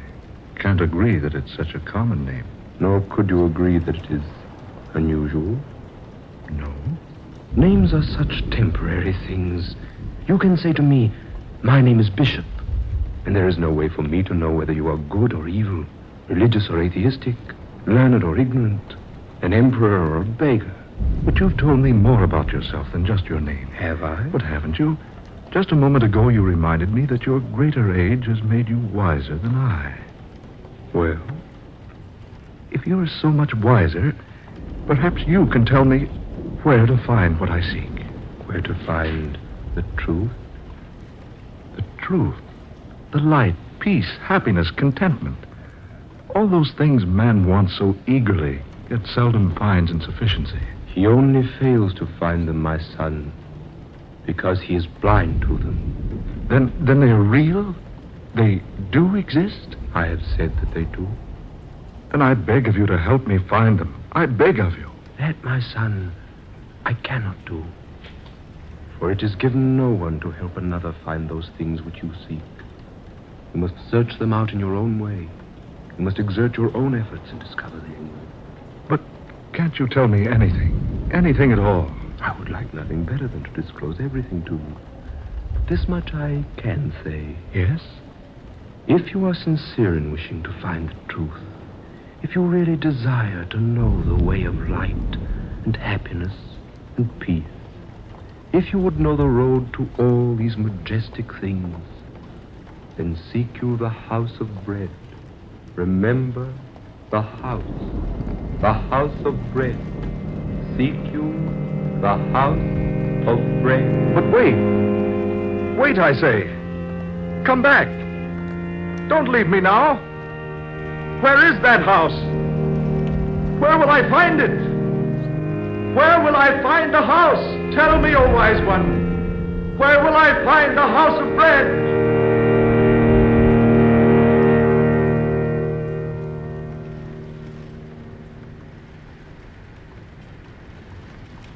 can't agree that it's such a common name. Nor could you agree that it is unusual? No. Names are such temporary things. You can say to me, my name is Bishop, and there is no way for me to know whether you are good or evil, religious or atheistic, learned or ignorant, an emperor or a beggar. But you've told me more about yourself than just your name. Have I? But haven't you? Just a moment ago, you reminded me that your greater age has made you wiser than I. Well? If you're so much wiser, perhaps you can tell me where to find what I seek. Where to find the truth? The truth. The light, peace, happiness, contentment. All those things man wants so eagerly, yet seldom finds in sufficiency. He only fails to find them, my son, because he is blind to them. Then they're real? They do exist? I have said that they do. Then I beg of you to help me find them. I beg of you. That, my son, I cannot do. For it is given no one to help another find those things which you seek. You must search them out in your own way. You must exert your own efforts and discover them. But can't you tell me anything? Anything at all? I would like nothing better than to disclose everything to you. But this much I can say. Yes? If you are sincere in wishing to find the truth, if you really desire to know the way of light and happiness and peace, if you would know the road to all these majestic things, then seek you the house of bread. Remember the house of bread. Seek you the house of bread. But wait! Wait, I say! Come back! Don't leave me now! Where is that house? Where will I find it? Where will I find the house? Tell me, O wise one. Where will I find the house of bread?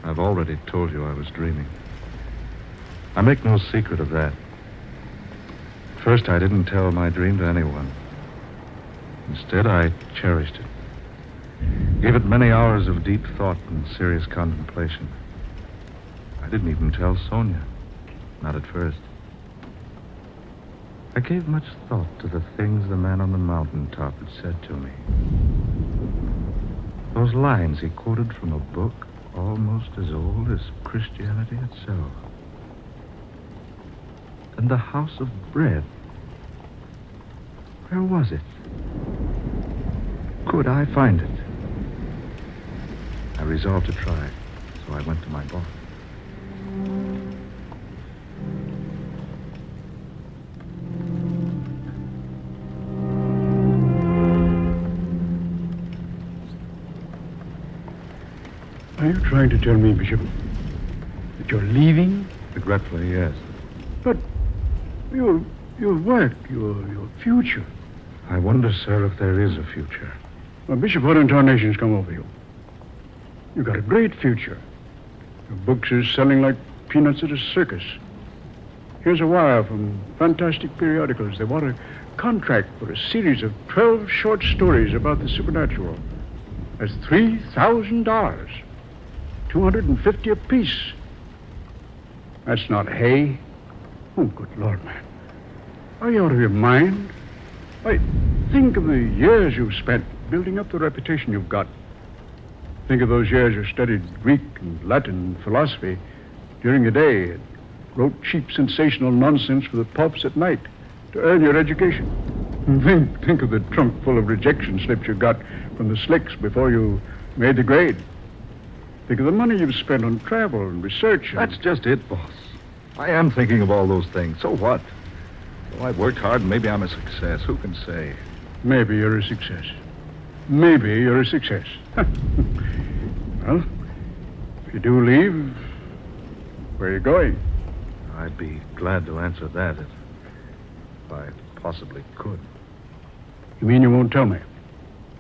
I've already told you I was dreaming. I make no secret of that. At first, I didn't tell my dream to anyone. Instead, I cherished it. Gave it many hours of deep thought and serious contemplation. I didn't even tell Sonia. Not at first. I gave much thought to the things the man on the mountaintop had said to me. Those lines he quoted from a book almost as old as Christianity itself. And the house of bread. Where was it? Could I find it? I resolved to try, so I went to my boss. Are you trying to tell me, Bishop, that you're leaving? Regretfully, yes. But your work, your future. I wonder, sir, if there is a future. Well, Bishop, what in tarnation's come over you? You've got a great future. Your books are selling like peanuts at a circus. Here's a wire from fantastic periodicals. They want a contract for a series of 12 short stories about the supernatural. That's $3,000. $250 apiece. That's not hay. Oh, good Lord, man. Are you out of your mind? Why, think of the years you've spent building up the reputation you've got. Think of those years you studied Greek and Latin and philosophy during the day and wrote cheap, sensational nonsense for the pulps at night to earn your education. And think of the trunk full of rejection slips you got from the slicks before you made the grade. Think of the money you've spent on travel and research. That's just it, boss. I am thinking of all those things. So what? Well, I've worked hard and maybe I'm a success. Who can say? Maybe you're a success. Maybe you're a success. Well, if you do leave, where are you going? I'd be glad to answer that if I possibly could. You mean you won't tell me?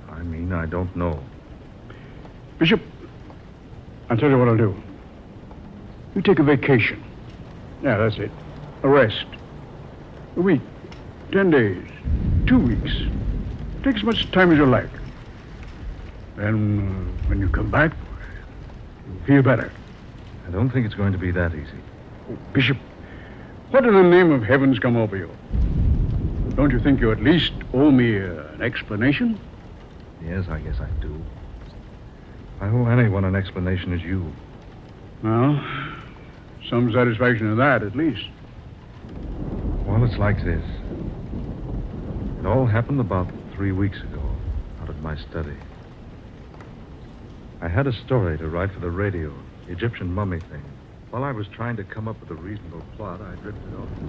I mean, I don't know. Bishop, I'll tell you what I'll do. You take a vacation. Yeah, that's it. A rest. A week. 10 days. 2 weeks. Take as much time as you like. Then, when you come back, you'll feel better. I don't think it's going to be that easy. Oh, Bishop, what in the name of heaven's come over you? Don't you think you at least owe me an explanation? Yes, I guess I do. I owe anyone an explanation as you. Well, some satisfaction in that, at least. Well, it's like this. It all happened about 3 weeks ago, out at my study. I had a story to write for the radio, the Egyptian mummy thing. While I was trying to come up with a reasonable plot, I drifted off to sleep.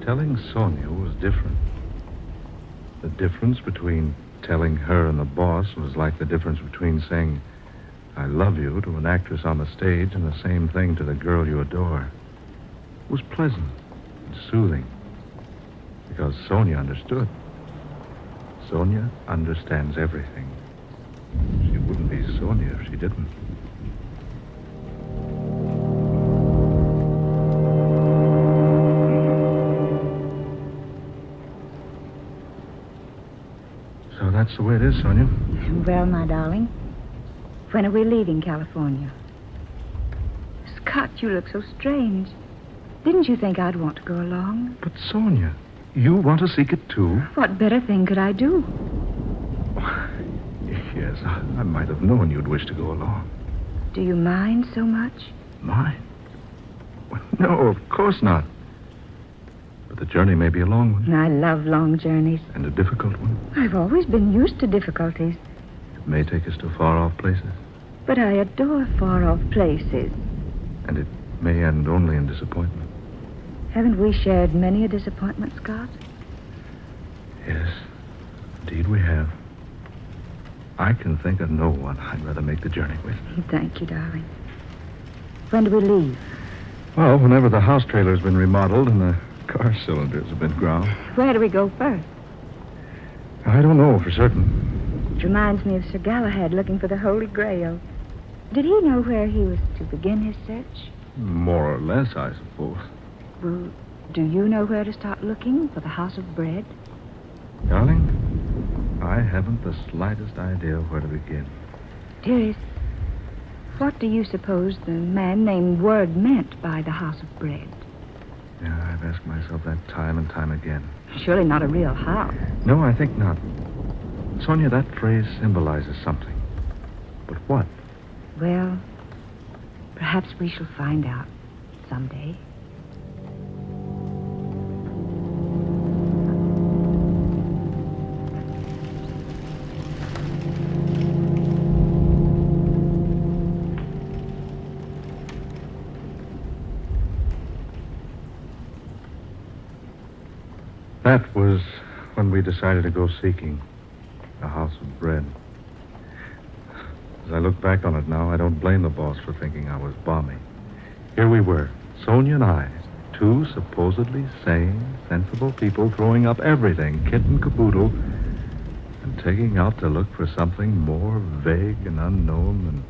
Telling Sonia was different. The difference between telling her and the boss was like the difference between saying, I love you to an actress on the stage and the same thing to the girl you adore. It was pleasant and soothing because Sonia understood. Sonia understands everything. She wouldn't be Sonia if she didn't. So that's the way it is, Sonia. Well, my darling, when are we leaving California? Scott, you look so strange. Didn't you think I'd want to go along? But, Sonia, you want to seek it too? What better thing could I do? Yes, I might have known you'd wish to go along. Do you mind so much? Mind? Well, no, of course not. But the journey may be a long one. I love long journeys. And a difficult one. I've always been used to difficulties. It may take us to far-off places. But I adore far-off places. And it may end only in disappointment. Haven't we shared many a disappointment, Scott? Yes, indeed we have. I can think of no one I'd rather make the journey with. Thank you, darling. When do we leave? Well, whenever the house trailer's been remodeled and the car cylinders have been ground. Where do we go first? I don't know for certain. It reminds me of Sir Galahad looking for the Holy Grail. Did he know where he was to begin his search? More or less, I suppose. Well, do you know where to start looking for the House of Bread? Darling, I haven't the slightest idea where to begin. Dearest, what do you suppose the man named Word meant by the House of Bread? Yeah, I've asked myself that time and time again. Surely not a real house. No, I think not. Sonia, that phrase symbolizes something. But what? Well, perhaps we shall find out someday. That was when we decided to go seeking a house of bread. As I look back on it now, I don't blame the boss for thinking I was balmy. Here we were, Sonia and I, two supposedly sane, sensible people throwing up everything, kit and caboodle, and taking out to look for something more vague and unknown than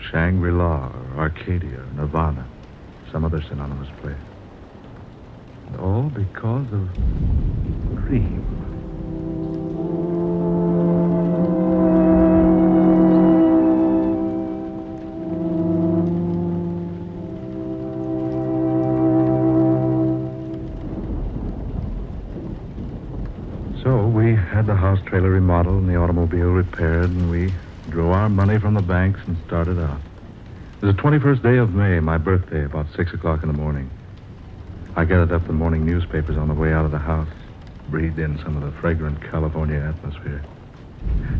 Shangri-La or Arcadia or Nirvana, some other synonymous place. And all because of dream. So we had the house trailer remodeled and the automobile repaired, and we drew our money from the banks and started out. It was the 21st day of May, my birthday, about 6 o'clock in the morning. I gathered up the morning newspapers on the way out of the house, breathed in some of the fragrant California atmosphere.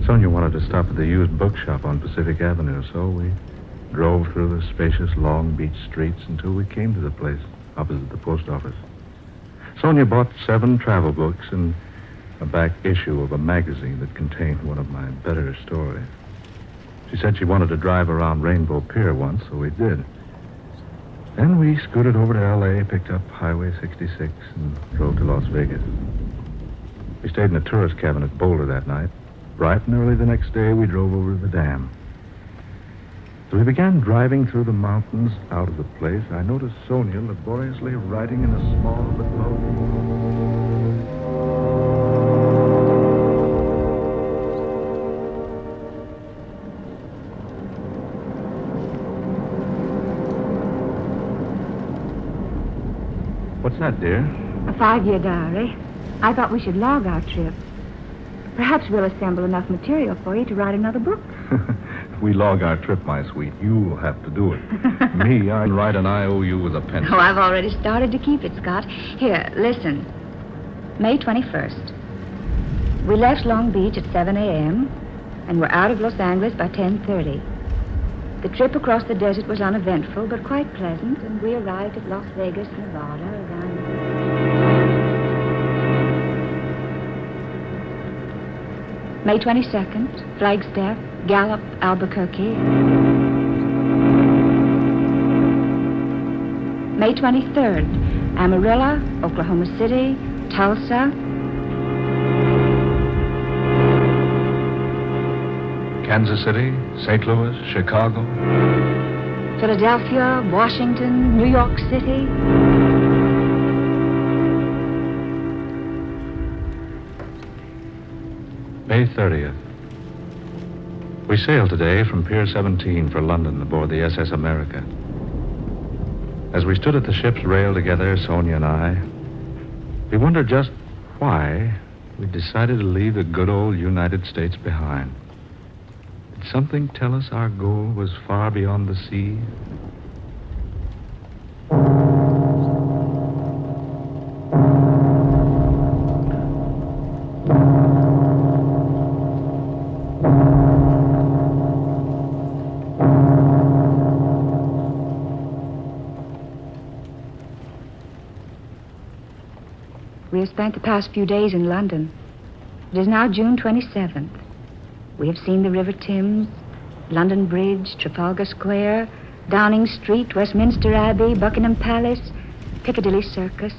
Sonia wanted to stop at the used bookshop on Pacific Avenue, so we drove through the spacious Long Beach streets until we came to the place opposite the post office. Sonia bought 7 travel books and a back issue of a magazine that contained one of my better stories. She said she wanted to drive around Rainbow Pier once, so we did. Then we scooted over to L.A., picked up Highway 66, and drove to Las Vegas. We stayed in a tourist cabin at Boulder that night. Bright and early the next day, we drove over to the dam. As we began driving through the mountains out of the place, I noticed Sonia laboriously riding in a small but low... What's that, dear? A 5-year diary. I thought we should log our trip. Perhaps we'll assemble enough material for you to write another book. If we log our trip, my sweet, you'll have to do it. Me, I write an IOU with a pencil. Oh, I've already started to keep it, Scott. Here, listen. May 21st. We left Long Beach at 7 a.m. and were out of Los Angeles by 10:30. The trip across the desert was uneventful, but quite pleasant, and we arrived at Las Vegas, Nevada, around... May 22nd, Flagstaff, Gallup, Albuquerque. May 23rd, Amarillo, Oklahoma City, Tulsa. Kansas City, St. Louis, Chicago. Philadelphia, Washington, New York City. May 30th. We sailed today from Pier 17 for London aboard the SS America. As we stood at the ship's rail together, Sonia and I, we wondered just why we decided to leave the good old United States behind. Did something tell us our goal was far beyond the sea? We have spent the past few days in London. It is now June 27th. We have seen the River Thames, London Bridge, Trafalgar Square, Downing Street, Westminster Abbey, Buckingham Palace, Piccadilly Circus,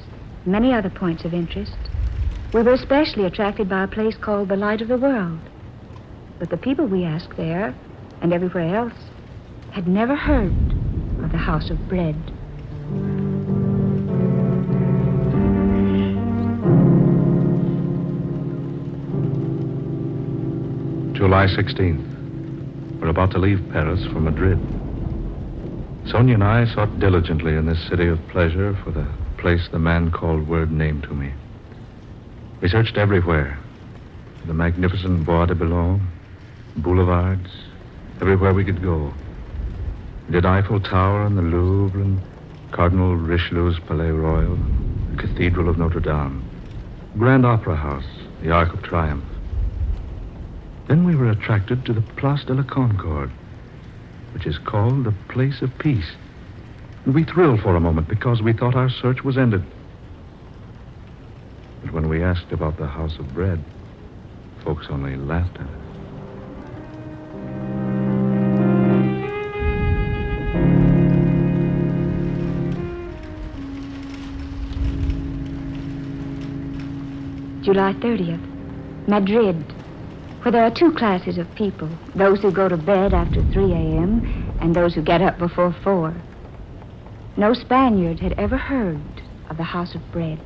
many other points of interest. We were especially attracted by a place called the Light of the World. But the people we asked there, and everywhere else, had never heard of the House of Bread. July 16th. We're about to leave Paris for Madrid. Sonia and I sought diligently in this city of pleasure for the place the man called Word named to me. We searched everywhere. The magnificent Bois de Boulogne, boulevards, everywhere we could go. We did Eiffel Tower and the Louvre and Cardinal Richelieu's Palais Royal, the Cathedral of Notre Dame, Grand Opera House, the Arc of Triumph. Then we were attracted to the Place de la Concorde, which is called the Place of Peace. And we thrilled for a moment because we thought our search was ended. But when we asked about the House of Bread, folks only laughed at us. July 30th, Madrid, where there are two classes of people, those who go to bed after 3 a.m. and those who get up before 4. No Spaniard had ever heard of the House of Bread.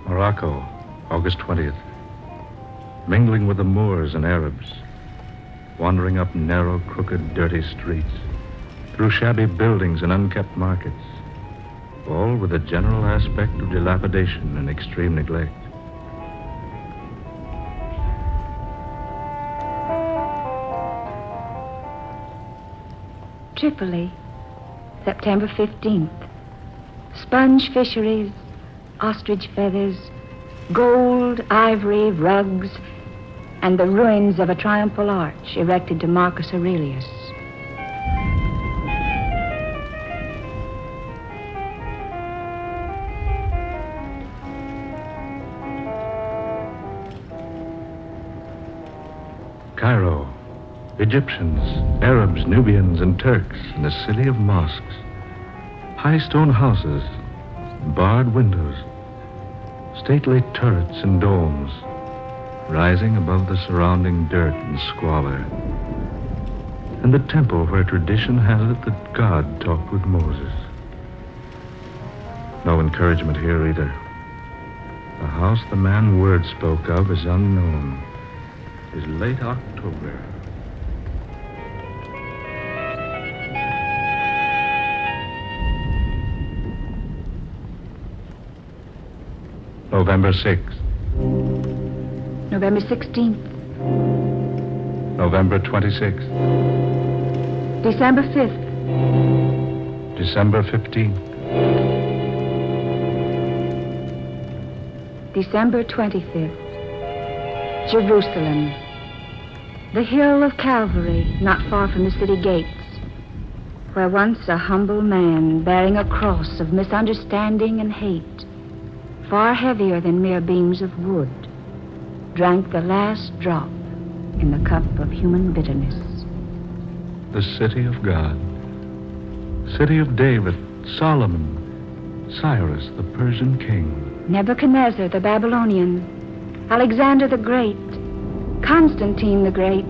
Morocco, August 20th. Mingling with the Moors and Arabs, wandering up narrow, crooked, dirty streets, through shabby buildings and unkept markets, all with a general aspect of dilapidation and extreme neglect. Tripoli, September 15th. Sponge fisheries, ostrich feathers, gold, ivory, rugs, and the ruins of a triumphal arch erected to Marcus Aurelius. Cairo, Egyptians, Arabs, Nubians, and Turks in a city of mosques, high stone houses, barred windows, stately turrets and domes, rising above the surrounding dirt and squalor, and the temple where tradition has it that God talked with Moses. No encouragement here either. The house the man word spoke of is unknown. Is late October. November 6th. November 16th. November 26th. December 5th. December 15th. December 25th. Jerusalem. The hill of Calvary, not far from the city gates, where once a humble man bearing a cross of misunderstanding and hate, far heavier than mere beams of wood, drank the last drop in the cup of human bitterness. The city of God. City of David, Solomon, Cyrus, the Persian king. Nebuchadnezzar the Babylonian, Alexander the Great, Constantine the Great,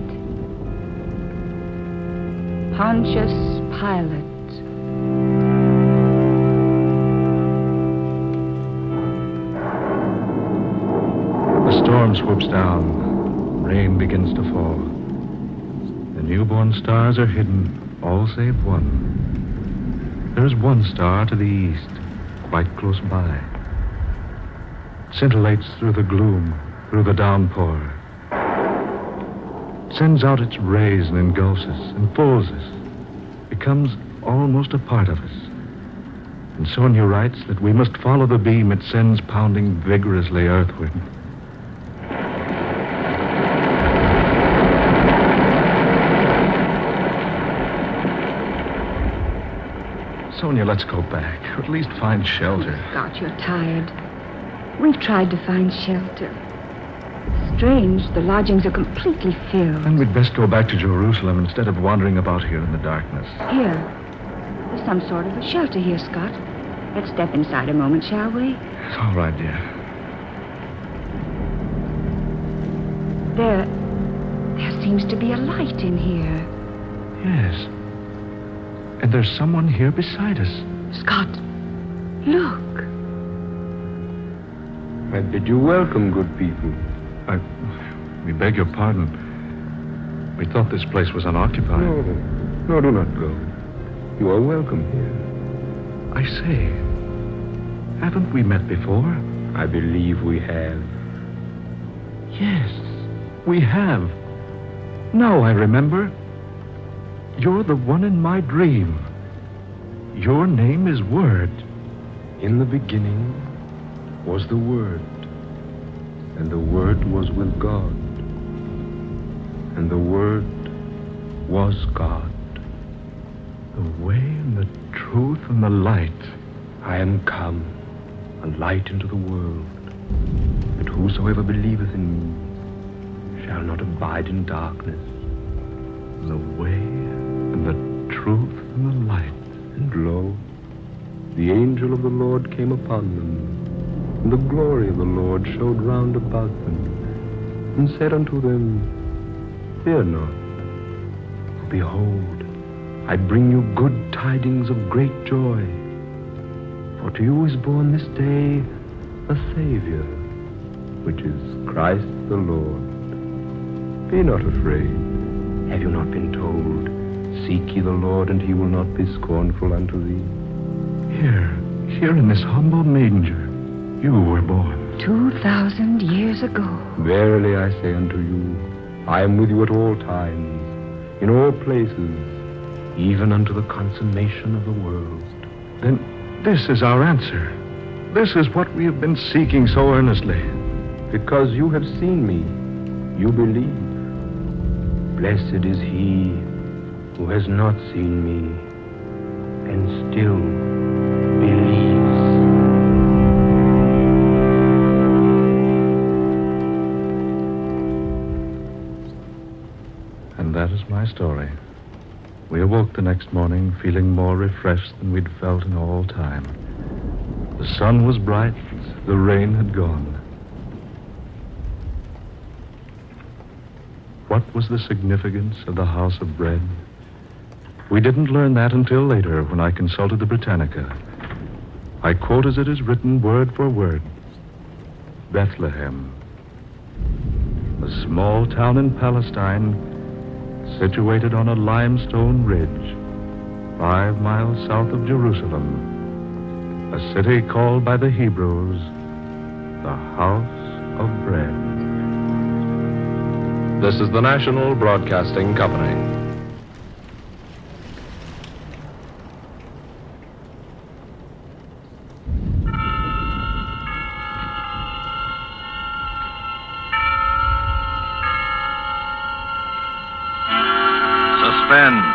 Pontius Pilate. The storm swoops down. Rain begins to fall. The newborn stars are hidden, all save one. There's one star to the east, quite close by. Scintillates through the gloom, through the downpour. Sends out its rays and engulfs us, enfolds us, becomes almost a part of us. And Sonia writes that we must follow the beam it sends pounding vigorously earthward. Sonia, let's go back, or at least find shelter. Scott, you're tired. We've tried to find shelter. It's strange, the lodgings are completely filled. Then we'd best go back to Jerusalem instead of wandering about here in the darkness. Here. There's some sort of a shelter here, Scott. Let's step inside a moment, shall we? It's all right, dear. There seems to be a light in here. Yes. And there's someone here beside us. Scott, look. I bid you welcome, good people. We beg your pardon. We thought this place was unoccupied. No, do not go. You are welcome here. I say, haven't we met before? I believe we have. Yes, we have. Now I remember. You're the one in my dream. Your name is Word. In the beginning was the Word, and the Word was with God, and the Word was God. The way and the truth and the light. I am come, a light into the world, that whosoever believeth in me shall not abide in darkness. The way and the truth and the light. And lo, the angel of the Lord came upon them, and the glory of the Lord showed round about them, and said unto them, Fear not, for behold, I bring you good tidings of great joy. For to you is born this day a Savior, which is Christ the Lord. Be not afraid. Have you not been told, Seek ye the Lord, and he will not be scornful unto thee? Here in this humble manger, you were born. 2,000 years ago. Verily I say unto you, I am with you at all times, in all places, even unto the consummation of the world. Then this is our answer. This is what we have been seeking so earnestly. Because you have seen me, you believe. Blessed is he who has not seen me and still believes. And that is my story. We awoke the next morning feeling more refreshed than we'd felt in all time. The sun was bright, the rain had gone. What was the significance of the house of bread? We didn't learn that until later when I consulted the Britannica. I quote as it is written word for word. Bethlehem, a small town in Palestine situated on a limestone ridge 5 miles south of Jerusalem, a city called by the Hebrews the House of Bread. This is the National Broadcasting Company. Suspense.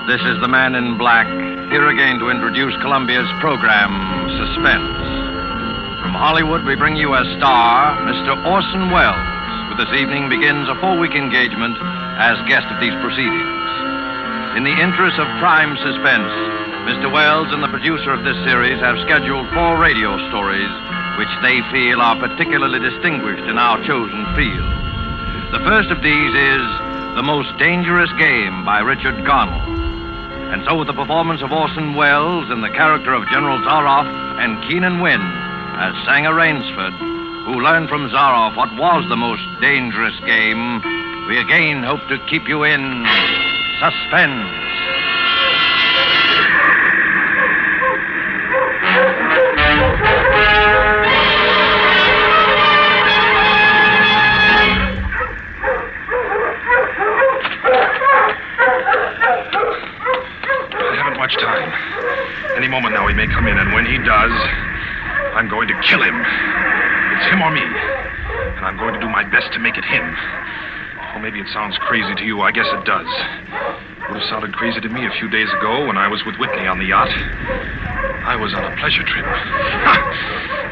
This is the Man in Black, here again to introduce Columbia's program, Suspense. From Hollywood, we bring you as star, Mr. Orson Welles, who this evening begins a 4-week engagement as guest of these proceedings. In the interest of prime suspense, Mr. Welles and the producer of this series have scheduled 4 radio stories which they feel are particularly distinguished in our chosen field. The first of these is The Most Dangerous Game by Richard Gauntlet. And so with the performance of Orson Welles in the character of General Zaroff and Keenan Wynn as Sanger Rainsford, who learned from Zaroff what was the most dangerous game, we again hope to keep you in suspense. Much time. Any moment now he may come in, and when he does, I'm going to kill him. It's him or me, and I'm going to do my best to make it him. Well, maybe it sounds crazy to you. I guess it does. It would have sounded crazy to me a few days ago when I was with Whitney on the yacht. I was on a pleasure trip.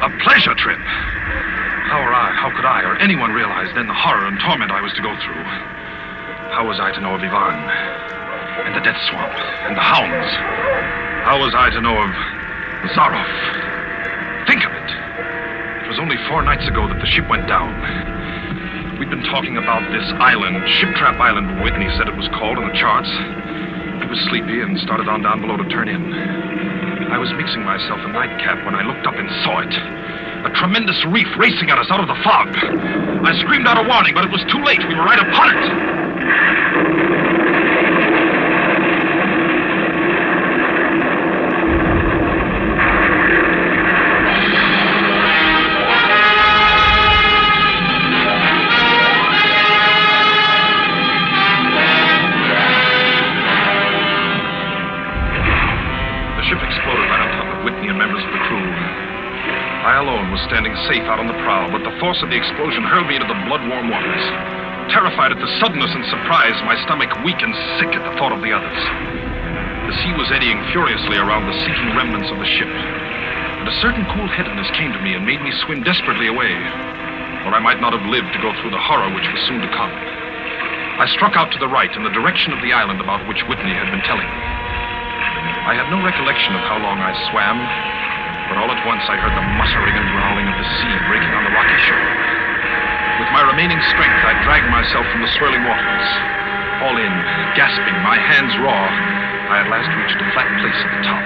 A pleasure trip! How could I or anyone realize then the horror and torment I was to go through? How was I to know of Ivan? And the death swamp, and the hounds. How was I to know of Zaroff? Think of it. It was only 4 nights ago that the ship went down. We'd been talking about this island, Ship Trap Island, Whitney said it was called in the charts. He was sleepy and started on down below to turn in. I was mixing myself a nightcap when I looked up and saw it. A tremendous reef racing at us out of the fog. I screamed out a warning, but it was too late. We were right upon it. Standing safe out on the prow, but the force of the explosion hurled me into the blood-warm waters. Terrified at the suddenness and surprise, my stomach weak and sick at the thought of the others. The sea was eddying furiously around the sinking remnants of the ship, and a certain cool-headedness came to me and made me swim desperately away, or I might not have lived to go through the horror which was soon to come. I struck out to the right in the direction of the island about which Whitney had been telling me. I had no recollection of how long I swam, but all at once I heard the muttering and growling of the sea breaking on the rocky shore. With my remaining strength, I dragged myself from the swirling waters. All in, gasping, my hands raw, I at last reached a flat place at the top.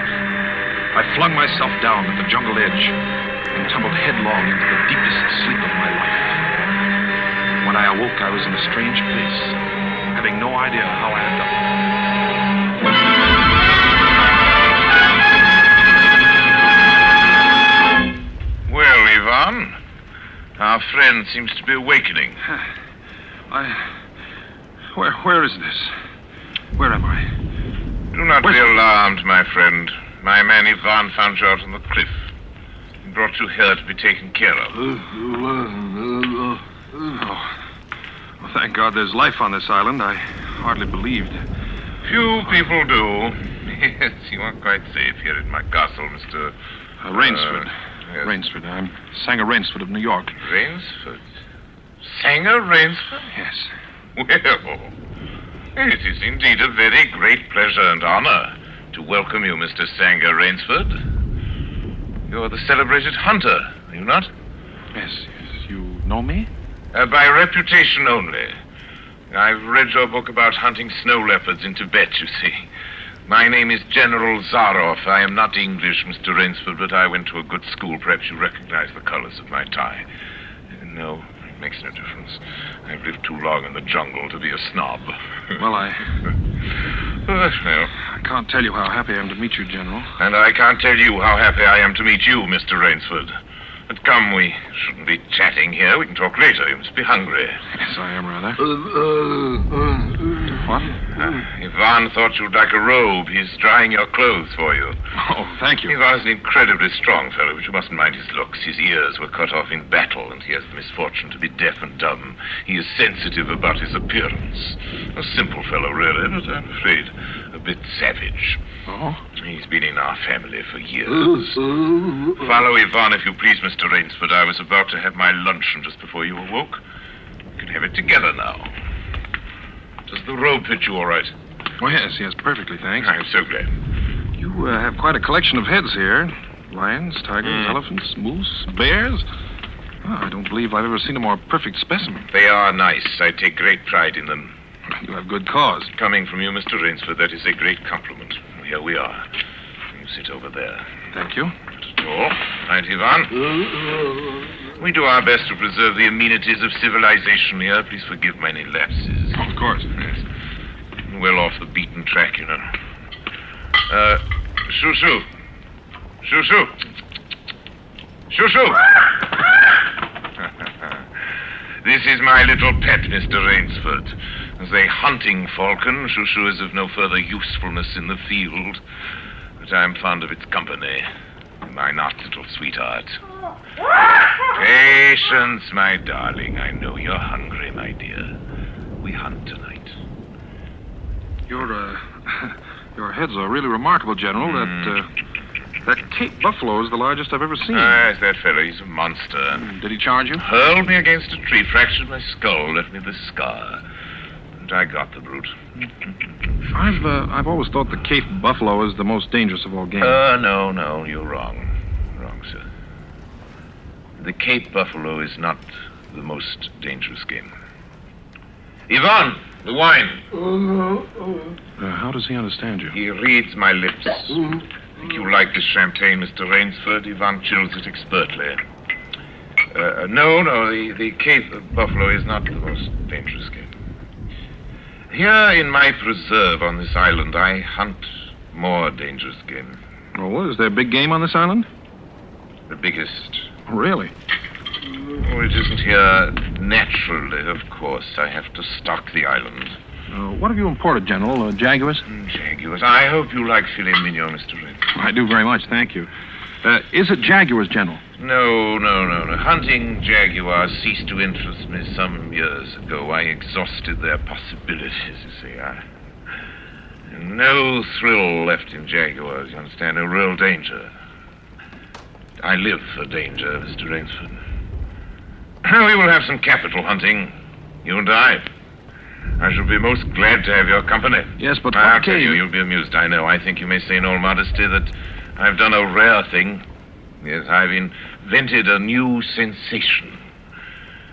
I flung myself down at the jungle edge and tumbled headlong into the deepest sleep of my life. When I awoke, I was in a strange place, having no idea how I had done it. Well, Ivan, our friend seems to be awakening. Where is this? Where am I? Do not be alarmed, my friend. My man Ivan found you out on the cliff and brought you here to be taken care of. Well, thank God there's life on this island. I hardly believed. Few people do. Yes, you are quite safe here at my castle, Mr. Rainsford. Yes. Rainsford. I'm Sanger Rainsford of New York. Rainsford? Sanger Rainsford? Yes. Well, it is indeed a very great pleasure and honor to welcome you, Mr. Sanger Rainsford. You're the celebrated hunter, are you not? Yes. You know me? By reputation only. I've read your book about hunting snow leopards in Tibet, you see. My name is General Zaroff. I am not English, Mr. Rainsford, but I went to a good school. Perhaps you recognize the colors of my tie. No, it makes no difference. I've lived too long in the jungle to be a snob. Well, I Well, can't tell you how happy I am to meet you, General. and I can't tell you how happy I am to meet you, Mr. Rainsford. But come, we shouldn't be chatting here. We can talk later. You must be hungry. Yes, I am rather. What? Ivan thought you'd like a robe. He's drying your clothes for you. Oh, thank you. Ivan's an incredibly strong fellow, but you mustn't mind his looks. His ears were cut off in battle, and he has the misfortune to be deaf and dumb. He is sensitive about his appearance. A simple fellow, really, but I'm afraid a bit savage. Oh? He's been in our family for years. Follow Ivan, if you please, Mr. Rainsford. I was about to have my luncheon just before you awoke. We can have it together now. Does the robe fit you all right? Oh, yes, perfectly, thanks. I'm so glad. You have quite a collection of heads here. Lions, tigers, elephants, moose, bears. Oh, I don't believe I've ever seen a more perfect specimen. They are nice. I take great pride in them. You have good cause. Coming from you, Mr. Rainsford, that is a great compliment. Here we are. You sit over there. Thank you. Not at all. Right, Ivan? We do our best to preserve the amenities of civilization here. Please forgive my any lapses. Of course. Yes. Well off the beaten track, you know. Shoo-shoo. Shoo-shoo. Shoo-shoo. This is my little pet, Mr. Rainsford. As a hunting falcon, Shoo-shoo is of no further usefulness in the field. But I'm fond of its company. Am I not, little sweetheart? Patience, my darling. I know you're hungry, my dear. We hunt tonight. Your heads are really remarkable, General. That Cape buffalo is the largest I've ever seen. Yes, that fellow. He's a monster. Did he charge you? Hurled me against a tree, fractured my skull, left me this scar. And I got the brute. I've always thought the Cape buffalo is the most dangerous of all game. No, you're wrong. Wrong, sir. The Cape buffalo is not the most dangerous game. Ivan, the wine. How does he understand you? He reads my lips. Think you like this champagne, Mr. Rainsford? Ivan chills it expertly. No, the Cape buffalo is not the most dangerous game. Here in my preserve on this island, I hunt more dangerous game. Oh, is there big game on this island? The biggest. Really? Oh, it isn't here naturally, of course. I have to stock the island. What have you imported, General? Jaguars? Jaguars. I hope you like filet mignon, Mr. Rainsford. I do very much, thank you. Is it jaguars, General? No. Hunting jaguars ceased to interest me some years ago. I exhausted their possibilities, you see. No thrill left in jaguars, you understand? No real danger. I live for danger, Mr. Rainsford. We will have some capital hunting, you and I shall be most glad to have your company. Yes, but I'll tell you, you'll be amused, I know. I think you may say in all modesty that I've done a rare thing. Yes, I've invented a new sensation.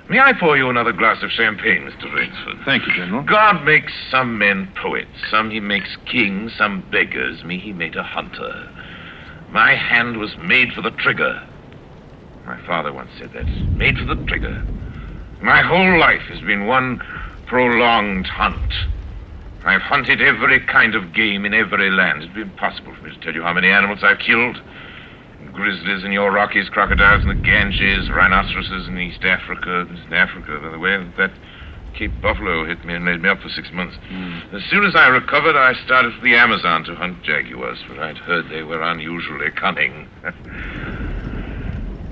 May I pour you another glass of champagne, Mr. Rainsford? Thank you, General. God makes some men poets. Some he makes kings, some beggars. Me he made a hunter. My hand was made for the trigger. My father once said that. Made for the trigger. My whole life has been one prolonged hunt. I've hunted every kind of game in every land. It'd be impossible for me to tell you how many animals I've killed. Grizzlies in your Rockies, crocodiles in the Ganges, rhinoceroses in East Africa. In Africa, by the way, that Cape buffalo hit me and laid me up for 6 months. As soon as I recovered, I started for the Amazon to hunt jaguars, for I'd heard they were unusually cunning.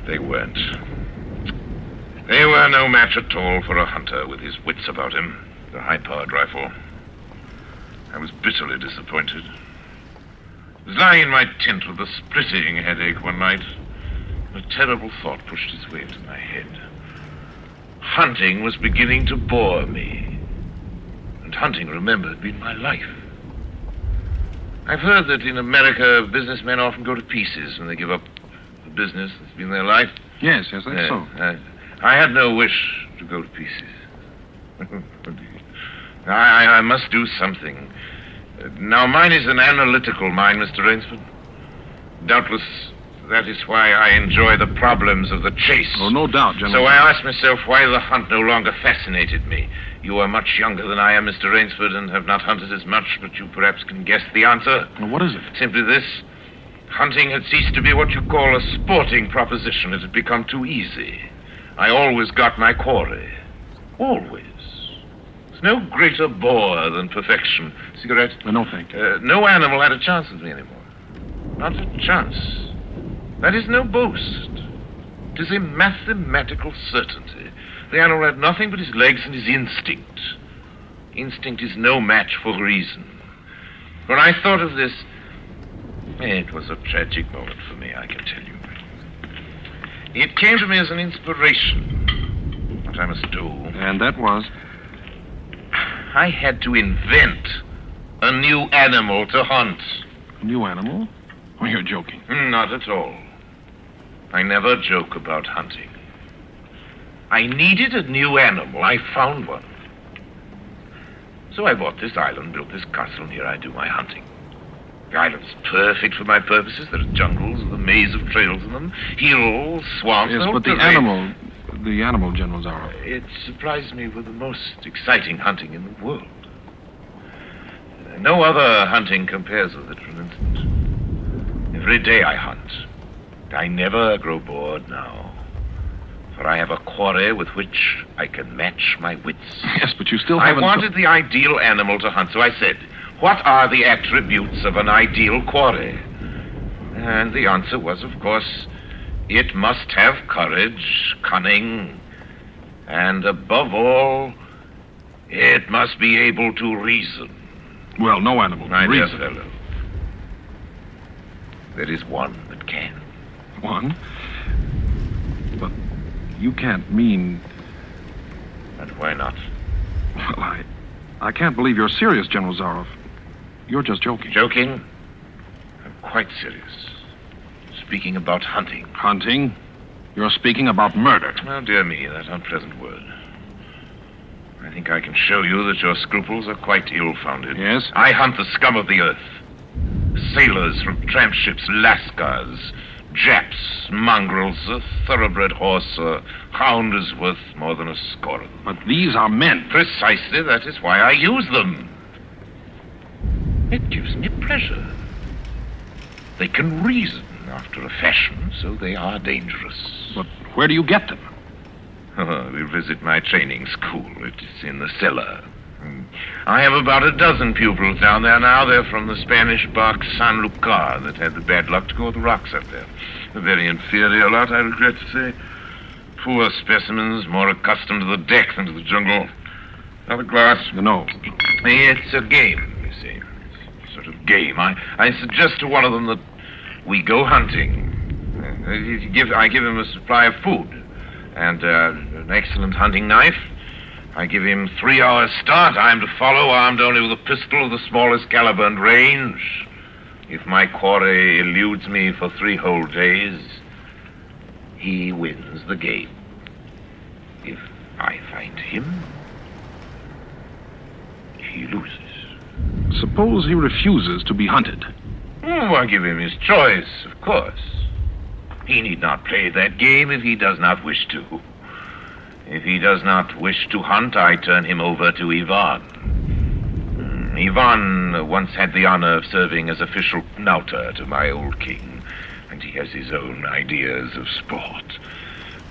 They weren't. They were no match at all for a hunter with his wits about him, the high-powered rifle. I was bitterly disappointed. I was lying in my tent with a splitting headache one night. A terrible thought pushed its way into my head. Hunting was beginning to bore me. And hunting, remember, had been my life. I've heard that in America, businessmen often go to pieces when they give up the business that's been their life. Yes, that's so. I had no wish to go to pieces. I must do something. Now, mine is an analytical mind, Mr. Rainsford. Doubtless, that is why I enjoy the problems of the chase. Oh, no doubt, General. So I asked myself why the hunt no longer fascinated me. You are much younger than I am, Mr. Rainsford, and have not hunted as much, but you perhaps can guess the answer. Well, what is it? Simply this. Hunting had ceased to be what you call a sporting proposition. It had become too easy. I always got my quarry. Always. There's no greater bore than perfection. Cigarette? No, thank you. No animal had a chance with me anymore. Not a chance. That is no boast. It is a mathematical certainty. The animal had nothing but his legs and his instinct. Instinct is no match for reason. When I thought of this, it was a tragic moment for me, I can tell you. It came to me as an inspiration. What I must do. And that was? I had to invent a new animal to hunt. A new animal? Oh, you're joking. Not at all. I never joke about hunting. I needed a new animal. I found one. So I bought this island, built this castle, and here I do my hunting. The island's perfect for my purposes. There are jungles with a maze of trails in them, hills, swamps. Yes, but the animal, General Zaroff. It surprised me with the most exciting hunting in the world. No other hunting compares with it, for an instant. Every day I hunt. I never grow bored now. For I have a quarry with which I can match my wits. Yes, but you still haven't... I wanted the ideal animal to hunt, so I said, what are the attributes of an ideal quarry? And the answer was, of course, it must have courage, cunning, and above all, it must be able to reason. Well, no animal My can dear reason. fellow, there is one that can. One? But you can't mean... And why not? Well, I can't believe you're serious, General Zaroff. You're just joking. Joking? I'm quite serious. Speaking about hunting. Hunting? You're speaking about murder. Oh, dear me, that unpleasant word. I think I can show you that your scruples are quite ill-founded. Yes? I hunt the scum of the earth. Sailors from tramp ships, lascars, Japs, mongrels, a thoroughbred horse, a hound is worth more than a score of them. But these are men. Precisely, that is why I use them. It gives me pleasure. They can reason after a fashion, so they are dangerous. But where do you get them? We visit my training school. It's in the cellar. I have about a dozen pupils down there now. They're from the Spanish bark San Lucar that had the bad luck to go with the rocks up there. A very inferior lot, I regret to say. Poor specimens, more accustomed to the deck than to the jungle. Another glass? No. It's a game, you see. It's a sort of game. I suggest to one of them that we go hunting. I give him a supply of food and an excellent hunting knife. I give him 3 hours start. I am to follow, armed only with a pistol of the smallest caliber and range. If my quarry eludes me for 3 whole days, he wins the game. If I find him, he loses. Suppose he refuses to be hunted. I give him his choice, of course. He need not play that game if he does not wish to. If he does not wish to hunt, I turn him over to Ivan. Ivan once had the honor of serving as official knouter to my old king, and he has his own ideas of sport.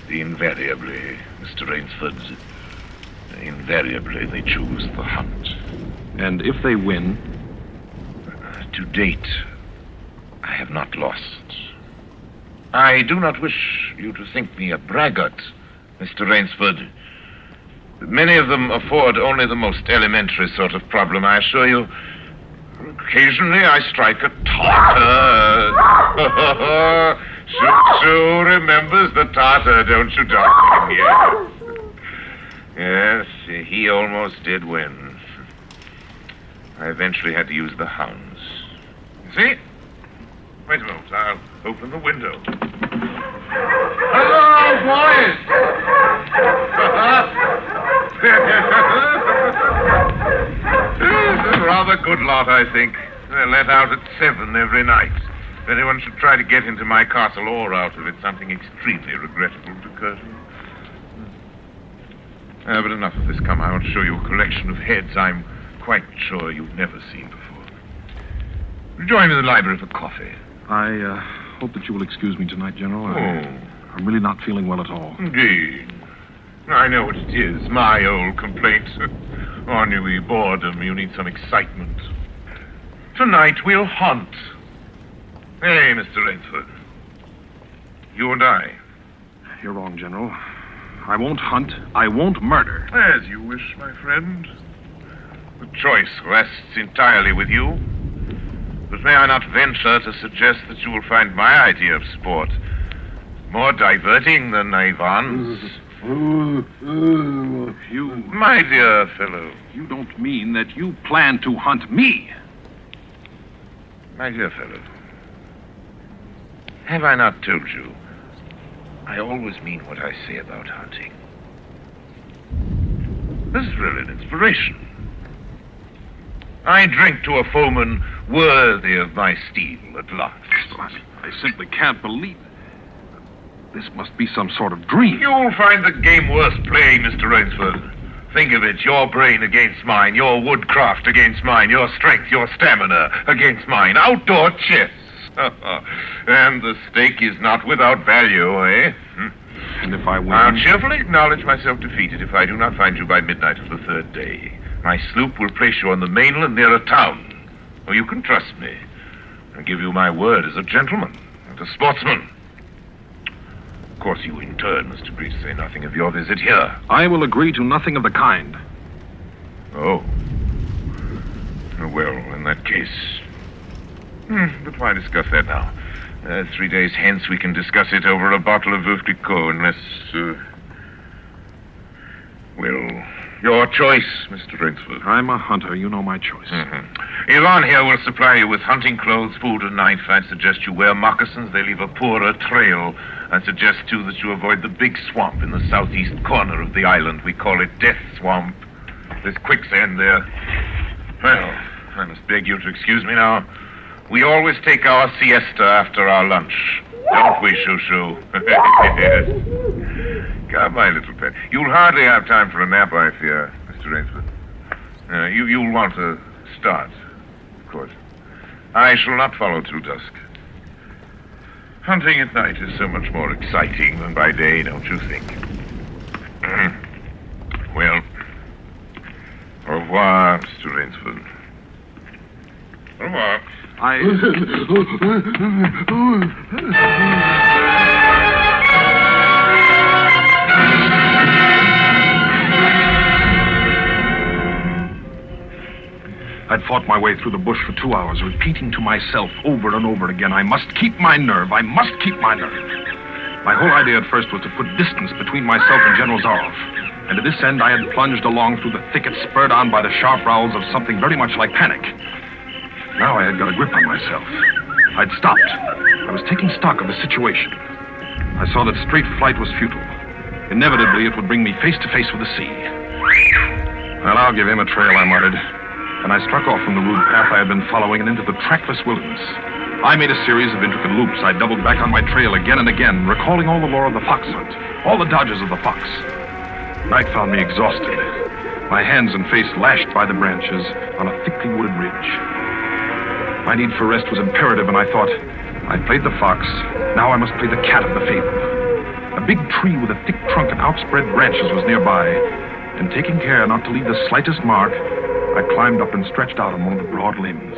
Invariably, Mr. Rainsford, invariably they choose the hunt. And if they win? To date, I have not lost. I do not wish you to think me a braggart, Mr. Rainsford. Many of them afford only the most elementary sort of problem, I assure you. Occasionally I strike a Tartar. Sue remembers the Tartar, don't you, darling? Yes, he almost did win. I eventually had to use the hounds. See? Wait a moment, I'll open the window. Hello, boys! Rather good lot, I think. They're let out at 7 every night. If anyone should try to get into my castle or out of it, something extremely regrettable would occur to them. But enough of this. Come, I want to show you a collection of heads I'm quite sure you've never seen before. Join me in the library for coffee. I hope that you will excuse me tonight, General. I'm really not feeling well at all. Indeed. I know what it is. My old complaint. Ennui, boredom. You need some excitement. Tonight we'll hunt. Hey, Mr. Rainsford. You and I. You're wrong, General. I won't hunt. I won't murder. As you wish, my friend. The choice rests entirely with you. But may I not venture to suggest that you will find my idea of sport more diverting than Ivan's? You... My dear fellow. You don't mean that you plan to hunt me? My dear fellow. Have I not told you? I always mean what I say about hunting. This is really an inspiration. I drink to a foeman worthy of my steel at last. I simply can't believe it. This must be some sort of dream. You'll find the game worth playing, Mr. Rainsford. Think of it, your brain against mine, your woodcraft against mine, your strength, your stamina against mine. Outdoor chess. And the stake is not without value, eh? And if I win... I'll cheerfully acknowledge myself defeated if I do not find you by midnight of the third day. My sloop will place you on the mainland near a town. Oh, you can trust me. I give you my word as a gentleman and a sportsman. Of course, you in turn must agree to say nothing of your visit here. I will agree to nothing of the kind. Oh. Well, in that case... but why discuss that now? 3 days hence we can discuss it over a bottle of Veuve Clicquot, unless... Well, your choice, Mr. Rainsford. I'm a hunter. You know my choice. Yvonne here will supply you with hunting clothes, food, and knife. I'd suggest you wear moccasins. They leave a poorer trail. I suggest, too, that you avoid the big swamp in the southeast corner of the island. We call it Death Swamp. There's quicksand there. Well, I must beg you to excuse me now. We always take our siesta after our lunch. Don't we, Shoo-Shoo? Yes. Come, my little pet. You'll hardly have time for a nap, I fear, Mr. Rainsford. You'll want to start, of course. I shall not follow till dusk. Hunting at night is so much more exciting than by day, don't you think? Well, au revoir, Mr. Rainsford. Au revoir. I'd fought my way through the bush for 2 hours, repeating to myself over and over again, I must keep my nerve, I must keep my nerve. My whole idea at first was to put distance between myself and General Zaroff. And to this end, I had plunged along through the thicket, spurred on by the sharp rowels of something very much like panic. Now I had got a grip on myself. I'd stopped. I was taking stock of the situation. I saw that straight flight was futile. Inevitably, it would bring me face to face with the sea. Well, I'll give him a trail, I muttered. And I struck off from the rude path I had been following and into the trackless wilderness. I made a series of intricate loops. I doubled back on my trail again and again, recalling all the lore of the fox hunt, all the dodges of the fox. Night found me exhausted, my hands and face lashed by the branches on a thickly wooded ridge. My need for rest was imperative, and I thought, I played the fox, now I must play the cat of the fable. A big tree with a thick trunk and outspread branches was nearby, and taking care not to leave the slightest mark, I climbed up and stretched out on one of the broad limbs.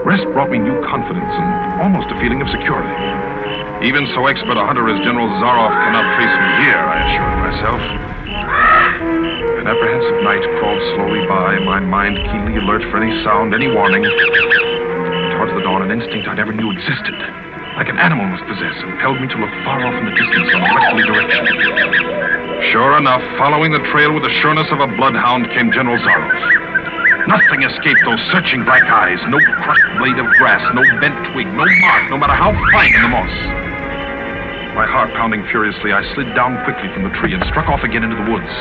Rest brought me new confidence and almost a feeling of security. Even so expert a hunter as General Zaroff cannot face me here, I assured myself. An apprehensive night crawled slowly by, my mind keenly alert for any sound, any warning. Towards the dawn, an instinct I never knew existed, like an animal must possess, impelled me to look far off in the distance in a westerly direction. Sure enough, following the trail with the sureness of a bloodhound came General Zaroff. Nothing escaped those searching black eyes. No crushed blade of grass, no bent twig, no mark, no matter how fine in the moss. My heart pounding furiously, I slid down quickly from the tree and struck off again into the woods.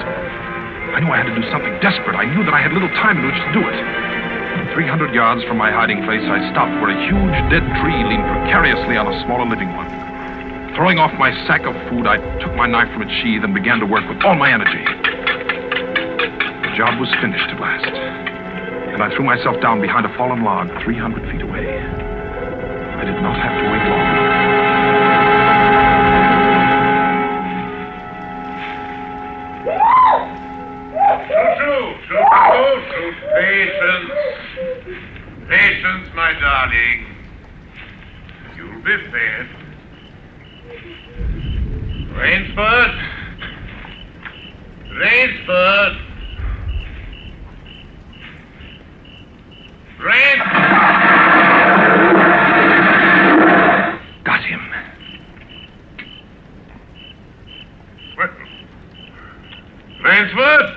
I knew I had to do something desperate. I knew that I had little time in which to do it. 300 yards from my hiding place, I stopped where a huge dead tree leaned precariously on a smaller living one. Throwing off my sack of food, I took my knife from its sheath and began to work with all my energy. The job was finished at last, and I threw myself down behind a fallen log 300 feet away. I did not have to wait long. Patience. Patience, my darling. You'll be fed. Rainsford. Rainsford. Got him. Rainsford?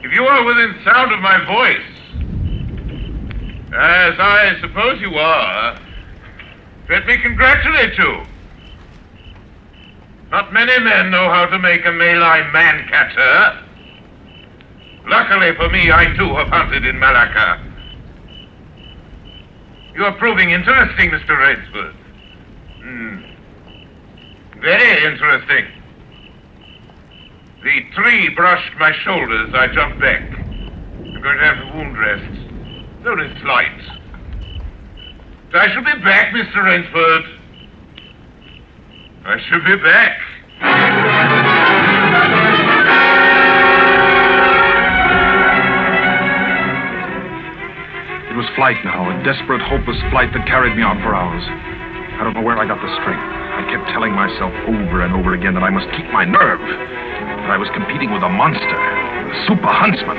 If you are within sound of my voice, as I suppose you are, let me congratulate you. Not many men know how to make a Malay man-catcher. Luckily for me, I too have hunted in Malacca. You are proving interesting, Mr. Rainsford. Very interesting. The tree brushed my shoulders. I jumped back. I'm going to have the wound rest. It's only slight. I shall be back, Mr. Rainsford. I shall be back. It was flight now, a desperate, hopeless flight that carried me on for hours. I don't know where I got the strength. I kept telling myself over and over again that I must keep my nerve. That I was competing with a monster, a super huntsman.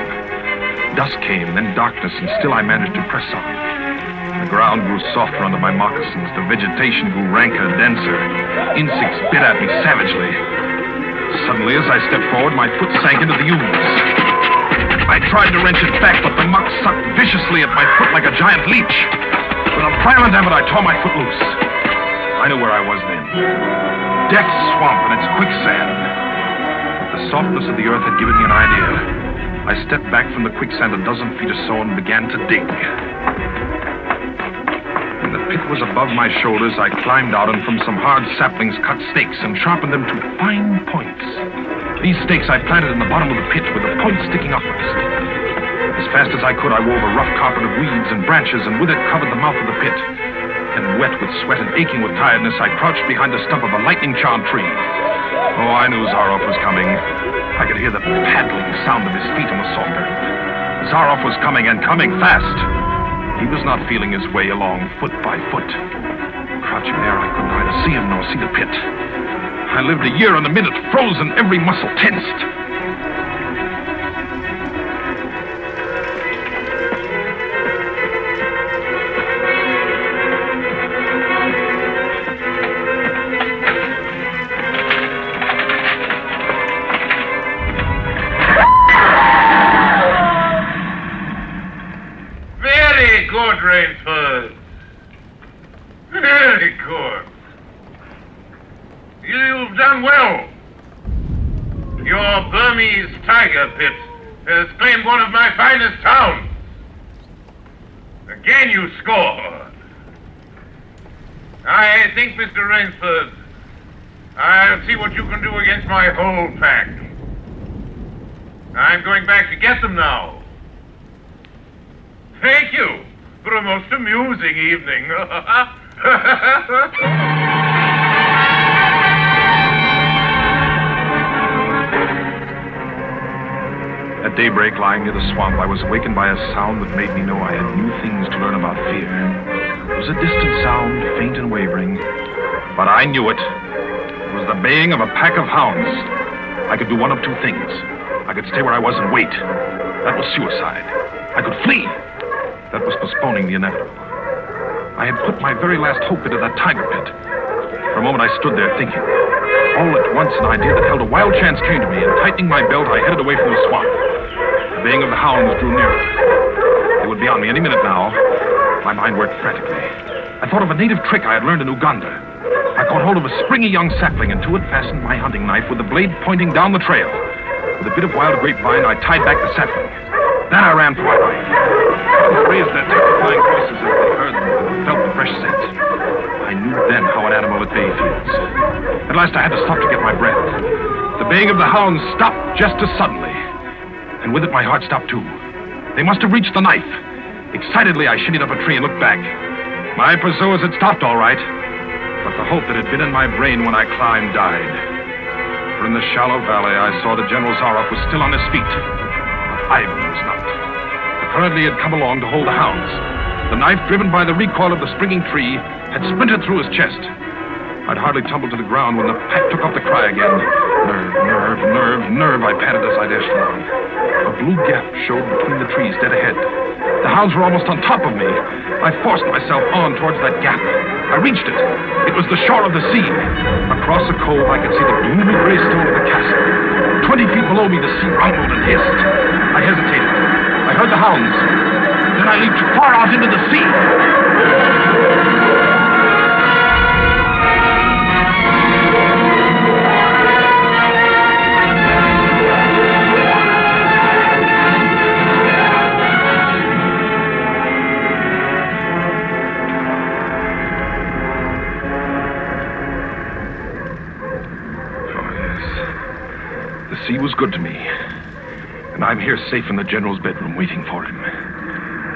Dusk came, then darkness, and still I managed to press on. The ground grew softer under my moccasins. The vegetation grew ranker, denser. Insects bit at me savagely. Suddenly, as I stepped forward, my foot sank into the ooze. I tried to wrench it back, but the muck sucked viciously at my foot like a giant leech. With a violent effort, I tore my foot loose. I knew where I was then. Death's Swamp and its quicksand. The softness of the earth had given me an idea. I stepped back from the quicksand a dozen feet or so and began to dig. When the pit was above my shoulders, I climbed out and from some hard saplings cut stakes and sharpened them to fine points. These stakes I planted in the bottom of the pit with the points sticking upwards. As fast as I could, I wove a rough carpet of weeds and branches and with it covered the mouth of the pit. And wet with sweat and aching with tiredness, I crouched behind the stump of a lightning-charmed tree. Oh, I knew Zaroff was coming. I could hear the paddling sound of his feet on the soft earth. Zaroff was coming, and coming fast. He was not feeling his way along foot by foot. Crouching there, I could neither see him nor see the pit. I lived a year and a minute, frozen, every muscle tensed. Rainsford. Very good. You've done well. Your Burmese tiger pit has claimed one of my finest towns. Again you score. I think, Mr. Rainsford, I'll see what you can do against my whole pack. I'm going back to get them now. Thank you for a most amusing evening. At daybreak, lying near the swamp, I was awakened by a sound that made me know I had new things to learn about fear. It was a distant sound, faint and wavering, but I knew it. It was the baying of a pack of hounds. I could do one of two things. I could stay where I was and wait. That was suicide. I could flee. That was postponing the inevitable. I had put my very last hope into that tiger pit. For a moment, I stood there thinking. All at once, an idea that held a wild chance came to me, and tightening my belt, I headed away from the swamp. The baying of the hounds drew nearer. They would be on me any minute now. My mind worked frantically. At thought of a native trick I had learned in Uganda. I caught hold of a springy young sapling and to it fastened my hunting knife with the blade pointing down the trail. With a bit of wild grapevine, I tied back the sapling. Then I ran for my life. They raised their terrifying voices as they heard them and felt the fresh scent. I knew then how an animal at bay feels. At last I had to stop to get my breath. The baying of the hounds stopped just as suddenly. And with it, my heart stopped too. They must have reached the knife. Excitedly, I shinnied up a tree and looked back. My pursuers had stopped all right. But the hope that had been in my brain when I climbed died. For in the shallow valley, I saw that General Zaroff was still on his feet. But Ivan was not. Apparently, he had come along to hold the hounds. The knife, driven by the recoil of the springing tree, had splintered through his chest. I'd hardly tumbled to the ground when the pack took up the cry again. Nerve, nerve, nerve, nerve, I panted as I dashed along. A blue gap showed between the trees dead ahead. The hounds were almost on top of me. I forced myself on towards that gap. I reached it. It was the shore of the sea. Across the cove, I could see the gloomy gray stone of the castle. 20 feet below me, the sea rumbled and hissed. I hesitated. I heard the hounds. Then I leaped far out into the sea. The sea was good to me, and I'm here safe in the General's bedroom waiting for him.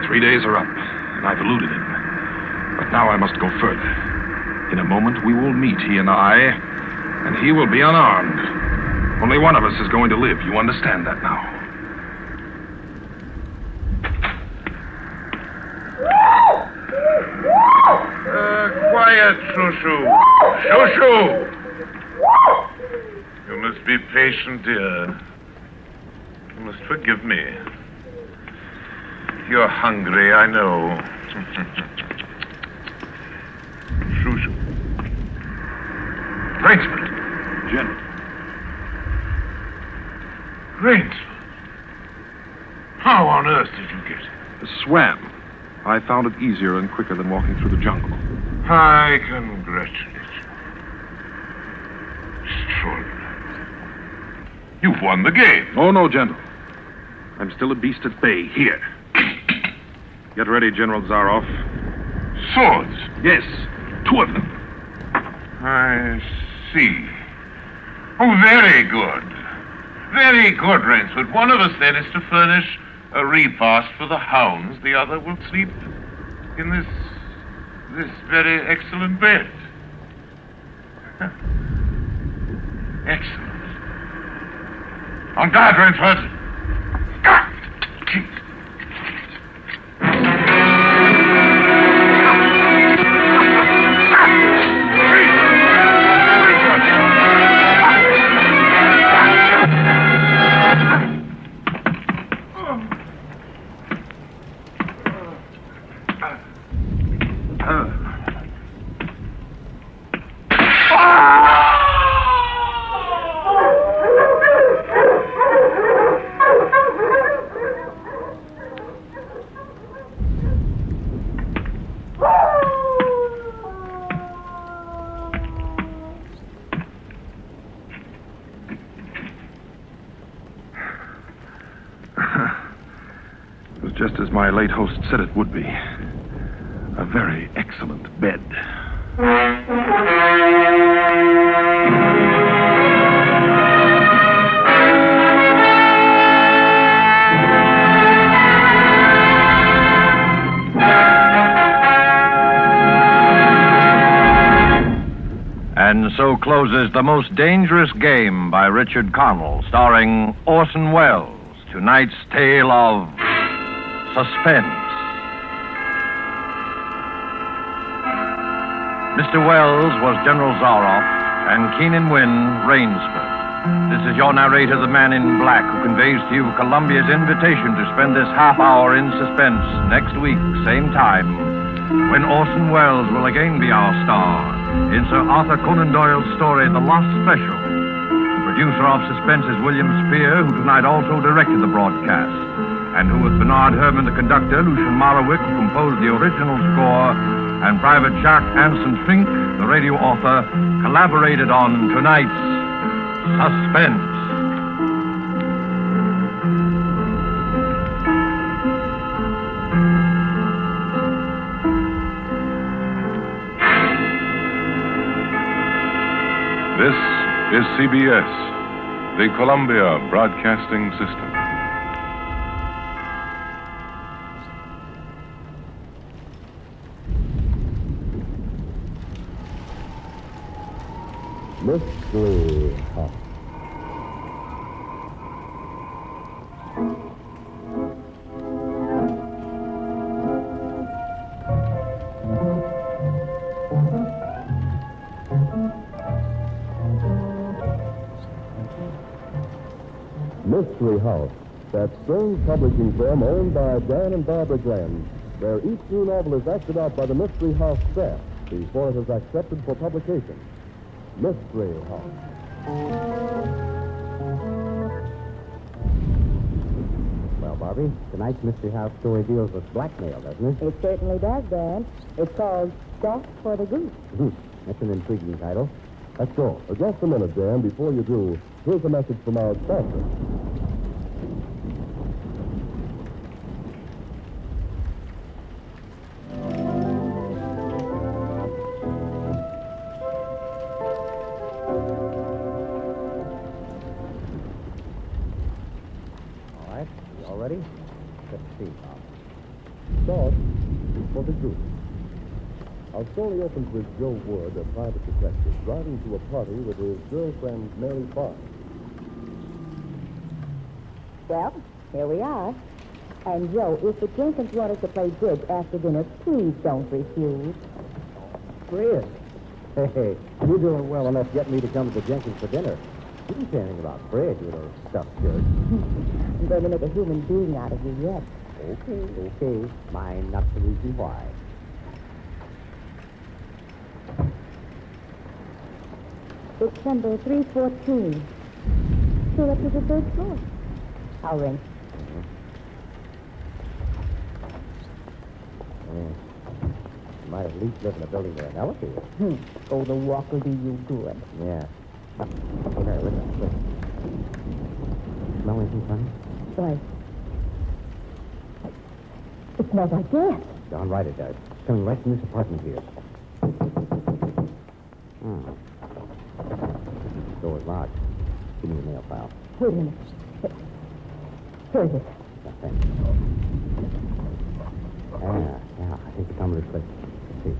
3 days are up, and I've eluded him. But now I must go further. In a moment we will meet, he and I, and he will be unarmed. Only one of us is going to live. You understand that now? Quiet, Shushu. Shushu! You must be patient, dear. You must forgive me. You're hungry, I know. Shushu. Rainsford. General. Rainsford. How on earth did you get it? Swam. I found it easier and quicker than walking through the jungle. I congratulate you. Extraordinary. You've won the game. Oh, no, General. I'm still a beast at bay, here. Get ready, General Zaroff. Swords? Yes, 2 of them. I see. Oh, very good. Very good, Rainsford. One of us, then, is to furnish a repast for the hounds. The other will sleep in this very excellent bed. Excellent. On guard, Rainsford. Just as my late host said it would be. A very excellent bed. And so closes The Most Dangerous Game by Richard Connell, starring Orson Welles. Tonight's tale of Suspense. Mr. Wells was General Zaroff, and Keenan Wynn, Rainsford. This is your narrator, the man in black, who conveys to you Columbia's invitation to spend this half hour in suspense next week, same time, when Orson Welles will again be our star in Sir Arthur Conan Doyle's story, The Lost Special. The producer of Suspense is William Spear, who tonight also directed the broadcast, and who, with Bernard Herrmann, the conductor, Lucien Morawick, who composed the original score, and Private Jacques Anson Fink, the radio author, collaborated on tonight's Suspense. This is CBS, the Columbia Broadcasting System. Mystery House. Mystery House, that strange publishing firm owned by Dan and Barbara Glenn, where each new novel is acted out by the Mystery House staff before it is accepted for publication. Mystery House. Well, Barbie, tonight's Mystery House story deals with blackmail, doesn't it? It certainly does, Dan. It's called Stalk for the Goose. That's an intriguing title. Let's go. Just a minute, Dan. Before you do, here's a message from our sponsor. All right. You all ready? Let's see, Bob. Stalk for the Goose. Our story opens with Joe Wood, a private detective, driving to a party with his girlfriend, Mary Barnes. Well, here we are. And, Joe, if the Jenkins want us to play bridge after dinner, please don't refuse. Bridge? Hey, you're doing well enough getting me to come to the Jenkins for dinner. You didn't say anything about bridge, you little stuffed shirt. I'm going to make a human being out of you yet. Okay. Mind not the reason why. It's number 314. Still up to the third floor. I'll ring. You might at least live in a building with an elevator. Oh, the walk will do you good. Yeah. Hey, Mary, listen. Smell anything funny? Why? It smells like gas. Darn right it does. It's coming right from this apartment here. The door is locked. Give me the mail file. Wait a minute. Here it is. Thanks. Yeah, I think the tumbler's clicked. Let's see.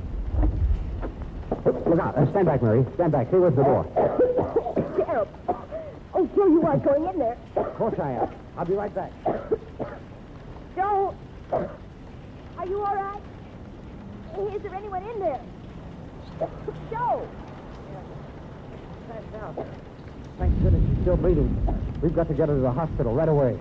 Oh, look out. Stand back, Mary. Stand back. See where's the door. Sheriff. Oh, Joe, you aren't going in there. Of course I am. I'll be right back. Joe! Are you all right? Is there anyone in there? Joe! Thank goodness she's still bleeding. We've got to get her to the hospital right away.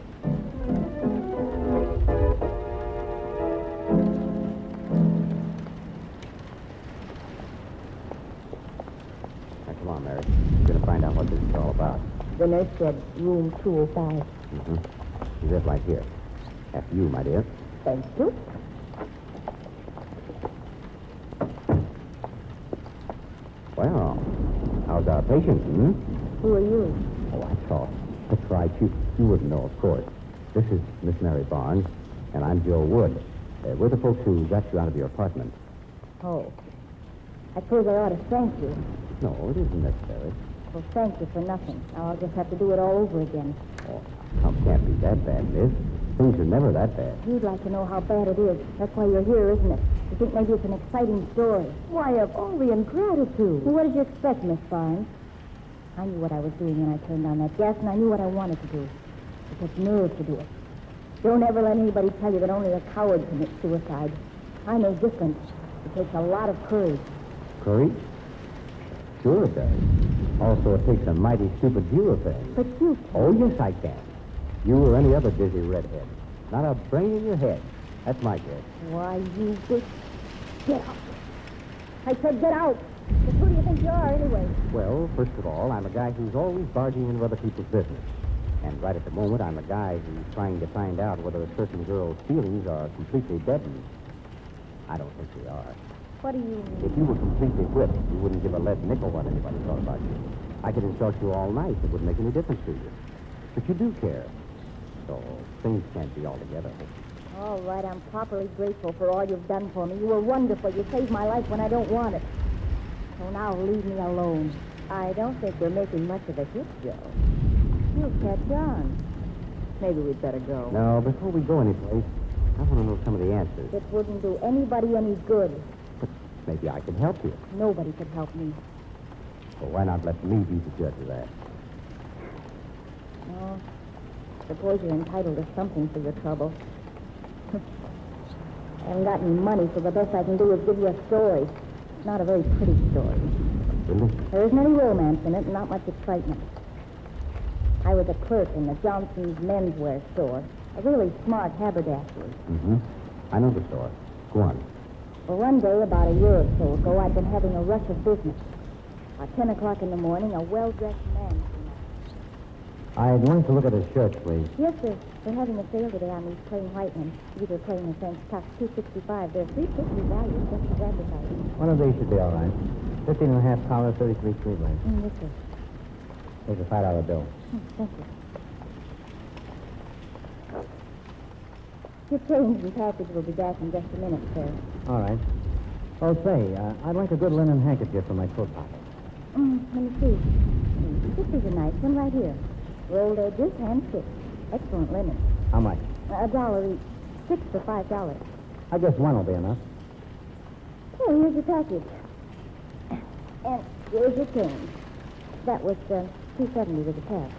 Now, come on, Mary. We're going to find out what this is all about. The nurse said room 205. She's just right here. After you, my dear. Thank you. Well, how's our patient, Who are you? Oh, that's all. That's right. You wouldn't know, of course. This is Miss Mary Barnes, and I'm Joe Wood. We're the folks who got you out of your apartment. Oh. I suppose I ought to thank you. No, it isn't necessary. Well, thank you for nothing. Now I'll just have to do it all over again. Oh, it can't be that bad, miss. Things are never that bad. You'd like to know how bad it is. That's why you're here, isn't it? You think maybe it's an exciting story. Why, of all the ingratitude. Well, what did you expect, Miss Barnes? I knew what I was doing when I turned on that gas, and I knew what I wanted to do. It took nerve to do it. Don't ever let anybody tell you that only a coward commits suicide. I know different. It takes a lot of courage. Courage? Sure it does. Also, it takes a mighty stupid view of things. But you can't. Oh, yes, I can. You or any other dizzy redhead. Not a brain in your head. That's my guess. Why, you big... Get out. I said get out. But who do you think you are, anyway? Well, first of all, I'm a guy who's always barging into other people's business. And right at the moment, I'm a guy who's trying to find out whether a certain girl's feelings are completely deadened. I don't think they are. What do you mean? If you were completely whipped, you wouldn't give a lead nickel what anybody thought about you. I could insult you all night. It wouldn't make any difference to you. But you do care. So things can't be all together. All right, I'm properly grateful for all you've done for me. You were wonderful. You saved my life when I don't want it. So now leave me alone. I don't think we're making much of a hit, Joe. You'll catch on. Maybe we'd better go. No, before we go anyplace, I want to know some of the answers. It wouldn't do anybody any good. But maybe I can help you. Nobody could help me. Well, why not let me be the judge of that? No. Suppose you're entitled to something for your trouble. I haven't got any money, so the best I can do is give you a story. It's not a very pretty story. Really? There isn't any romance in it and not much excitement. I was a clerk in the Johnson's menswear store. A really smart haberdashery. Mm-hmm. I know the store. Go on. Well, one day, about a year or so ago, I'd been having a rush of business. At 10 o'clock in the morning, a well-dressed man came out. I'd like to look at his shirt, please. Yes, sir. They're having a sale today on these plain white ones. Either plain or French tucks, $2.65. They're $3.50 value, just as advertised. One of these should be all right. 15 and a half collar, 33 sleeve length. Yes, sir. Here's a $5 bill. Thank you. Your change and package will be back in just a minute, sir. All right. Oh, say, I'd like a good linen handkerchief for my coat pocket. Let me see. This is a nice one right here. Rolled edges, hand-stitched. Excellent linen. How much? $1 each. 6 for $5. I guess one will be enough. Oh, here's your package. And here's your change. That was $2.70 with the tax.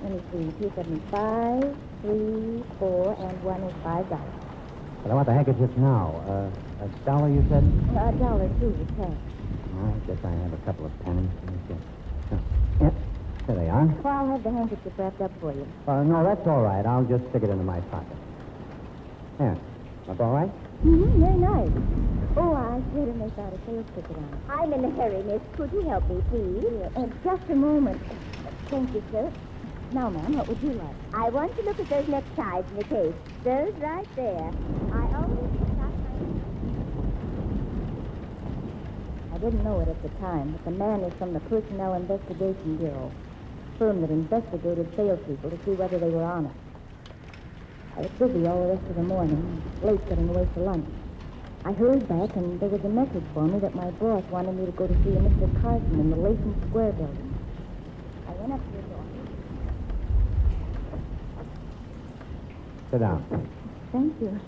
Let me see. $2.75, 3, 4, and 1 is $5. But I want the handkerchief now. $1, you said? $1 too with tax. I guess I have a couple of pennies. Yep, there they are. Well, I'll have the handkerchief wrapped up for you. No, that's all right. I'll just stick it into my pocket. There. That's all right? Mm-hmm, very nice. Oh, I should have made out a sales ticket on it. I'm in a hurry, miss. Could you help me, please? Just a moment. Thank you, sir. Now, ma'am, what would you like? I want to look at those neckties in the case. Those right there. I always stop I didn't know it at the time, but the man is from the Personnel Investigation Bureau, a firm that investigated salespeople to see whether they were honest. I was busy all the rest of the morning, late getting away for lunch. I hurried back, and there was a message for me that my boss wanted me to go to see a Mr. Carson in the Layton Square building. I went up to his office. Sit down. Thank you.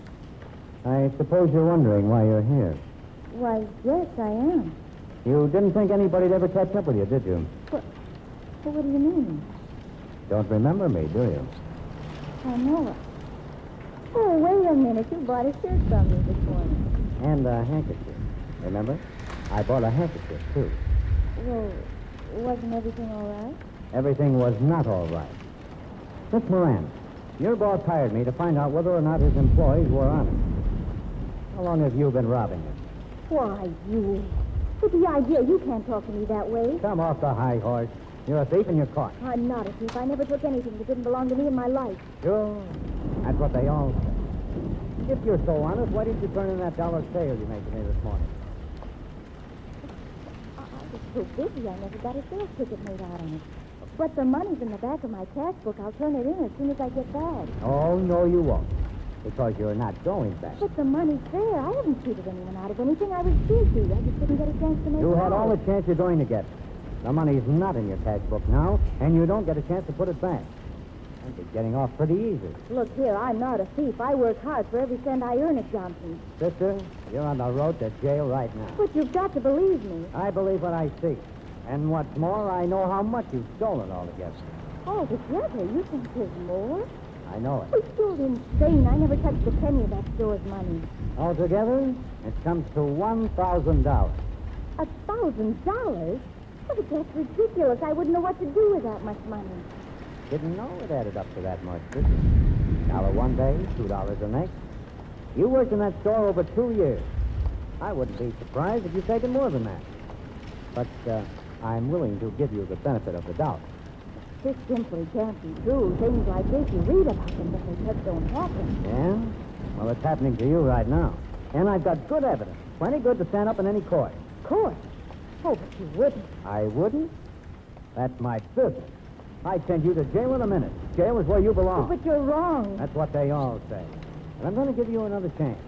I suppose you're wondering why you're here. Why, yes, I am. You didn't think anybody'd ever catch up with you, did you? What do you mean? Don't remember me, do you? I know it. Oh, wait a minute. You bought a shirt from me this morning. And a handkerchief. Remember? I bought a handkerchief, too. Well, wasn't everything all right? Everything was not all right. Miss Moran, your boss hired me to find out whether or not his employees were honest. How long have you been robbing him? Why, you... With the idea, you can't talk to me that way. Come off the high horse. You're a thief and you're caught. I'm not a thief. I never took anything that didn't belong to me in my life. Sure. That's what they all say. If you're so honest, why didn't you turn in that $1 sale you made to me this morning? I was so busy, I never got a sales ticket made out on it. But the money's in the back of my cash book. I'll turn it in as soon as I get back. Oh, no, you won't. Because you're not going back. But the money's there. I haven't cheated anyone out of anything. I was busy. I just didn't get a chance to make it You had out. all the chance you're going to get. The money's not in your cash book now, and you don't get a chance to put it back. You're getting off pretty easy. Look here, I'm not a thief. I work hard for every cent I earn at Johnson's. Sister, you're on the road to jail right now. But you've got to believe me. I believe what I see. And what's more, I know how much you've stolen altogether. Altogether? You think there's more? I know it. Oh, you're insane. I never touched a penny of that store's money. Altogether, it comes to $1,000. $1,000? But that's ridiculous. I wouldn't know what to do with that much money. Didn't know it added up to that much, did you? $1 one day, $2 the next. You worked in that store over 2 years. I wouldn't be surprised if you'd taken more than that. But I'm willing to give you the benefit of the doubt. This simply can't be true. Things like this, you read about them, but they just don't happen. Yeah? Well, it's happening to you right now. And I've got good evidence. Plenty good to stand up in any court. Court? Oh, but you wouldn't. I wouldn't? That's my business. I'd send you to jail in a minute. Jail is where you belong. But you're wrong. That's what they all say. And I'm going to give you another chance.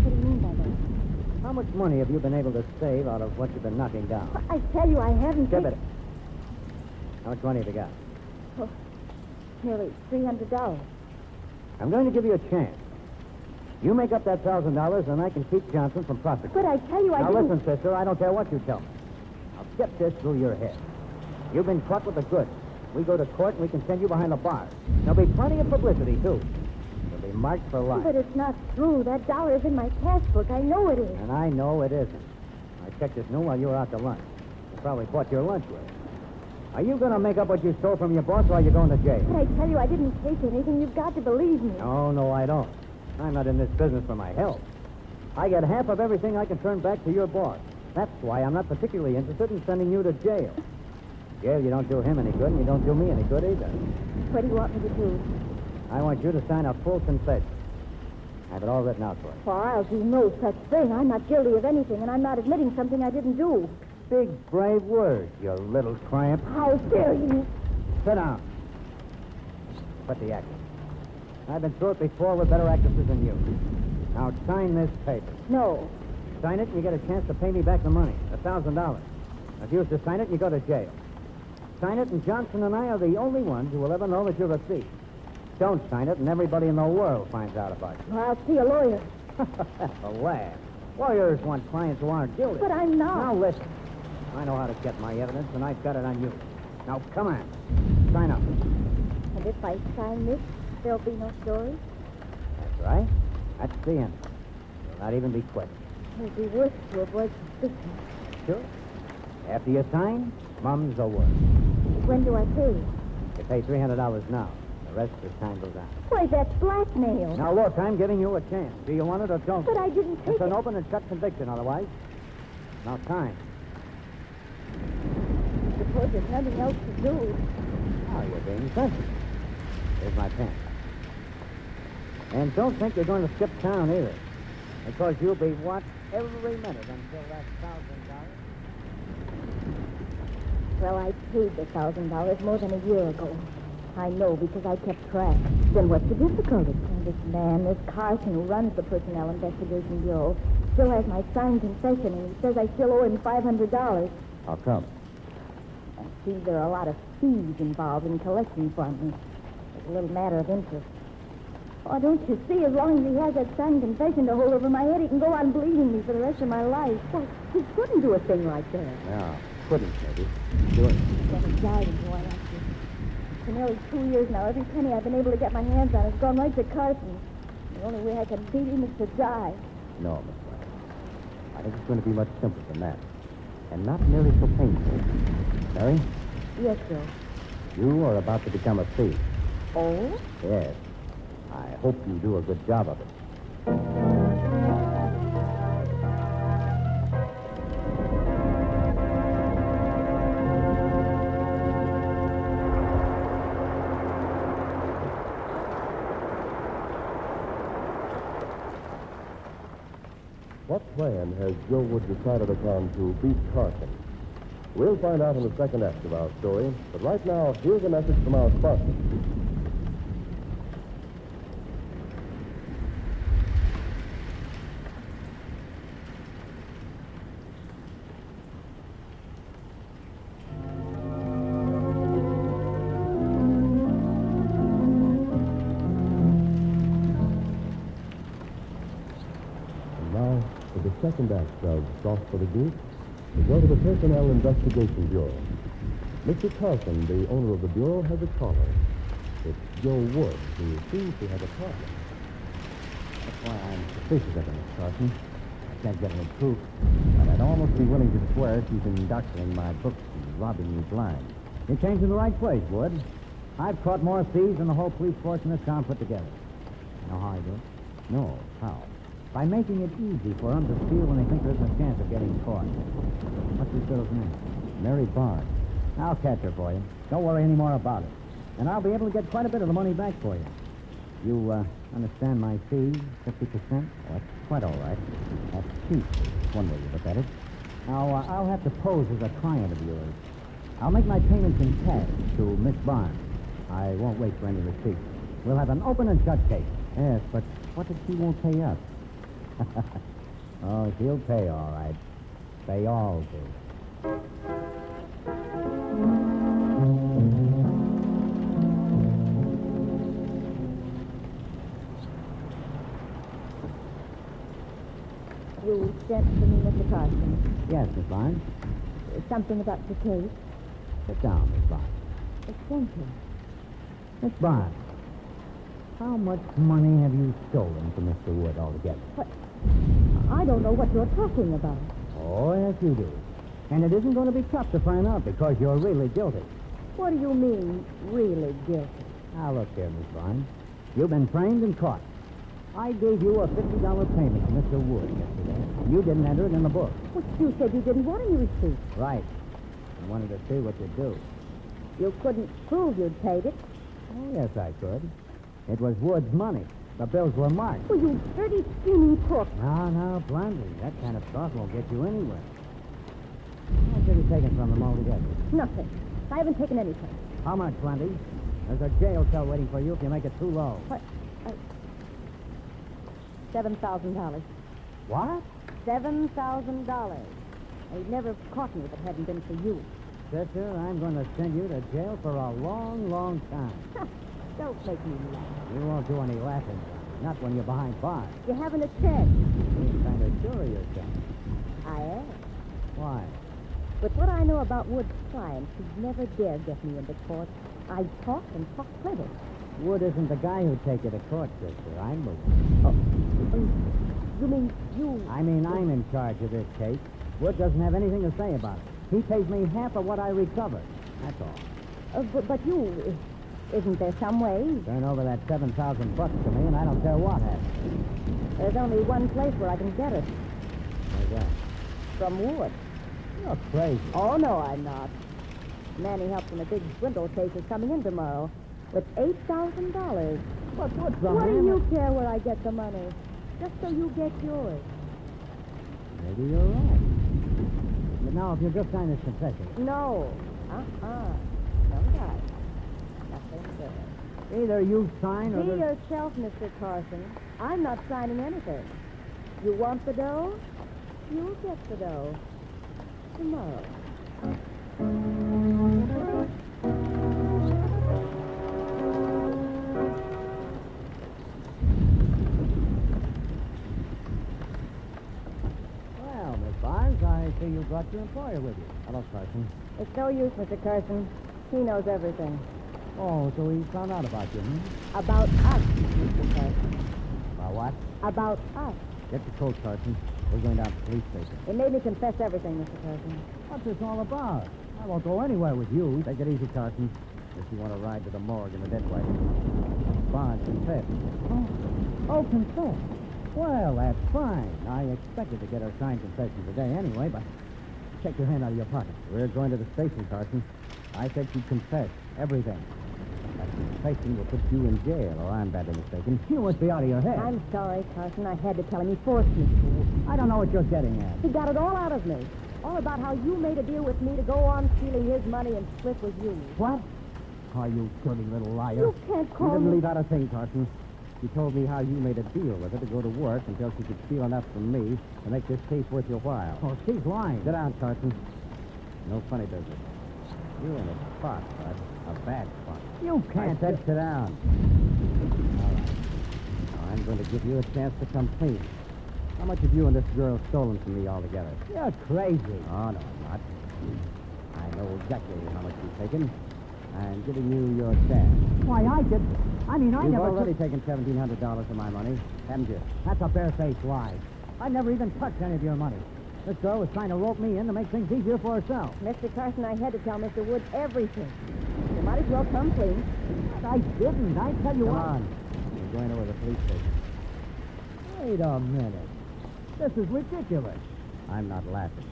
What do you mean by that? How much money have you been able to save out of what you've been knocking down? I tell you, I haven't... Give it. How much money have you got? Oh, nearly $300. I'm going to give you a chance. You make up that $1,000, and I can keep Johnson from prosecuting. But I tell you, I Now didn't... listen, sister, I don't care what you tell me. I'll get this through your head. You've been caught with the goods. We go to court, and we can send you behind the bars. There'll be plenty of publicity, too. You'll be marked for life. But it's not true. That dollar is in my cash book. I know it is. And I know it isn't. I checked this noon while you were out to lunch. You probably bought your lunch with it. Are you going to make up what you stole from your boss, or are you going to jail? But I tell you, I didn't take anything. You've got to believe me. No, I don't. I'm not in this business for my health. I get half of everything I can turn back to your boss. That's why I'm not particularly interested in sending you to jail. Jail, you don't do him any good, and you don't do me any good either. What do you want me to do? I want you to sign a full confession. I have it all written out for you. Well, I'll do no such thing. I'm not guilty of anything, and I'm not admitting something I didn't do. Big, brave words, you little tramp. How dare you? Sit down. Put the actress. I've been through it before with better actresses than you. Now sign this paper. No. Sign it, and you get a chance to pay me back the money, $1,000. Refuse to sign it, and you go to jail. Sign it, and Johnson and I are the only ones who will ever know that you're a thief. Don't sign it, and everybody in the world finds out about you. Well, I'll see a lawyer. A laugh. Lawyers want clients who aren't guilty. But I'm not. Now listen. I know how to get my evidence, and I've got it on you. Now come on. Sign up. And if I sign this, there'll be no story? That's right. That's the end. You'll not even be questioned. It'll be worse to avoid suspicion. Sure. After you sign, mum's the word. When do I pay? You pay $300 now. The rest as time goes on. Why, that's blackmail. Now, look, I'm giving you a chance. Do you want it or don't? But I didn't take It's an it. open and shut conviction, otherwise. Now, time. Suppose there's nothing else to do. Now, you're being sensitive. Here's my pen. And don't think you're going to skip town either. Because you'll be watched every minute until that $1,000. Well, I paid the $1,000 more than a year ago. I know because I kept track. Then what's the difficulty? And this man, this Carson who runs the Personnel Investigation Bureau, still has my signed confession, and he says I still owe him $500. How come? See, there are a lot of fees involved in collecting from me. It's a little matter of interest. Oh, don't you see? As long as he has that signed confession to hold over my head, he can go on bleeding me for the rest of my life. Why, he couldn't do a thing like that. Yeah, couldn't, maybe. Do it. Well, he died in Hawaii. For nearly 2 years now, every penny I've been able to get my hands on has gone right to Carson. The only way I can beat him is to die. No, Miss White. I think it's going to be much simpler than that. And not nearly so painful. Mary? Yes, sir. You are about to become a thief. Oh? Yes. I hope you do a good job of it. What plan has Joe Wood decided upon to beat Carson? We'll find out in the second act of our story, but right now, here's a message from our sponsor. And now, for the second act of Sauce for the Goose, we go to the Personnel Investigation Bureau. Mr. Carson, the owner of the Bureau, has a caller. It's Joe Wood, who seems to have a problem. That's why I'm suspicious of him, Miss Carson. I can't get any proof, but I'd almost be willing to swear she's been doctoring my books and robbing me blind. You came to the right place, Wood. I've caught more thieves than the whole police force in this town put together. You know how I do it? No. How? By making it easy for them to steal when they think there isn't a chance of getting caught. What's this girl's name? Mary Barnes. I'll catch her for you. Don't worry any more about it. And I'll be able to get quite a bit of the money back for you. You Understand my fee, 50%? Oh, that's quite all right. That's cheap. One way you look at it. Now, I'll have to pose as a client of yours. I'll make my payments in cash to Miss Barnes. I won't wait for any receipts. We'll have an open and shut case. Yes, but what if she won't pay us? Oh, she'll pay all right. They all do. You sent to me, Mr. Carson. Yes, Miss Barnes. Something about the case. Sit down, Miss Barnes. Thank you. Miss Barnes, how much money have you stolen from Mr. Wood altogether? What? I don't know what you're talking about. Oh, yes, you do. And it isn't going to be tough to find out because you're really guilty. What do you mean, really guilty? Now, look here, Miss Barnes. You've been framed and caught. I gave you a $50 payment to Mr. Wood yesterday. You didn't enter it in the book. But you said you didn't want any receipt. Right. I wanted to see what you'd do. You couldn't prove you'd paid it. Oh, yes, I could. It was Wood's money. The bills were marked. Well, you dirty, scheming crook. No, Blondie. That kind of talk won't get you anywhere. How much have you taken from them altogether? Nothing. I haven't taken anything. How much, Blondie? There's a jail cell waiting for you if you make it too low. What? $7,000. What? $7,000. They'd never have caught me if it hadn't been for you. Sister, I'm going to send you to jail for a long, long time. Don't make me laugh. You won't do any laughing. Not when you're behind bars. You haven't a chance. You're kind of sure of yourself. I am. Why? With what I know about Wood's clients, he'd never dare get me into court. I talk and talk plenty. Wood isn't the guy who'd take you to court, sister. I'm the one. Oh. You mean you... I mean, I'm in charge of this case. Wood doesn't have anything to say about it. He pays me half of what I recovered. That's all. But you... Isn't there some way? Turn over that $7,000 to me, and I don't care what happens. There's only one place where I can get it. Where's that? From Wood. You're crazy. Oh, no, I'm not. The man he helped in a big swindle case is coming in tomorrow with $8,000. What's the What do you care where I get the money? Just so you get yours. Maybe you're right. But now, if you'll just sign this confession. No. Some guy. Nothing good. Either you sign or... Be yourself, Mr. Carson. I'm not signing anything. You want the dough? You'll get the dough. Tomorrow. Well, Miss Barnes, I see you brought your employer with you. Hello, Carson. It's no use, Mr. Carson. He knows everything. Oh, so he found out about you, hmm? About us, Mr. Carson. About what? About us. Get your coat, Carson. We're going down to the police station. It made me confess everything, Mr. Carson. What's this all about? I won't go anywhere with you. Take it easy, Carson. If you want to ride to the morgue in the dead wagon. Barnes, confess. Oh, confess. Well, that's fine. I expected to get her signed confession today anyway, but take your hand out of your pocket. We're going to the station, Carson. I said she'd confess everything. That confession will put you in jail, or I'm badly mistaken. You must be out of your head. I'm sorry, Carson. I had to tell him. He forced me to. I don't know what you're getting at. He got it all out of me. All about how you made a deal with me to go on stealing his money and split with you. What? Oh, you dirty little liar. You can't call You didn't me... leave out a thing, Carson. You told me how you made a deal with her to go to work until she could steal enough from me to make this case worth your while. Oh, she's lying. Sit down, Carson. No funny business. You're in a spot, bud. A bad spot. You can't. I said sit down. All right. Now, I'm going to give you a chance to come clean. How much have you and this girl stolen from me altogether? You're crazy. Oh, no, I'm not. I know exactly how much you've taken. I'm giving you your chance. Why, I did... You've already taken $1,700 of my money, haven't you? That's a barefaced lie. I never even touched any of your money. This girl was trying to rope me in to make things easier for herself. Mr. Carson, I had to tell Mr. Wood everything. You might as well come clean. I didn't. I tell you what... Come on. You're going over to the police station. Wait a minute. This is ridiculous. I'm not laughing.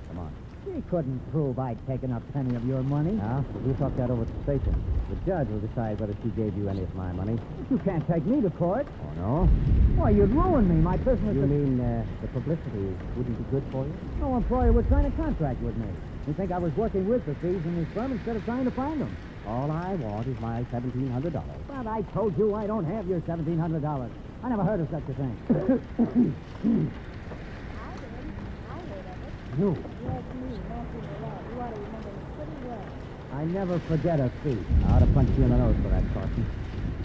Come on. He couldn't prove I'd taken a penny of your money. Now, we'll talk that over at the station. The judge will decide whether she gave you any of my money. You can't take me to court. Oh, no? Why, you'd ruin me. My business You is... mean the publicity wouldn't be good for you? No employer would sign a contract with me. You think I was working with the thieves in this firm instead of trying to find them. All I want is my $1,700. But I told you I don't have your $1,700. I never heard of such a thing. You. Yes, me, Nancy Millette. You ought to remember me pretty well. I never forget a thief. I ought to punch you in the nose for that, Carson.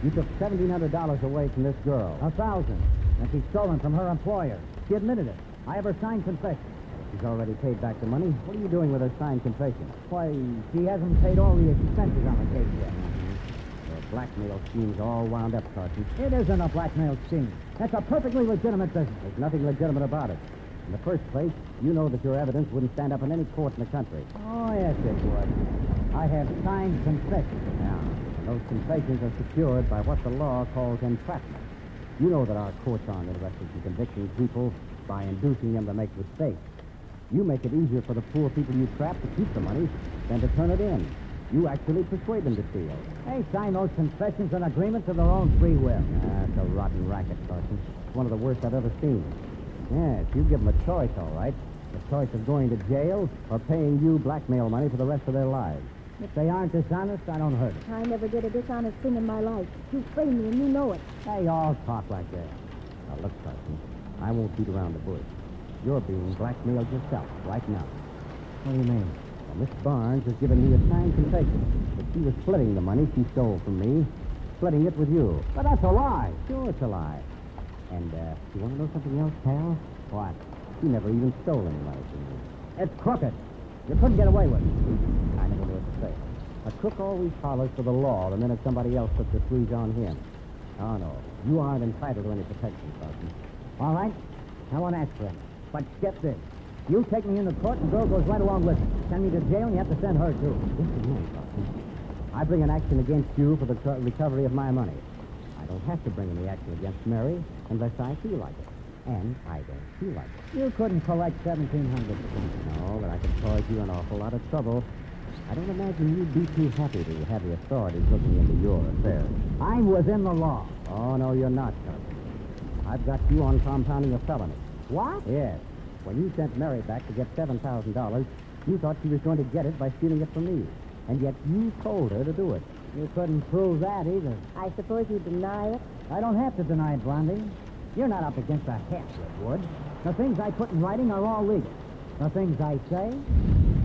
You took $1,700 away from this girl. $1,000. And she's stolen from her employer. She admitted it. I have her signed confession. She's already paid back the money. What are you doing with her signed confession? Why, she hasn't paid all the expenses on the case yet. The blackmail scheme's all wound up, Carson. It isn't a blackmail scheme. That's a perfectly legitimate business. There's nothing legitimate about it. In the first place, you know that your evidence wouldn't stand up in any court in the country. Oh, yes, it would. I have signed confessions now. And those confessions are secured by what the law calls entrapment. You know that our courts aren't interested in convicting people by inducing them to make mistakes. You make it easier for the poor people you trap to keep the money than to turn it in. You actually persuade them to steal. They sign those confessions and agreements of their own free will. That's a rotten racket, Carson. It's one of the worst I've ever seen. Yes, you give them a choice, all right. The choice of going to jail or paying you blackmail money for the rest of their lives. If they aren't dishonest, I don't hurt them. I never did a dishonest thing in my life. You framed me, and you know it. They all talk like that. Now, look, Carson, I won't beat around the bush. You're being blackmailed yourself right now. What do you mean? Well, Miss Barnes has given me a signed confession that she was splitting the money she stole from me, splitting it with you. But that's a lie. Sure, it's a lie. And, you want to know something else, pal? What? She never even stole any money from me. It's crooked. You couldn't get away with it. I never knew what to say. A crook always hollers for the law the minute somebody else puts the screws on him. Oh, no. You aren't entitled to any protection, Carson. All right? I won't ask for it. But get this. You take me into court, and the girl goes right along with me. Send me to jail, and you have to send her, too. Listen, Carson. I bring an action against you for the recovery of my money. I don't have to bring any action against Mary unless I feel like it. And I don't feel like it. You couldn't collect $1,700. No, but I could cause you an awful lot of trouble. I don't imagine you'd be too happy to have the authorities looking into your affairs. I'm within the law. Oh, no, you're not, Carson. I've got you on compounding a felony. What? Yes. When you sent Mary back to get $7,000, you thought she was going to get it by stealing it from me. And yet you told her to do it. You couldn't prove that either. I suppose you deny it? I don't have to deny it, Blondie. You're not up against a half-wit, Wood. The things I put in writing are all legal. The things I say,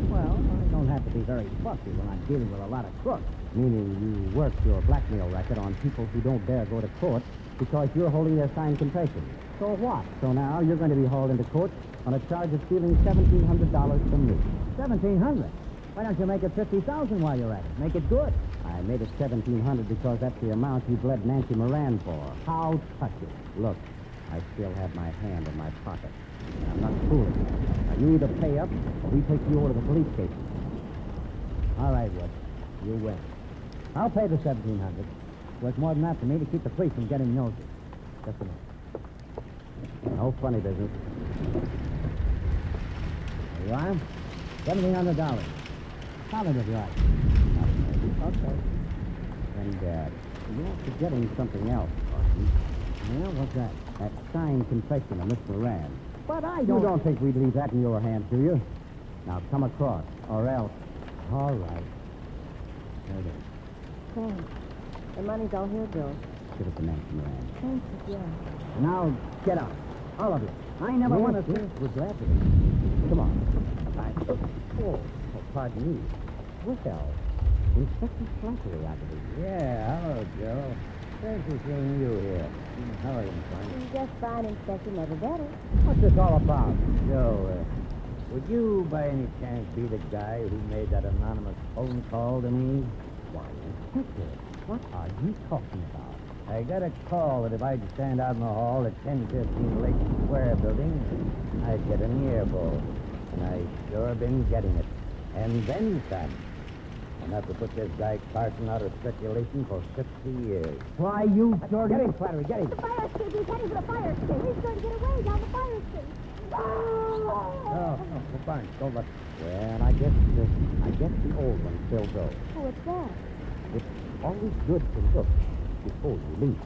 well, I don't have to be very fussy when I'm dealing with a lot of crooks. Meaning you work your blackmail racket on people who don't dare go to court because you're holding their signed confession. So what? So now you're going to be hauled into court on a charge of stealing $1,700 from me. $1,700? Why don't you make it $50,000 while you're at it? Make it good. I made it $1,700 because that's the amount you bled Nancy Moran for. How touching. Look, I still have my hand in my pocket. And I'm not fooling. Now, you either pay up or we take you over to the police station. All right, Wood. You win. I'll pay the $1,700. Worth more than that to me to keep the police from getting nosy. Just a minute. No funny business. There you are. $1,700. Solid if you like. Okay. And, you're forgetting something else, Carson. Yeah, what's that? That signed confession of Miss Moran. But I don't... You don't think we'd leave that in your hands, do you? Now, come across, or else. All right. There it is. Thanks. The money's all here, Bill. Give it to Nancy Moran. Thanks, yeah. Now, get out. All of you. I never want to... Yes, we're glad to. Come on. Oh, pardon me. Well, Inspector Slattery, I believe. Yeah, hello, Joe. Thanks for seeing you here. How are you, Frank? Just fine, Inspector. Never better. What's this all about? Joe, would you by any chance be the guy who made that anonymous phone call to me? Why, Inspector, what are you talking about? I got a call that if I'd stand out in the hall at 1015 Lake Square building, I'd get an earful. And I sure been getting it. And then some. Enough to put this guy Carson out of circulation for 50 years. Why, you dirty... Get him, Flattery, get him. The fire escape. He's heading for the fire escape. He's going to get away down the fire escape. Oh, Barnes, don't let... Well, I guess the old one still goes. Oh, what's that? It's always good to look before you leave.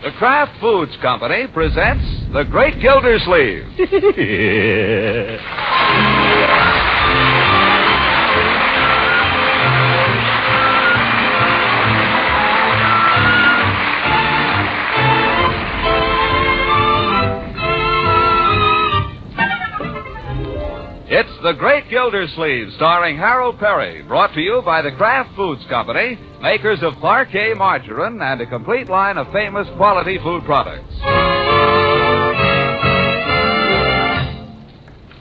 The Kraft Foods Company presents The Great Gildersleeve. It's The Great Gildersleeve, starring Harold Perry, brought to you by the Kraft Foods Company, makers of Parquet margarine and a complete line of famous quality food products.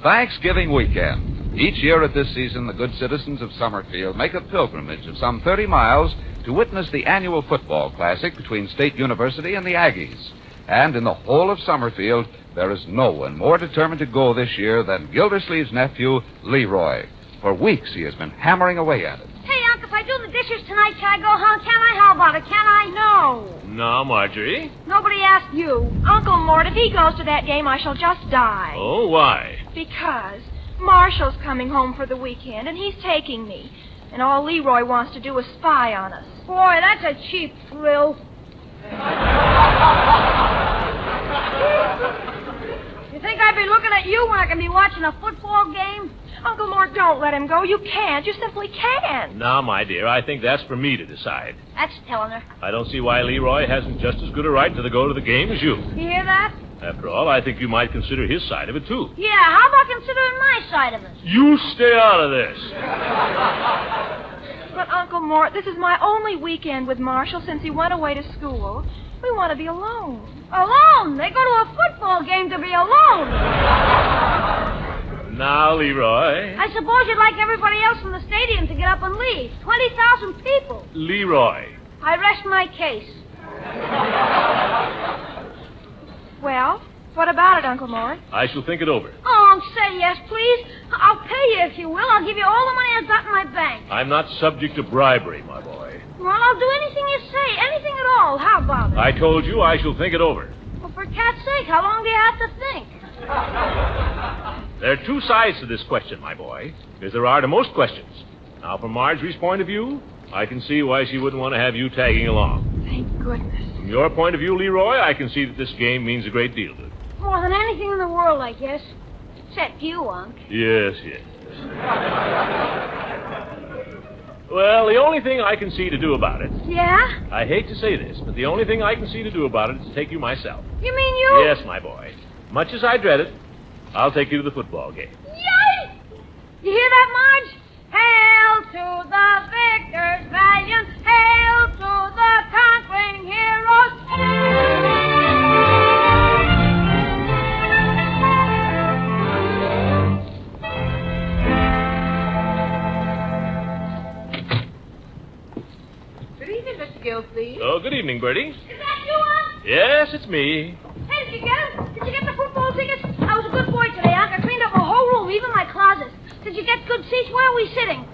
Thanksgiving weekend. Each year at this season, the good citizens of Summerfield make a pilgrimage of some 30 miles to witness the annual football classic between State University and the Aggies. And in the whole of Summerfield, there is no one more determined to go this year than Gildersleeve's nephew, Leroy. For weeks he has been hammering away at it. Hey, Unc, if I do the dishes tonight, can I go home? Can I? How about it? Can I? No. No, Marjorie. Nobody asked you. Uncle Mort, if he goes to that game, I shall just die. Oh, why? Because Marshall's coming home for the weekend, and he's taking me. And all Leroy wants to do is spy on us. Boy, that's a cheap thrill. You think I'd be looking at you when I can be watching a football game? Uncle Mort, don't let him go. You can't. You simply can't. No, my dear, I think that's for me to decide. That's telling her. I don't see why Leroy hasn't just as good a right to go to the game as you. You hear that? After all, I think you might consider his side of it, too. Yeah, how about considering my side of it? You stay out of this. But, Uncle Mort, this is my only weekend with Marshall since he went away to school. We want to be alone. Alone? They go to a football game to be alone. Now, Leroy. I suppose you'd like everybody else in the stadium to get up and leave. 20,000 people. Leroy. I rest my case. Well, what about it, Uncle Mort? I shall think it over. Oh, say yes, please. I'll pay you if you will. I'll give you all the money I've got in my bank. I'm not subject to bribery, my boy. Well, I'll do anything you say. Anything at all. How about it? I told you I shall think it over. Well, for cat's sake, how long do you have to think? There are two sides to this question, my boy, as there are to most questions. Now, from Marjorie's point of view, I can see why she wouldn't want to have you tagging along. Thank goodness. From your point of view, Leroy, I can see that this game means a great deal to you. More than anything in the world, I guess. Except you, Unc. Yes, yes. Well, the only thing I can see to do about it... Yeah? I hate to say this, but the only thing I can see to do about it is to take you myself. You mean you? Yes, my boy. Much as I dread it, I'll take you to the football game. Yay! You hear that, Marge? Hail to the victors valiant, hail to the conquering heroes. Gilsey. Oh, good evening, Bertie. Is that you, Unc? Yes, it's me. Hey, did you get him? Did you get the football tickets? I was a good boy today, Unc. I cleaned up the whole room, even my closet. Did you get good seats? Where are we sitting?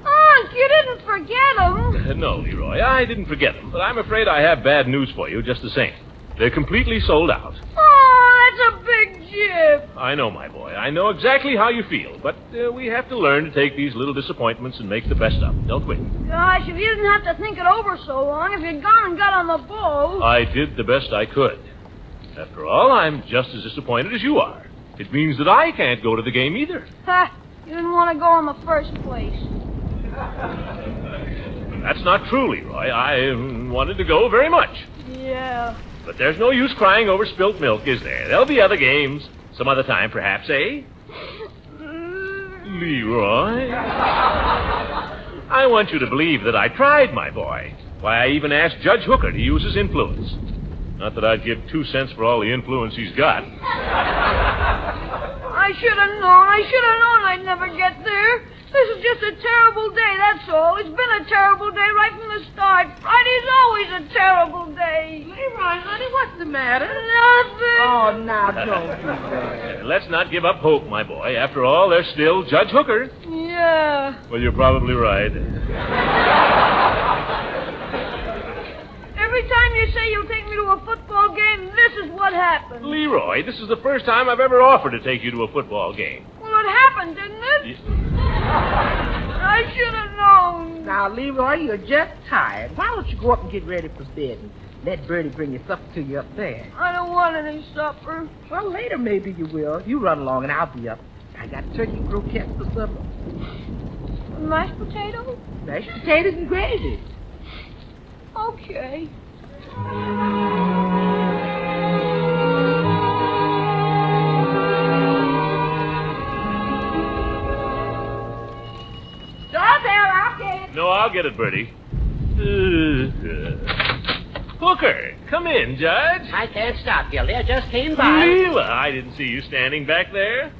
Unc, you didn't forget them. No, Leroy, I didn't forget them, but I'm afraid I have bad news for you just the same. They're completely sold out. Oh, that's a big jip. I know, my boy. I know exactly how you feel, but we have to learn to take these little disappointments and make the best of them, don't we? Gosh, if you didn't have to think it over so long, if you'd gone and got on the ball. I did the best I could. After all, I'm just as disappointed as you are. It means that I can't go to the game either. Ha! You didn't want to go in the first place. That's not true, Leroy. I wanted to go very much. Yeah. But there's no use crying over spilt milk, is there? There'll be other games. Some other time, perhaps, eh? Leroy? I want you to believe that I tried, my boy. Why, I even asked Judge Hooker to use his influence. Not that I'd give 2 cents for all the influence he's got. I should have known. I'd never get there. This is just a terrible day, that's all. It's been a terrible day right from the start. Friday's always a terrible day. Leroy, honey, what's the matter? Nothing. Oh, now don't do that. Let's not give up hope, my boy. After all, there's still Judge Hooker. Yeah. Well, you're probably right. Every time you say you'll take me to a football game, this is what happens. Leroy, this is the first time I've ever offered to take you to a football game. Well, it happened, didn't it? I should have known. Now, Leroy, you're just tired. Why don't you go up and get ready for bed and let Bertie bring your supper to you up there? I don't want any supper. Well, later maybe you will. You run along and I'll be up. I got turkey croquettes for supper. Mashed potatoes? Mashed potatoes and gravy. Okay. No, I'll get it, Bertie. Hooker, come in, Judge. I can't stop, Gildy. I just came by. Leela, I didn't see you standing back there.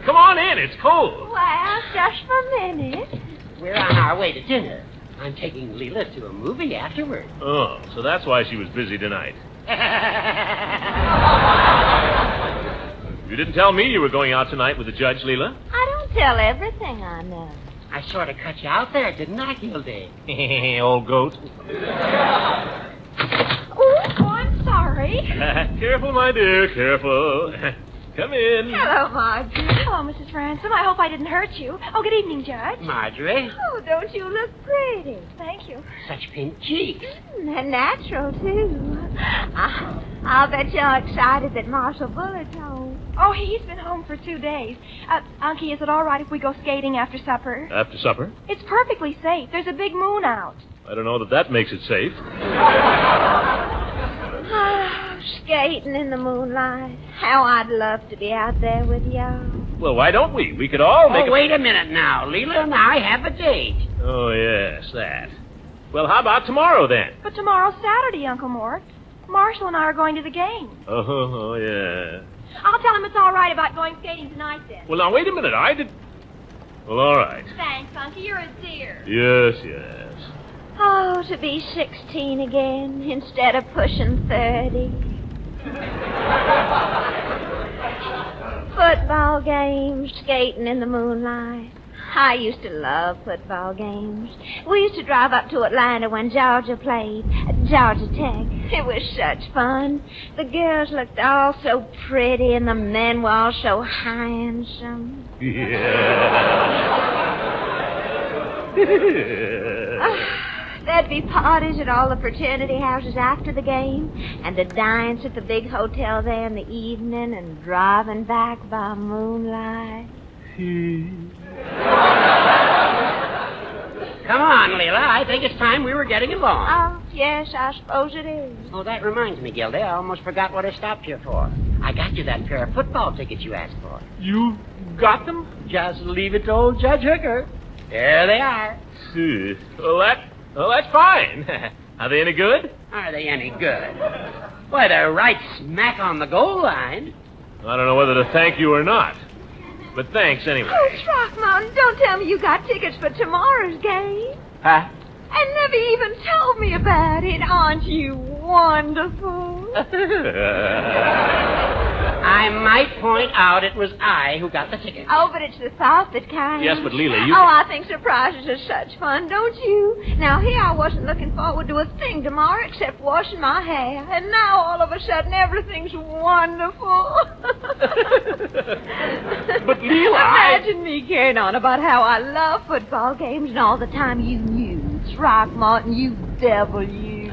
Come on in, it's cold. Well, just for a minute. We're on our way to dinner. I'm taking Leela to a movie afterward. Oh, so that's why she was busy tonight. You didn't tell me you were going out tonight with the judge, Leela. I don't tell everything I know. I sort of cut you out there, didn't I, Gildy? Old goat. Oh, I'm sorry. Careful, my dear, careful. Come in. Hello, Marjorie. Hello, Mrs. Ransom. I hope I didn't hurt you. Oh, good evening, Judge. Marjorie. Oh, don't you look pretty? Thank you. Such pink cheeks. And natural, too. I'll bet you're excited that Marshal Bullard's home. Oh, he's been home for 2 days. Unky, is it all right if we go skating after supper? After supper? It's perfectly safe. There's a big moon out. I don't know that makes it safe. Skating in the moonlight. How I'd love to be out there with y'all. Well, why don't we? We could all make wait a minute now. Leela and I have a date. Oh, yes, that. Well, how about tomorrow, then? But tomorrow's Saturday, Uncle Mort. Marshall and I are going to the game. Oh, yeah. I'll tell him it's all right about going skating tonight, then. Well, now, wait a minute. Well, all right. Thanks, Unky. You're a dear. Yes, yes. Oh, to be 16 again instead of pushing 30. Football games, skating in the moonlight. I used to love football games. We used to drive up to Atlanta when Georgia played, Georgia Tech. It was such fun. The girls looked all so pretty, and the men were all so handsome. There'd be parties at all the fraternity houses after the game, and a dance at the big hotel there in the evening, and driving back by moonlight. Come on, Leela. I think it's time we were getting along. Oh, yes, I suppose it is. Oh, that reminds me, Gildy. I almost forgot what I stopped here for. I got you that pair of football tickets you asked for. You got them? Just leave it to old Judge Hooker. There they are. Well, that's fine. Are they any good? Are they any good? Why, they're right smack on the goal line. I don't know whether to thank you or not. but thanks anyway. Oh, Throckmorton, don't tell me you got tickets for tomorrow's game. Huh? And never even told me about it. Aren't you wonderful? I might point out it was I who got the ticket. Oh, but it's the thought that counts. Yes, but Leela, you... Oh, I think surprises are such fun, don't you? Now, here I wasn't looking forward to a thing tomorrow except washing my hair. And now, all of a sudden, everything's wonderful. But, Leela, Imagine me carrying on about how I love football games and all the time you knew. Throckmorton, you devil, you.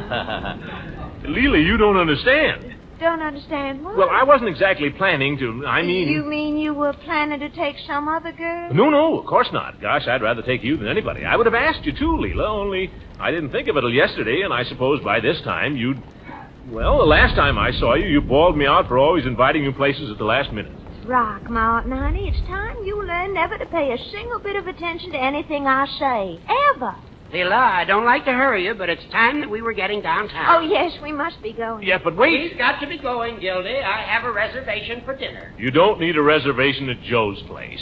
Leela, you don't understand. Don't understand what? Well, I wasn't exactly planning to, You mean you were planning to take some other girl? No, of course not. Gosh, I'd rather take you than anybody. I would have asked you too, Leela, only I didn't think of it till yesterday, and I suppose by this time you'd... Well, the last time I saw you, you bawled me out for always inviting you places at the last minute. Throckmorton, honey, it's time you learn never to pay a single bit of attention to anything I say. Ever. Leela, I don't like to hurry you, but it's time that we were getting downtown. Oh, yes, we must be going. Yeah, but wait. We've got to be going, Gildy. I have a reservation for dinner. You don't need a reservation at Joe's place.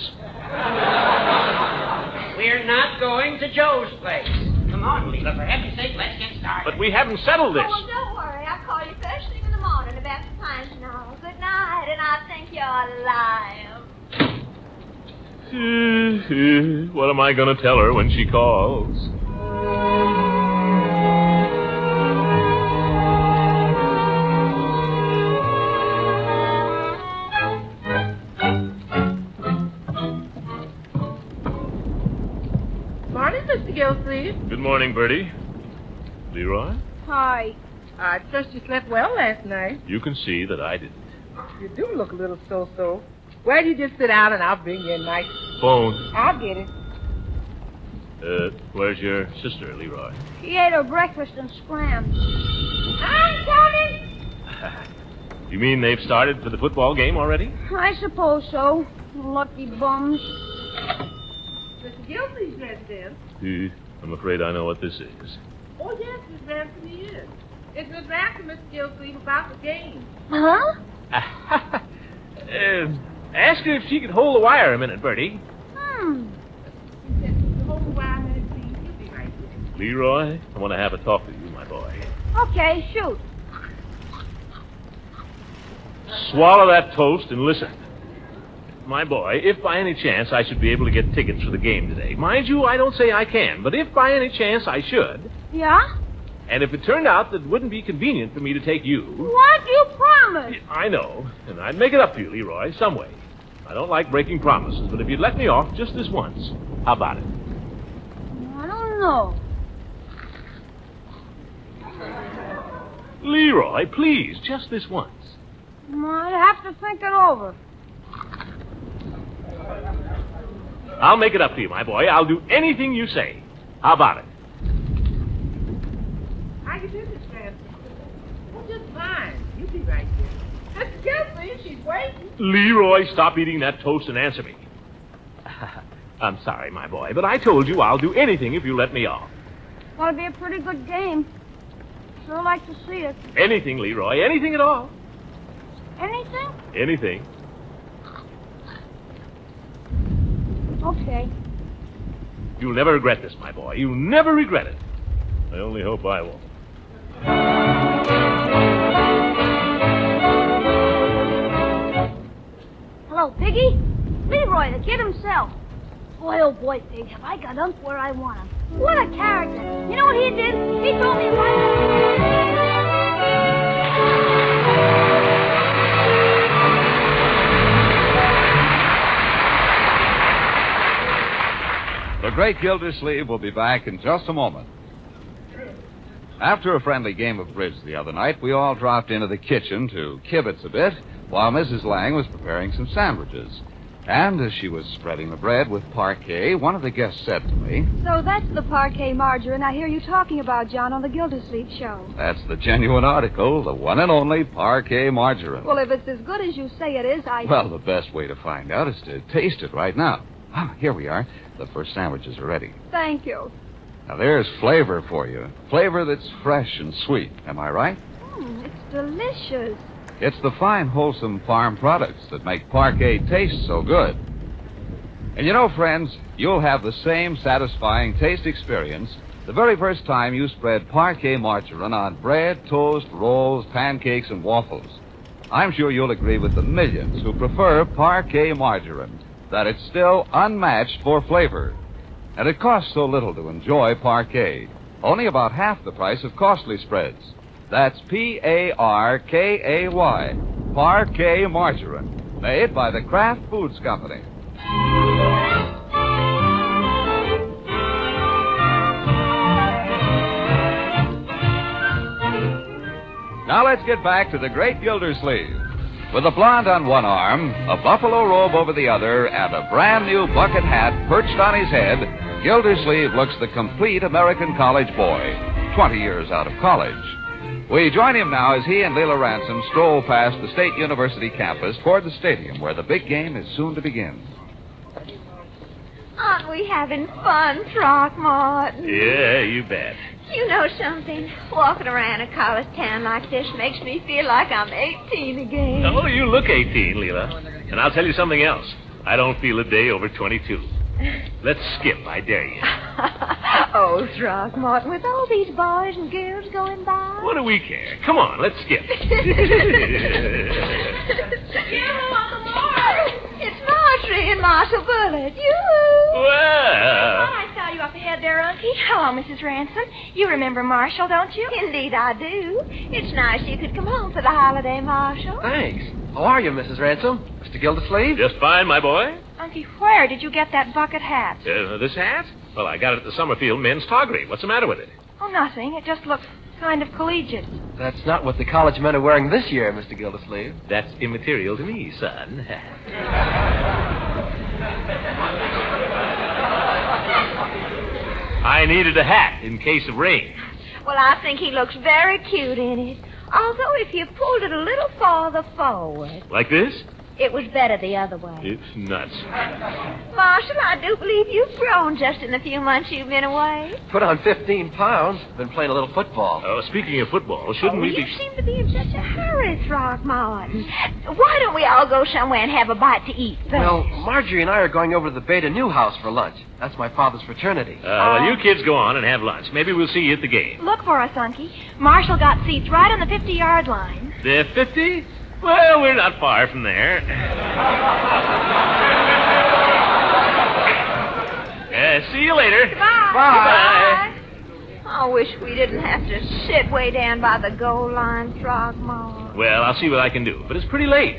We're not going to Joe's place. Come on, Leela, for heaven's sake, let's get started. But we haven't settled this. Oh, well, don't worry. I'll call you first thing in the morning about the plans and all. Good night, and I think you're alive. What am I going to tell her when she calls? Morning, Mr. Gilsleeve. Good morning, Bertie. Leroy? Hi. I trust you slept well last night. You can see that I didn't. You do look a little so-so. Well, you just sit down and I'll bring you a nice... Phone. I'll get it. Where's your sister, Leroy? She ate her breakfast and swam. I'm coming. You mean they've started for the football game already? I suppose so. Lucky bums. Mr. Gilsey's residence. I'm afraid I know what this is. Oh, yes, Miss Anthony is. It's Miss Ransom, Mr. Gilsleeve, about the game. Huh? Ask her if she could hold the wire a minute, Bertie. Leroy, I want to have a talk with you, my boy. Okay, shoot. Swallow that toast and listen. My boy, if by any chance I should be able to get tickets for the game today, mind you, I don't say I can, but if by any chance I should... Yeah? And if it turned out that it wouldn't be convenient for me to take you... What? You promised. I know, and I'd make it up to you, Leroy, some way. I don't like breaking promises, but if you'd let me off just this once, how about it? I don't know. Leroy, please, just this once. I'd have to think it over. I'll make it up to you, my boy. I'll do anything you say. How about it? How you do, Miss Ransom? Oh, just fine. You be right there. Mr. Gilsleeve, she's waiting. Leroy, stop eating that toast and answer me. I'm sorry, my boy, but I told you I'll do anything if you let me off. Well, it'll be a pretty good game. Sure like to see it. Anything, Leroy. Anything at all. Anything? Anything. Okay. You'll never regret this, my boy. You'll never regret it. I only hope I won't. Hello, Piggy. Leroy, the kid himself. Boy, oh boy, Pig, have I got Unc where I want him. What a character. You know what he did? He told me The great Gildersleeve will be back in just a moment. After a friendly game of bridge the other night, we all dropped into the kitchen to kibitz a bit while Mrs. Lang was preparing some sandwiches. And as she was spreading the bread with parquet, one of the guests said to me, So that's the parquet margarine I hear you talking about, John, on the Gildersleeve show. That's the genuine article, the one and only parquet margarine. Well, if it's as good as you say it is, Well, the best way to find out is to taste it right now. Ah, here we are. The first sandwiches are ready. Thank you. Now, there's flavor for you. Flavor that's fresh and sweet. Am I right? It's delicious. It's the fine, wholesome farm products that make parquet taste so good. And you know, friends, you'll have the same satisfying taste experience the very first time you spread parquet margarine on bread, toast, rolls, pancakes, and waffles. I'm sure you'll agree with the millions who prefer parquet margarine, that it's still unmatched for flavor. And it costs so little to enjoy parquet, only about half the price of costly spreads. That's Parkay, parquet margarine, made by the Kraft Foods Company. Now let's get back to the great Gildersleeve. With a blonde on one arm, a buffalo robe over the other, and a brand new bucket hat perched on his head, Gildersleeve looks the complete American college boy, 20 years out of college. We join him now as he and Leila Ransom stroll past the State University campus toward the stadium where the big game is soon to begin. Aren't we having fun, Throckmorton? Yeah, you bet. You know something? Walking around a college town like this makes me feel like I'm 18 again. Oh, you look 18, Leila. And I'll tell you something else. I don't feel a day over 22. Let's skip, I dare you. Oh, Throckmorton, with all these boys and girls going by. What do we care? Come on, let's skip. It's Marjorie and Marshall Bullard. Yoo-hoo! Well. I saw you up ahead there, Unky. Hello, Mrs. Ransom. You remember Marshall, don't you? Indeed I do. It's nice you could come home for the holiday, Marshall. Thanks. How are you, Mrs. Ransom? Mr. Gildersleeve? Just fine, my boy. Unky, where did you get that bucket hat? This hat? Well, I got it at the Summerfield Men's Toggery. What's the matter with it? Oh, nothing. It just looks kind of collegiate. That's not what the college men are wearing this year, Mr. Gildersleeve. That's immaterial to me, son. I needed a hat in case of rain. Well, I think he looks very cute in it. Although if you pulled it a little farther forward. Like this? It was better the other way. It's nuts. Marshall, I do believe you've grown just in the few months you've been away. Put on 15 pounds. Been playing a little football. Oh, speaking of football, shouldn't we be... You seem to be in such a hurry, Throckmorton. Why don't we all go somewhere and have a bite to eat first? Well, Marjorie and I are going over to the Beta Newhouse for lunch. That's my father's fraternity. Well, you kids go on and have lunch. Maybe we'll see you at the game. Look for us, Unky. Marshall got seats right on the 50-yard line. The 50? Well, we're not far from there. See you later. Bye. I wish we didn't have to sit way down by the goal line, Throckmorton. Well, I'll see what I can do. But it's pretty late.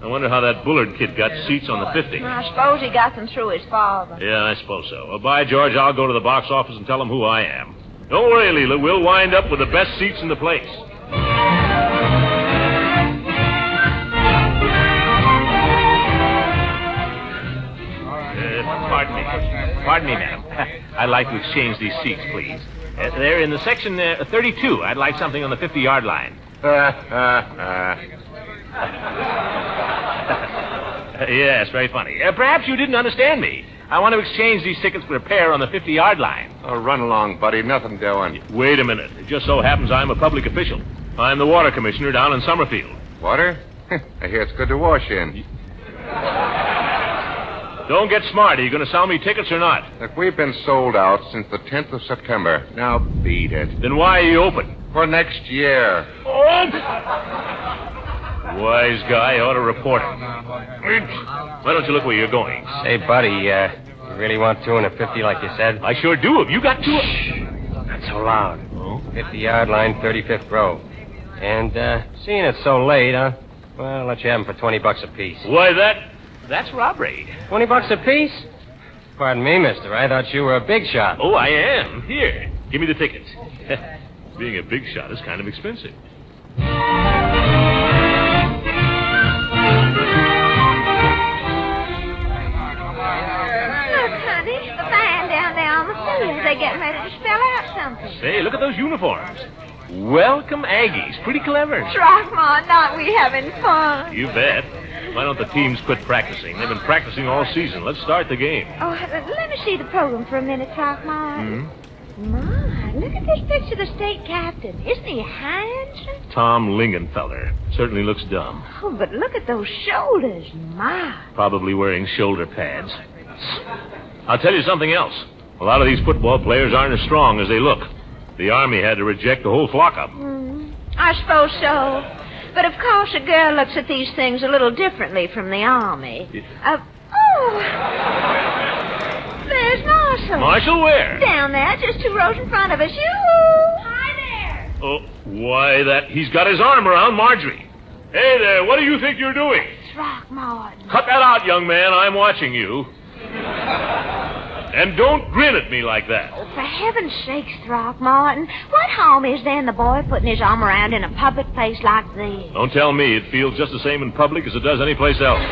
I wonder how that Bullard kid got seats on the 50. I suppose he got them through his father. Yeah, I suppose so. Well, by George, I'll go to the box office and tell them who I am. Don't worry, Leila. We'll wind up with the best seats in the place. Pardon me, madam. I'd like to exchange these seats, please. They're in the section 32. I'd like something on the 50-yard line. Yes, very funny. Perhaps you didn't understand me. I want to exchange these tickets for a pair on the 50-yard line. Oh, run along, buddy. Nothing doing. Wait a minute. It just so happens I'm a public official. I'm the water commissioner down in Summerfield. Water? I hear it's good to wash in. Don't get smart. Are you going to sell me tickets or not? Look, we've been sold out since the 10th of September. Now beat it. Then why are you open? For next year. Oh! Wise guy ought to report it. Why don't you look where you're going? Say, buddy, you really want two and a 50 like you said? I sure do. Have you got two? Not so loud. Oh? 50-yard line, 35th row. And, seeing it's so late, well, I'll let you have them for $20 apiece. Why, that's robbery. $20 apiece? Pardon me, mister. I thought you were a big shot. Oh, I am. Here, give me the tickets. Being a big shot is kind of expensive. They're getting ready to spell out something. Say, look at those uniforms. Welcome, Aggies. Pretty clever. Throckmorton, aren't we having fun? You bet. Why don't the teams quit practicing? They've been practicing all season. Let's start the game. Oh, let me see the program for a minute, Throckmorton. My, look at this picture of the state captain. Isn't he handsome? Tom Lingenfeller. Certainly looks dumb. Oh, but look at those shoulders. My. Probably wearing shoulder pads. I'll tell you something else. A lot of these football players aren't as strong as they look. The Army had to reject the whole flock of them. I suppose so. But of course a girl looks at these things a little differently from the Army. There's Marshall. Marshall where? Down there, just 2 rows in front of us. Hi there. Oh, why, he's got his arm around Marjorie. Hey there, what do you think you're doing? Throckmorton. Cut that out, young man. I'm watching you. And don't grin at me like that. Oh, for heaven's sakes, Throckmorton, what harm is there in the boy putting his arm around in a public place like this? Don't tell me. It feels just the same in public as it does anyplace else.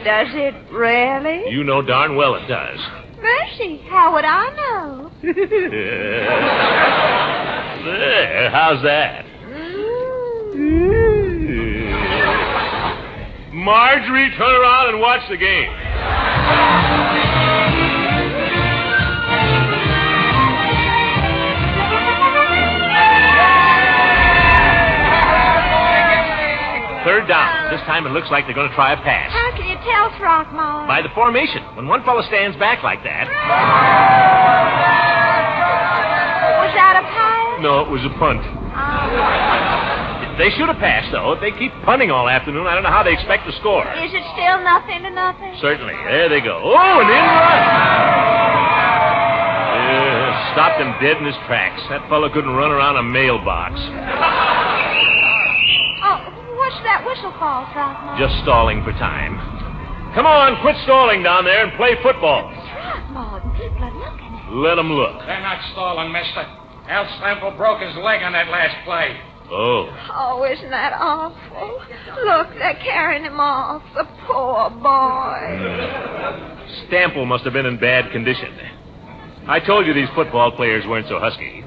Does it really? You know darn well it does. Mercy, how would I know? There, how's that? Marjorie, turn around and watch the game. Third down. This time it looks like they're going to try a pass. How can you tell, Throckmorton? By the formation. When one fellow stands back like that. Was that a pass? No, it was a punt. They should have passed, though. If they keep punting all afternoon, I don't know how they expect to score. Is it still 0-0? Certainly. There they go. Oh, an in run. Stopped him dead in his tracks. That fellow couldn't run around a mailbox. What's that whistle called, Throckmorton? Just stalling for time. Come on, quit stalling down there and play football. Throckmorton, people are looking at Let them look. They're not stalling, mister. Al Stample broke his leg on that last play. Oh. Oh, isn't that awful? Look, they're carrying him off. The poor boy. Stample must have been in bad condition. I told you these football players weren't so husky.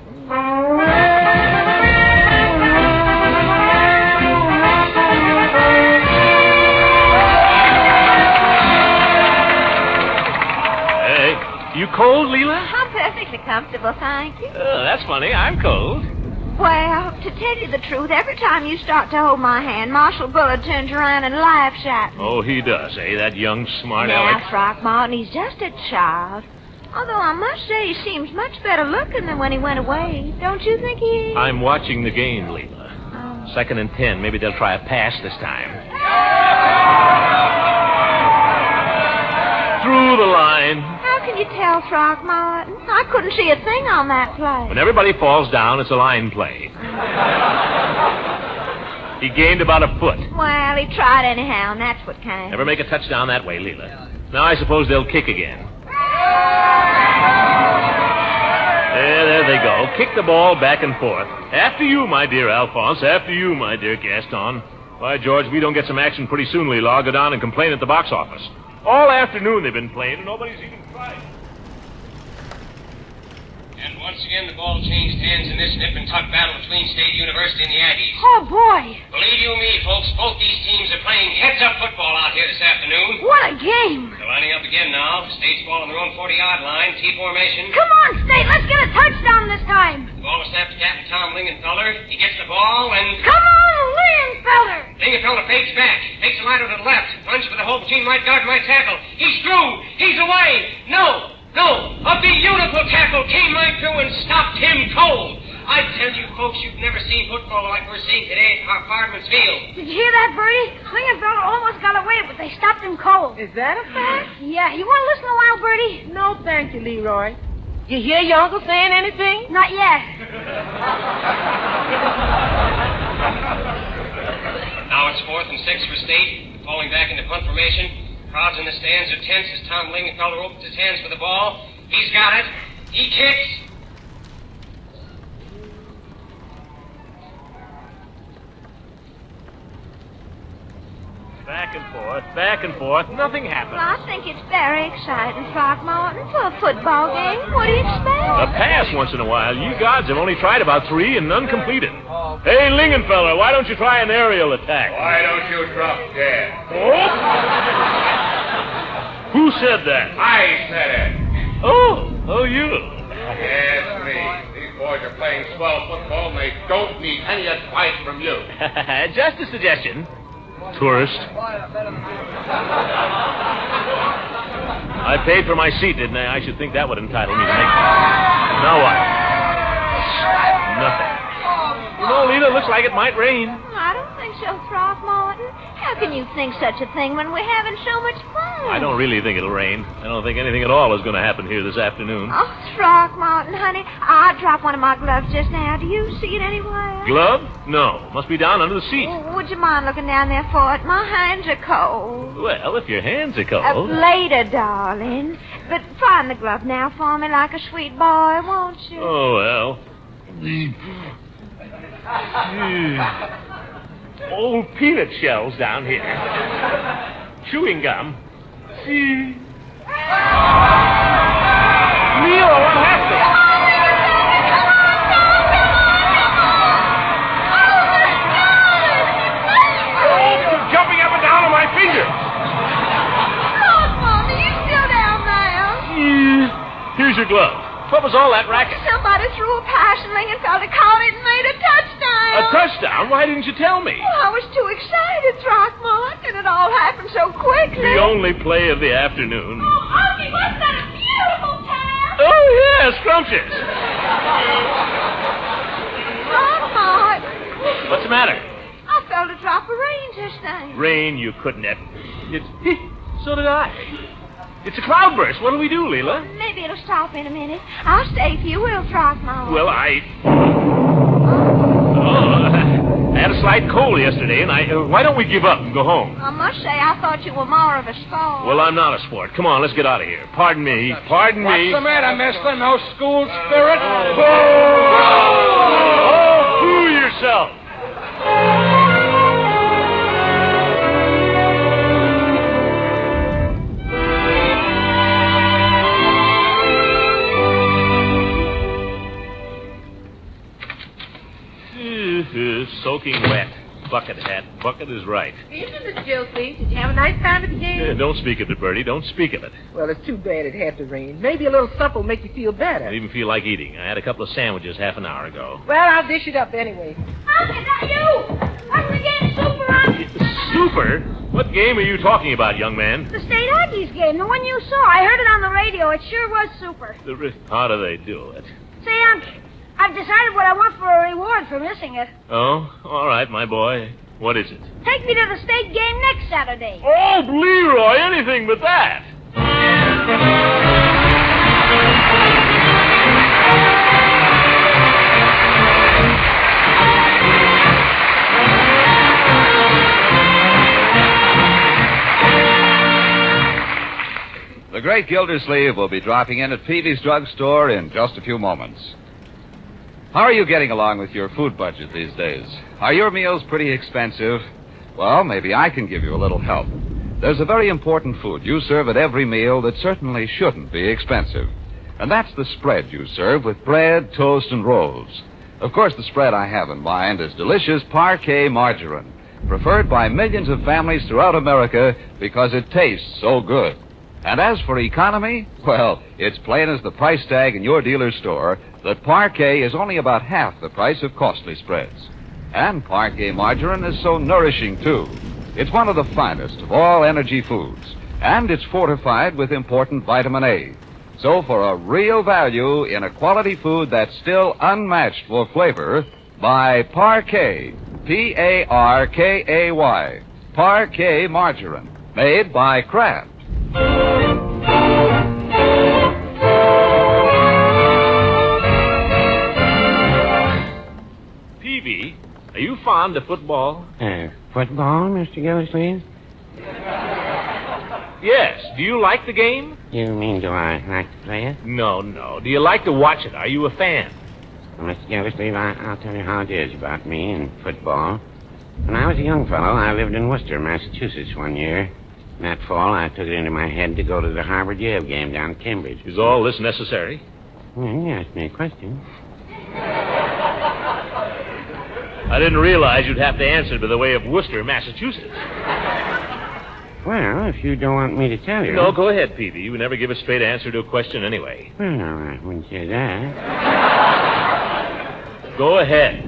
Hey, you cold, Leela? I'm perfectly comfortable, thank you. That's funny. I'm cold. Well, to tell you the truth, every time you start to hold my hand, Marshal Bullard turns around and laughs at me. Oh, he does, eh? That young smart Now, aleck. Throckmorton, he's just a child. Although I must say he seems much better looking than when he went away. Don't you think he is? I'm watching the game, Leela. 2nd and 10. Maybe they'll try a pass this time. Through the line. How can you tell, Throckmorton? I couldn't see a thing on that play. When everybody falls down, it's a line play. He gained about a foot. Well, he tried anyhow, and that's what counts. Never make a touchdown that way, Leela. Now I suppose they'll kick again. There they go. Kick the ball back and forth. After you, my dear Alphonse. After you, my dear Gaston. By George, we don't get some action pretty soon, Leela. I'll go down and complain at the box office. All afternoon they've been playing, and nobody's even tried. And once again, the ball changed hands in this nip and tuck battle between State University and the Aggies. Oh, boy. Believe you me, folks, both these teams are playing heads-up football out here this afternoon. What a game. They're lining up again now. State's ball on their own 40-yard line, T-formation. Come on, State, let's get a touchdown this time. The ball was snapped to Captain Tom Lingenfeller. He gets the ball and... Come on, Lingenfeller! Lingenfeller fakes back, takes a line to the left, plunges for the hole between right guard and right tackle. He's through. He's away. No. A beautiful tackle came right through and stopped him cold. I tell you, folks, you've never seen football like we're seeing today at Fireman's Field. Did you hear that, Bertie? Lingenfeller almost got away, but they stopped him cold. Is that a fact? Yeah, you want to listen a while, Bertie? No, thank you, Leroy. You hear your uncle saying anything? Not yet. Now it's 4th and 6 for State, falling back into punt formation. Crowds in the stands are tense as Tom Lingenfeller opens his hands for the ball. He's got it. He kicks. Back and forth. Nothing happened. Well, I think it's very exciting, Throckmorton, for a football game. What do you expect? A pass once in a while. You gods have only tried about 3 and none completed. Hey, Lingenfeller, why don't you try an aerial attack? Why don't you drop dead? Oh? Who said that? I said it. Oh, you. Yes, me. These boys are playing swell football, and they don't need any advice from you. Just a suggestion. Tourist. I paid for my seat, didn't I? I should think that would entitle me to make... Now what? Nothing. You know, Lita, looks like it might rain. I don't think so, Throckmorton. How can you think such a thing when we're having so much fun? I don't really think it'll rain. I don't think anything at all is going to happen here this afternoon. Oh, Throckmorton, honey, I dropped one of my gloves just now. Do you see it anywhere? Glove? No. Must be down under the seat. Would you mind looking down there for it? My hands are cold. Well, if your hands are cold... Later, darling. But find the glove now for me like a sweet boy, won't you? Oh, well. Old peanut shells down here. Chewing gum. Leo, what happened? Oh, you're jumping up and down on my fingers. Look, Mommy, you still down there? Here's your glove. What was all that racket? Somebody threw a passionling and fell to caught it and made a touchdown. A touchdown? Why didn't you tell me? Well, I was too excited, Throckmorton, and it all happened so quickly. The only play of the afternoon. Oh, Auntie, wasn't that a beautiful pass? Oh, yeah, scrumptious. Throckmorton. What's the matter? I felt a drop of rain just then. Rain, you couldn't have. So did I. It's a cloudburst. What'll we do, Leela? Maybe it'll stop in a minute. I'll stay if you will, Throckmorton. Well, I had a slight cold yesterday, and why don't we give up and go home? I must say, I thought you were more of a sport. Well, I'm not a sport. Come on, let's get out of here. Pardon me. Pardon me. What's the matter, mister? No school spirit? Oh, fool yourself. Soaking wet. Bucket hat. Bucket is right. Evening, Miss Gilsey. Did you have a nice time at the game? Don't speak of it, Bertie. Don't speak of it. Well, it's too bad it had to rain. Maybe a little supper will make you feel better. I even feel like eating. I had a couple of sandwiches half an hour ago. Well, I'll dish it up anyway. Unc, is that you? What's the game, Super, Unc? Super? What game are you talking about, young man? The State Aggies game, the one you saw. I heard it on the radio. It sure was super. How do they do it? Say, Unc, I've decided what I want for a reward for missing it. Oh, all right, my boy. What is it? Take me to the state game next Saturday. Oh, Leroy, anything but that. The great Gildersleeve will be dropping in at Peavy's drugstore in just a few moments. How are you getting along with your food budget these days? Are your meals pretty expensive? Well, maybe I can give you a little help. There's a very important food you serve at every meal that certainly shouldn't be expensive. And that's the spread you serve with bread, toast, and rolls. Of course, the spread I have in mind is delicious parquet margarine, preferred by millions of families throughout America because it tastes so good. And as for economy, well, it's plain as the price tag in your dealer's store that parquet is only about half the price of costly spreads. And parquet margarine is so nourishing, too. It's one of the finest of all energy foods, and it's fortified with important vitamin A. So for a real value in a quality food that's still unmatched for flavor, buy Parquet, P-A-R-K-A-Y, Parquet margarine, made by Kraft. Peavy, are you fond of football? Football, Mr. Gildersleeve? Yes. Do you like the game? You mean, do I like to play it? No. Do you like to watch it? Are you a fan? Well, Mr. Gildersleeve, I'll tell you how it is about me and football. When I was a young fellow, I lived in Worcester, Massachusetts one year. That fall, I took it into my head to go to the Harvard-Yale game down at Cambridge. Is all this necessary? Well, you asked me a question. I didn't realize you'd have to answer by the way of Worcester, Massachusetts. Well, if you don't want me to tell you... No, go ahead, Peavy. You never give a straight answer to a question anyway. Well, I wouldn't say that. Go ahead.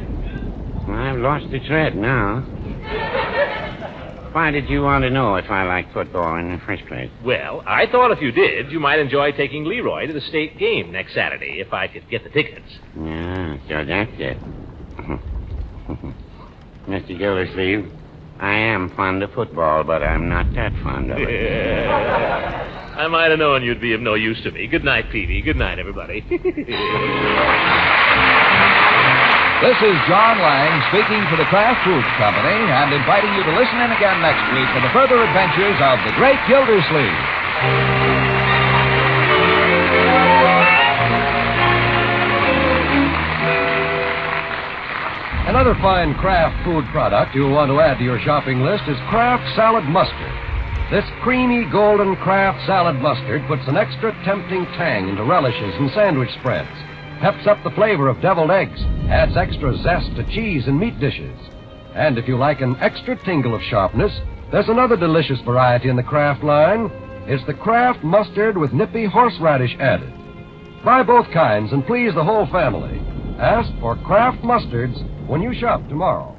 Well, I've lost the thread now. Why did you want to know if I like football in the first place? Well, I thought if you did, you might enjoy taking Leroy to the state game next Saturday, if I could get the tickets. Yeah, so that's it. Mr. Gildersleeve, I am fond of football, but I'm not that fond of it. I might have known you'd be of no use to me. Good night, Peavy. Good night, everybody. This is John Lang speaking for the Kraft Foods Company and inviting you to listen in again next week for the further adventures of the great Gildersleeve. Another fine Kraft food product you'll want to add to your shopping list is Kraft Salad Mustard. This creamy, golden Kraft salad mustard puts an extra tempting tang into relishes and sandwich spreads, peps up the flavor of deviled eggs, adds extra zest to cheese and meat dishes. And if you like an extra tingle of sharpness, there's another delicious variety in the Kraft line. It's the Kraft mustard with nippy horseradish added. Buy both kinds and please the whole family. Ask for Kraft mustards when you shop tomorrow.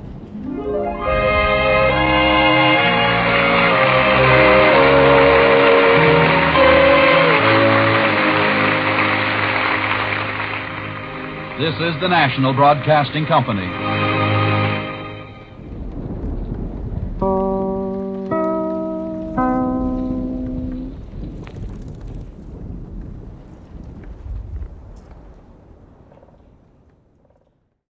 This is the National Broadcasting Company.